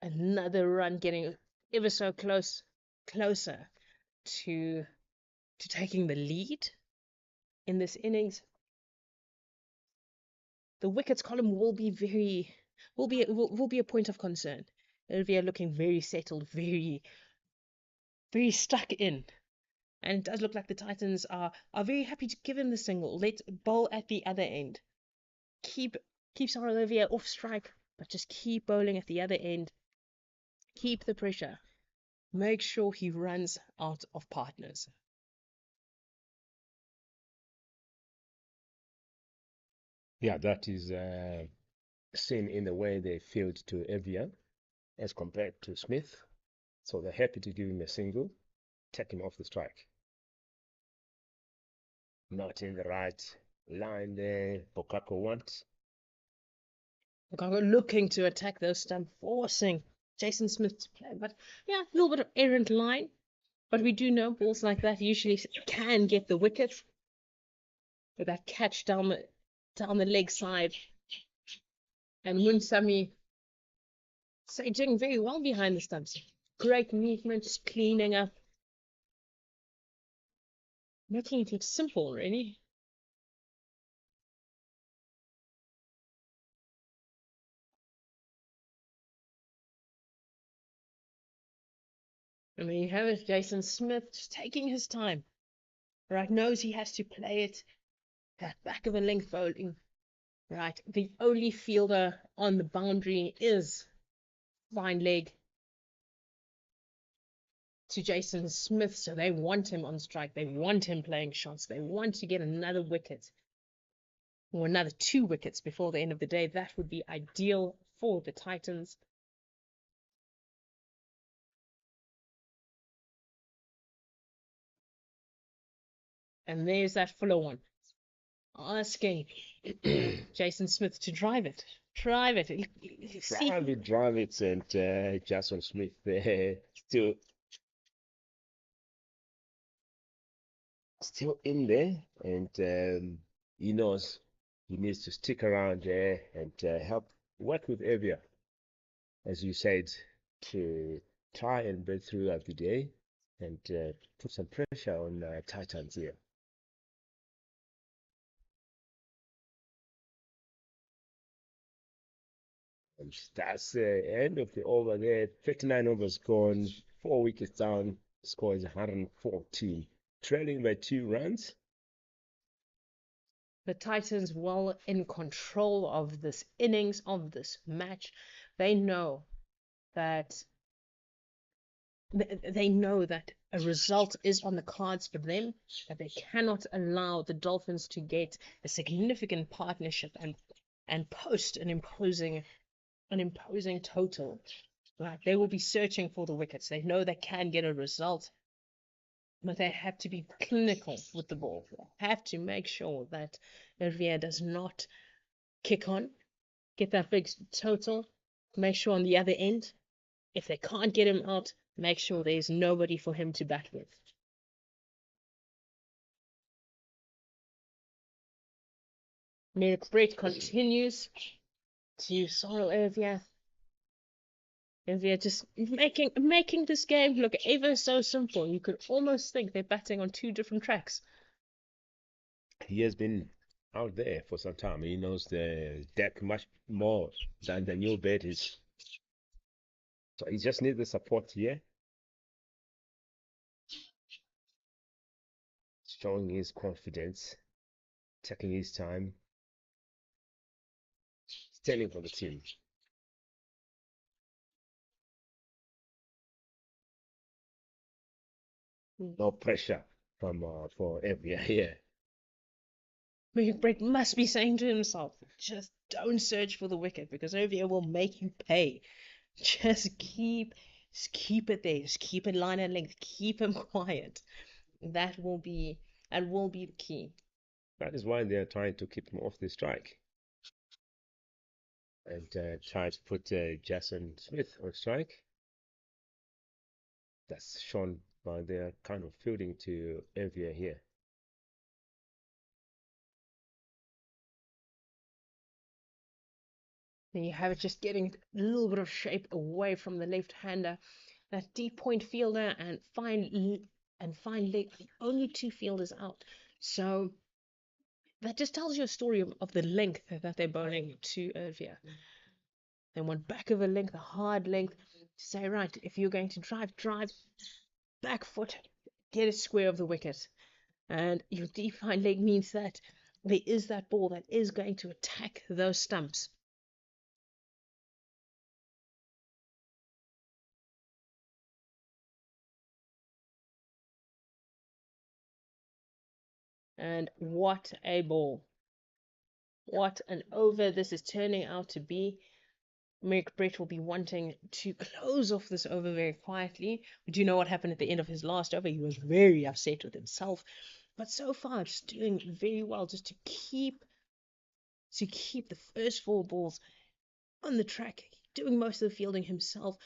another run getting ever so closer to taking the lead in this innings. The wickets column will be a point of concern. Olivia looking very settled, very stuck in. And it does look like the Titans are very happy to give him the single. Let bowl at the other end. Keep Olivia off strike, but just keep bowling at the other end. Keep the pressure. Make sure he runs out of partners. Yeah, that is seen in the way they field to Evia as compared to Smith. So they're happy to give him a single, take him off the strike. Not in the right line there, Bukaku wants. Bukaku looking to attack those stumps, forcing Jason Smith to play. But yeah, a little bit of errant line. But we do know balls like that usually can get the wicket. With that catch down the leg side. And Munsami doing very well behind the stumps. Great movement, just cleaning up. Making it look simple, really. And there you have it, Jason Smith just taking his time. Right, knows he has to play it. That back of a length bowling. Right, the only fielder on the boundary is fine leg to Jason Smith, so they want him on strike. They want him playing shots. They want to get another wicket or another 2 wickets before the end of the day. That would be ideal for the Titans. And there's that Fuller one. Asking Jason Smith to drive it. Drive it. Drive it, and Jason Smith there still in there, and he knows he needs to stick around there and help work with Evia, as you said, to try and break through every day and put some pressure on Titans here. And that's the end of the over there. 59 overs gone, 4 wickets down. Score is 114. Trailing by 2 runs. The Titans well in control of this innings, of this match. They know that a result is on the cards for them, that they cannot allow the Dolphins to get a significant partnership and post an imposing total. Right, they will be searching for the wickets. They know they can get a result, but they have to be clinical with the ball. They have to make sure that Riviere does not kick on, get that big total, Make sure on the other end, if they can't get him out, make sure there's nobody for him to bat with. Merrick Brett continues to Sorrel Irvia. Irvia just making this game look ever so simple. You could almost think they're batting on two different tracks. He has been out there for some time. He knows the deck much more than the new bet is. So he just needs the support here. Showing his confidence, taking his time, standing for the team. No pressure from for Evia here. Merrick Brett must be saying to himself, just don't search for the wicket because Ovia will make you pay. Just keep it there. Just keep it line and length. Keep him quiet. That will be the key. That is why they are trying to keep him off the strike and try to put Jason Smith on strike. That's shown by their kind of fielding to Evia here. Then you have it just getting a little bit of shape away from the left-hander. That deep point fielder and fine leg, the only two fielders out. So that just tells you a story of the length that they're bowling to Irvia. They want back of a length, a hard length, to say, right, if you're going to drive, back foot, get it square of the wicket. And your deep fine leg means that there is that ball that is going to attack those stumps. And what a ball. What an over this is turning out to be. Merrick Brett will be wanting to close off this over very quietly. We do know what happened at the end of his last over. He was very upset with himself. But so far, just doing very well just to keep the first four balls on the track, doing most of the fielding himself,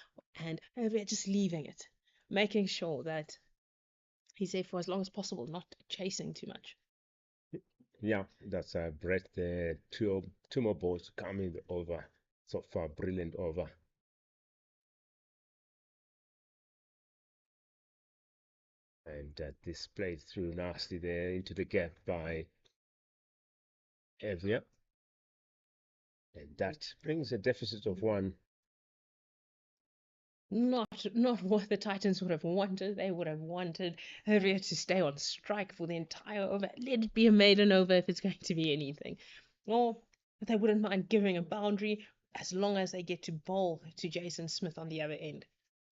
and over just leaving it, making sure that he's there for as long as possible, not chasing too much. Yeah, that's Brett. The two more balls coming over. So far, brilliant over. And displayed through nicely there into the gap by Evia. And that brings a deficit of one. Not what the Titans would have wanted. They would have wanted Hervey to stay on strike for the entire over. Let it be a maiden over if it's going to be anything. Or they wouldn't mind giving a boundary as long as they get to bowl to Jason Smith on the other end.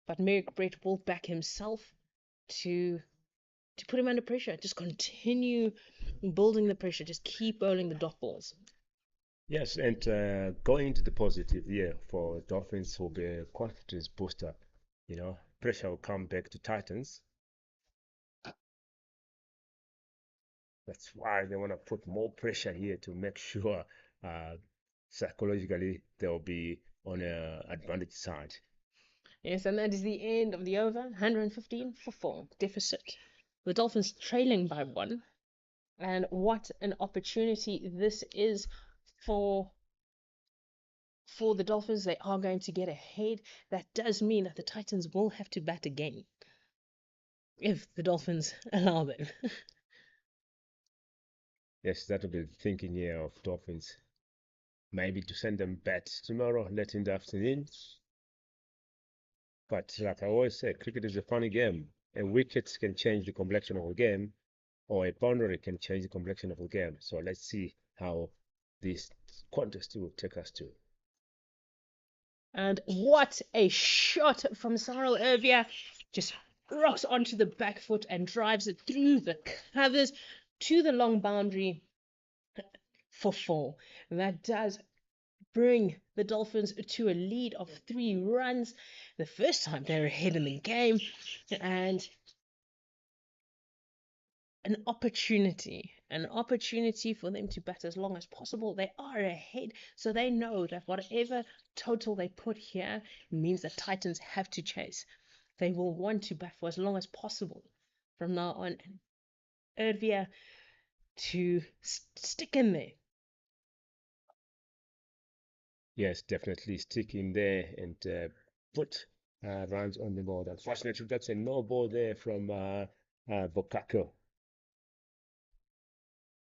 But Merrick Brett will back himself to put him under pressure. Just continue building the pressure. Just keep bowling the dot balls. Yes, and going into the positive year for Dolphins will be a confidence booster. You know, pressure will come back to Titans. That's why they want to put more pressure here to make sure psychologically they'll be on an advantage side. Yes, and that is the end of the over. 115 for 4 deficit. The Dolphins trailing by 1. And what an opportunity this is for the Dolphins. They are going to get ahead. That does mean that the Titans will have to bat again if the Dolphins allow them. Yes, that will be the thinking here of Dolphins. Maybe to send them bat tomorrow, late in the afternoon. But like I always say, cricket is a funny game. A wicket can change the complexion of a game, or a boundary can change the complexion of the game. So let's see how this contest will take us to. And what a shot from Cyril Irvia. Just rocks onto the back foot and drives it through the covers to the long boundary for 4. That does bring the Dolphins to a lead of 3 runs. The first time they're ahead in the game. And an opportunity an opportunity for them to bat as long as possible. They are ahead, so they know that whatever total they put here means that Titans have to chase. They will want to bat for as long as possible from now on. Ervia to stick in there. Yes, definitely stick in there and put runs on the board. Unfortunately, that's a no ball there from Bokako.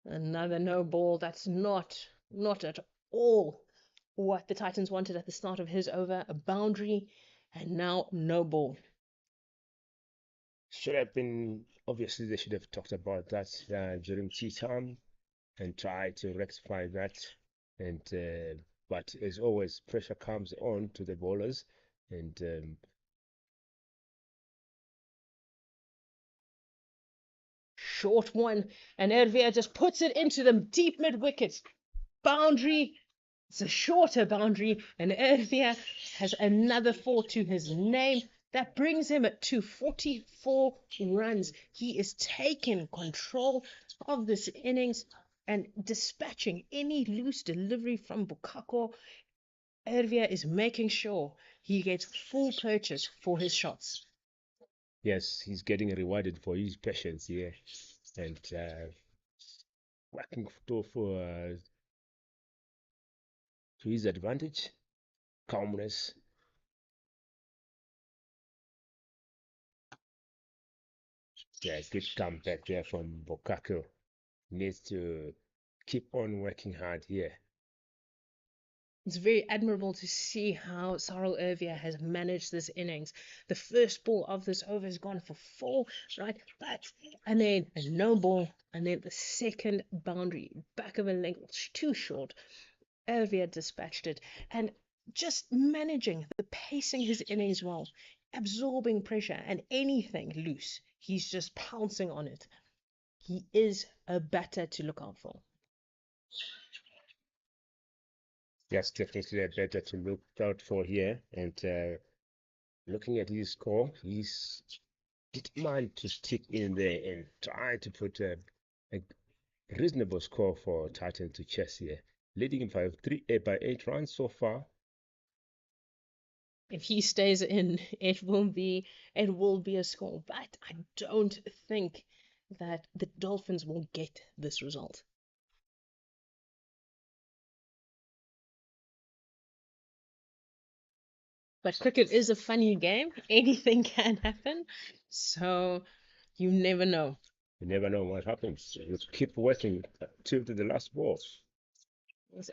Another no ball. That's not at all what the Titans wanted at the start of his over. A boundary, and now no ball. Should have been, obviously, they should have talked about that during tea time and tried to rectify that. And but as always, pressure comes on to the bowlers, and Short one, and Ervia just puts it into the deep mid wicket. Boundary. It's a shorter boundary, and Ervia has another 4 to his name. That brings him to 44 runs. He is taking control of this innings and dispatching any loose delivery from Bukako. Ervia is making sure he gets full purchase for his shots. yes, he's getting rewarded for his patience here and working to his advantage, calmness. Yeah, good comeback there from Bokako. Needs to keep on working hard here. It's very admirable to see how Cyril Ervia has managed this innings. The first ball of this over has gone for 4, right? And then a no ball, and then the second boundary, back of a leg, too short. Ervia dispatched it, and just managing the pacing his innings well, absorbing pressure and anything loose, he's just pouncing on it. He is a batter to look out for. Yes, definitely a better to look out for here. And looking at his score, he's determined to stick in there and try to put a reasonable score for Titan to chase here, leading by 8 runs so far. If he stays in, it will be a score. But I don't think that the Dolphins will get this result. But cricket is a funny game. Anything can happen. So you never know. You never know what happens. You keep working till to the last ball.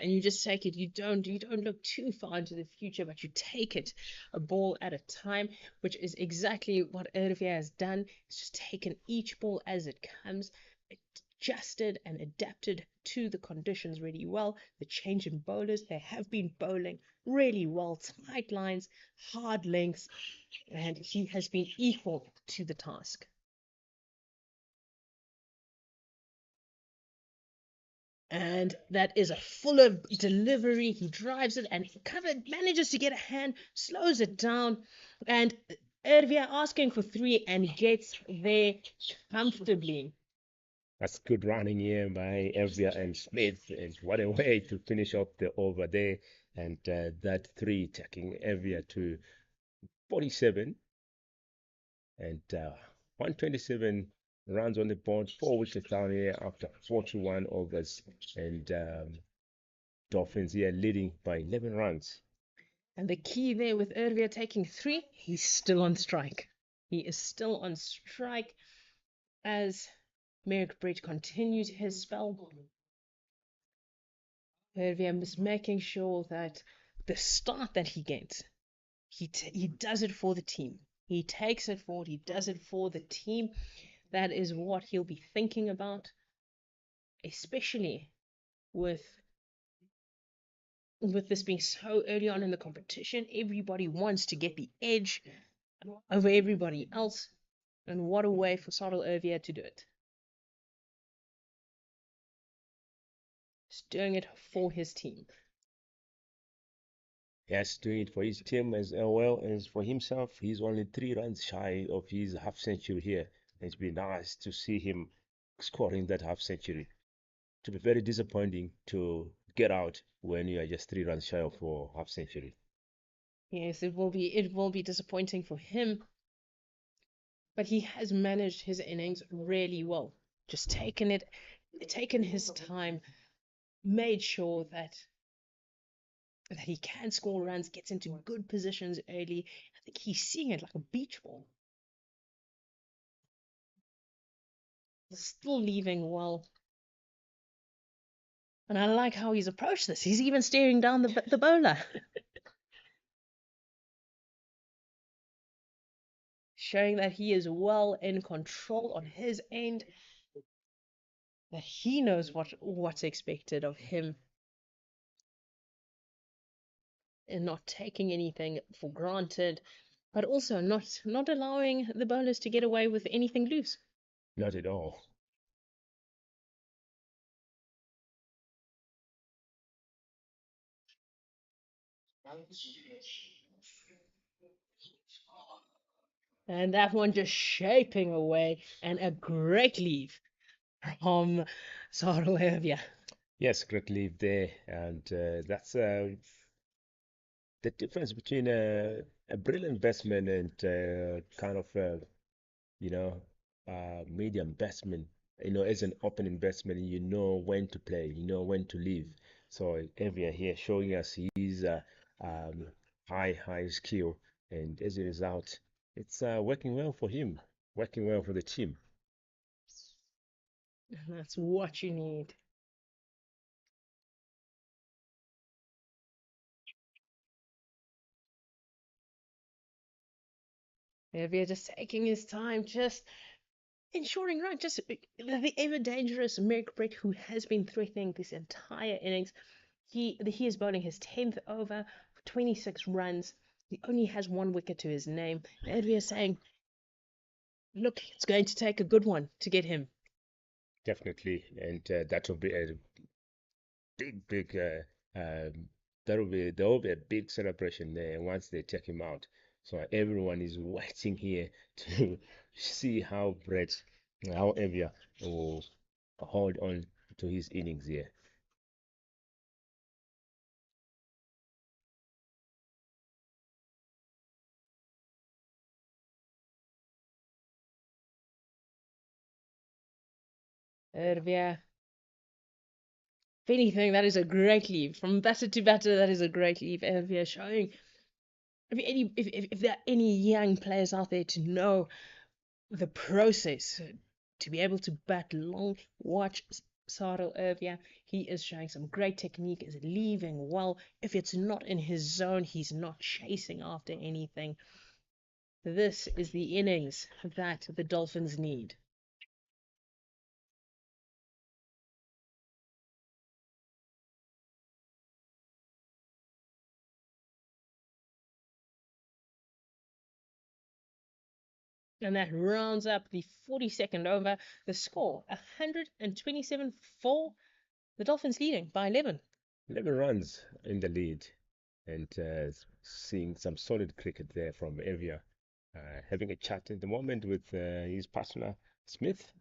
And you just take it. You don't look too far into the future, but you take it a ball at a time, which is exactly what Ervia has done. It's just taken each ball as it comes, adjusted and adapted to the conditions really well. The change in bowlers, they have been bowling really well, tight lines, hard lengths, and he has been equal to the task. And that is a fuller delivery. He drives it and manages to get a hand, slows it down, and Ervia asking for 3 and gets there comfortably. That's good running here by Evia and Smith, and what a way to finish up the over there. And that 3 taking Evia to 47 and 127 runs on the board, 4 wickets down here after 41 overs, and Dolphins here leading by 11 runs. And the key there with Ervia taking 3, he's still on strike. He is still on strike as Merrick Bridge continues his spell. Ervia is making sure that the start that he gets, he does it for the team. He takes it forward. He does it for the team. That is what he'll be thinking about, especially with this being so early on in the competition. Everybody wants to get the edge over everybody else, and what a way for Cyril Ervia to do it. He's doing it for his team. Yes, doing it for his team as well as for himself. He's only 3 runs shy of his half century here. It's been nice to see him scoring that half century. to be very disappointing to get out when you are just 3 runs shy of a half century. Yes, it will be disappointing for him, but he has managed his innings really well. Just taken his time, made sure that he can score runs, gets into good positions early. I think he's seeing it like a beach ball. Still leaving well. And I like how he's approached this. He's even staring down the bowler. Showing that he is well in control on his end, that he knows what's expected of him, and not taking anything for granted, but also not allowing the bowlers to get away with anything loose. Not at all. And that one just shaping away, and a great leave from Saroevia. Yes, great leave there, and that's the difference between a brilliant investment and kind of you know medium investment. As an open investment, you know when to play, you know when to leave. So Evia here showing us his um, high skill, and as a result, it's working well for him, working well for the team. And that's what you need. Evia just taking his time, just ensuring right, just the ever dangerous Merrick Brett, who has been threatening this entire innings. He is bowling his 10th over for 26 runs. He only has 1 wicket to his name. And we are saying, look, it's going to take a good one to get him. Definitely, and that will be a big there will be a big celebration there once they take him out. So everyone is waiting here to see how Evia will hold on to his innings here. Ervia, if anything, that is a great leave. From batter to batter, that is a great leave. Ervia showing, if there are any young players out there to know the process, to be able to bat long, watch Sarel Ervia. He is showing some great technique, is leaving well. If it's not in his zone, he's not chasing after anything. This is the innings that the Dolphins need. And that rounds up the 42nd over. The score 127 for the Dolphins leading by 11. 11 runs in the lead, and seeing some solid cricket there from Evia. Having a chat at the moment with his partner Smith.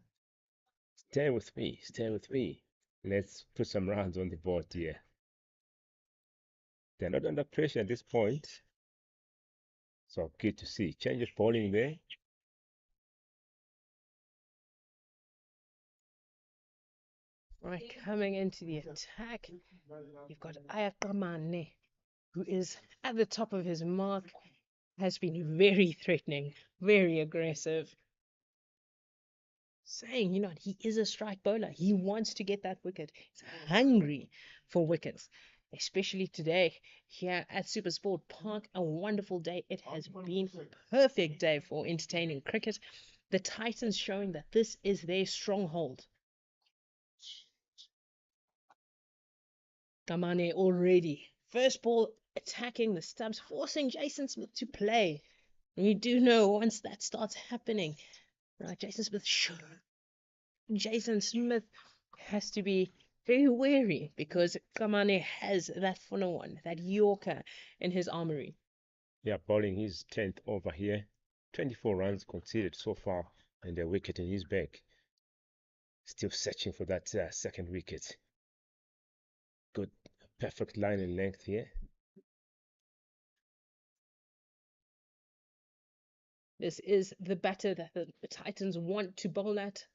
Stay with me, stay with me. Let's put some runs on the board here. They're not under pressure at this point. So good to see. Change of bowling there. Right, coming into the attack, you've got Ayakamane, who is at the top of his mark, has been very threatening, very aggressive, saying, he is a strike bowler. He wants to get that wicket. He's hungry for wickets, especially today here at Supersport Park. A wonderful day. It has been a perfect day for entertaining cricket. The Titans showing that this is their stronghold. Kamane already. First ball attacking the stumps, forcing Jason Smith to play. We do know once that starts happening, right? Jason Smith has to be very wary because Kamane has that funner one, that Yorker in his armory. Yeah, bowling his 10th over here. 24 runs conceded so far, and a wicket in his bag. still searching for that second wicket. Good, perfect line and length here. This is the batter that the Titans want to bowl at.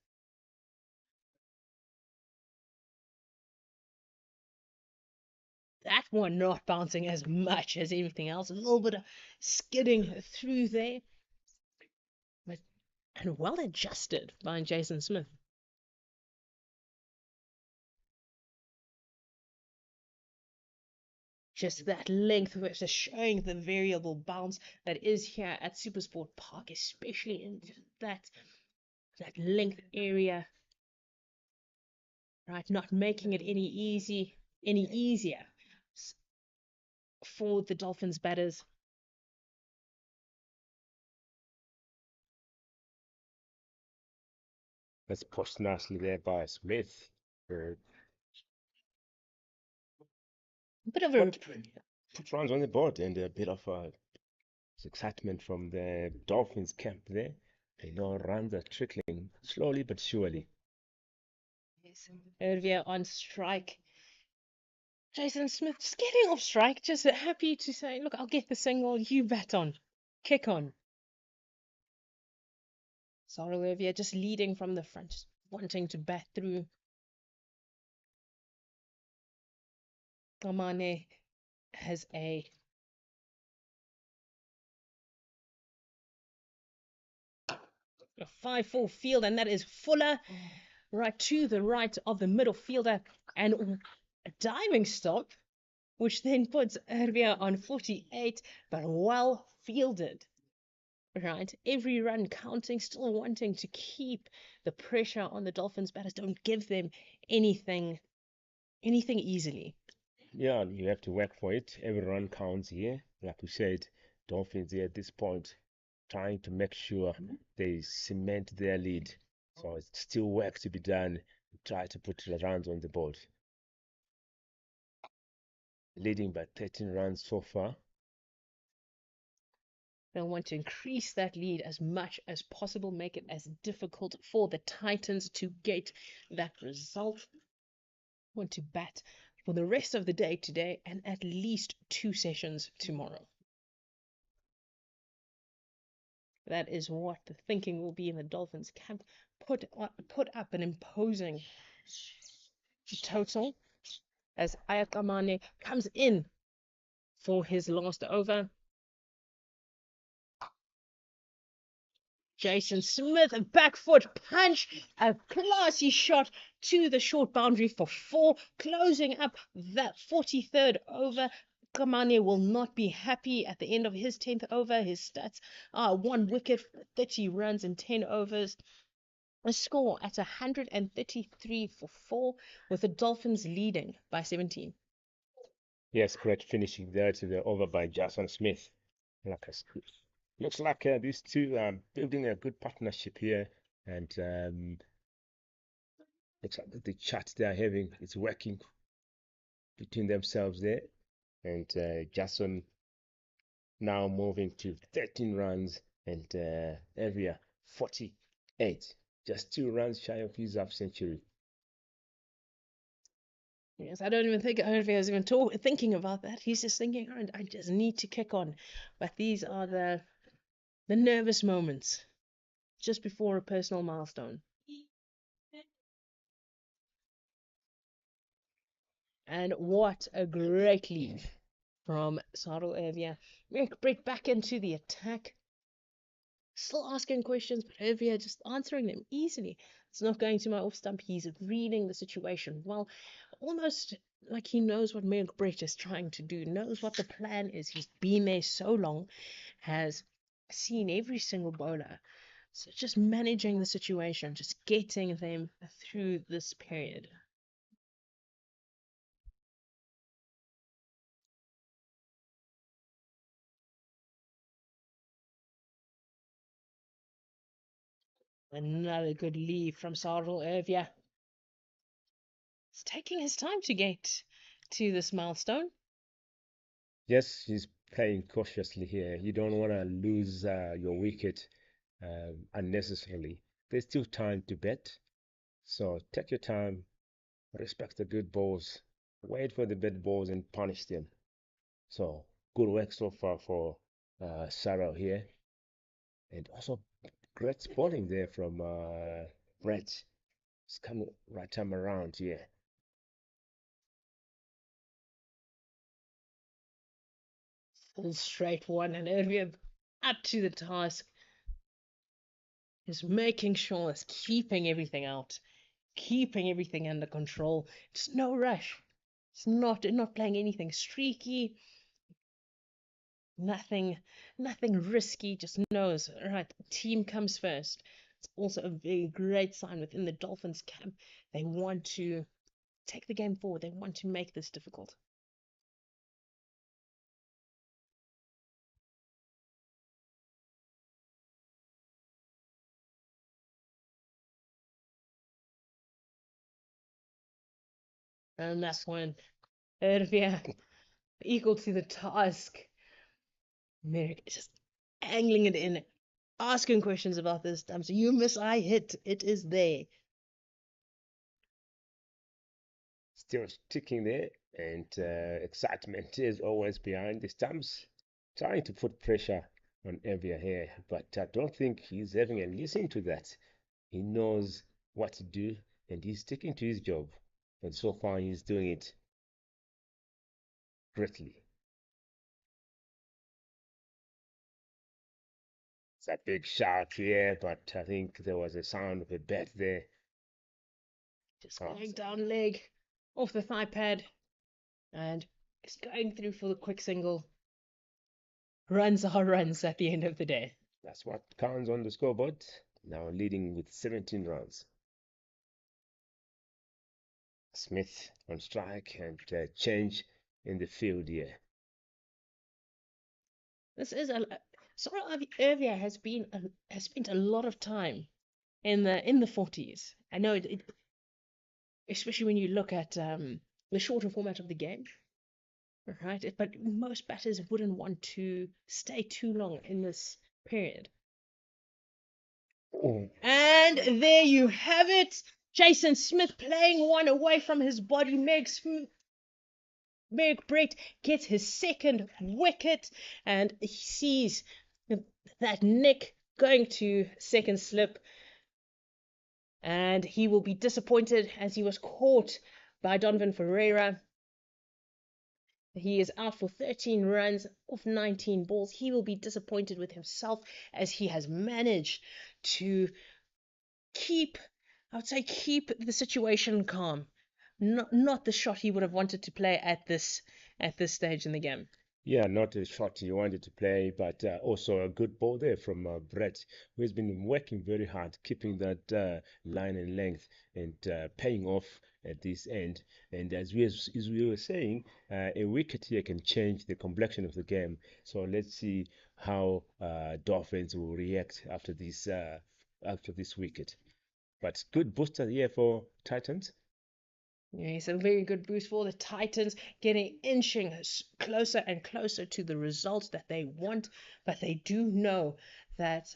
That one not bouncing as much as anything else. A little bit of skidding through there. And well adjusted by Jason Smith. Just that length, which is showing the variable bounce that is here at Supersport Park, especially in that length area. Right, not making it any easier for the Dolphins batters. That's pushed nicely there by Smith. A bit of a Put runs on the board and a bit of excitement from the Dolphins camp there. They know runs are trickling slowly but surely. Earlier on strike. Jason Smith just getting off strike, just happy to say, look, I'll get the single, you bat on. Kick on. Cyril Olivia just leading from the front, just wanting to bat through. Kamane has a 5-4 field, and that is Fuller right to the right of the middle fielder, and a diving stop, which then puts Erbia on 48, but well fielded. Right, every run counting, still wanting to keep the pressure on the Dolphins batters. Don't give them anything easily. Yeah, you have to work for it. Every run counts here. Like we said, Dolphins here at this point trying to make sure they cement their lead. So it's still work to be done. Try to put the runs on the board. Leading by 13 runs so far. They'll want to increase that lead as much as possible, make it as difficult for the Titans to get that result. Want to bat for the rest of the day today and at least 2 sessions tomorrow. That is what the thinking will be in the Dolphins camp. Put up an imposing total as Ayakamane comes in for his last over. Jason Smith, a back foot punch, a classy shot to the short boundary for 4, closing up that 43rd over. Kamane will not be happy at the end of his 10th over. His stats are 1 wicket, 30 runs in 10 overs. A score at 133 for 4, with the Dolphins leading by 17. Yes, correct. Finishing there to the over by Jason Smith. Like looks like these two are building a good partnership here, and looks like the chat they're having is working between themselves there. And Jason now moving to 13 runs and Evia 48, just 2 runs shy of his half century. Yes, I don't even think Hervé is even thinking about that. He's just thinking, oh, I just need to kick on. But these are the nervous moments just before a personal milestone. And what a great lead from Cyril Hervé. Merrick Brett back into the attack. Still asking questions, but Hervé just answering them easily. It's not going to my off stump. He's reading the situation well, almost like he knows what Merrick Brett is trying to do, knows what the plan is. He's been there so long, has seen every single bowler. So just managing the situation, just getting them through this period. Another good lead from Cyril Hervé. He's taking his time to get to this milestone. Yes, he's playing cautiously here. You don't want to lose your wicket unnecessarily. There's still time to bet. So take your time, respect the good balls, wait for the bad balls and punish them. So good work so far for Sarah here, and also great bowling there from Brett. It's coming right time around here. Full straight one, and Irvia up to the task. Just making sure it's keeping everything out, keeping everything under control. Just no rush. It's not playing anything streaky, nothing risky. Just knows, right, team comes first. It's also a very great sign within the Dolphins camp. They want to take the game forward. They want to make this difficult. And that's when Irvia, equal to the task, Merrick is just angling it in, asking questions about this time. So you miss, I hit. It is there. Still sticking there, and excitement is always behind the stumps, trying to put pressure on Evia here, but I don't think he's having a listen to that. He knows what to do, and he's sticking to his job, and so far he's doing it greatly. It's a big shot here, but I think there was a sound of a bat there. Just going down leg, off the thigh pad, and it's going through for the quick single. Runs are runs at the end of the day. That's what counts on the scoreboard. Now leading with 17 runs. Smith on strike, and change in the field here. This is Sora Irvia has spent a lot of time in the 40s. I know especially when you look at the shorter format of the game, right? But most batters wouldn't want to stay too long in this period. Oh. And there you have it. Jason Smith playing one away from his body. Merrick Brett gets his second wicket, and he sees that Nick going to second slip, and he will be disappointed as he was caught by Donovan Ferreira. He is out for 13 runs off 19 balls. He will be disappointed with himself as he has managed to keep the situation calm. Not the shot he would have wanted to play at this stage in the game. Yeah, not a shot he wanted to play, but also a good ball there from Brett, who has been working very hard, keeping that line and length, and paying off at this end. And as we were saying, a wicket here can change the complexion of the game. So let's see how Dolphins will react after this wicket. But good booster here for Titans. Yes, a very good boost for the Titans, inching closer and closer to the results that they want. But they do know that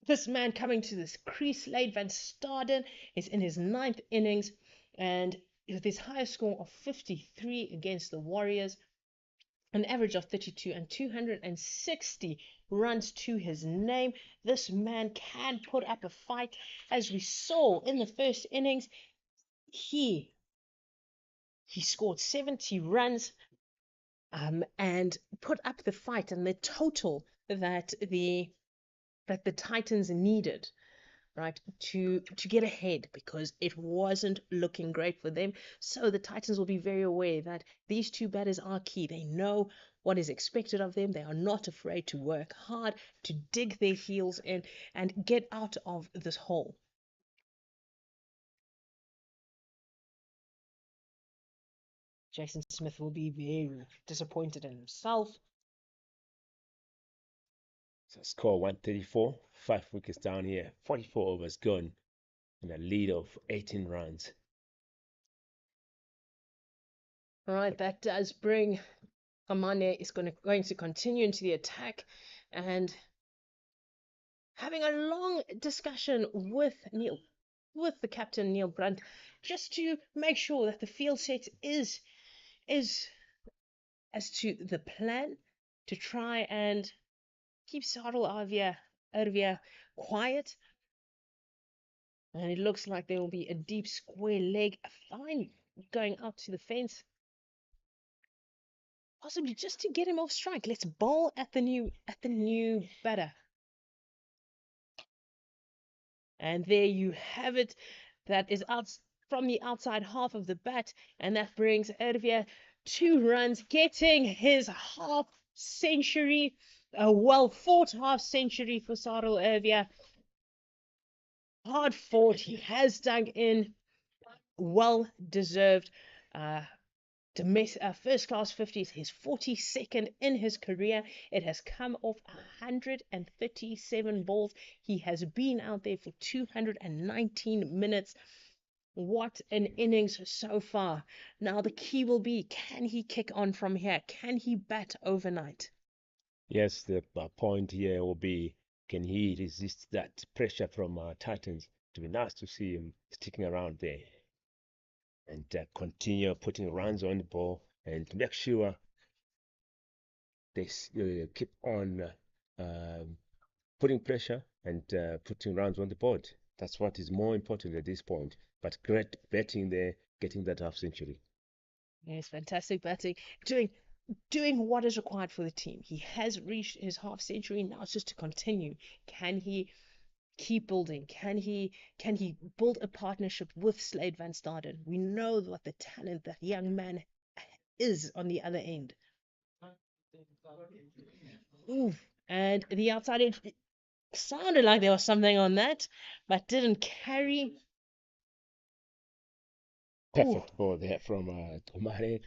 this man coming to this crease, Slade Van Staden, is in his 9th innings, and with his highest score of 53 against the Warriors, an average of 32 and 260 runs to his name. This man can put up a fight, as we saw in the first innings. He scored 70 runs and put up the fight and the total that the Titans needed, right, to get ahead, because it wasn't looking great for them. So the Titans will be very aware that these two batters are key. They know what is expected of them. They are not afraid to work hard, to dig their heels in and get out of this hole. Jason Smith will be very disappointed in himself. So score 134, 5 wickets down here, 44 overs gone, and a lead of 18 runs. All right, that does bring Amane is going to continue into the attack, and having a long discussion with Neil. with the captain Neil Brunt, just to make sure that the field set is as to the plan to try and keep Sarel Arvia quiet. And it looks like there will be a deep square leg, a fine going out to the fence, possibly just to get him off strike. Let's bowl at the new batter. And there you have it. That is out from the outside half of the bat, and that brings Ervia 2 runs, getting his half century, a well fought half century for Sarel Ervia. Hard fought, he has dug in, well deserved. First class 50s, his 42nd in his career. It has come off 137 balls. He has been out there for 219 minutes. What an innings so far. Now the key will be, can he kick on from here? Can he bat overnight? Yes, the point here will be, can he resist that pressure from Titans? To be nice to see him sticking around there and continue putting runs on the ball and make sure they keep on putting pressure and putting runs on the board. That's what is more important at this point. But great batting there, getting that half century. Yes, fantastic batting. Doing what is required for the team. He has reached his half century. Now it's just to continue. Can he keep building? Can he build a partnership with Slade Van Staden? We know what the talent that young man is on the other end. Ooh, and the outside edge, it sounded like there was something on that, but didn't carry. Perfect ball there from Tomare.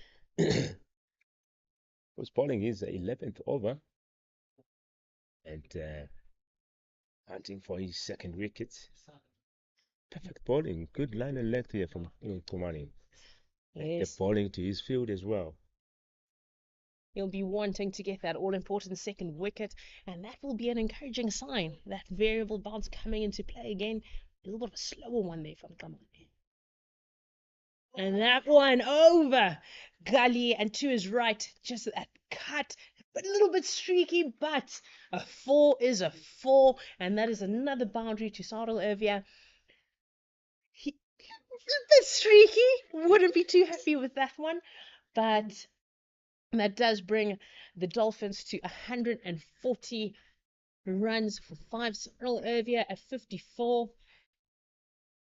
Was bowling his 11th over and hunting for his second wicket. Perfect bowling, good line and length here from Tomare. And the bowling to his field as well. He'll be wanting to get that all-important second wicket, and that will be an encouraging sign. That variable bounce coming into play again. A little bit of a slower one there from Kamani. And that one over gully and to his right, just that cut, a little bit streaky, but a 4 is a 4, and that is another boundary to Sarel Ervia. A bit streaky, wouldn't be too happy with that one, but that does bring the Dolphins to 140 runs for 5. Sarel Ervia at 54.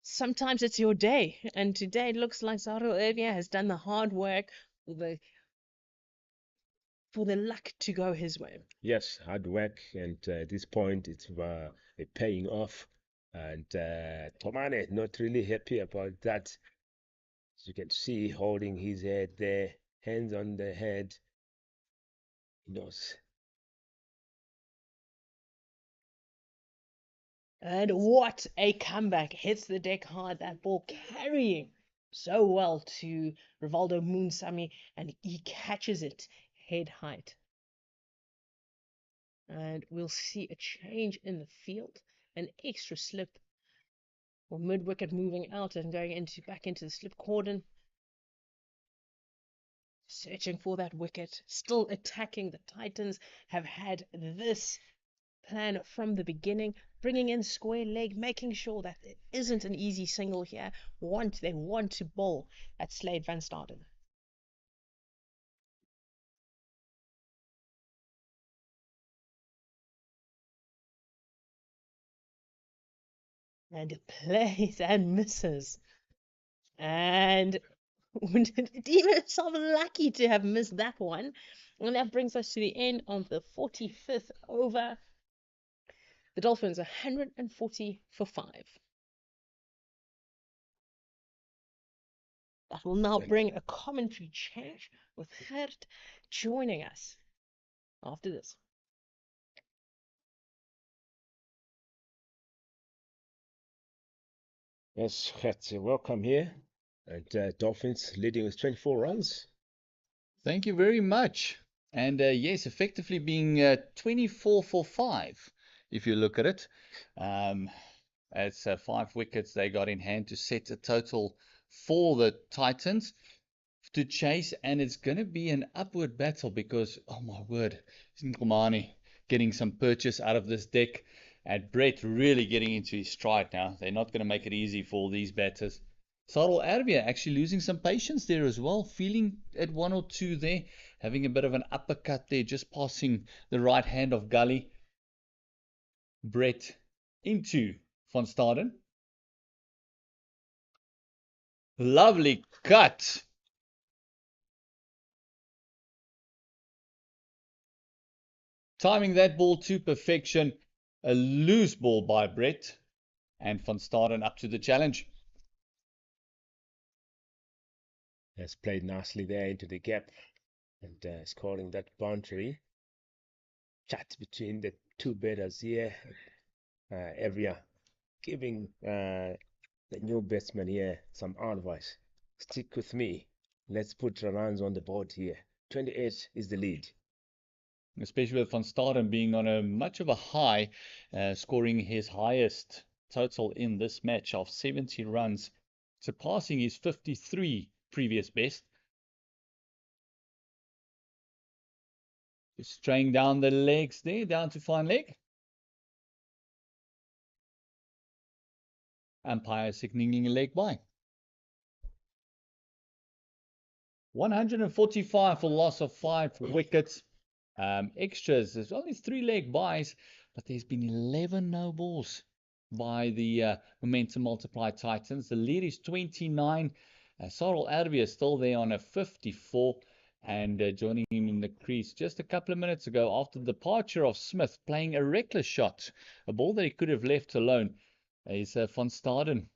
Sometimes it's your day, and today it looks like Sarel Ervia has done the hard work for the luck to go his way. Yes, hard work, and at this point it's paying off. And Tomane not really happy about that. As you can see, holding his head there, hands on the head. He knows. And what a comeback. Hits the deck hard. That ball carrying so well to Rivaldo Moonsamy, and he catches it head height. And we'll see a change in the field, an extra slip, or mid-wicket moving out and going back into the slip cordon. Searching for that wicket, still attacking. The Titans have had this plan from the beginning, bringing in square leg, making sure that it isn't an easy single here. They want to bowl at Slade Van Staden. And plays and misses. And deemed himself lucky to have missed that one. And that brings us to the end of the 45th over. The Dolphins 140 for 5. That will now bring a commentary change with Gert joining us after this. Yes, Gert, welcome here. And Dolphins leading with 24 runs. Thank you very much. And yes, effectively being 24 for 5, if you look at it. It's 5 wickets they got in hand to set a total for the Titans to chase, and it's going to be an upward battle because, oh my word, Nkomani getting some purchase out of this deck, and Brett really getting into his stride now. They're not going to make it easy for these batters. Sarel Arbia actually losing some patience there as well, feeling at 1 or 2 there, having a bit of an uppercut there, just passing the right hand of Gully. Brett into Van Staden. Lovely cut. Timing that ball to perfection. A loose ball by Brett. And Van Staden up to the challenge. Has played nicely there into the gap and scoring that boundary. Chat between the two batters here. Area giving the new batsman here some advice. Stick with me. Let's put runs on the board here. 28 is the lead. Especially with Van Staden being on a much of a high, scoring his highest total in this match of 70 runs, surpassing his 53 previous best. Just straying down the legs there, down to fine leg. Umpire signaling a leg by. 145 for loss of 5 wickets. Extras, there's only 3 leg buys, but there's been 11 no balls by the Momentum Multiply Titans. The lead is 29. Sarel Arbia still there on a 54, and joining him in the crease just a couple of minutes ago after the departure of Smith, playing a reckless shot, a ball that he could have left alone, is Van Staden.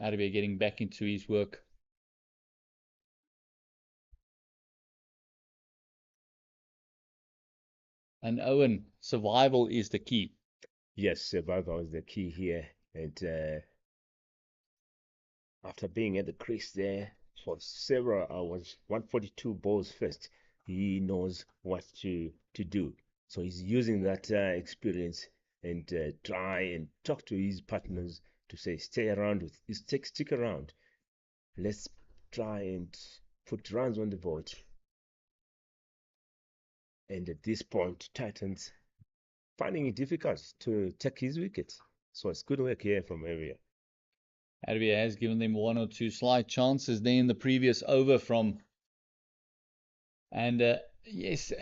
Arbia getting back into his work. And Owen, survival is the key. Yes, survival is the key here. And after being at the crease there for several hours, 142 balls first, he knows what to do. So he's using that experience and try and talk to his partners to say, stay around with, stick around. Let's try and put runs on the board. And at this point, Titans finding it difficult to take his wickets. So it's good work here from Area. Arbia has given them 1 or 2 slight chances there in the previous over from. And yes,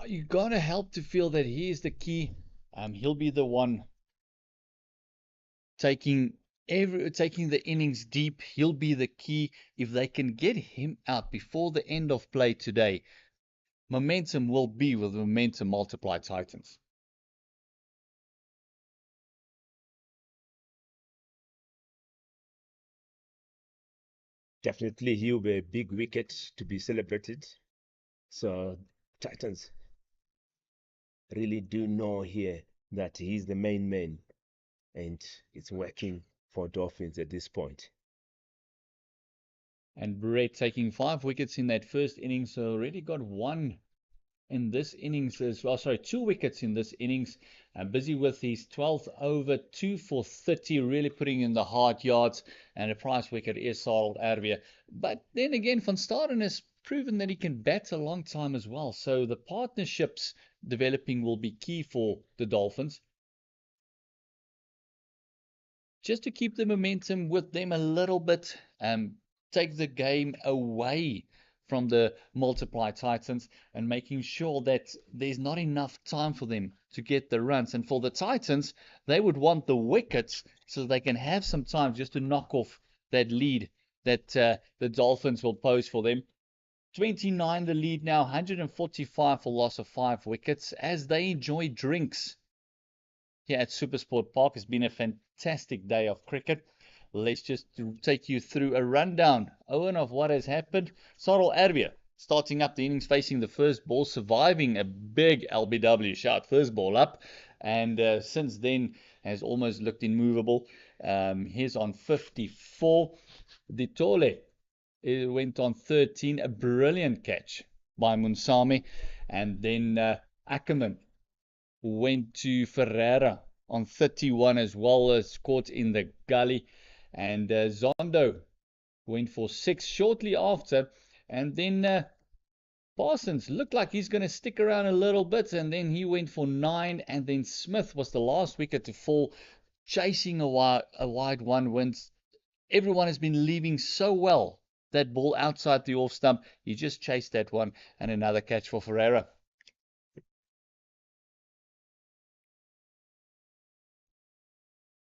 you got to help to feel that he is the key. He'll be the one taking the innings deep. He'll be the key. If they can get him out before the end of play today, momentum will be with Momentum Multiply Titans. Definitely he'll be a big wicket to be celebrated. So Titans really do know here that he's the main man, and it's working for Dolphins at this point. And Brett taking 5 wickets in that first innings, so already got 1 in this innings as well. Sorry, 2 wickets in this innings. Busy with his 12th over, 2 for 30, really putting in the hard yards. And a prize wicket is Sarel Arbia. But then again, Van Staden has proven that he can bat a long time as well. So the partnerships developing will be key for the Dolphins. Just to keep the momentum with them a little bit, take the game away from the Multiply Titans and making sure that there's not enough time for them to get the runs. And for the Titans, they would want the wickets so they can have some time just to knock off that lead that the Dolphins will pose for them. 29 the lead now, 145 for loss of 5 wickets as they enjoy drinks here at Supersport Park. It's been a fantastic day of cricket. Let's just take you through a rundown, Owen, of what has happened. Sarel Arbia starting up the innings, facing the first ball, surviving a big LBW shot, first ball up, and since then has almost looked immovable. He's on 54. Ditole went on 13, a brilliant catch by Munsami. And then Ackerman went to Ferreira on 31 as well, as caught in the gully. And Zondo went for 6 shortly after. And then Parsons looked like he's going to stick around a little bit, and then he went for 9. And then Smith was the last wicket to fall, chasing a wide one. Wins. Everyone has been leaving so well. That ball outside the off stump, he just chased that one, and another catch for Ferreira.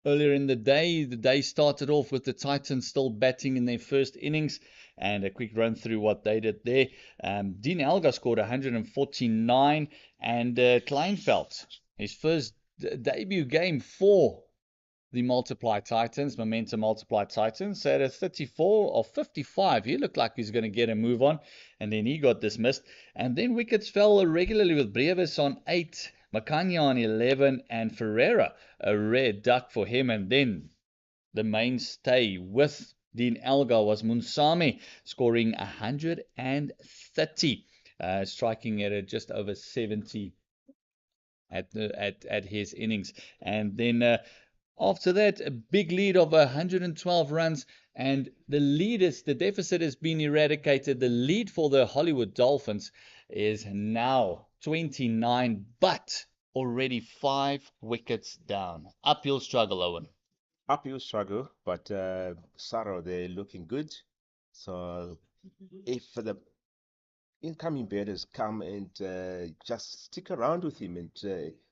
Earlier in the day started off with the Titans still batting in their first innings, and a quick run through what they did there. Dean Elgar scored 149, and Kleinveld, his first debut game for the Multiply Titans, Momentum Multiply Titans, at a 34 or 55. He looked like he was going to get a move on, and then he got dismissed. And then wickets fell regularly with Brevis on 8, Makanya on 11, and Ferreira, a rare duck for him. And then the mainstay with Dean Elgar was Munsame, scoring 130, striking at just over 70 at his innings. And then after that, a big lead of 112 runs, and the deficit has been eradicated. The lead for the Hollywood Dolphins is now 29, but already 5 wickets down. Uphill struggle, Owen. Uphill struggle, but Saro, they're looking good. So if the incoming batters come and just stick around with him and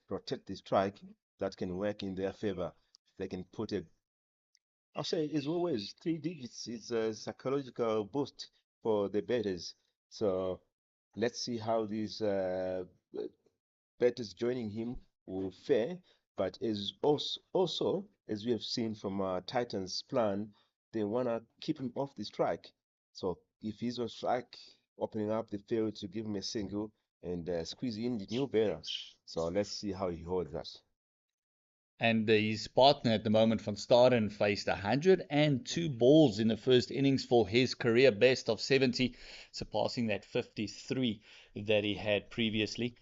protect the strike, that can work in their favor. They can put I'll say, as always, 3 digits is a psychological boost for the batters. So let's see how these batters joining him will fare. But also, as we have seen from Titans' plan, they want to keep him off the strike. So if he's on strike, opening up the field to give him a single and squeeze in the new batter. So let's see how he holds that. And his partner at the moment, Van Staden, faced 102 balls in the first innings for his career best of 70, surpassing that 53 that he had previously.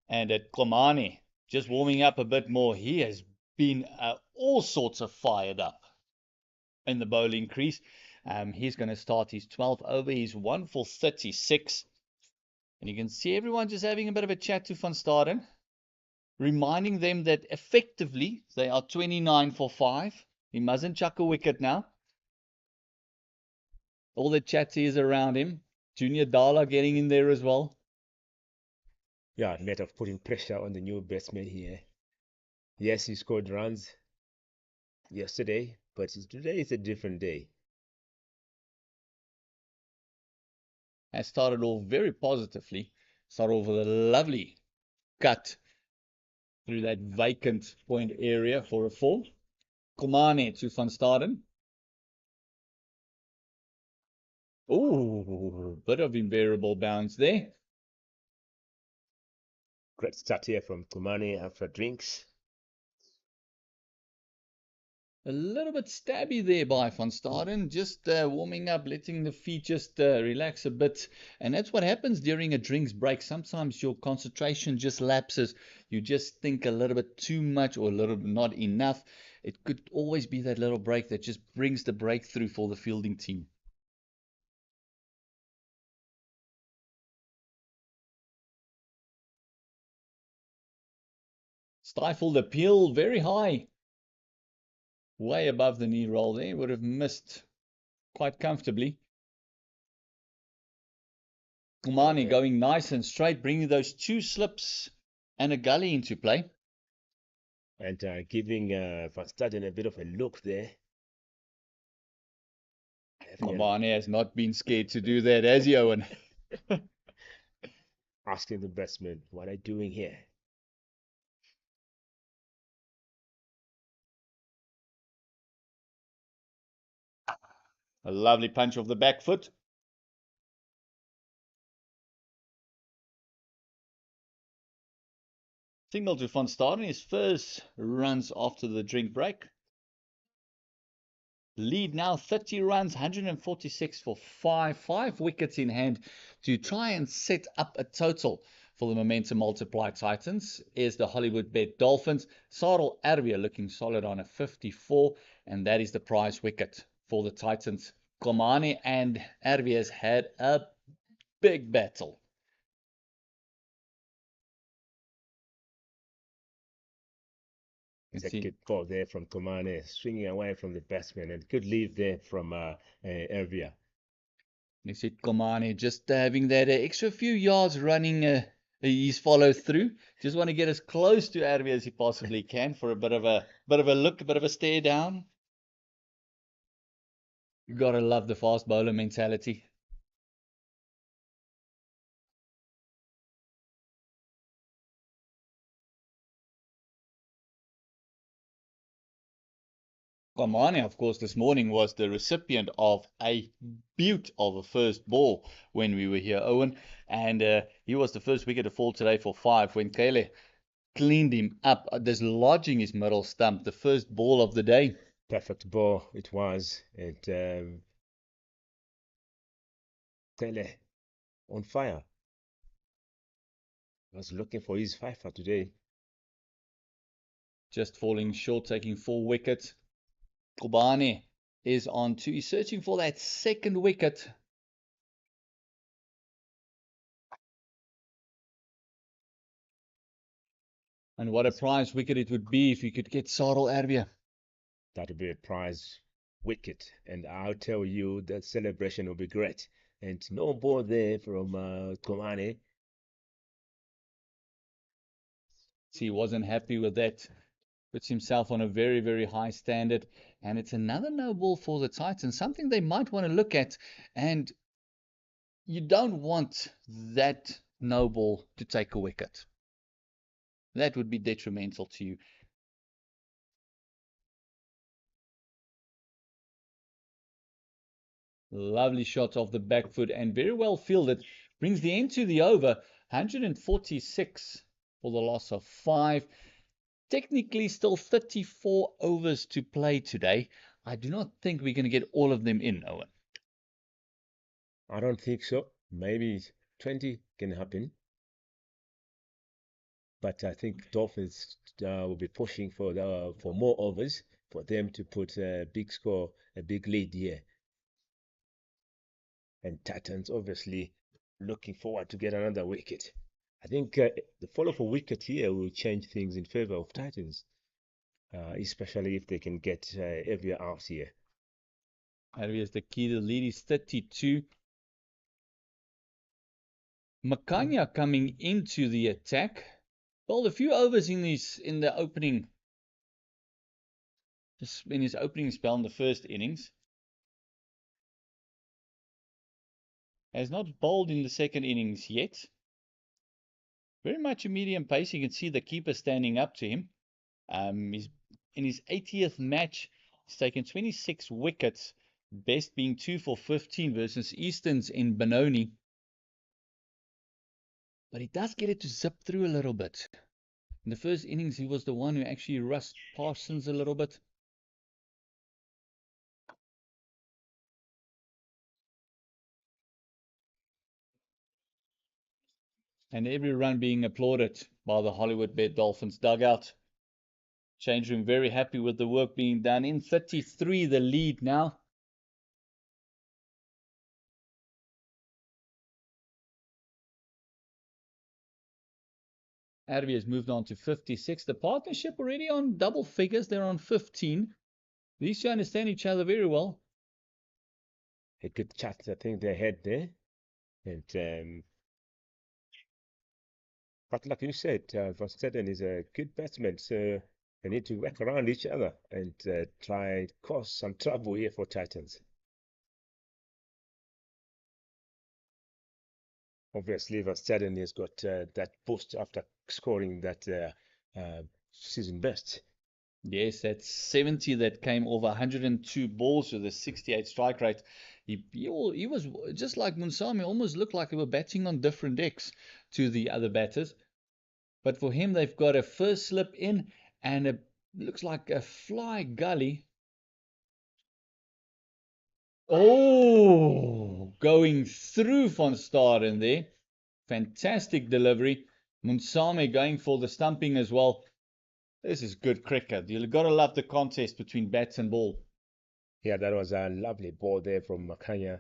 And at Komane, just warming up a bit more, he has been all sorts of fired up in the bowling crease. He's going to start his 12th over. He's 1 for 36. And you can see everyone just having a bit of a chat to Van Staden, reminding them that effectively they are 29 for 5. He mustn't chuck a wicket now. All the chat is around him. Junior Dala getting in there as well. Yeah, a matter of putting pressure on the new batsman here. Yes, he scored runs yesterday, but today is a different day. Has started off very positively. Started off with a lovely cut through that vacant point area for a 4. Komane to Van Staden. Oh, bit of invariable bounce there. Great start here from Kumani after drinks. A little bit stabby there by Van Staden, just warming up, letting the feet just relax a bit. And that's what happens during a drinks break. Sometimes your concentration just lapses. You just think a little bit too much or a little bit not enough. It could always be that little break that just brings the breakthrough for the fielding team. Stifled appeal very high. Way above the knee roll there. Would have missed quite comfortably. Kumani going nice and straight, bringing those 2 slips and a gully into play. And giving Van Staden a bit of a look there. Kumani has not been scared to do that, has he, Owen? Asking the batsman, what are you doing here? A lovely punch off the back foot. Signal to Van Staden, his first runs after the drink break. Lead now 30 runs, 146 for 5. 5 wickets in hand to try and set up a total for the momentum multiply Titans is the Hollywoodbet Dolphins. Sarel Arvia looking solid on a 54, and that is the prize wicket for the Titans. Komane and Arvia's had a big battle. It's a good ball there from Komane, swinging away from the batsman, and good leave there from Ervia. You see Komane just having that extra few yards running his follow through. Just want to get as close to Arvia as he possibly can for a bit of a look, a bit of a stare down. You gotta love the fast bowler mentality. Komane, of course, this morning was the recipient of a beaut of a first ball when we were here, Owen. And he was the first wicket to fall today for 5 when Kele cleaned him up, dislodging his middle stump, the first ball of the day. Perfect ball it was. And Kele on fire. Was looking for his fifer today. Just falling short, taking 4 wickets. Kobane is on 2. He's searching for that second wicket. And what a prize wicket it would be if you could get Sarel Arvia. That would be a prize wicket. And I'll tell you that celebration will be great. And no ball there from Komane. See, he wasn't happy with that. Puts himself on a very, very high standard. And it's another no ball for the Titans, something they might want to look at. And you don't want that no ball to take a wicket. That would be detrimental to you. Lovely shot off the back foot and very well fielded. Brings the end to the over. 146 for the loss of 5. Technically still 34 overs to play today. I do not think we're going to get all of them in, Owen. I don't think so. Maybe 20 can happen. But I think Dolphins will be pushing for more overs for them to put a big score, a big lead here. And Titans obviously looking forward to get another wicket. I think the follow for wicket here will change things in favor of Titans, especially if they can get Evia out here. Arvia is the key. The lead is 32. Makanya coming into the attack. Well, a few overs in his opening spell in the first innings. Has not bowled in the second innings yet. Very much a medium pace. You can see the keeper standing up to him. He's in his 80th match. He's taken 26 wickets, best being 2 for 15 versus Easton's in Benoni. But he does get it to zip through a little bit. In the first innings, he was the one who actually rushed Parsons a little bit. And every run being applauded by the Hollywoodbet Dolphins dugout. Change room very happy with the work being done. In 33, the lead now. Arvia has moved on to 56. The partnership already on double figures. They're on 15. These two understand each other very well. A good chat, I think they had there. And but like you said, Van Steeden is a good batsman, so they need to work around each other and try cause some trouble here for Titans. Obviously, Van Steeden has got that boost after scoring that season best. Yes, that's 70 that came over 102 balls with a 68 strike rate. He was just like Munsami, almost looked like they were batting on different decks to the other batters. But for him, they've got a first slip in and looks like a fly gully. Oh, going through Van Staden there. Fantastic delivery. Munsame going for the stumping as well. This is good cricket. You've got to love the contest between bats and ball. Yeah, that was a lovely ball there from Makanya.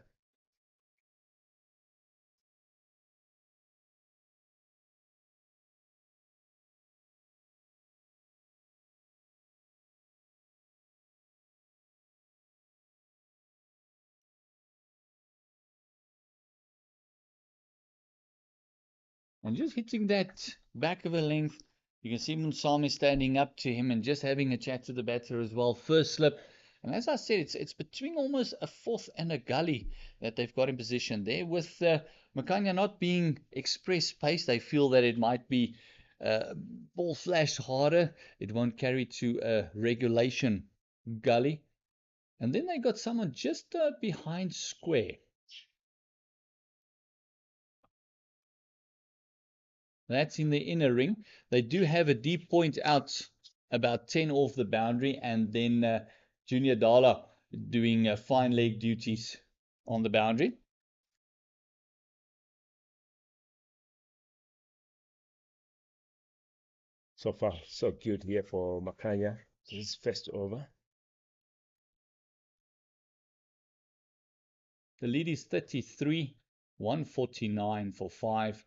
And just hitting that back of a length. You can see Munsame standing up to him and just having a chat to the batter as well. First slip. And as I said, it's between almost a fourth and a gully that they've got in position there. With Makanya not being express pace, they feel that it might be ball flashed harder. It won't carry to a regulation gully. And then they got someone just behind square. That's in the inner ring. They do have a deep point out about 10 off the boundary, and then Junior Dala doing fine leg duties on the boundary. So far, so good here for Makanya. This is first over. The lead is 33, 149 for 5.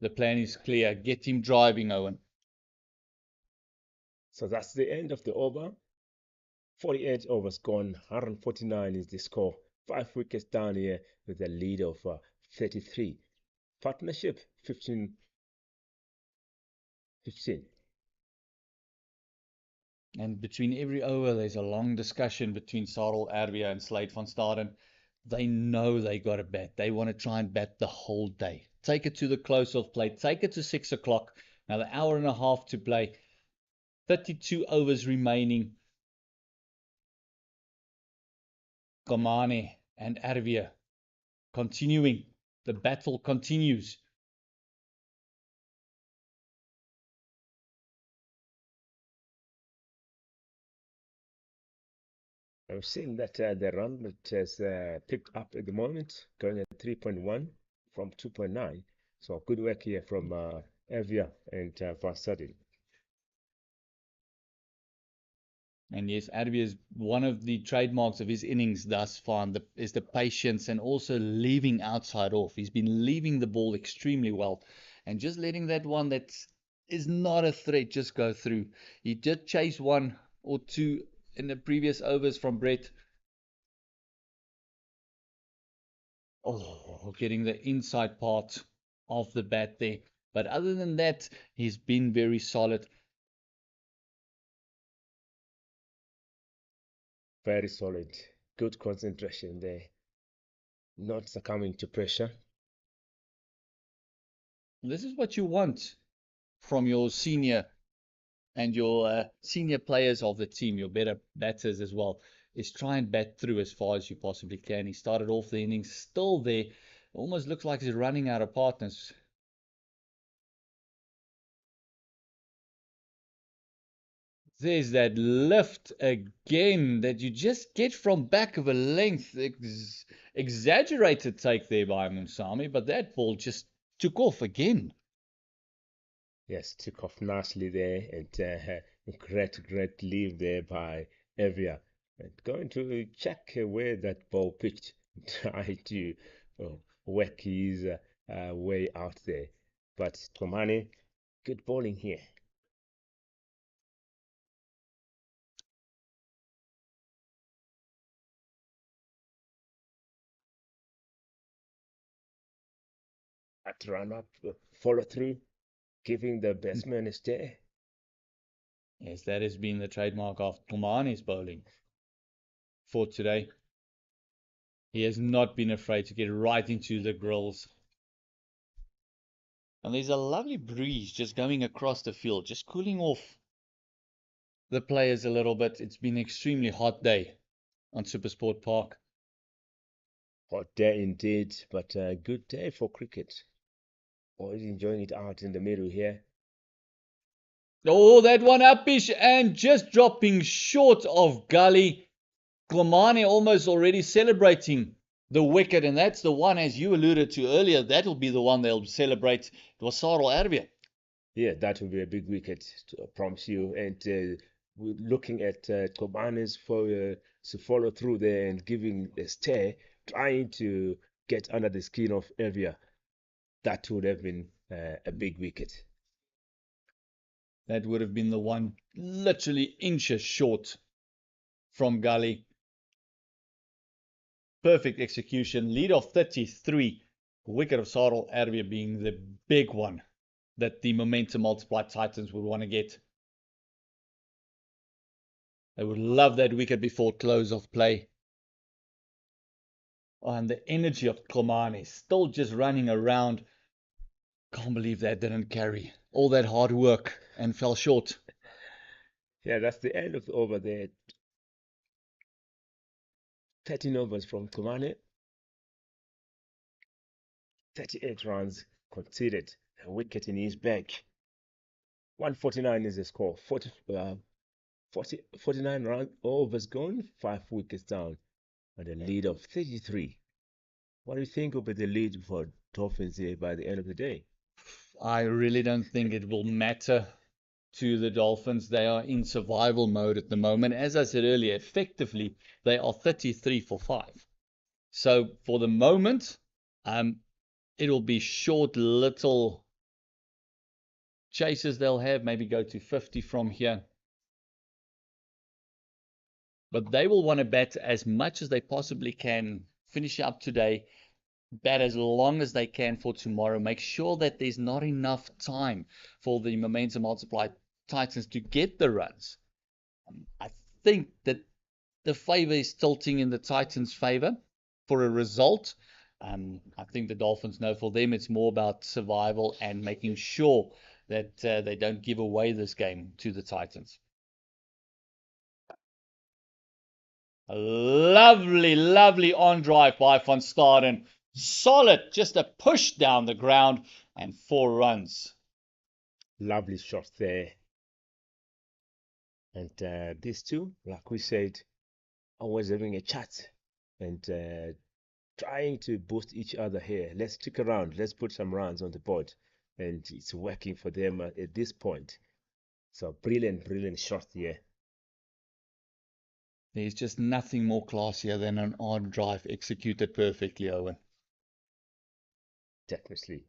The plan is clear. Get him driving, Owen. So that's the end of the over. 48 overs gone, 149 is the score. 5 wickets down here with a lead of 33. Partnership 15. And between every over, there's a long discussion between Sarel Erwia and Slade van Staden. They know they got to bat. They want to try and bat the whole day. Take it to the close of play. Take it to 6 o'clock. Now, the hour and a half to play. 32 overs remaining. Komane and Erwia continuing. The battle continues. I'm seeing that the run rate has picked up at the moment, going at 3.1 from 2.9. So good work here from Evia and Van Staden. And yes, Erwia is one of the trademarks of his innings thus far, is the patience and also leaving outside off. He's been leaving the ball extremely well and just letting that one that is not a threat just go through. He did chase one or two in the previous overs from Brett. Oh, getting the inside part of the bat there. But other than that, he's been very solid. Very solid. Good concentration there. Not succumbing to pressure. This is what you want from your senior and your senior players of the team, your better batters as well, is try and bat through as far as you possibly can. He started off the innings still there. Almost looks like he's running out of partners. There's that lift again that you just get from back of a length. Exaggerated take there by Munsame, but that ball just took off again. Yes, took off nicely there, and great leave there by Evia. And going to check where that ball pitched, try to work his way out there. But Komane, good bowling here. At run up, follow through, giving the batsman a stare. Yes, that has been the trademark of Komane's bowling for today. He has not been afraid to get right into the grills. And there's a lovely breeze just going across the field, just cooling off the players a little bit. It's been an extremely hot day on Supersport Park. Hot day indeed, but a good day for cricket. Always enjoying it out in the middle here. Oh, that one upish and just dropping short of gully. Klimane almost already celebrating the wicket, and that's the one, as you alluded to earlier, that'll be the one they'll celebrate. It was Sarel Erbe. Yeah, that will be a big wicket, I promise you. And we're looking at Kobanes to follow through there and giving a stare, trying to get under the skin of Evia. That would have been a big wicket. That would have been the one literally inches short from Gully. Perfect execution. Lead of 33. Wicket of Sarel Erbe being the big one that the momentum multiplied Titans would want to get. They would love that wicket before close of play. Oh, and the energy of Klimane still just running around. Can't believe that didn't carry. All that hard work and fell short. Yeah, that's the end of the over there. 13 overs from Klimane. 38 runs conceded. A wicket in his bank. 149 is the score. 49 run overs gone, 5 wickets down, and a lead of 33. What do you think will be the lead for Dolphins here by the end of the day? I really don't think it will matter to the Dolphins. They are in survival mode at the moment. As I said earlier, effectively, they are 33 for 5. So for the moment, it'll be short little chases they'll have, maybe go to 50 from here. But they will want to bat as much as they possibly can, finish up today, bat as long as they can for tomorrow. Make sure that there's not enough time for the momentum multiplied Titans to get the runs. I think that the favor is tilting in the Titans' favor for a result. I think the Dolphins know for them it's more about survival and making sure that they don't give away this game to the Titans. A lovely, lovely on drive by Van Staden. Solid, just a push down the ground and 4 runs. Lovely shot there. And these two, like we said, always having a chat and trying to boost each other here. Let's stick around. Let's put some runs on the board. And it's working for them at this point. So brilliant, brilliant shot here. There's just nothing more classier than an on drive executed perfectly, Owen. Definitely.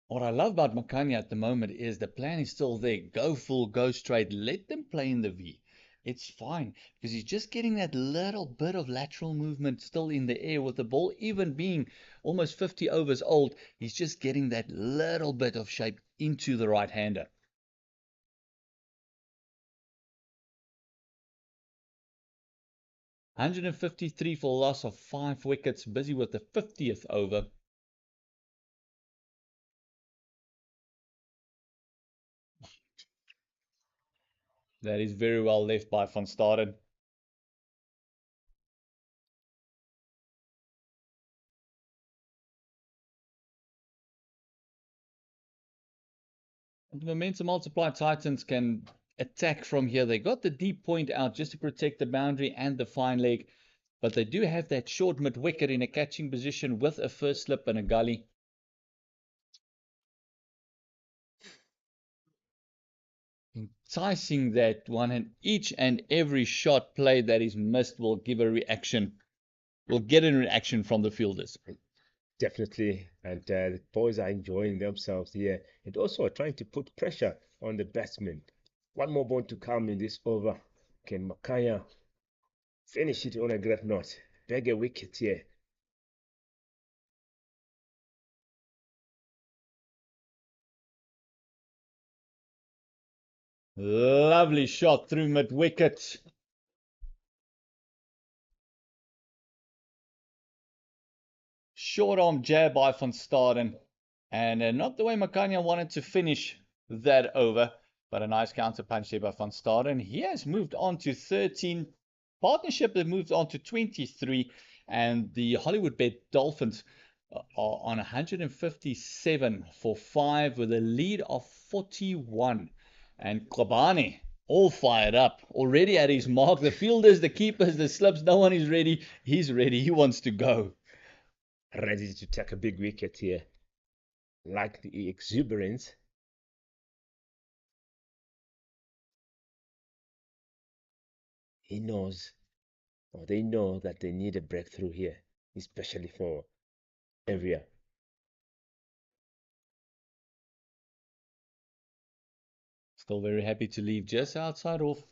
What I love about Makanya at the moment is the plan is still there. Go full, go straight. Let them play in the V. It's fine because he's just getting that little bit of lateral movement still in the air with the ball even being almost 50 overs old. He's just getting that little bit of shape into the right-hander. $153 for a loss of 5 wickets. Busy with the 50th over. That is very well left by Van Staden. The momentum multiplied Titans can attack from here. They got the deep point out just to protect the boundary and the fine leg. But they do have that short mid-wicket in a catching position with a first slip and a gully. Enticing that one, and each and every shot played that is missed will give a reaction. Will get a reaction from the fielders. Definitely, and the boys are enjoying themselves here and also trying to put pressure on the batsmen. One more ball to come in this over. Can Makaya finish it on a great note? Bag a wicket here. Lovely shot through mid-wicket. Short arm jab by Van Staden. And not the way Makanya wanted to finish that over. But a nice counter punch there by Van Staden. He has moved on to 13. Partnership has moved on to 23. And the Hollywoodbets Dolphins are on 157 for 5 with a lead of 41. And Kobane, all fired up, already at his mark. The fielders, the keepers, the slips, no one is ready. He's ready. He wants to go. Ready to take a big wicket here. Like the exuberance. He knows, or they know that they need a breakthrough here, especially for Evia. Still very happy to leave just outside off.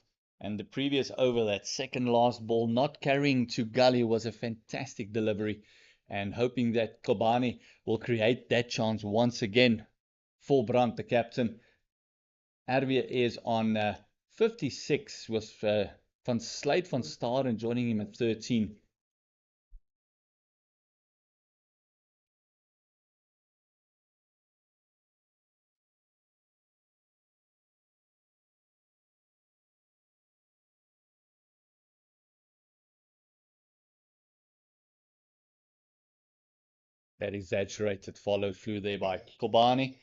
And the previous over, that second last ball, not carrying to gully, was a fantastic delivery. And hoping that Kobane will create that chance once again for Brandt, the captain. Erwin is on 56 with Van Slate van Staden joining him at 13. That exaggerated follow through there by Kobane.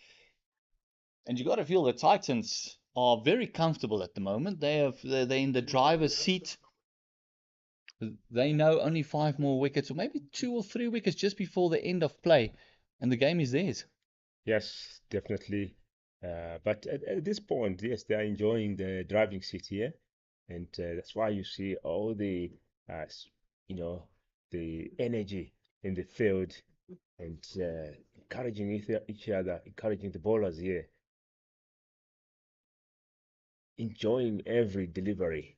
And you got to feel the Titans are very comfortable at the moment. They're in the driver's seat. They know only 5 more wickets, or maybe 2 or 3 wickets just before the end of play, and the game is theirs. Yes, definitely. But at this point, yes, they are enjoying the driving seat here, and that's why you see all the, you know, the energy in the field and encouraging each other, encouraging the bowlers here, enjoying every delivery.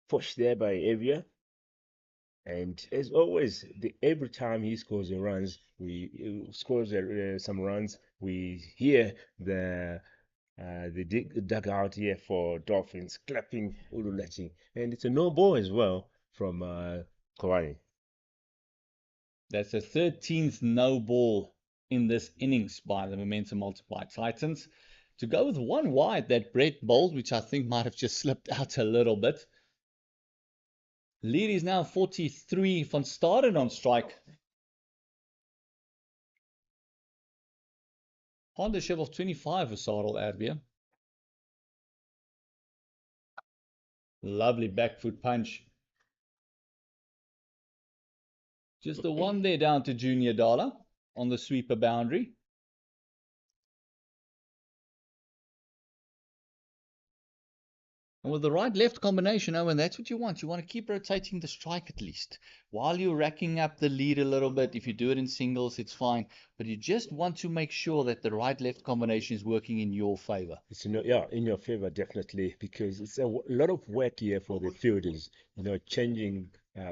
Pushed there by Avia, and as always, every time he scores some runs, we hear the dugout here for Dolphins clapping, ululating, and it's a no ball as well from Kawhi. That's the 13th no ball in this innings by the Momentum Multiply Titans. To go with one wide, that Brett bowled, which I think might have just slipped out a little bit. Lead is now 43. Van Staden on strike. Partnership of 25 for Sarel Erbia. Lovely back foot punch. Just the one there down to Junior Dollar on the sweeper boundary. And with the right-left combination, Owen, that's what you want. You want to keep rotating the strike at least. While you're racking up the lead a little bit, if you do it in singles, it's fine. But you just want to make sure that the right-left combination is working in your favor. It's in your favor, definitely, because it's a lot of work here for the fielders, changing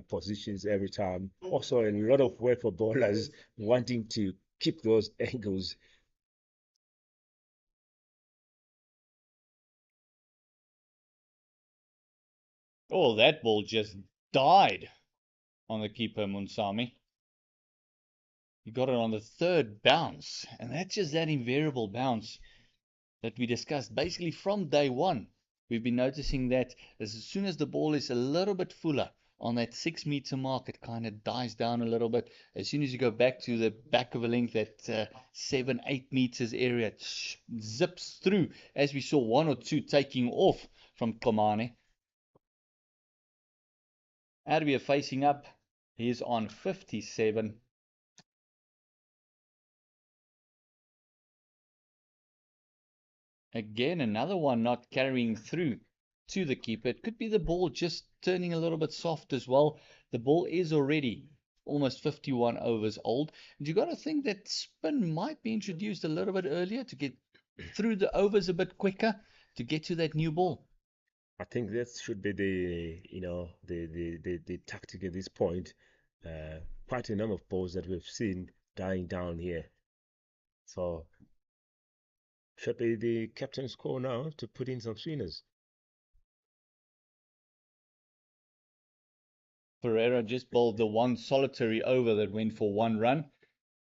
positions every time. Also, a lot of work for bowlers wanting to keep those angles. Oh, that ball just died on the keeper, Munsami. He got it on the third bounce, and that's just that invariable bounce that we discussed basically from day one. We've been noticing that as soon as the ball is a little bit fuller on that 6 meter mark, it kind of dies down a little bit. As soon as you go back to the back of a length, that 7-8 meters area, it zips through, as we saw 1 or 2 taking off from Komane. Arbia facing up, he's on 57. Again, another one not carrying through to the keeper. It could be the ball just turning a little bit soft as well. The ball is already almost 51 overs old. And you got to think that spin might be introduced a little bit earlier to get through the overs a bit quicker to get to that new ball. I think that should be the tactic at this point. Quite a number of balls that we've seen dying down here. So should be the captain's call now to put in some spinners. Pereira just bowled the one solitary over that went for 1 run.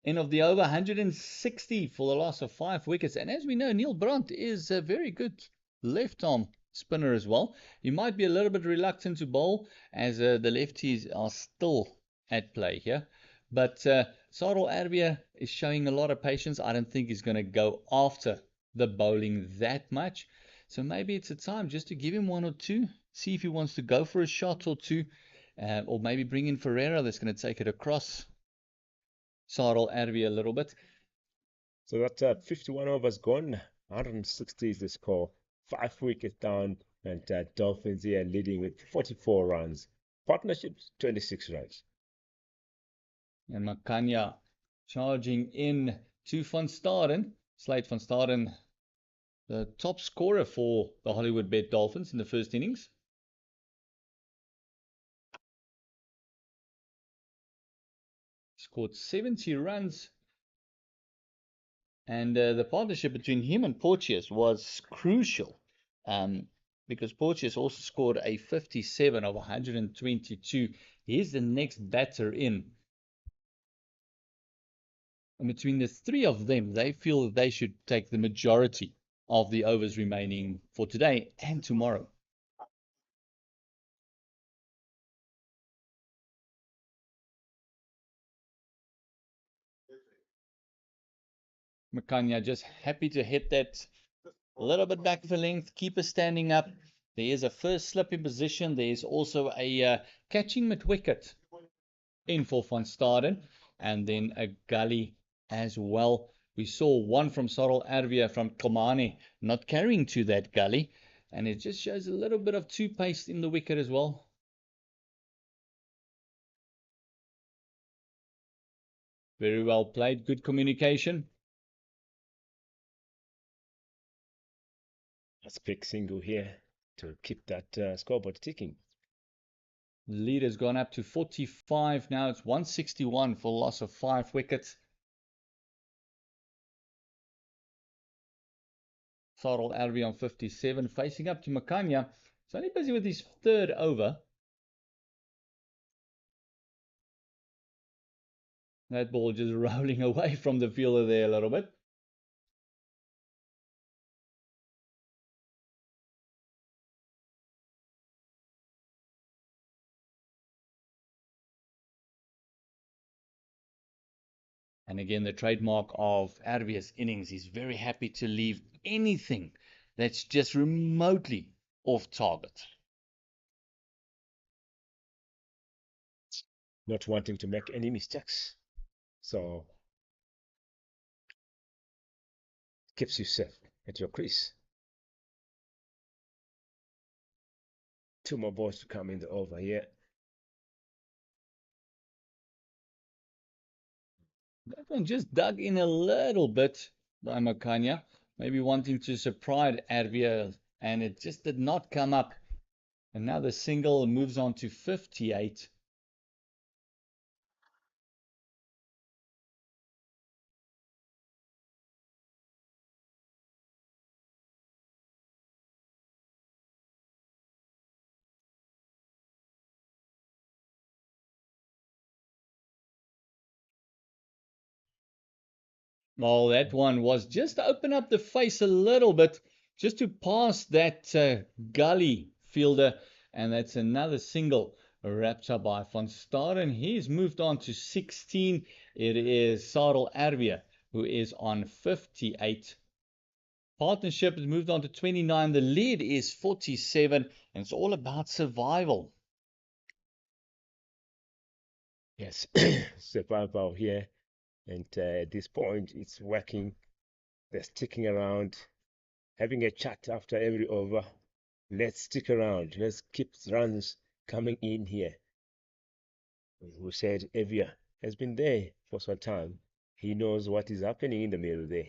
End of the over, 160 for the loss of 5 wickets. And as we know, Neil Brandt is a very good left arm spinner as well. He might be a little bit reluctant to bowl as the lefties are still at play here. But Sarel Arbia is showing a lot of patience. I don't think he's going to go after the bowling that much. So maybe it's a time just to give him one or two, see if he wants to go for a shot or two, or maybe bring in Ferreira that's going to take it across Sarel Arbia a little bit. So that 51 overs gone, 160 is the score, 5 wickets down, and Dolphins here leading with 44 runs. Partnerships, 26 runs. And Makanya charging in to Van Staden. Slate Van Staden, the top scorer for the Hollywoodbets Dolphins in the first innings. Scored 70 runs. And the partnership between him and Porteous was crucial, because Porteous also scored a 57 of 122. He's the next batter in. And between the three of them, they feel that they should take the majority of the overs remaining for today and tomorrow. Makanya just happy to hit that a little bit back for length, keeper standing up. There is a first slip in position. There is also a catching mid-wicket in for Van Staden, and then a gully as well. We saw one from Sarel Arbia from Komane not carrying to that gully, and it just shows a little bit of two pace in the wicket as well. Very well played, good communication. That's a quick single here to keep that scoreboard ticking. The lead has gone up to 45 now. It's 161 for loss of 5 wickets. Sarel Arbia on 57, facing up to Makanya. He's only busy with his third over. That ball just rolling away from the fielder there a little bit. And again, the trademark of Arbia's innings is very happy to leave anything that's just remotely off target. Not wanting to make any mistakes. So keeps you safe at your crease. 2 more balls to come in the over here. That one just dug in a little bit by Makanya, maybe wanting to surprise Arbia, and it just did not come up. And now the single moves on to 58. Oh, that one was just to open up the face a little bit, just to pass that gully fielder. And that's another single wrapped up by Van Staden. He's moved on to 16. It is Sarel Arbia who is on 58. Partnership has moved on to 29. The lead is 47. And it's all about survival. Yes, survival here. And at this point, it's working. They're sticking around, having a chat after every over. Let's stick around. Let's keep runs coming in here. Who said Evia has been there for some time. He knows what is happening in the middle there.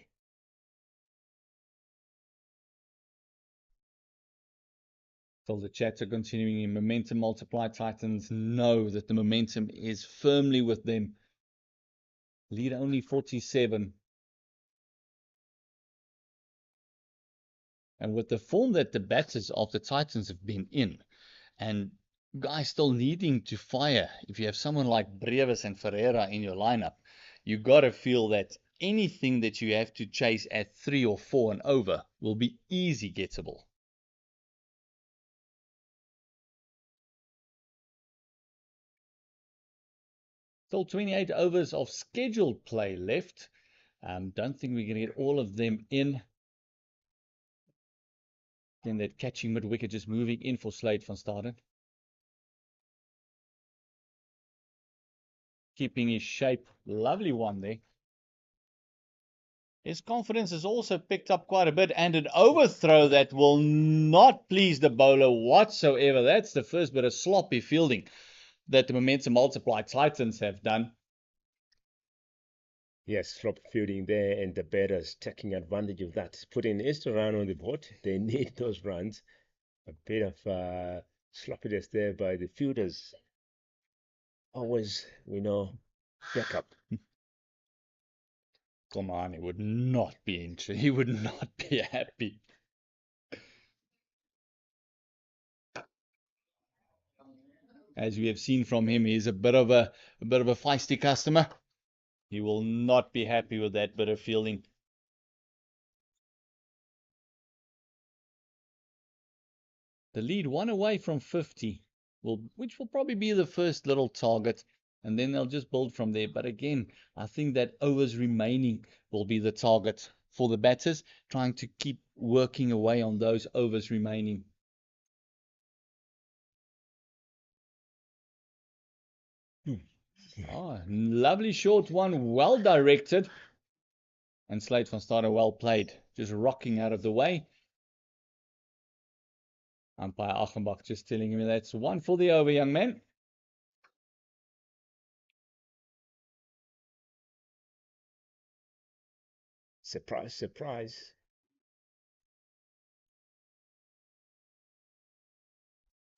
So the chats are continuing in momentum multiply. Titans know that the momentum is firmly with them. Lead only 47. And with the form that the batters of the Titans have been in, and guys still needing to fire, if you have someone like Brevis and Ferreira in your lineup, you got to feel that anything that you have to chase at 3 or 4 and over will be easy gettable. Still 28 overs of scheduled play left. Don't think we're going to get all of them in. Then that catching mid-wicket just moving in for Slade van Staden. Keeping his shape. Lovely one there. His confidence has also picked up quite a bit, and an overthrow that will not please the bowler whatsoever. That's the first bit of sloppy fielding that the Momentum Multiply Titans have done. Yes, slop fielding there, and the batters taking advantage of that, putting an extra run on the board. They need those runs. A bit of sloppiness there by the fielders. Always, backup. Come on, he would not be interested. He would not be happy. As we have seen from him, he's a bit of a feisty customer. He will not be happy with that bit of fielding. The lead one away from 50, which will probably be the first little target, and then they'll just build from there. But again, I think that overs remaining will be the target for the batters, trying to keep working away on those overs remaining. Oh, lovely short one, well directed. And Slade van Staden well played, just rocking out of the way. Umpire Achenbach just telling me that's one for the over, young man. Surprise, surprise.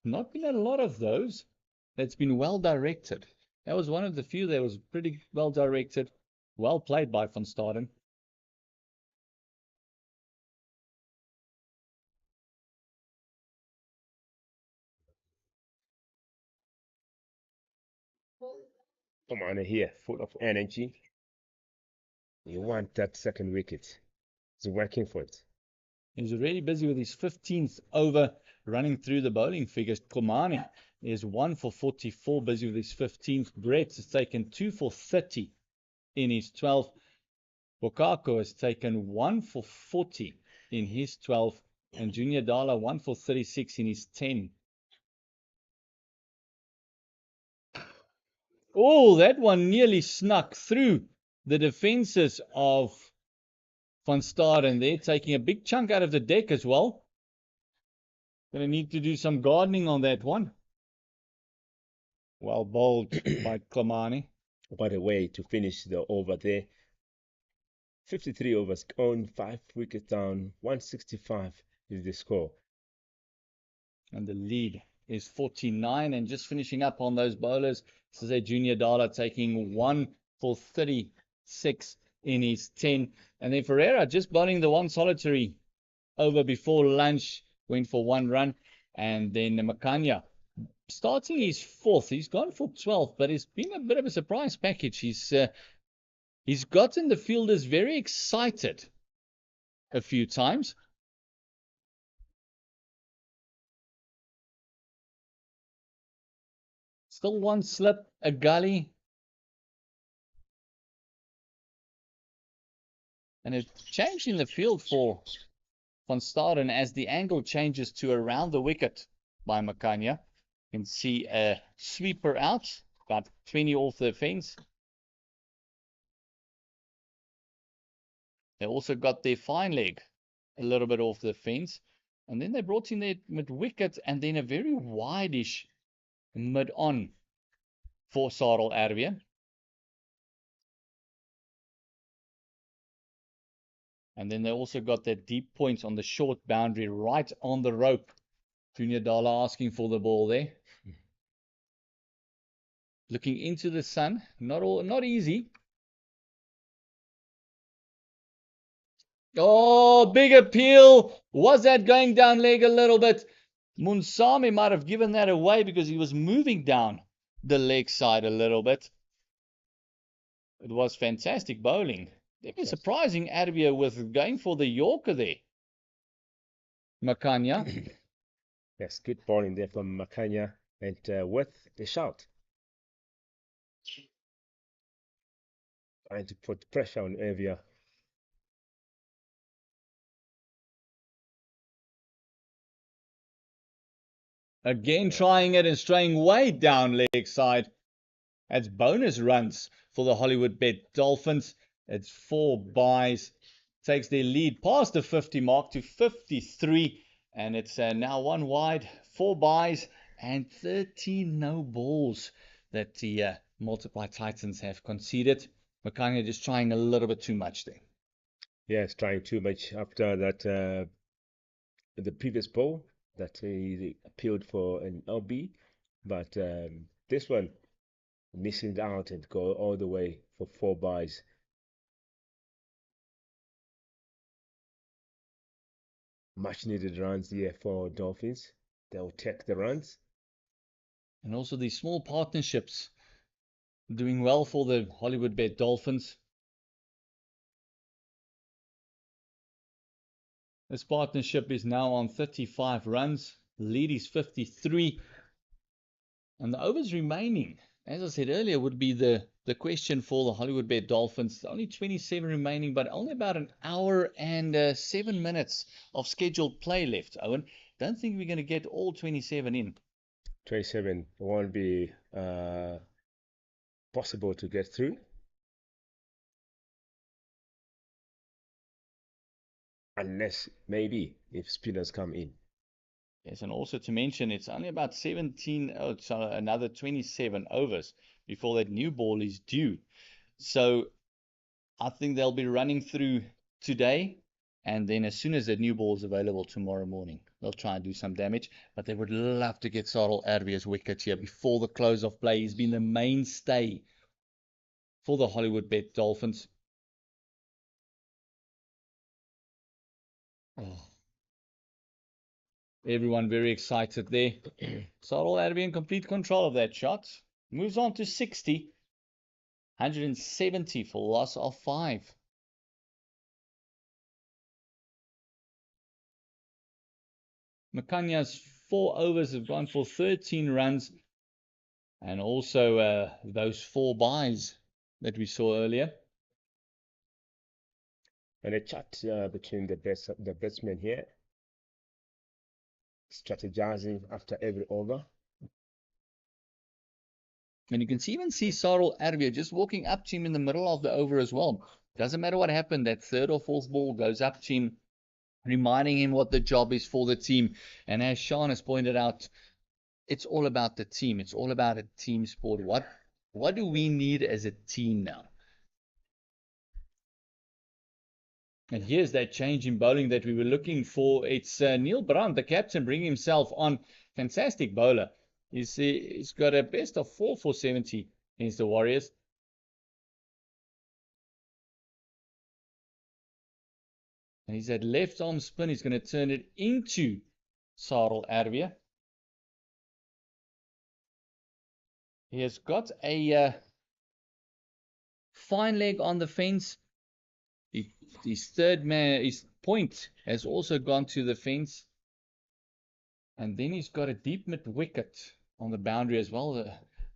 Not been a lot of those. That's been well directed. That was one of the few that was pretty well directed. Well played by van Staden. Come on here, full of energy. You want that second wicket. He's working for it. He's already busy with his 15th over, running through the bowling figures. Komani is 1 for 44, busy with his 15th. Brett has taken 2 for 30 in his 12th. Bokako has taken 1 for 40 in his 12th. And Junior Dala 1 for 36 in his 10. Oh, that one nearly snuck through the defenses of van Staden there, taking a big chunk out of the deck as well. Going to need to do some gardening on that one. Well bowled by Klamani. What a way to finish the over there. 53 overs gone, 5 wickets down, 165 is the score. And the lead is 49. And just finishing up on those bowlers, CSA Junior Dala taking 1 for 36 in his 10. And then Ferreira just bowling the one solitary over before lunch, went for 1 run. And then Makanya starting his 4th. He's gone for 12th, but it's been a bit of a surprise package. He's gotten the fielders very excited a few times. Still one slip, a gully. And it's changed in the field for van Staden as the angle changes to around the wicket by Makanya. You can see a sweeper out, about 20 off the fence. They also got their fine leg a little bit off the fence. And then they brought in their mid-wicket and then a very wide-ish mid-on for Sarel Erwin. And then they also got that deep point on the short boundary right on the rope. Junior Dala asking for the ball there. Looking into the sun, not easy. Oh, big appeal. Was that going down leg a little bit? Munsami might have given that away because he was moving down the leg side a little bit. It was fantastic bowling. It was surprising Arbia with going for the Yorker there. Makanya. Yes, good bowling there from Makanya, and worth the shout. trying to put pressure on Evia. Again, trying it and straying way down leg side. That's bonus runs for the Hollywoodbet Dolphins. It's 4 buys. Takes their lead past the 50 mark to 53. And it's now 1 wide, 4 buys, and 13 no balls that the Multiply Titans have conceded. Makanya just trying a little bit too much there. Yes, trying too much after that the previous ball that he appealed for an LB, but this one missing out and go all the way for 4 buys. Much needed runs here for Dolphins. They'll take the runs. And also these small partnerships doing well for the Hollywoodbet Dolphins. This partnership is now on 35 runs. The lead is 53. And the overs remaining, as I said earlier, would be the question for the Hollywoodbet Dolphins. Only 27 remaining, but only about an hour and 7 minutes of scheduled play left, Owen. Don't think we're going to get all 27 in. 27 won't be possible to get through. Unless maybe if spinners come in. Yes, and also to mention, it's only about 17, so another 27 overs before that new ball is due. So I think they'll be running through today, and then as soon as that new ball is available tomorrow morning, they'll try and do some damage. But they would love to get Sarel Erwi's wicket here before the close of play. He's been the mainstay for the Hollywoodbet Dolphins. Oh. Everyone very excited there. Sarel Erwi in complete control of that shot. Moves on to 60. 170 for loss of 5. Makanya's 4 overs have gone for 13 runs. And also those 4 buys that we saw earlier. And a chat between the batsmen here, strategizing after every over. And you can even see Sarel Erwi just walking up to him in the middle of the over as well. Doesn't matter what happened, that 3rd or 4th ball goes up to him, reminding him what the job is for the team. And as Sean has pointed out, it's all about the team. It's all about a team sport. What do we need as a team now? And here's that change in bowling that we were looking for. It's Neil Brandt, the captain, bringing himself on. Fantastic bowler. He's got a best of 4 for 70 against the Warriors. And he's at left arm spin. He's going to turn it into Sarel Erwi. He has got a fine leg on the fence. His third man, his point has also gone to the fence. And then he's got a deep mid wicket on the boundary as well.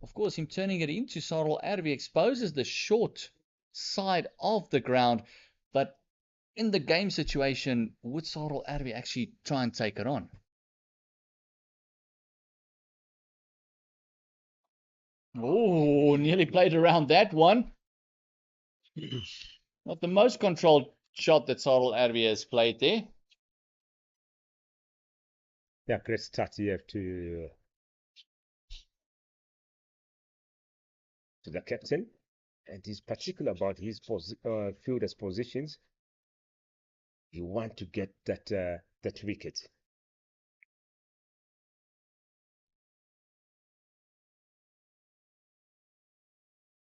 Of course, him turning it into Sarel Erwi exposes the short side of the ground. But in the game situation, would Sarel Erwi actually try and take it on? Oh, nearly played around that one. Not the most controlled shot that Sarel Erwi has played there. Yeah, great start here to the captain, and he's particular about his fielders' positions. He wants to get that wicket.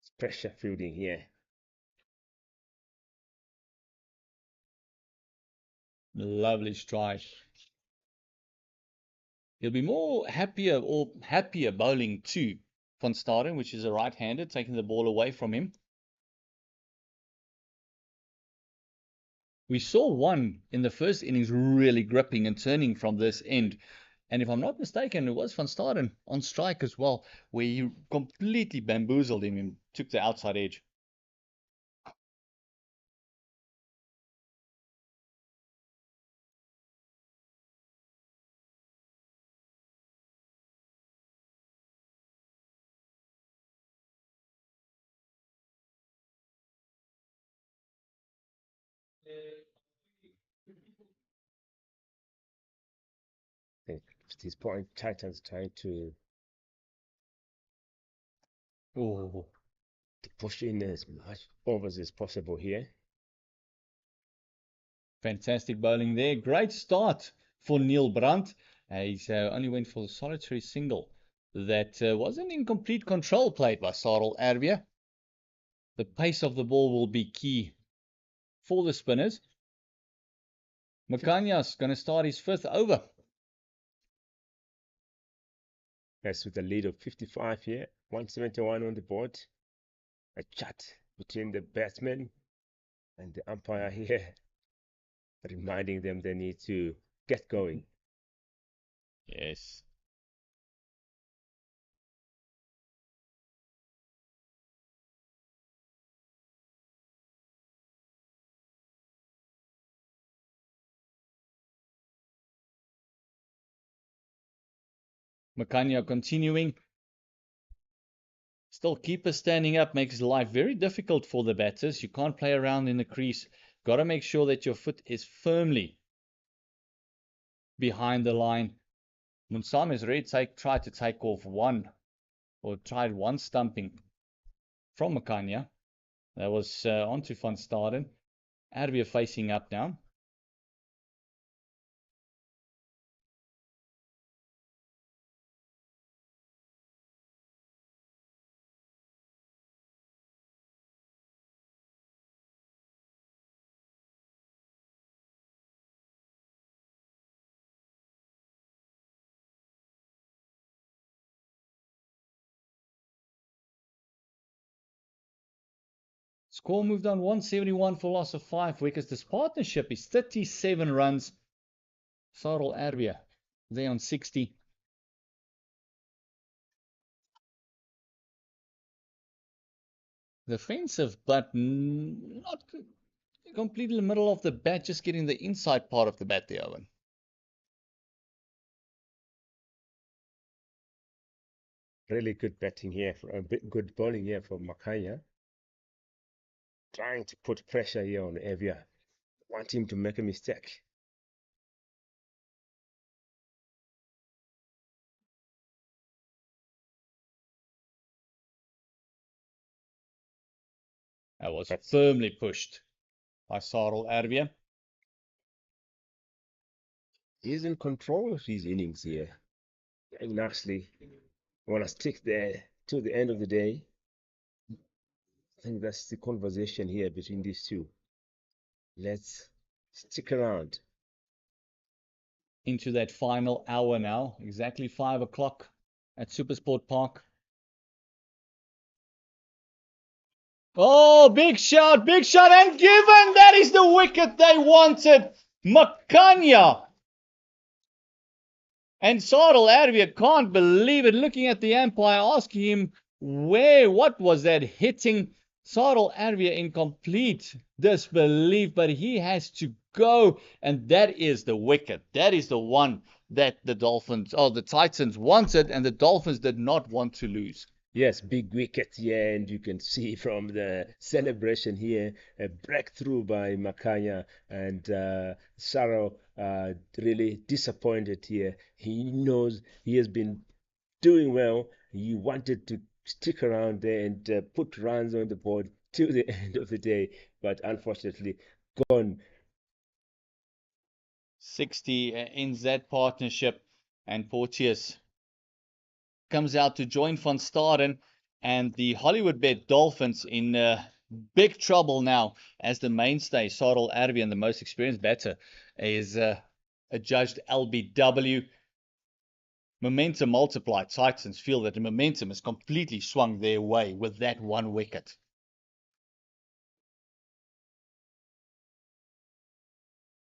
It's pressure fielding here. Lovely strike. He'll be happier bowling to Van Staden, which is a right-hander, taking the ball away from him. We saw one in the first innings really gripping and turning from this end. And if I'm not mistaken, it was Van Staden on strike as well, where he completely bamboozled him and took the outside edge. I think at this point, Titans trying to Oh, push in as much overs as possible here. fantastic bowling there. Great start for Neil Brandt. He's only went for the solitary single. That was an incomplete control played by Sarel Erwee. The pace of the ball will be key for the spinners. Makanya's going to start his 5th over. That's with a lead of 55 here, 171 on the board. A chat between the batsman and the umpire here, reminding them they need to get going. Yes. Makanya continuing. Still, keeper standing up makes life very difficult for the batters. You can't play around in the crease. Got to make sure that your foot is firmly behind the line. Munsam has already tried to take off one, or tried one stumping from Makanya. That was onto Van Staden. Erwee facing up now. Score moved on 171 for loss of 5 wickets. This partnership is 37 runs. Sarel Erwee there on 60. Defensive, but not completely in the middle of the bat, just getting the inside part of the bat there, Owen. Really good batting here, good bowling here from Makanya. Trying to put pressure here on Erwee. Want him to make a mistake. That was firmly pushed by Sarel Erwee. He's in control of his innings here. Very nicely. Want to stick there till the end of the day. I think that's the conversation here between these two. Let's stick around. Into that final hour now, exactly 5 o'clock at Supersport Park. Oh, big shot, and given! That is the wicket they wanted. Makanya. And Sarel Erwee can't believe it, looking at the umpire, asking him what was that hitting? Sarel Erwee in complete disbelief, but he has to go, and that is the wicket. That is the one that the Titans wanted, and the Dolphins did not want to lose. Yes, big wicket here, and you can see from the celebration here, a breakthrough by Makanya, and Sarel really disappointed here. He knows he has been doing well. He wanted to stick around there and put runs on the board till the end of the day, but unfortunately gone. 60 ends that partnership, and Porteous comes out to join Van Staden, and the Hollywoodbets Dolphins in big trouble now, as the mainstay Sarel Erwee and the most experienced batter is adjudged LBW. Momentum multiplied. Titans feel that the momentum has completely swung their way with that one wicket.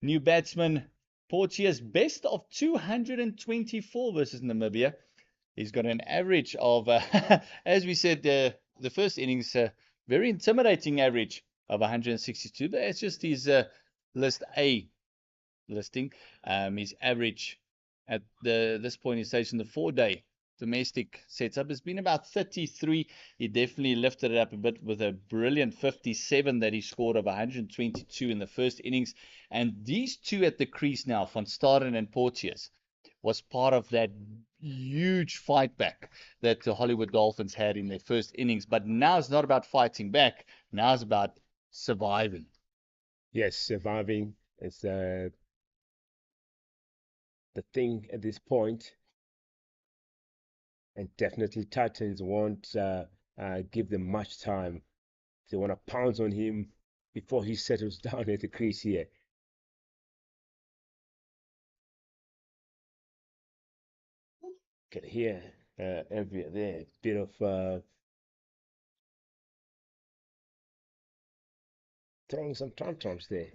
New batsman Porteous, best of 224 versus Namibia. He's got an average of, as we said, the first innings, very intimidating average of 162. But it's just his list A listing. His average at this point in stage in the 4-day domestic setup has been about 33. He definitely lifted it up a bit with a brilliant 57 that he scored of 122 in the first innings. And these two at the crease now, Van Staden and Porteous, was part of that huge fight back that the Hollywood Dolphins had in their first innings. But now it's not about fighting back. Now it's about surviving. Yes, surviving is the thing at this point, and definitely Titans won't give them much time. They want to pounce on him before he settles down at the crease here. Can hear Elvia there, a bit of throwing some tantrums there.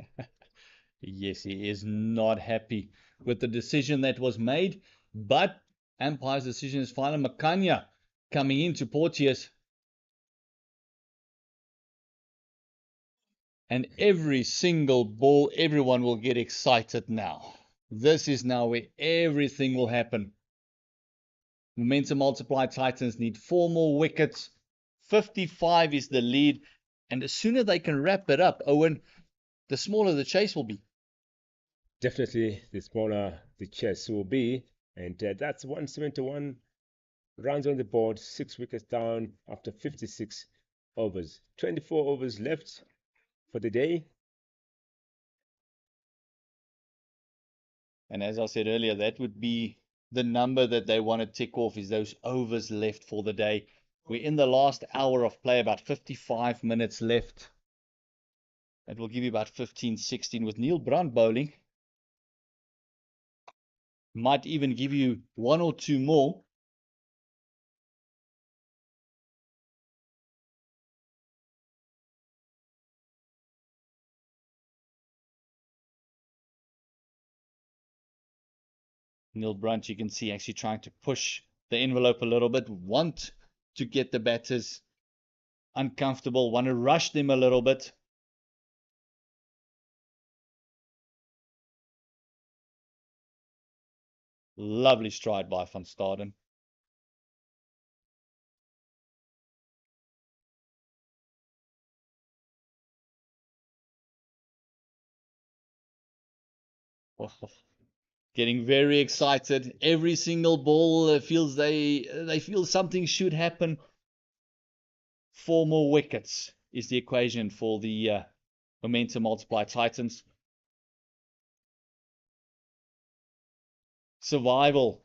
Yes, he is not happy with the decision that was made, but umpire's decision is final. Makanya coming into Porteous. And every single ball, everyone will get excited now. This is now where everything will happen. Momentum multiply Titans need 4 more wickets. 55 is the lead. And the sooner they can wrap it up, Owen, the smaller the chase will be. Definitely, the smaller the chase will be. And that's 171 runs on the board, 6 wickets down after 56 overs. 24 overs left for the day. And as I said earlier, that would be the number that they want to tick off, is those overs left for the day. We're in the last hour of play, about 55 minutes left. That will give you about 15, 16 with Neil Brandt bowling. Might even give you 1 or 2 more. Neil Brandt, you can see, actually trying to push the envelope a little bit, want to get the batters uncomfortable, want to rush them a little bit. Lovely stride by Van Staden. Oh, getting very excited. Every single ball feels they feel something should happen. 4 more wickets is the equation for the momentum multiply Titans. Survival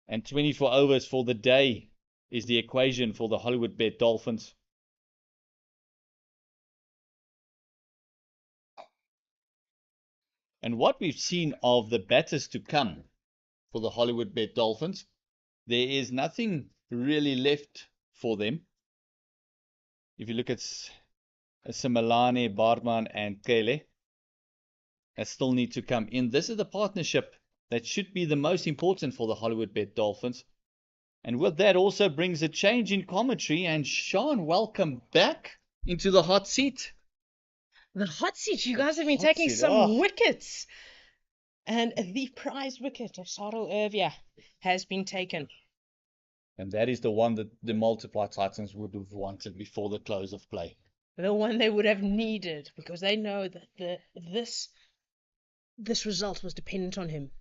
and 24 overs for the day is the equation for the Hollywoodbet Dolphins. And what we've seen of the batters to come for the Hollywoodbet Dolphins, there is nothing really left for them. If you look at Simelane, Barman, and Kele, that still need to come in. This is the partnership that should be the most important for the Hollywoodbet Dolphins. And with that also brings a change in commentary. And Sean, welcome back into the hot seat. The hot seat. You guys have been taking some wickets. And the prize wicket of Sarel Ervia has been taken. And that is the one that the multiply Titans would have wanted before the close of play. The one they would have needed, because they know that this result was dependent on him.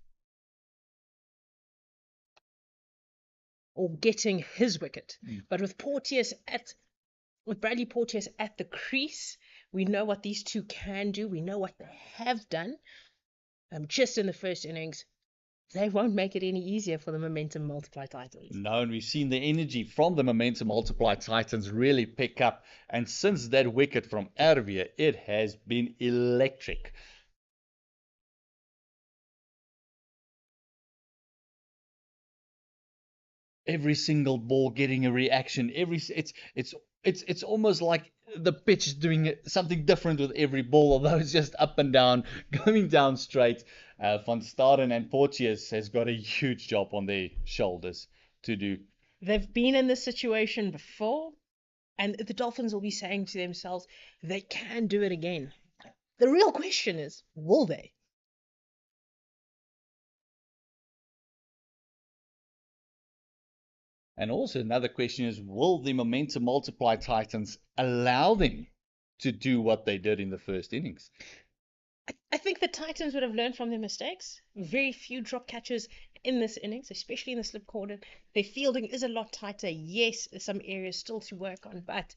Or getting his wicket. But with Bradley Porteous at the crease, we know what these two can do. We know what they have done. Just in the first innings, they won't make it any easier for the momentum multiply Titans. No, and we've seen the energy from the momentum multiply Titans really pick up. And since that wicket from Ervia, it has been electric. Every single ball getting a reaction. It's almost like the pitch is doing something different with every ball, although it's just up and down, going down straight. Van Staden and Porteous has got a huge job on their shoulders to do. They've been in this situation before, and the Dolphins will be saying to themselves, they can do it again. The real question is, will they? And also another question is, will the momentum multiply Titans allow them to do what they did in the first innings? I think the Titans would have learned from their mistakes. Very few drop catches in this innings, especially in the slip corner. Their fielding is a lot tighter. Yes, some areas still to work on, but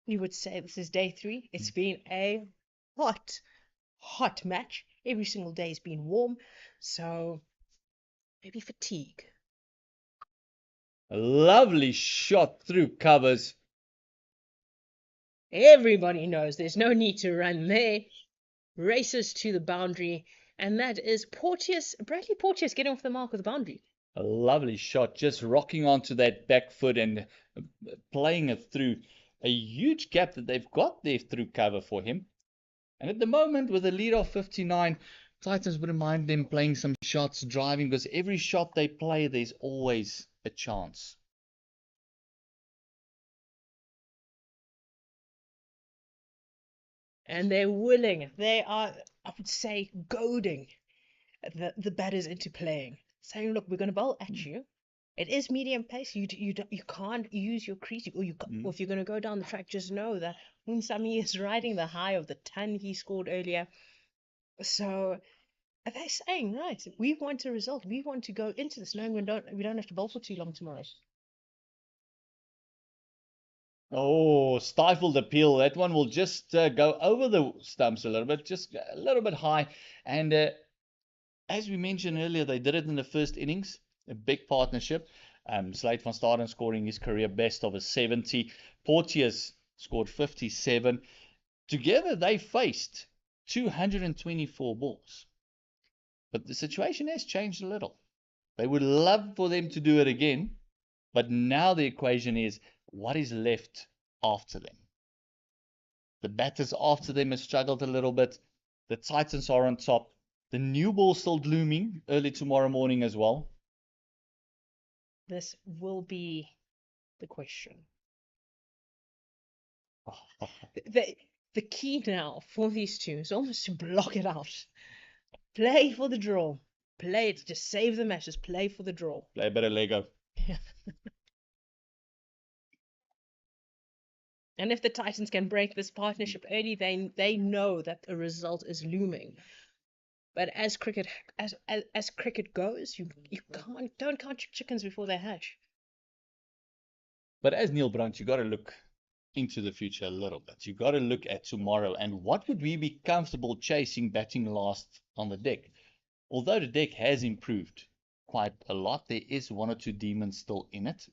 you would say this is day 3. It's been a hot match. Every single day has been warm, so maybe fatigue. A lovely shot through covers. Everybody knows there's no need to run there. Races to the boundary, and that is Bradley Porteous getting off the mark with the boundary. A lovely shot, just rocking onto that back foot and playing it through a huge gap that they've got there through cover for him. And at the moment, with a lead of 59, Titans wouldn't mind them playing some shots, driving, because every shot they play, there's always a chance. And they're willing. They are, I would say, goading the batters into playing, saying, "Look, we're going to bowl at you. It is medium pace. You can't use your crease, or or if you're going to go down the track, just know that Unsami is riding the high of the ton he scored earlier." So they're saying, right, we want a result. We want to go into this knowing we don't have to bowl for too long tomorrow. Oh, stifled appeal. That one will just go over the stumps a little bit, just a little bit high. And as we mentioned earlier, they did it in the first innings, a big partnership. Slate van Staden scoring his career best of a 70. Porteous scored 57. Together, they faced 224 balls. But the situation has changed a little. They would love for them to do it again, but now the equation is, what is left after them? The batters after them have struggled a little bit. The Titans are on top. The new ball still looming early tomorrow morning as well. This will be the question. The key now for these two is almost to block it out. Play for the draw. Play it. Just save the match. Just play for the draw. Play a bit of Lego. And if the Titans can break this partnership early, they know that a result is looming. But as cricket goes, you don't count your chickens before they hatch. But as Neil Brandt, you got to look into the future a little bit. You got to look at tomorrow and what would we be comfortable chasing batting last on the deck. Although the deck has improved quite a lot, there is 1 or 2 demons still in it.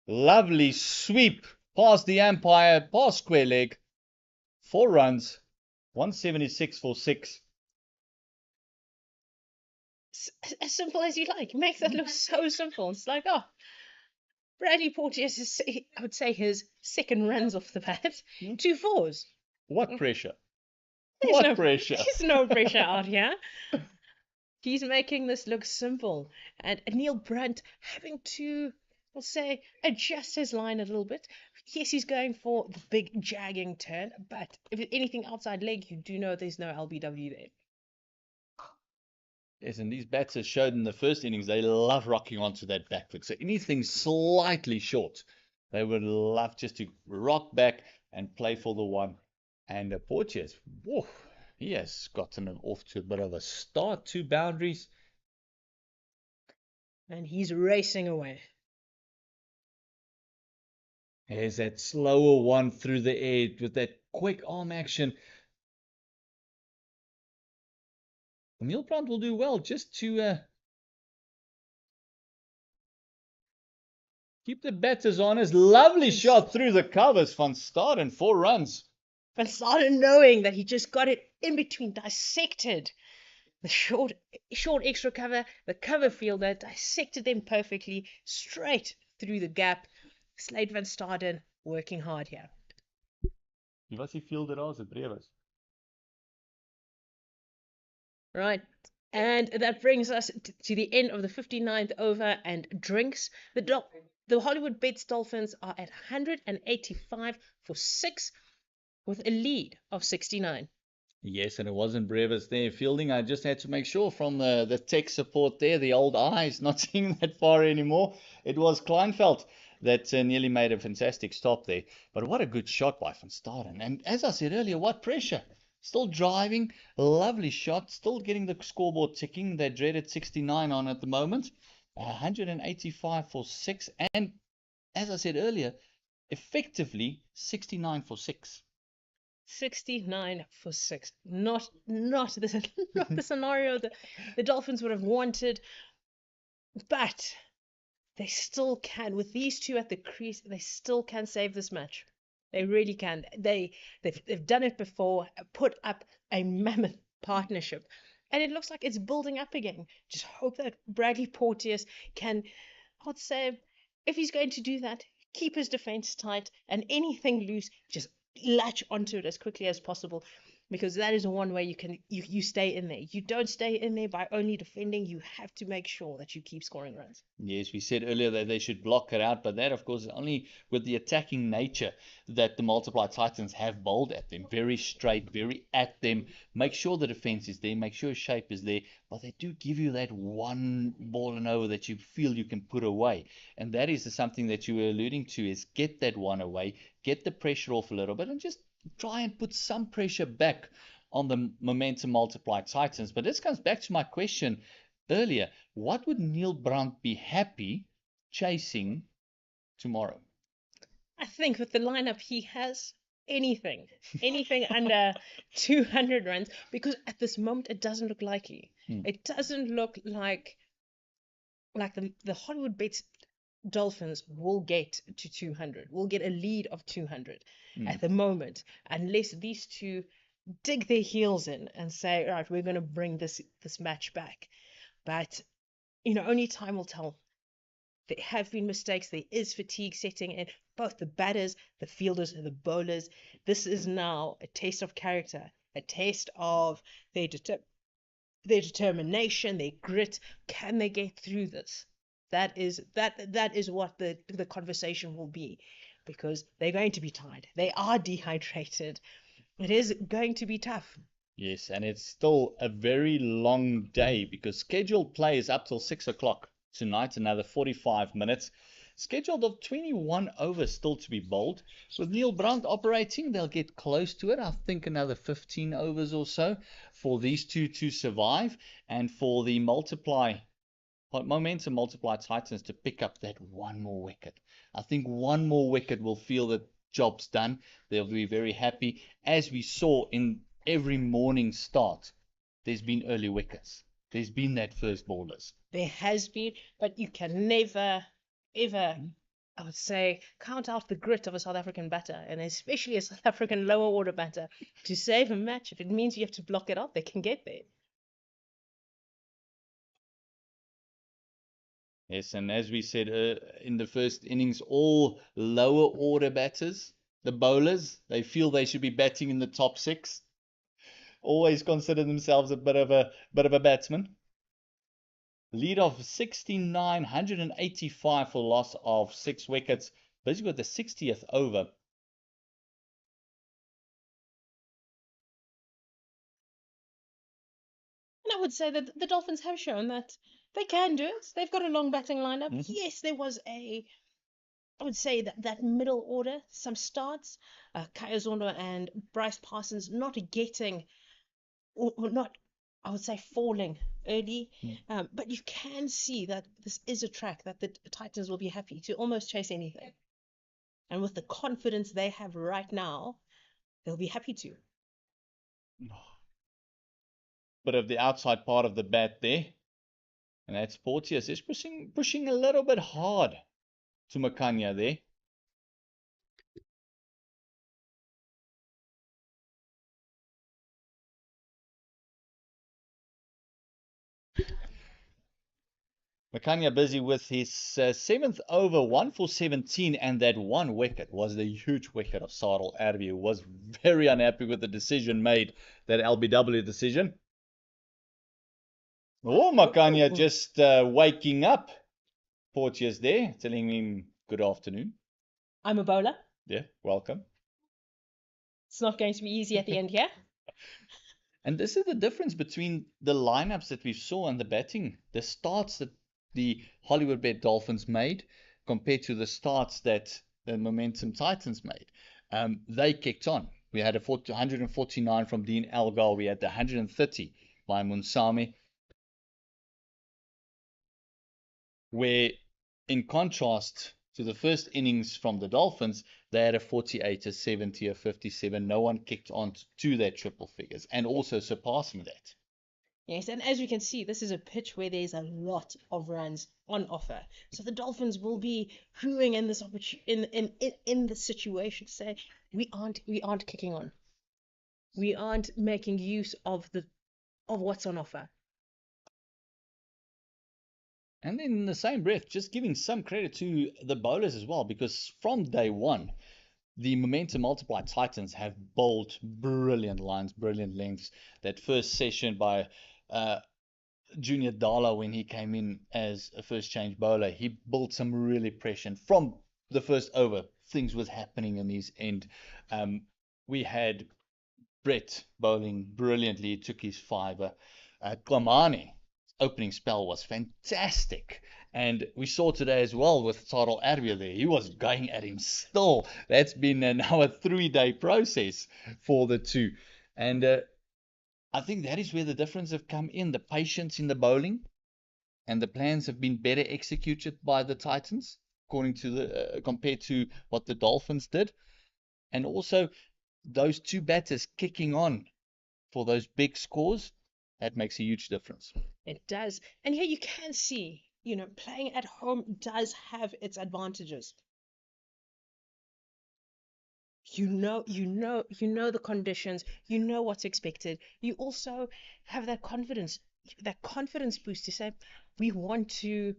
Lovely sweep past the umpire, past square leg. 4 runs, 176 for 6. As simple as you like. Make that look so simple. It's like, oh, Bradley Porteous is, I would say, his second runs off the bat. 2 fours. What pressure? There's Pressure? There's no pressure out here. He's making this look simple. And Neil Brandt having to, we'll say, adjust his line a little bit. Yes, he's going for the big jagging turn, but if it's anything outside leg, you do know there's no LBW there. Yes, and these batters showed in the first innings, they love rocking onto that back foot. So anything slightly short, they would love just to rock back and play for the one. And Porteous, whoa, he has gotten off to a bit of a start, 2 boundaries. And he's racing away. There's that slower one through the air with that quick arm action. Neil Brandt will do well just to keep the batters honest. Lovely shot through the covers. Van Staden, 4 runs. Van Staden knowing that he just got it in between, dissected the short extra cover, the cover fielder, dissected them perfectly, straight through the gap. Slate van Staden working hard here. Wie was die fielder als het Brewers? Right. And that brings us to the end of the 59th over and drinks. The Hollywoodbets Dolphins are at 185 for 6 with a lead of 69. Yes, and it wasn't Brevis there fielding. I just had to make sure from the tech support there, the old eyes, not seeing that far anymore. It was Kleinfeld that nearly made a fantastic stop there. But what a good shot by Van Staden. And as I said earlier, what pressure. Still driving, lovely shot, still getting the scoreboard ticking. That dreaded 69 on at the moment. 185 for 6. And as I said earlier, effectively 69 for 6. 69 for 6. Not the not the scenario that the Dolphins would have wanted, but they still can. With these two at the crease, they still can save this match. They really can. They've done it before, put up a mammoth partnership, and it looks like it's building up again. Just hope that Bradley Porteous can, I would say, if he's going to do that, keep his defense tight, and anything loose, just latch onto it as quickly as possible, because that is one way you stay in there. You don't stay in there by only defending. You have to make sure that you keep scoring runs. Yes, we said earlier that they should block it out, but that, of course, is only with the attacking nature that the Multiply Titans have bowled at them. Very straight, very at them. Make sure the defense is there, make sure shape is there, but they do give you that one ball and over that you feel you can put away. And that is something that you were alluding to, is get that one away, get the pressure off a little bit, and just try and put some pressure back on the Momentum Multiply Titans. But this comes back to my question earlier. What would Neil Brandt be happy chasing tomorrow? I think with the lineup he has, anything under 200 runs, because at this moment it doesn't look likely. It doesn't look like the Hollywoodbets Dolphins will get to 200, will get a lead of 200 at the moment, unless these two dig their heels in and say, all right, we're going to bring this match back. But only time will tell. There have been mistakes. There is fatigue setting in. Both the batters, the fielders, and the bowlers. This is now a test of character, a test of their determination, their grit. Can they get through this? That is what the conversation will be, because they're going to be tired. They are dehydrated. It is going to be tough. Yes, and it's still a very long day, because scheduled play is up till 6 o'clock tonight, another 45 minutes. Scheduled of 21 overs still to be bowled. With Neil Brandt operating, they'll get close to it. I think another 15 overs or so for these two to survive, and for the Momentum Multiply Titans to pick up that one more wicket. I think one more wicket will feel that job's done. They'll be very happy. As we saw in every morning start, there's been early wickets. There's been that first ballers. There has been, but you can never, ever, I would say, count out the grit of a South African batter, and especially a South African lower order batter. To save a match, if it means you have to block it out, they can get there. Yes, and as we said in the first innings, all lower order batters, the bowlers, they feel they should be batting in the top 6. Always consider themselves a bit of a batsman. Lead of 69, 185 for loss of 6 wickets. Busy with the 60th over. And I would say that the Dolphins have shown that they can do it. They've got a long batting lineup. Yes, there was I would say that middle order, some starts, Kaya Zondo and Bryce Parsons not getting, or not, I would say, falling early. But you can see that this is a track that the Titans will be happy to almost chase anything. And with the confidence they have right now, they'll be happy to. Bit of the outside part of the bat there. And that's Porteous is pushing a little bit hard to Makanya there. Makanya busy with his 7th over, 1 for 17, and that one wicket was the huge wicket of Sadal Arbi, who was very unhappy with the decision made, that LBW decision. Oh, Makanya just waking up Porteous there, telling him good afternoon. I'm a bowler. Yeah, welcome. It's not going to be easy at the end here. And this is the difference between the lineups that we saw and the batting, the starts that the Hollywoodbet Dolphins made compared to the starts that the Momentum Titans made. They kicked on. We had 149 from Dean Elgar. We had the 130 by Munsame. Where, in contrast to the first innings from the Dolphins, they had a 48, a 70, a 57. No one kicked on to their triple figures, and also surpassing that. Yes, and as you can see, this is a pitch where there's a lot of runs on offer. So the Dolphins will be crewing in this in this situation to say we aren't kicking on. We aren't making use of what's on offer. And then in the same breath, just giving some credit to the bowlers as well, because from day one, the Momentum Multiply Titans have bowled brilliant lines, brilliant lengths. That first session by Junior Dala, when he came in as a first change bowler, he built some really pressure. And from the first over, things was happening in his end. We had Brett bowling brilliantly, he took his fiver. Klamani opening spell was fantastic. And we saw today as well with Taro Arvia there. He was going at him still. That's been now a 3-day process for the two. And I think that is where the difference have come in. The patience in the bowling and the plans have been better executed by the Titans, according to the compared to what the Dolphins did. And also those two batters kicking on for those big scores, that makes a huge difference. It does. And here you can see, playing at home does have its advantages. You know the conditions, you know what's expected. You also have that confidence boost to say we want to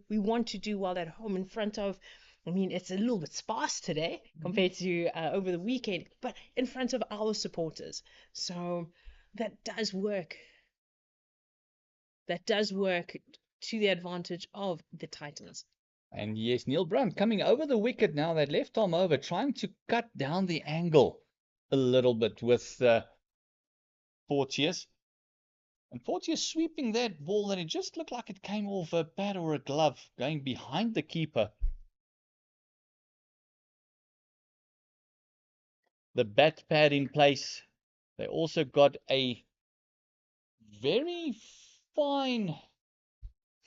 do well at home in front of. I mean, it's a little bit sparse today compared to over the weekend, but in front of our supporters. So that does work. That does work to the advantage of the Titans. And yes, Neil Brunt coming over the wicket now, that left arm over, trying to cut down the angle a little bit with Porteous. And Porteous sweeping that ball, and it just looked like it came off a pad or a glove, going behind the keeper. The bat pad in place. They also got a very fine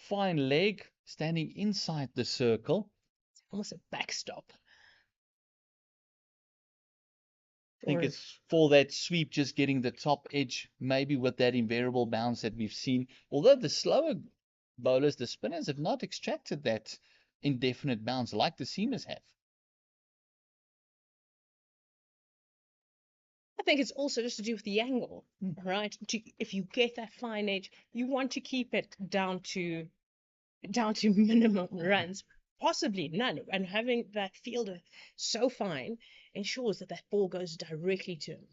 leg standing inside the circle. It's almost a backstop. I think it's for that sweep, just getting the top edge, maybe with that invariable bounce that we've seen. Although the slower bowlers, the spinners, have not extracted that indefinite bounce like the seamers have. I think it's also just to do with the angle, right? If you get that fine edge, you want to keep it down to minimum runs, possibly none. And having that fielder so fine ensures that ball goes directly to him.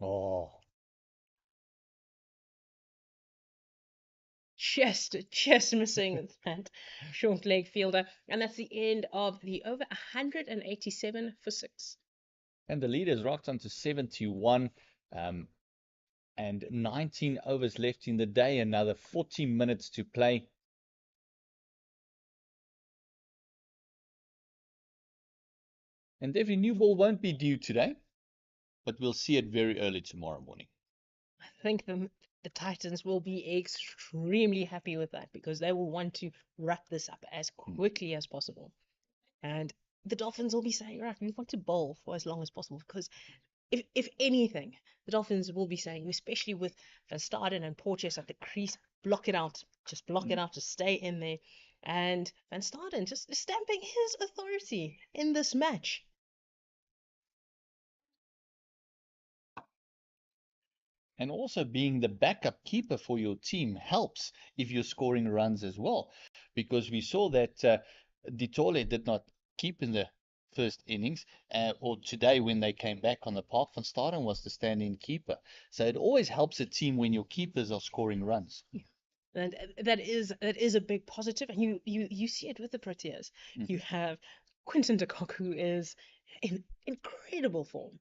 Oh, Just missing that short leg fielder, and that's the end of the over 187 for 6. and the leaders rocked on to 71, and 19 overs left in the day. Another 40 minutes to play. And every new ball won't be due today, but we'll see it very early tomorrow morning. I think the Titans will be extremely happy with that because they will want to wrap this up as quickly as possible. And the Dolphins will be saying, right, we want to bowl for as long as possible because if anything, the Dolphins will be saying, especially with Van Staden and Porteous at the crease, block it out. Just block it out, just stay in there. And Van Staden just stamping his authority in this match. And also being the backup keeper for your team helps if you're scoring runs as well. Because we saw that Ditole did not keep in the first innings, or today when they came back on the park, Van Staden was the stand-in keeper. So it always helps a team when your keepers are scoring runs. And that is a big positive, and you see it with the Proteas. You have Quinton de Kock, who is in incredible form.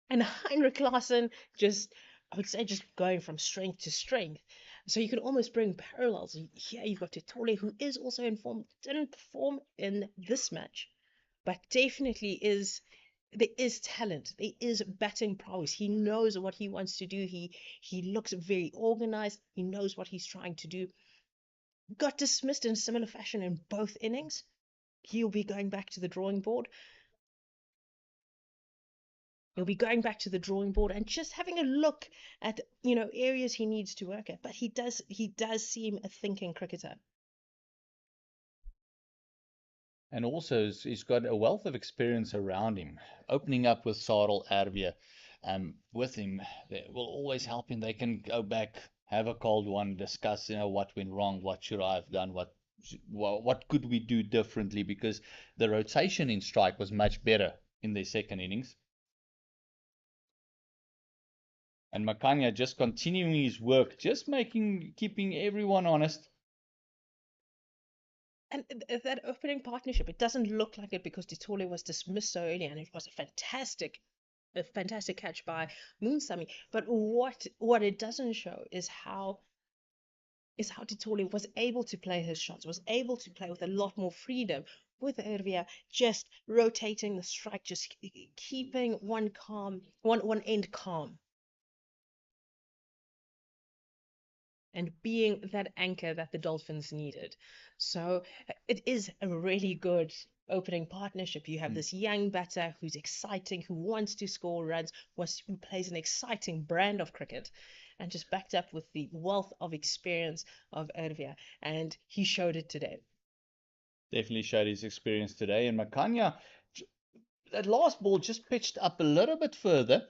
And Heinrich Klaassen just, I would say, just going from strength to strength. So you can almost bring parallels. Here you've got Titole, who is also in form, didn't perform in this match, but definitely there is talent. There is batting prowess. He knows what he wants to do. He looks very organized. He knows what he's trying to do. Got dismissed in a similar fashion in both innings. He'll be going back to the drawing board. He'll be going back to the drawing board and just having a look at areas he needs to work at. But he does seem a thinking cricketer. And also, he's got a wealth of experience around him. Opening up with Sarel Erwee with him, that will always help him. They can go back, have a cold one, discuss, what went wrong, what should I have done, what could we do differently, because the rotation in strike was much better in their second innings. And Makanya just continuing his work, just keeping everyone honest. And that opening partnership, it doesn't look like it because Titole was dismissed so early, and it was a fantastic catch by Moonsamy. But what it doesn't show is how Titole was able to play his shots, was able to play with a lot more freedom, with Erwee just rotating the strike, just keeping one end calm, and being that anchor that the Dolphins needed. So it is a really good opening partnership. You have this young batter who's exciting, who wants to score runs, who plays an exciting brand of cricket, and just backed up with the wealth of experience of Erwee. And he showed it today. Definitely showed his experience today. And Makanya, that last ball just pitched up a little bit further,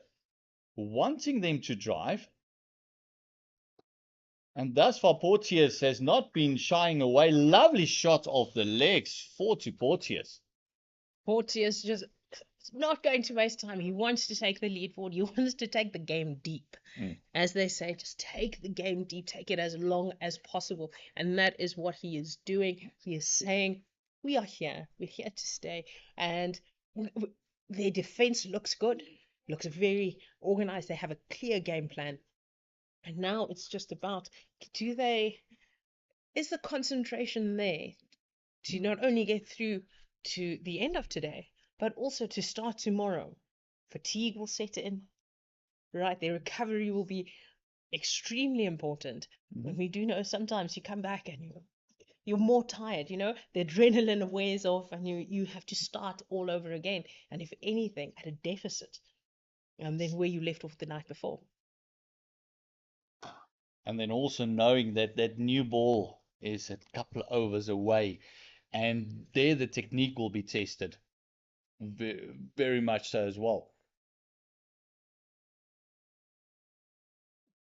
wanting them to drive. And thus far, Porteous has not been shying away. Lovely shot off the legs to Porteous. Porteous just not going to waste time. He wants to take the lead forward. He wants to take the game deep. As they say, just take the game deep, take it as long as possible. And that is what he is doing. He is saying, we are here. We're here to stay. And their defense looks good, looks very organized. They have a clear game plan. And now it's just about, is the concentration there to not only get through to the end of today, but also to start tomorrow? Fatigue will set in, right? Their recovery will be extremely important. And we do know sometimes you come back and you're more tired, the adrenaline wears off, and you have to start all over again. And if anything, at a deficit than where you left off the night before. And then also knowing that new ball is a couple of overs away, and there the technique will be tested very much so as well.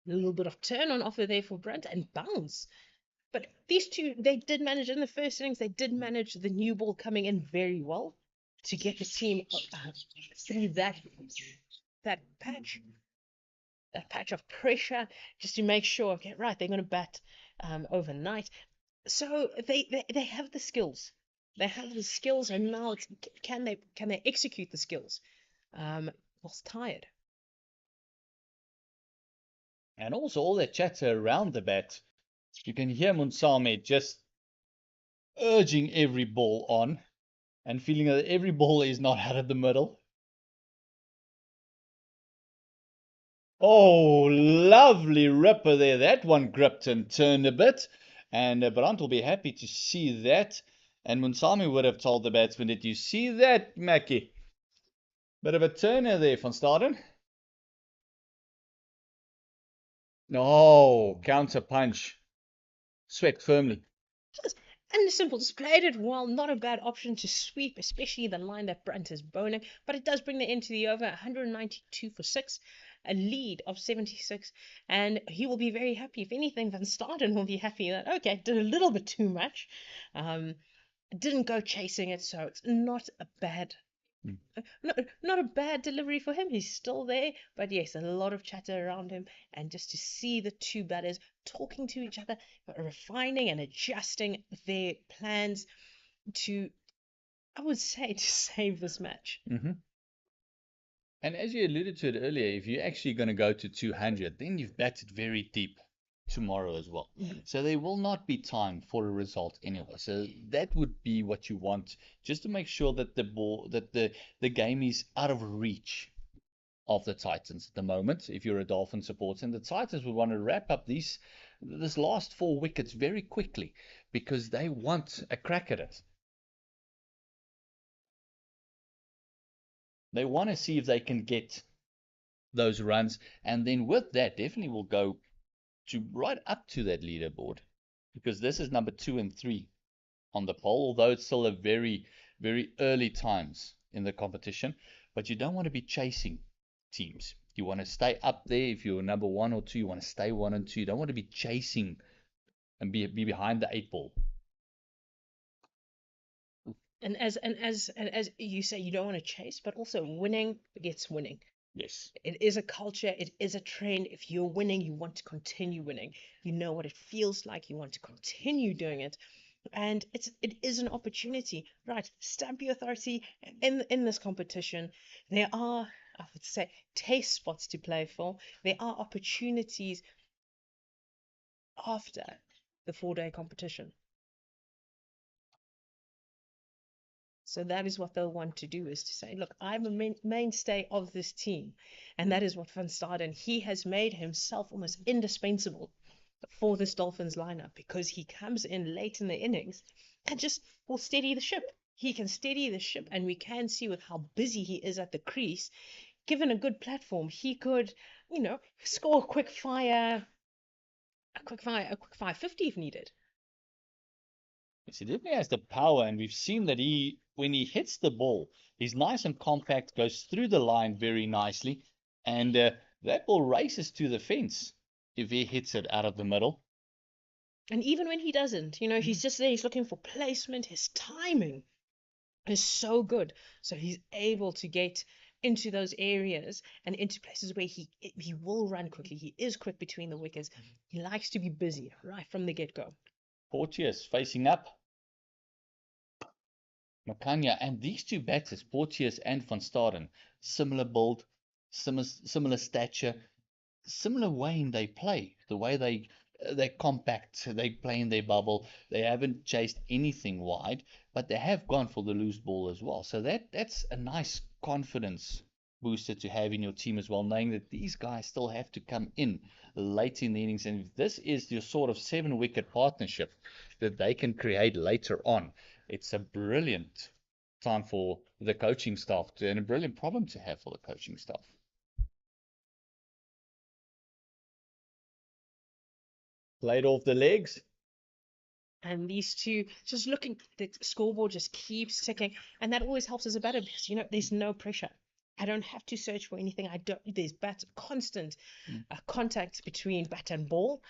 A little bit of turn on offer there for Brunt and bounce. But these two, they did manage in the first innings, they did manage the new ball coming in very well to get the team through that patch of pressure, just to make sure, okay, right, they're going to bat overnight. So they have the skills. They have the skills, and now it's, can they execute the skills whilst tired? And also all that chatter around the bat. You can hear Munsame just urging every ball on and feeling that every ball is not out of the middle. Oh, lovely ripper there. That one gripped and turned a bit. And Brandt will be happy to see that. And Munsami would have told the batsman, did you see that, Mackie? Bit of a turner there, Van Staden. No, counter punch. Swept firmly. And simple, just played it well. Not a bad option to sweep, especially the line that Brunt is bowling. But it does bring the end to the over, 192 for 6, a lead of 76. And he will be very happy. If anything, Van Staden will be happy that, okay, did a little bit too much. Didn't go chasing it, so it's not a bad not a bad delivery for him. He's still there, but yes, a lot of chatter around him, and just to see the two batters talking to each other, refining and adjusting their plans to, I would say, to save this match. And as you alluded to it earlier, if you're actually going to go to 200, then you've batted very deep tomorrow as well. So there will not be time for a result anyway. So that would be what you want, just to make sure that the game is out of reach of the Titans at the moment, if you're a Dolphin supporter. And the Titans would want to wrap up this last 4 wickets very quickly because they want a crack at it. They want to see if they can get those runs, and then with that, definitely will go to right up to that leaderboard, because this is number 2 and 3 on the poll, although it's still a very, very early times in the competition. But you don't want to be chasing teams. You want to stay up there. If you're number 1 or 2, you want to stay 1 and 2. You don't want to be chasing and be behind the 8 ball. And as you say, you don't want to chase, but also winning begets winning. Yes. It is a culture, it is a trend. If you're winning, you want to continue winning. You know what it feels like, you want to continue doing it. And it is an opportunity, right? Stamp your authority in this competition. There are, I would say, taste spots to play for. There are opportunities after the 4-day competition. So that is what they'll want to do, is to say, look, I'm a mainstay of this team. And that is what Van Staden, he has made himself almost indispensable for this Dolphins lineup, because he comes in late in the innings and just will steady the ship. He can steady the ship, and we can see with how busy he is at the crease, given a good platform, he could, score a quick fire 50 if needed. Yes, he definitely has the power, and we've seen that when he hits the ball, he's nice and compact, goes through the line very nicely, and that ball races to the fence if he hits it out of the middle. And even when he doesn't, he's just there, he's looking for placement, his timing is so good. So he's able to get into those areas and into places where he will run quickly. He is quick between the wickets. He likes to be busy right from the get-go. Porteous facing up. Makanya, and these two batters, Porteous and Van Staden, similar build, similar stature, similar way in they play. The way they're compact, they play in their bubble. They haven't chased anything wide, but they have gone for the loose ball as well. So that's a nice confidence booster to have in your team as well, knowing that these guys still have to come in late in the innings. And if this is your sort of 7-wicket partnership that they can create later on, it's a brilliant time for the coaching staff and a brilliant problem to have for the coaching staff. Played off the legs. And these two just looking, the scoreboard just keeps ticking. And that always helps as a batter because, there's no pressure. I don't have to search for anything. There's constant contact between bat and ball.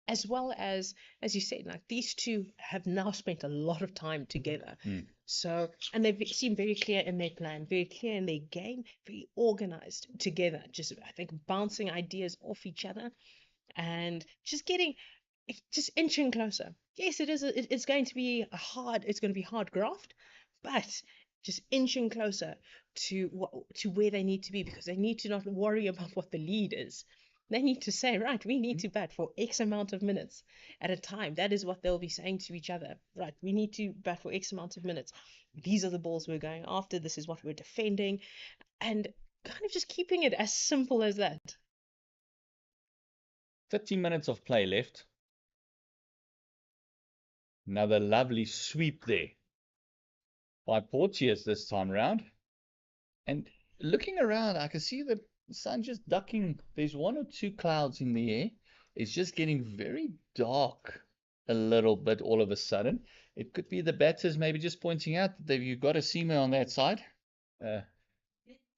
As well as you said, like these two have now spent a lot of time together. So, and they seem very clear in their plan, very clear in their game, very organized together. Just, I think, bouncing ideas off each other and just inching closer. Yes, it's going to be hard graft, but just inching closer to where they need to be, because they need to not worry about what the lead is. They need to say, right, we need to bat for X amount of minutes at a time. That is what they'll be saying to each other. Right, we need to bat for X amount of minutes. These are the balls we're going after. This is what we're defending. And kind of just keeping it as simple as that. 30 minutes of play left. Another lovely sweep there by Porteous this time round. And looking around, I can see the sun just ducking. There's 1 or 2 clouds in the air. It's just getting very dark a little bit all of a sudden. It could be the batters maybe just pointing out that you've got a seamer on that side. If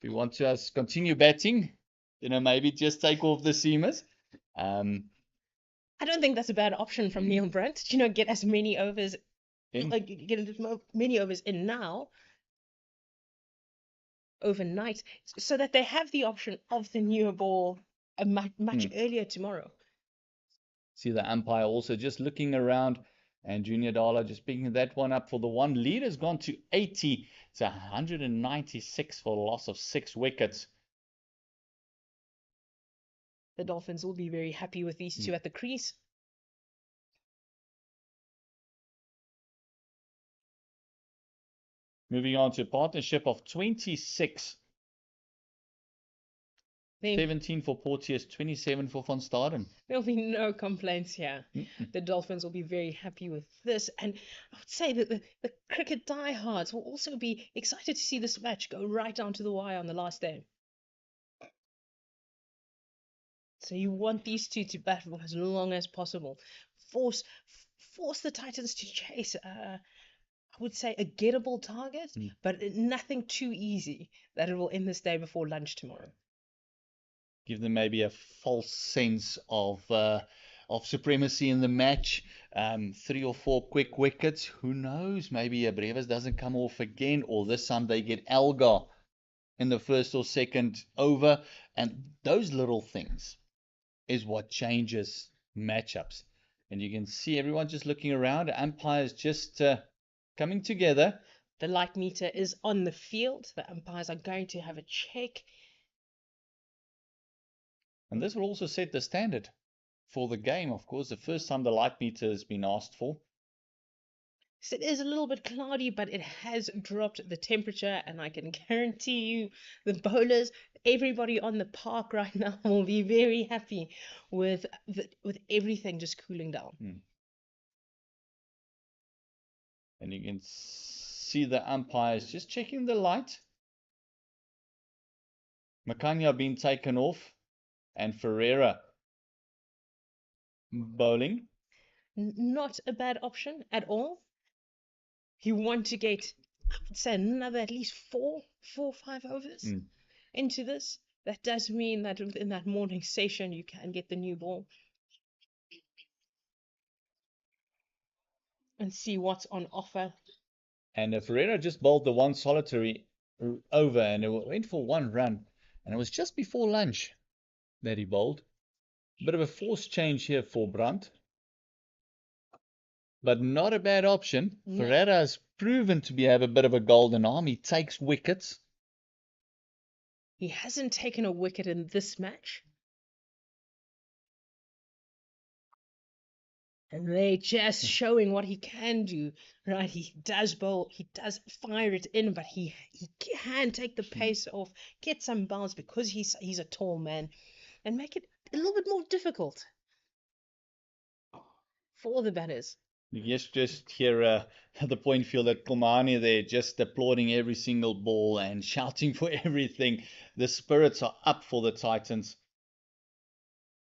you want to continue batting, maybe just take off the seamers. I don't think that's a bad option from Neil Brunt. Get as many overs get as many overs in now, overnight, so that they have the option of the newer ball much earlier tomorrow. See the umpire also just looking around. And Junior Dala just picking that one up for the one. Lead has gone to 80. It's 196 for a loss of 6 wickets. The Dolphins will be very happy with these two at the crease. Moving on to a partnership of 26. 17 for Porteous, 27 for Van Staden. There'll be no complaints here. The Dolphins will be very happy with this. And I would say that the cricket diehards will also be excited to see this match go right down to the wire on the last day. So you want these two to bat for as long as possible. Force the Titans to chase, I would say, a gettable target, but nothing too easy that it will end this day before lunch tomorrow. Give them maybe a false sense of supremacy in the match. 3 or 4 quick wickets. Who knows? Maybe Brevis doesn't come off again, or this time they get Elgar in the first or second over. And those little things is what changes matchups. And you can see everyone just looking around. Umpires just coming together. The light meter is on the field. The umpires are going to have a check. And this will also set the standard for the game, of course. The first time the light meter has been asked for. So it is a little bit cloudy, but it has dropped the temperature, and I can guarantee you the bowlers, everybody on the park right now will be very happy with everything just cooling down. And you can see the umpires just checking the light. Makanya being taken off. And Ferreira bowling. Not a bad option at all. You want to get, I would say, another at least 4 or 5 overs into this. That does mean that within that morning session, you can get the new ball and see what's on offer. And Ferreira just bowled the one solitary over, and it went for 1 run. And it was just before lunch that he bowled. Bit of a force change here for Brandt. But not a bad option. No. Ferreira has proven to have a bit of a golden arm. He takes wickets. He hasn't taken a wicket in this match. And they're just showing what he can do, right? He does bowl, he does fire it in, but he can take the pace off, get some bounce because he's a tall man, and make it a little bit more difficult for the batters. Yes, just hear the point field at Kilmani there, just applauding every single ball and shouting for everything. The spirits are up for the Titans.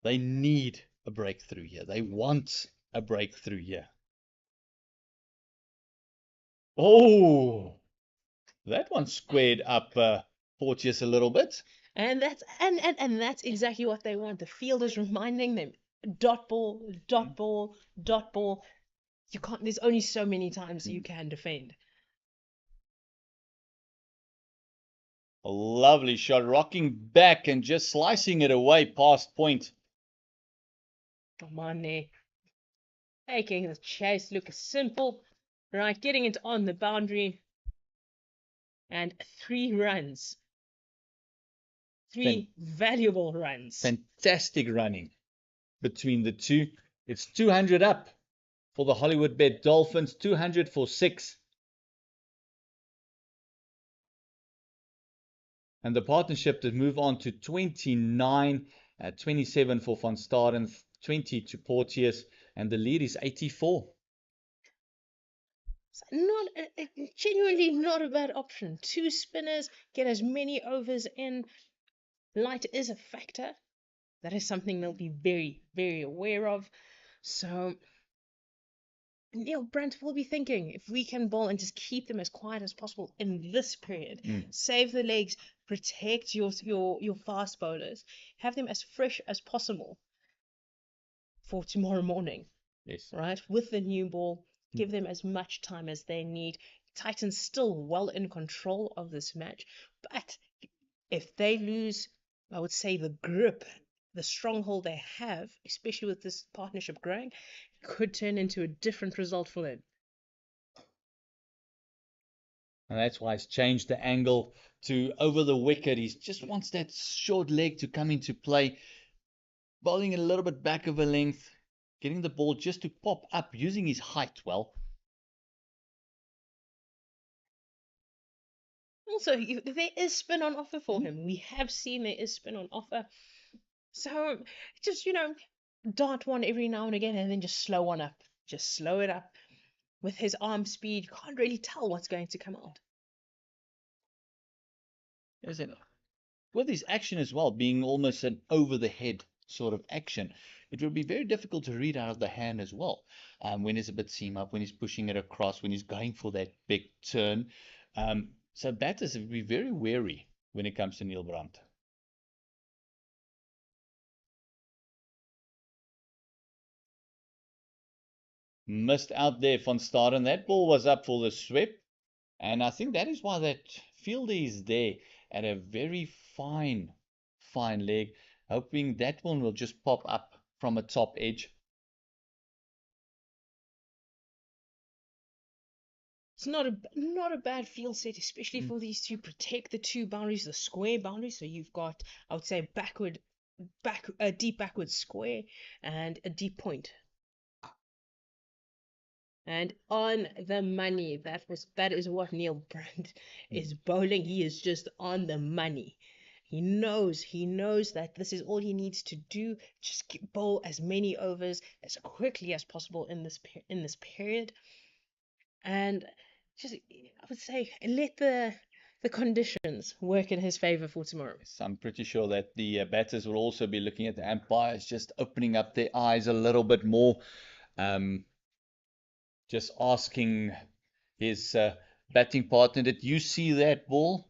They need a breakthrough here. They want a breakthrough here. Oh, that one squared up Porteous a little bit. And that's exactly what they want. The field is reminding them, dot ball, dot ball, dot ball. You can't. There's only so many times you can defend. A lovely shot, rocking back and just slicing it away past point. Come on there. Making the chase look simple. Right, getting it on the boundary. And 3 runs. 3 valuable runs. Fantastic running between the two. It's 200 up for the Hollywoodbet Dolphins, 200 for 6. And the partnership to move on to 29, 27 for Van Staden, 20 to Porteous, and the lead is 84. Genuinely not a bad option. 2 spinners, get as many overs in. Light is a factor. That is something they'll be very, very aware of. So, Brent will be thinking, if we can bowl and just keep them as quiet as possible in this period, save the legs, protect your fast bowlers, have them as fresh as possible for tomorrow morning. Yes. Right? With the new ball, give them as much time as they need. Titans still well in control of this match, but if they lose, I would say, the grip, the stronghold they have, especially with this partnership growing, could turn into a different result for them. And that's why he's changed the angle to over the wicket. He just wants that short leg to come into play. Bowling a little bit back of a length. Getting the ball just to pop up using his height well. Also, there is spin on offer for him. We have seen there is spin on offer. So just, dart one every now and again and then just slow one up. Just slow it up. With his arm speed, you can't really tell what's going to come out. With his action as well, being almost an over the head sort of action, it will be very difficult to read out of the hand as well. When he's a bit seam up, when he's pushing it across, when he's going for that big turn. So batters have to be very wary when it comes to Neil Brandt. Missed out there van Staden. That ball was up for the sweep. And I think that is why that fielder is there at a very fine leg, hoping that one will just pop up from a top edge. It's not a bad field set, especially for these two. Protect the two boundaries, the square boundaries. So you've got, I would say, a deep backward square and a deep point. And on the money, that is what Neil Brandt is bowling. He is just on the money. He knows that this is all he needs to do. Just bowl as many overs as quickly as possible in this period. And just, I would say, let the conditions work in his favor for tomorrow. I'm pretty sure that the batters will also be looking at the umpires, just opening up their eyes a little bit more. Just asking his batting partner, did you see that ball?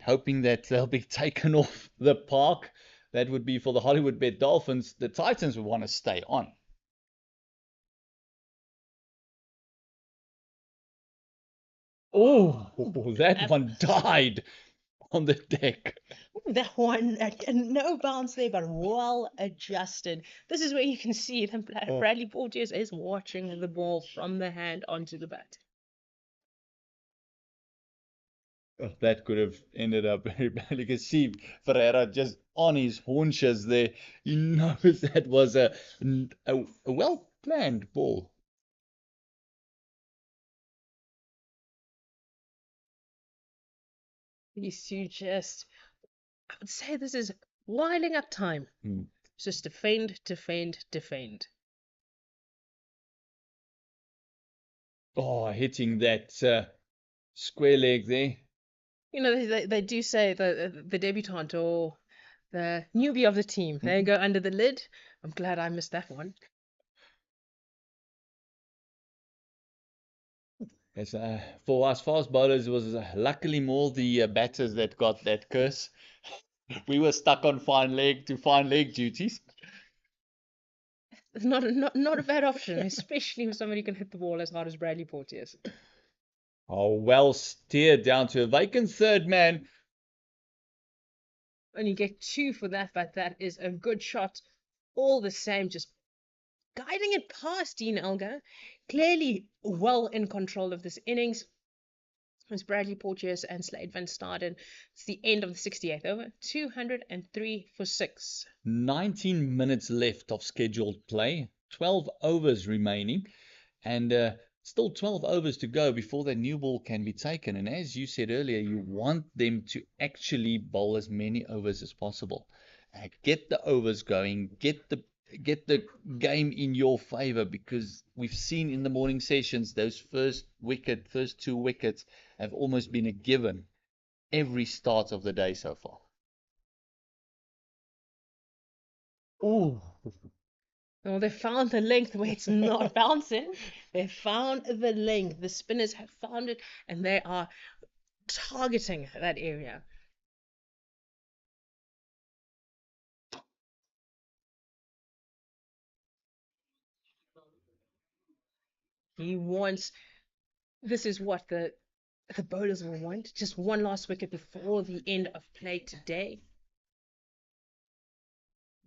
Hoping that they'll be taken off the park. That would be for the Hollywoodbets Dolphins. The Titans would want to stay on. Oh, that one died on the deck. That one, no bounce there, but well adjusted. This is where you can see that Bradley Porteous is watching the ball from the hand onto the bat. Oh, that could have ended up very badly. You can see Ferreira just on his haunches there. He knows that was a well-planned ball. These two just, I would say this is winding up time. It's just defend. Oh, hitting that square leg there. They do say the debutant or the newbie of the team, they go under the lid. I'm glad I missed that one. Yes, for us fast bowlers, it was luckily more the batters that got that curse. We were stuck on fine leg duties. It's not a bad option, especially with somebody who can hit the ball as hard as Bradley Porteous. Oh, well steered down to a vacant third man. And you get 2 for that, but that is a good shot. All the same, just guiding it past Dean Elgar. Clearly well in control of this innings. It's Bradley Porteous and Slade van Staden. It's the end of the 68th over. 203 for 6. 19 minutes left of scheduled play. 12 overs remaining. And still 12 overs to go before the new ball can be taken. And as you said earlier, you want them to actually bowl as many overs as possible. Get the overs going. Get the game in your favor, because we've seen in the morning sessions those first 2 wickets have almost been a given every start of the day so far. Ooh. Well, they found the length where it's not bouncing. They found the length. The spinners have found it, and they are targeting that area. He wants, this is what the bowlers will want, just one last wicket before the end of play today.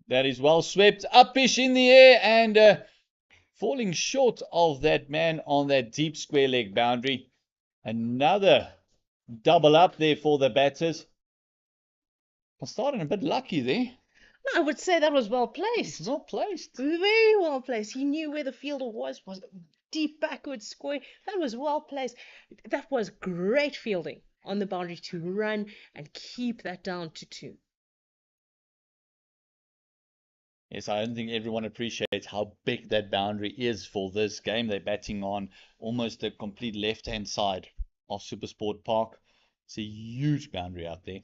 That is well swept, upish in the air, and falling short of that man on that deep square leg boundary. Another double up there for the batters. I started a bit lucky there. I would say that was well placed. Well placed. Very well placed. He knew where the fielder was deep backward square. That was well placed. That was great fielding on the boundary to run and keep that down to 2. Yes, I don't think everyone appreciates how big that boundary is for this game. They're batting on almost the complete left-hand side of Supersport Park. It's a huge boundary out there.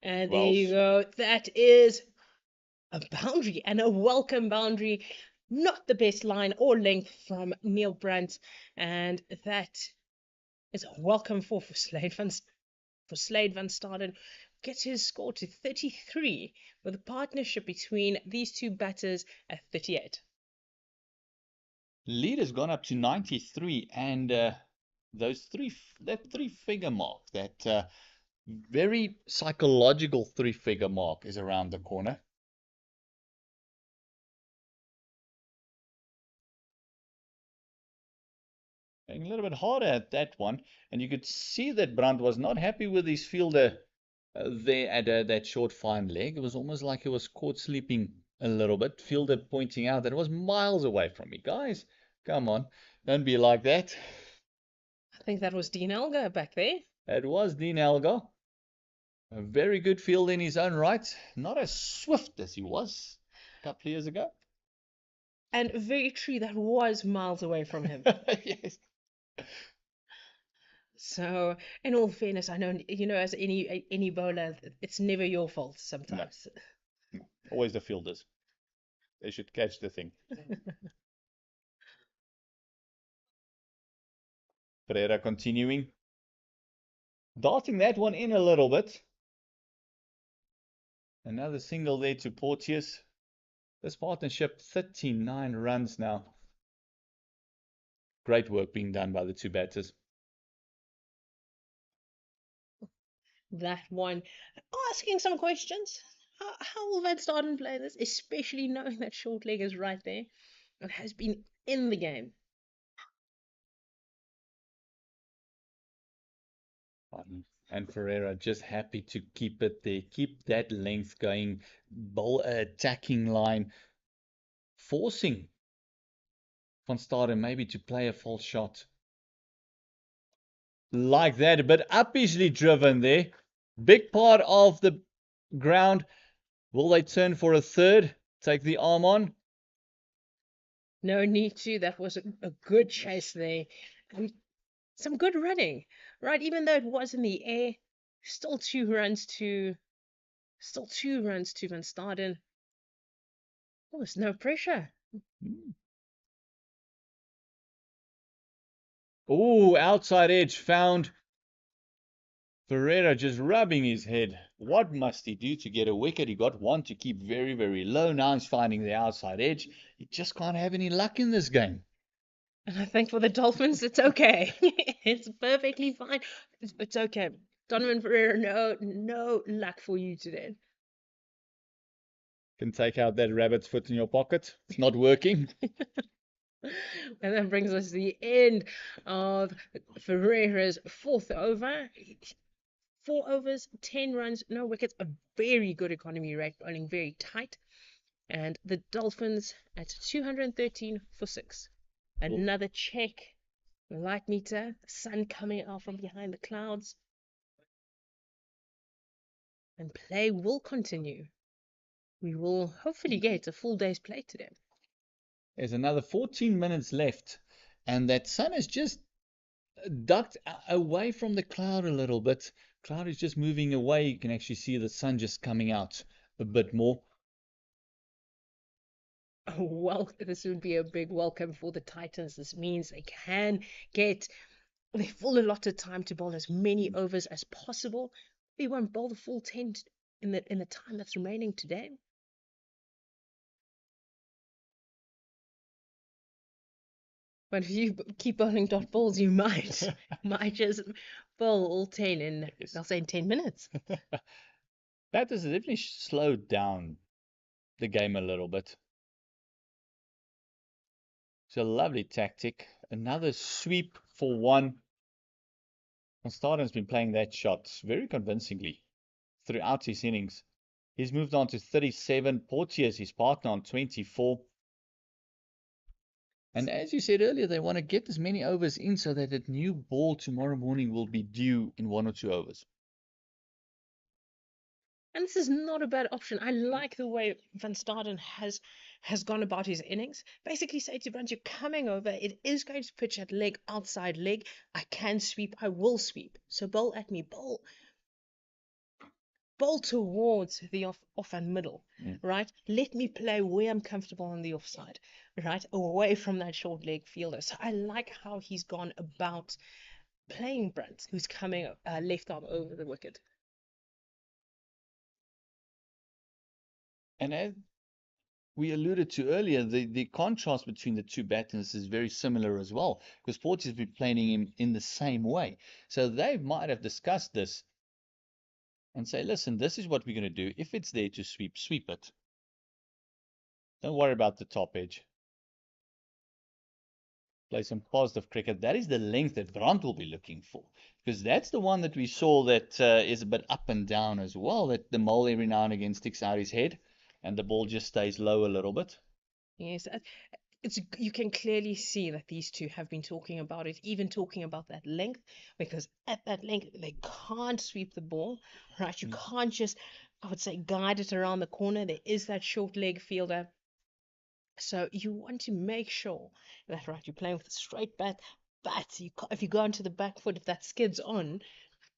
And Well, there you go. That is a boundary and a welcome boundary. Not the best line or length from Neil Brandt. And that is a welcome for Slade van Staden. Gets his score to 33 with a partnership between these two batters at 38. Lead has gone up to 93, and that three-figure mark, that very psychological three-figure mark, is around the corner. Going a little bit harder at that one, and you could see that Brandt was not happy with his fielder there at that short fine leg. It was almost like he was caught sleeping a little bit. Fielder pointing out that it was miles away from me. Guys, come on, don't be like that. I think that was Dean Elgar back there. It was Dean Elgar. A very good field in his own right. Not as swift as he was a couple of years ago. And very true, that was miles away from him. Yes. So, in all fairness, I know, as any bowler, it's never your fault sometimes. No. Always the fielders. They should catch the thing. Pereira continuing. Darting that one in a little bit. Another single there to Porteous. This partnership, 39 runs now. Great work being done by the two batters. That one. Asking some questions. How will Van Staden play this? Especially knowing that short leg is right there and has been in the game. And Ferreira just happy to keep it there, keep that length going, bowl attacking line, forcing Van Staden maybe to play a false shot. Like that, but uppishly driven there. Big part of the ground. Will they turn for a third? Take the arm on? No need to. That was a good chase there. And some good running, right? Even though it was in the air, still 2 runs to Van Staden. Oh, there's no pressure. Oh, outside edge found. Ferreira just rubbing his head. What must he do to get a wicket? He got one to keep very, very low. Now he's finding the outside edge. He just can't have any luck in this game. And I think for the Dolphins, it's okay. It's perfectly fine. It's okay. Donovan Ferreira, no luck for you today. Can take out that rabbit's foot in your pocket. It's not working. And that brings us to the end of Ferreira's 4th over. 4 overs, 10 runs, no wickets. A very good economy rate, bowling very tight. And the Dolphins at 213 for 6. Another check. The light meter, the sun coming out from behind the clouds. And play will continue. We will hopefully get a full day's play today. There's another 14 minutes left. And that sun is just ducked away from the cloud a little bit. Cloud is just moving away. You can actually see the sun just coming out a bit more. Well, this would be a big welcome for the Titans. This means they can get the full allotted time to bowl as many overs as possible. They won't bowl the full 10 in the time that's remaining today. But if you keep bowling dot balls, you might just bowl all 10 in, Yes. I'll say, in 10 minutes. That has definitely slowed down the game a little bit. It's a lovely tactic. Another sweep for one. Van Staden's been playing that shot very convincingly throughout his innings. He's moved on to 37. Porteous, his partner, on 24. And as you said earlier, they want to get as many overs in so that a new ball tomorrow morning will be due in 1 or 2 overs. And this is not a bad option. I like the way Van Staden has gone about his innings. Basically say to Brunt, you're coming over. It is going to pitch at leg, outside leg. I can sweep. I will sweep. So bowl at me. Bowl towards the off and middle, right? Let me play where I'm comfortable on the offside, right? Away from that short leg fielder. So I like how he's gone about playing Brunt, who's coming left arm over the wicket. And as we alluded to earlier, the contrast between the two batters is very similar as well, because Porteous has been playing him in the same way. So they might have discussed this and say, listen, this is what we're going to do. If it's there to sweep, sweep it. Don't worry about the top edge. Play some positive cricket. That is the length that Brandt will be looking for, because that's the one that we saw that is a bit up and down as well, that the mole every now and again sticks out his head and the ball just stays low a little bit. Yes, you can clearly see that these two have been talking about it, even talking about that length, because at that length they can't sweep the ball, right? You can't just, I would say, guide it around the corner. There is that short leg fielder. So you want to make sure that, right, you're playing with a straight bat, but if you go into the back foot, if that skids on,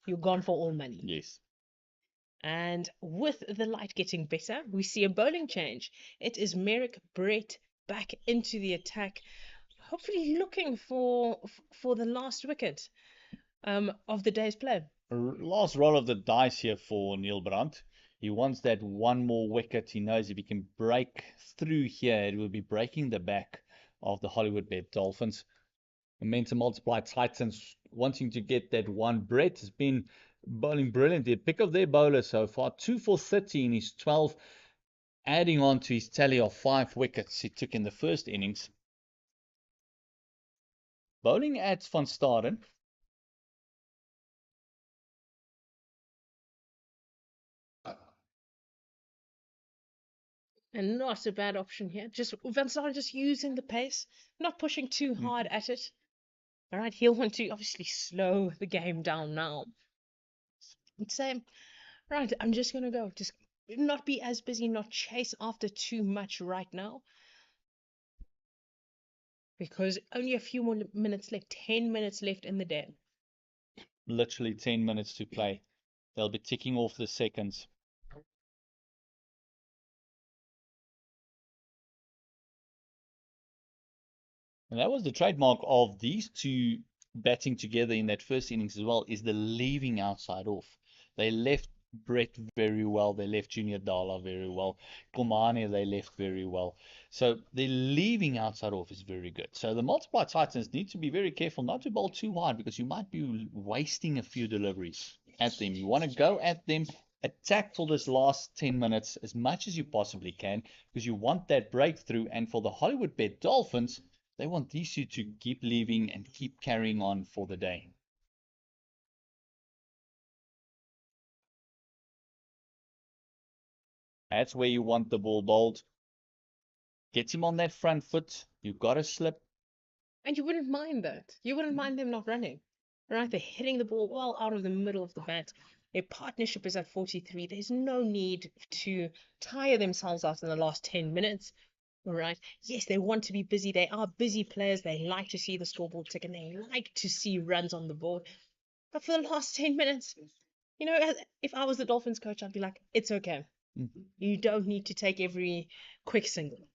you're gone for all money. Yes. And with the light getting better, we see a bowling change. It is Merrick Brett back into the attack, hopefully looking for the last wicket of the day's play. Last roll of the dice here for Neil Brandt. He wants that one more wicket. He knows if he can break through here, it will be breaking the back of the Hollywoodbets Dolphins. Momentum multiply Titans wanting to get that one. Brett has been bowling brilliantly. Pick of their bowler so far. 2 for 30 in his 12, adding on to his tally of 5 wickets he took in the first innings. Bowling at Van Staden. And not a bad option here. Just Van Staden just using the pace, not pushing too hard at it. All right, he'll want to obviously slow the game down now. And say, right, I'm just going to go. Just not be as busy, not chase after too much right now. Because only a few more minutes left, 10 minutes left in the day. Literally 10 minutes to play. They'll be ticking off the seconds. And that was the trademark of these two batting together in that first innings as well, is the leaving outside off. They left Brett very well. They left Junior Dala very well. Komane they left very well. So the leaving outside off is very good. So the multiply Titans need to be very careful not to bowl too wide, because you might be wasting a few deliveries at them. You want to go at them, attack for this last 10 minutes as much as you possibly can, because you want that breakthrough. And for the Hollywoodbets Dolphins, they want these two to keep leaving and keep carrying on for the day. That's where you want the ball bowled. Get him on that front foot. You've got to slip. And you wouldn't mind that. You wouldn't mind them not running. Right? They're hitting the ball well out of the middle of the bat. Their partnership is at 43. There's no need to tire themselves out in the last 10 minutes. All right. Yes, they want to be busy. They are busy players. They like to see the scoreboard tick and they like to see runs on the board. But for the last 10 minutes, you know, if I was the Dolphins coach, I'd be like, it's okay. You don't need to take every quick single.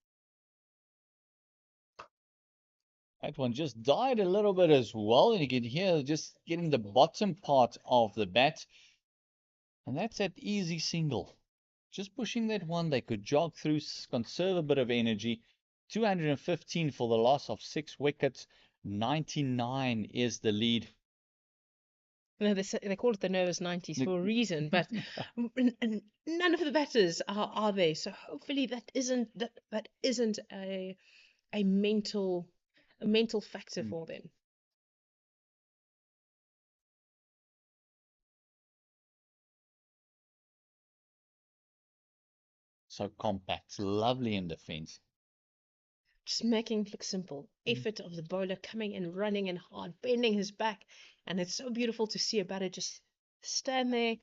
That one just died a little bit as well. And you can hear just getting the bottom part of the bat. And that's that easy single. Just pushing that one. They could jog through, conserve a bit of energy. 215 for the loss of 6 wickets. 99 is the lead. No, they call it the nervous 90s for a reason, but none of the batters are there. So hopefully that isn't a mental a mental factor for them. So compact, lovely in defense. Just making it look simple. Effort of the bowler coming in, running in hard, bending his back. And it's so beautiful to see a batter just stand there,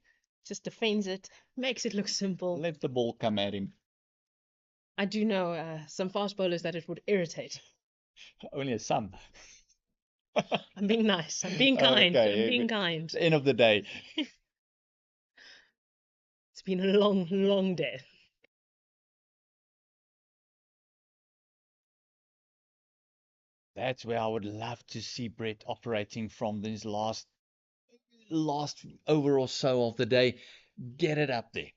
just defends it, makes it look simple. Let the ball come at him. I do know some fast bowlers that it would irritate. Only some. I'm being nice. I'm being kind. Okay, I'm being kind. It's the end of the day. It's been a long, long day. That's where I would love to see Brett operating from this last over or so of the day. Get it up there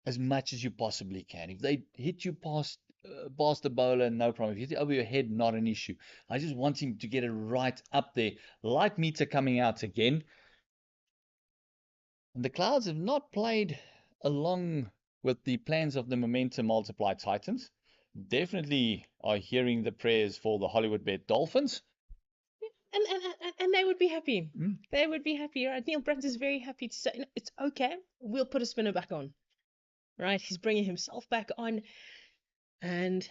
as much as you possibly can. If they hit you past the bowler, no problem. If you hit it over your head, not an issue. I just want him to get it right up there. Light meter coming out again. And the Clouds have not played along with the plans of the Momentum Multiply Titans. Definitely are hearing the prayers for the Hollywoodbet Dolphins. And they would be happy. Mm. They would be happy, right? Neil Brunt is very happy to say, "No, it's okay. We'll put a spinner back on." Right? He's bringing himself back on. And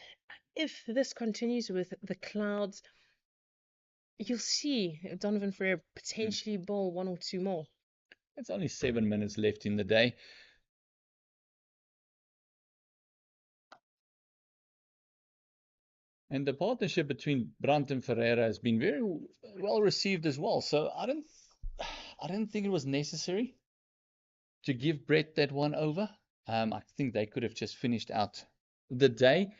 if this continues with the Clouds, you'll see Donovan Ferrer potentially bowl one or two more. It's only 7 minutes left in the day. And the partnership between Brandt and Ferreira has been very well received as well. So I don't think it was necessary to give Brett that one over. I think they could have just finished out the day.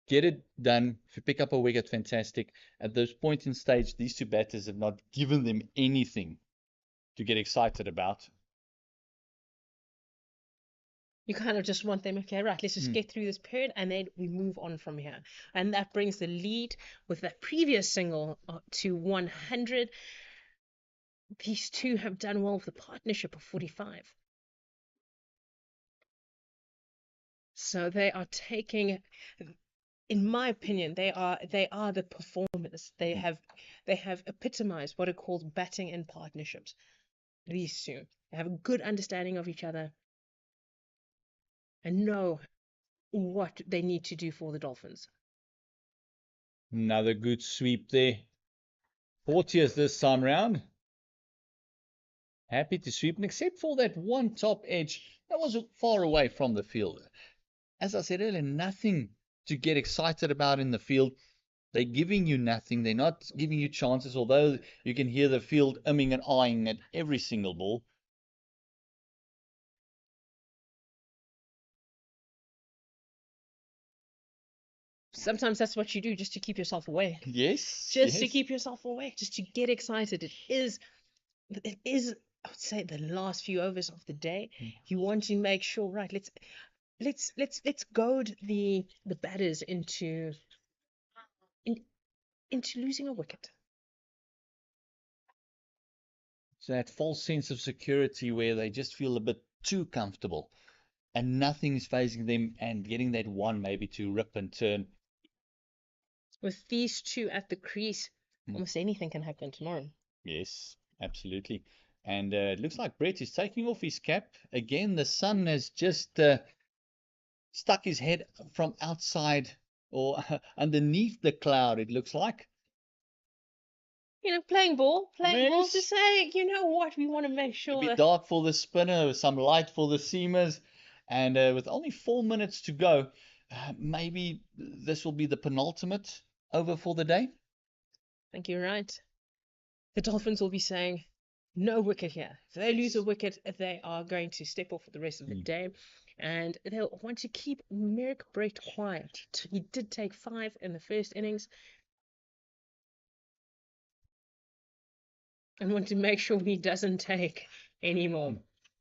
Get it done. If you pick up a wicket, fantastic. At this point in stage, these two batters have not given them anything to get excited about. You kind of just want them, okay, right, let's just get through this period and then we move on from here. And that brings the lead with that previous single to 100. These two have done well with the partnership of 45. So they are taking, in my opinion, they are the performers. They have epitomized what are called batting in partnerships. These two. They have a good understanding of each other and know what they need to do for the Dolphins. Another good sweep there. 40th this time round. Happy to sweep, and except for that one top edge, that was far away from the field. As I said earlier, nothing to get excited about in the field. They're giving you nothing. They're not giving you chances, although you can hear the field umming and eyeing at every single ball. Sometimes that's what you do just to keep yourself away. Yes. Just to keep yourself away, just to get excited. It is, I would say, the last few overs of the day. You want to make sure, right, let's goad the batters into losing a wicket. So that false sense of security where they just feel a bit too comfortable and nothing's phasing them, and getting that one maybe to rip and turn. With these two at the crease, almost anything can happen tomorrow. Yes, absolutely. And it looks like Brett is taking off his cap. Again, the sun has just stuck his head from outside or underneath the cloud, it looks like. Playing ball to Yes. say, you know what, we want to make sure It'll be that dark for the spinner, some light for the seamers. And with only 4 minutes to go, maybe this will be the penultimate over for the day. I think you're right. The Dolphins will be saying, no wicket here. If they lose a wicket, they are going to step off for the rest of the day. And they'll want to keep Merrick Brett quiet. He did take 5 in the first innings. And want to make sure he doesn't take any more.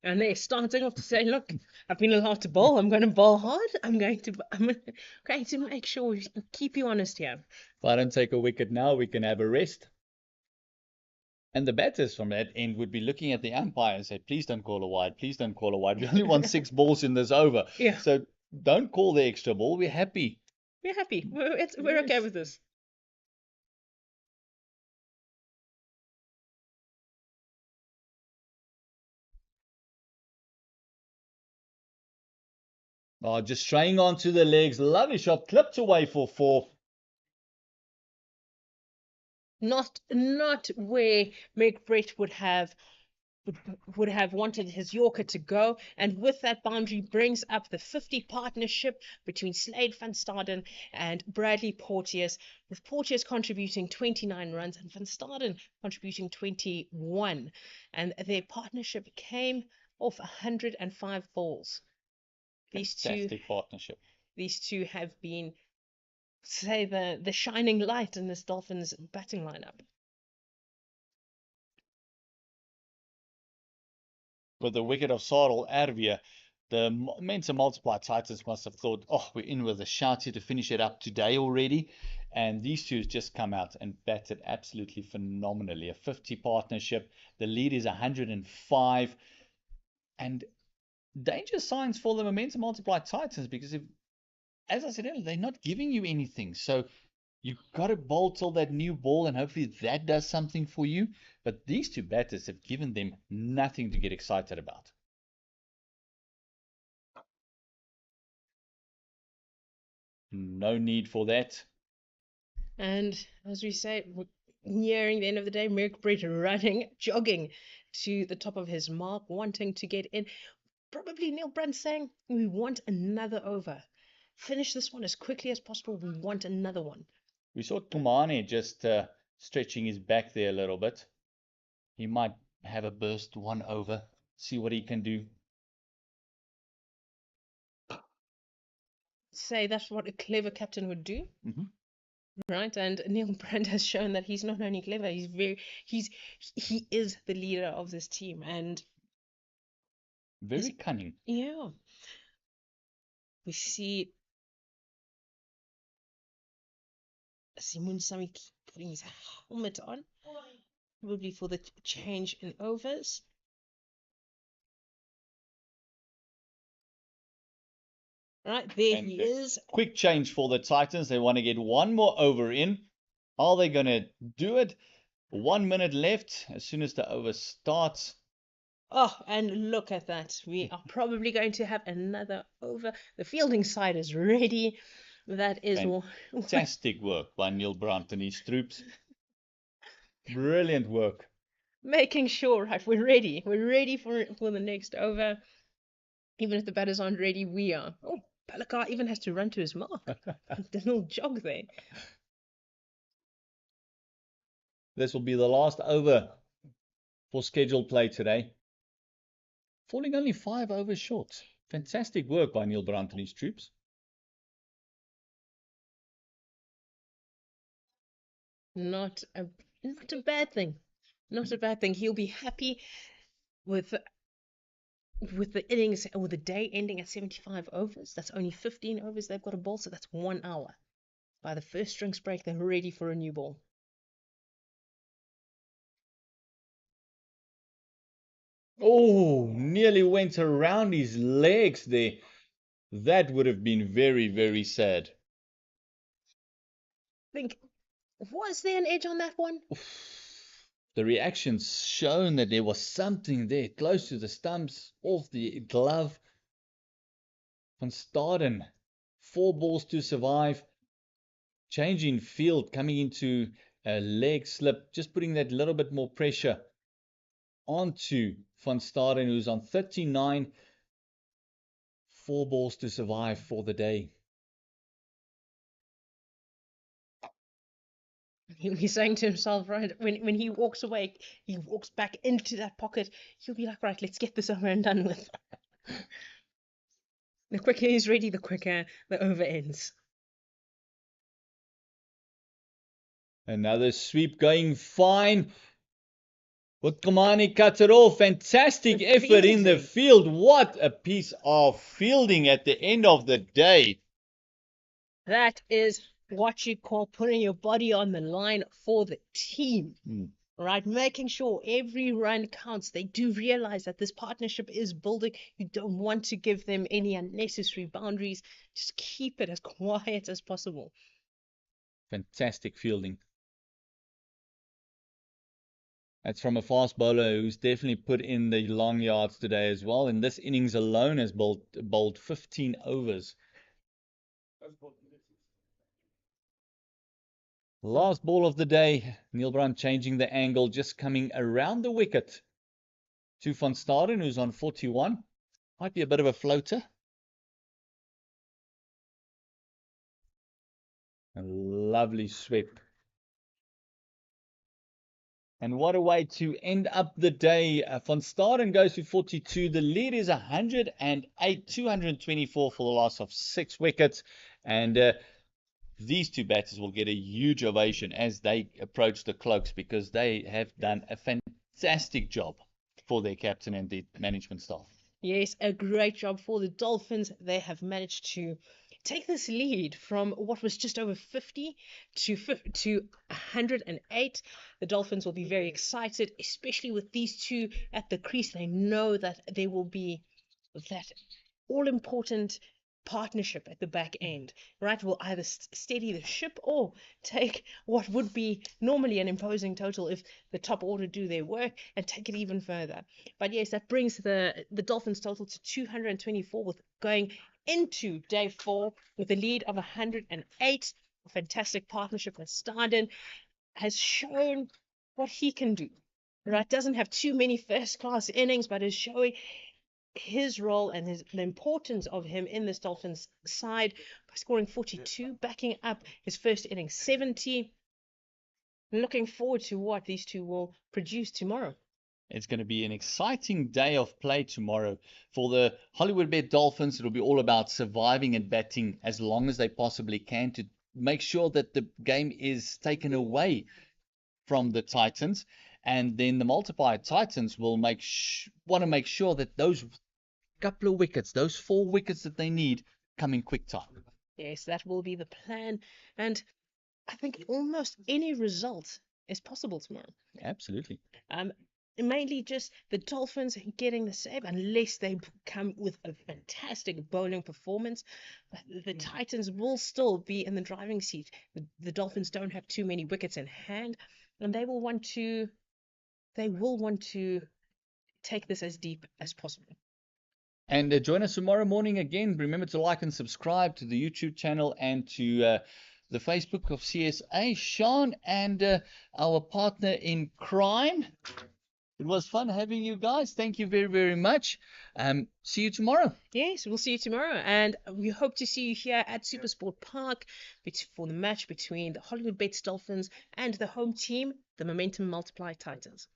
And they're starting off to say, look, I've been allowed to bowl. I'm going to bowl hard. I'm going to make sure we keep you honest here. If I don't take a wicket now, we can have a rest. And the batters from that end would be looking at the umpire and say, please don't call a wide. Please don't call a wide. We only want 6 balls in this over. Yeah. So don't call the extra ball. We're happy. We're happy. We're okay with this. Oh, just straying onto the legs. Lovely shot, clipped away for 4. Not where Meg Brett would have wanted his Yorker to go, and with that boundary brings up the 50 partnership between Slade van Staden and Bradley Porteous, with Porteous contributing 29 runs and van Staden contributing 21, and their partnership came off 105 balls. Fantastic partnership. These two have been, say, the shining light in this Dolphins batting lineup. With the wicket of Sarel Ervia, the Mensa Multiply Titans must have thought, oh, we're in with a shout here to finish it up today already. And these two have just come out and batted absolutely phenomenally. A 50 partnership. The lead is 105. And danger signs for the Momentum Multiply Titans, because as I said earlier, they're not giving you anything. So you've got to bowl till that new ball, and hopefully that does something for you. But these two batters have given them nothing to get excited about. No need for that. And as we say, nearing the end of the day, Merck Brett running, jogging to the top of his mark, wanting to get in. Probably Neil Brunt saying, we want another over. Finish this one as quickly as possible. We want another one. We saw Tumane just stretching his back there a little bit. He might have a burst 1 over, see what he can do. Say that's what a clever captain would do. Mm-hmm. Right, and Neil Brandt has shown that he's not only clever, he is the leader of this team, and very cunning. Yeah, we see Simon Sami putting his helmet on, probably for the change in overs. Right, there And he is. Quick change for the Titans. They want to get 1 more over in. Are they going to do it? 1 minute left as soon as the over starts. Oh, and look at that. We are probably going to have another over. The fielding side is ready. That is fantastic work by Neil Brandt and his troops. Brilliant work. Making sure, right, we're ready. We're ready for the next over. Even if the batters aren't ready, we are. Oh, Palakar even has to run to his mark. The little jog there. This will be the last over for scheduled play today. Falling only 5 overs short. Fantastic work by Neil Brandt and his troops. Not a bad thing. Not a bad thing. He'll be happy with the innings or the day ending at 75 overs. That's only 15 overs they've got to bowl, so that's 1 hour. By the first drinks break, they're ready for a new ball. Oh, nearly went around his legs there. That would have been very, very sad. Think, was there an edge on that one? The reactions shown that there was something there close to the stumps, off the glove. Van Staden, 4 balls to survive. Changing field, coming into a leg slip, just putting that little bit more pressure onto Van Staden, who's on 39. 4 balls to survive for the day. He'll be saying to himself, right, when he walks away, he walks back into that pocket, he'll be like, right, let's get this over and done with. The quicker he's ready, the quicker the over ends. Another sweep going fine. Utkamani cuts it off. Fantastic effort in the field. What a piece of fielding at the end of the day. That is what you call putting your body on the line for the team. Right? Making sure every run counts. They do realize that this partnership is building. You don't want to give them any unnecessary boundaries. Just keep it as quiet as possible. Fantastic fielding. That's from a fast bowler who's definitely put in the long yards today as well. In this innings alone has bowled 15 overs. Last ball of the day. Neil Brown changing the angle, just coming around the wicket to Van Staden, who's on 41. Might be a bit of a floater. A lovely sweep. And what a way to end up the day. Van Staden goes to 42. The lead is 108, 224 for the loss of 6 wickets. And these two batters will get a huge ovation as they approach the cloaks, because they have done a fantastic job for their captain and the management staff. Yes, a great job for the Dolphins. They have managed to take this lead from what was just over 50 to 108. The Dolphins will be very excited, especially with these two at the crease. They know that there will be that all-important partnership at the back end, right? Will either steady the ship or take what would be normally an imposing total if the top order do their work and take it even further. But yes, that brings the Dolphins total to 224, with going into day 4 with a lead of 108. A fantastic partnership with Staden has shown what he can do, right? Doesn't have too many first-class innings, but is showing his role and the importance of him in this Dolphins side by scoring 42, backing up his first innings 70. Looking forward to what these two will produce tomorrow. It's going to be an exciting day of play tomorrow. For the Hollywoodbet Dolphins, it'll be all about surviving and batting as long as they possibly can to make sure that the game is taken away from the Titans. And then the multiplier Titans will want to make sure that those couple of wickets, those 4 wickets that they need, come in quick time. Yes, that will be the plan. And I think almost any result is possible tomorrow. Absolutely. Mainly just the Dolphins getting the save, unless they come with a fantastic bowling performance. But the Titans will still be in the driving seat. The Dolphins don't have too many wickets in hand, and they will want to take this as deep as possible. And join us tomorrow morning again. Remember to like and subscribe to the YouTube channel and to the Facebook of CSA. Sean and our partner in crime. It was fun having you guys. Thank you very, very much. See you tomorrow. Yes, we'll see you tomorrow. And we hope to see you here at Supersport Park for the match between the Hollywoodbets Dolphins and the home team, the Momentum Multiply Titans.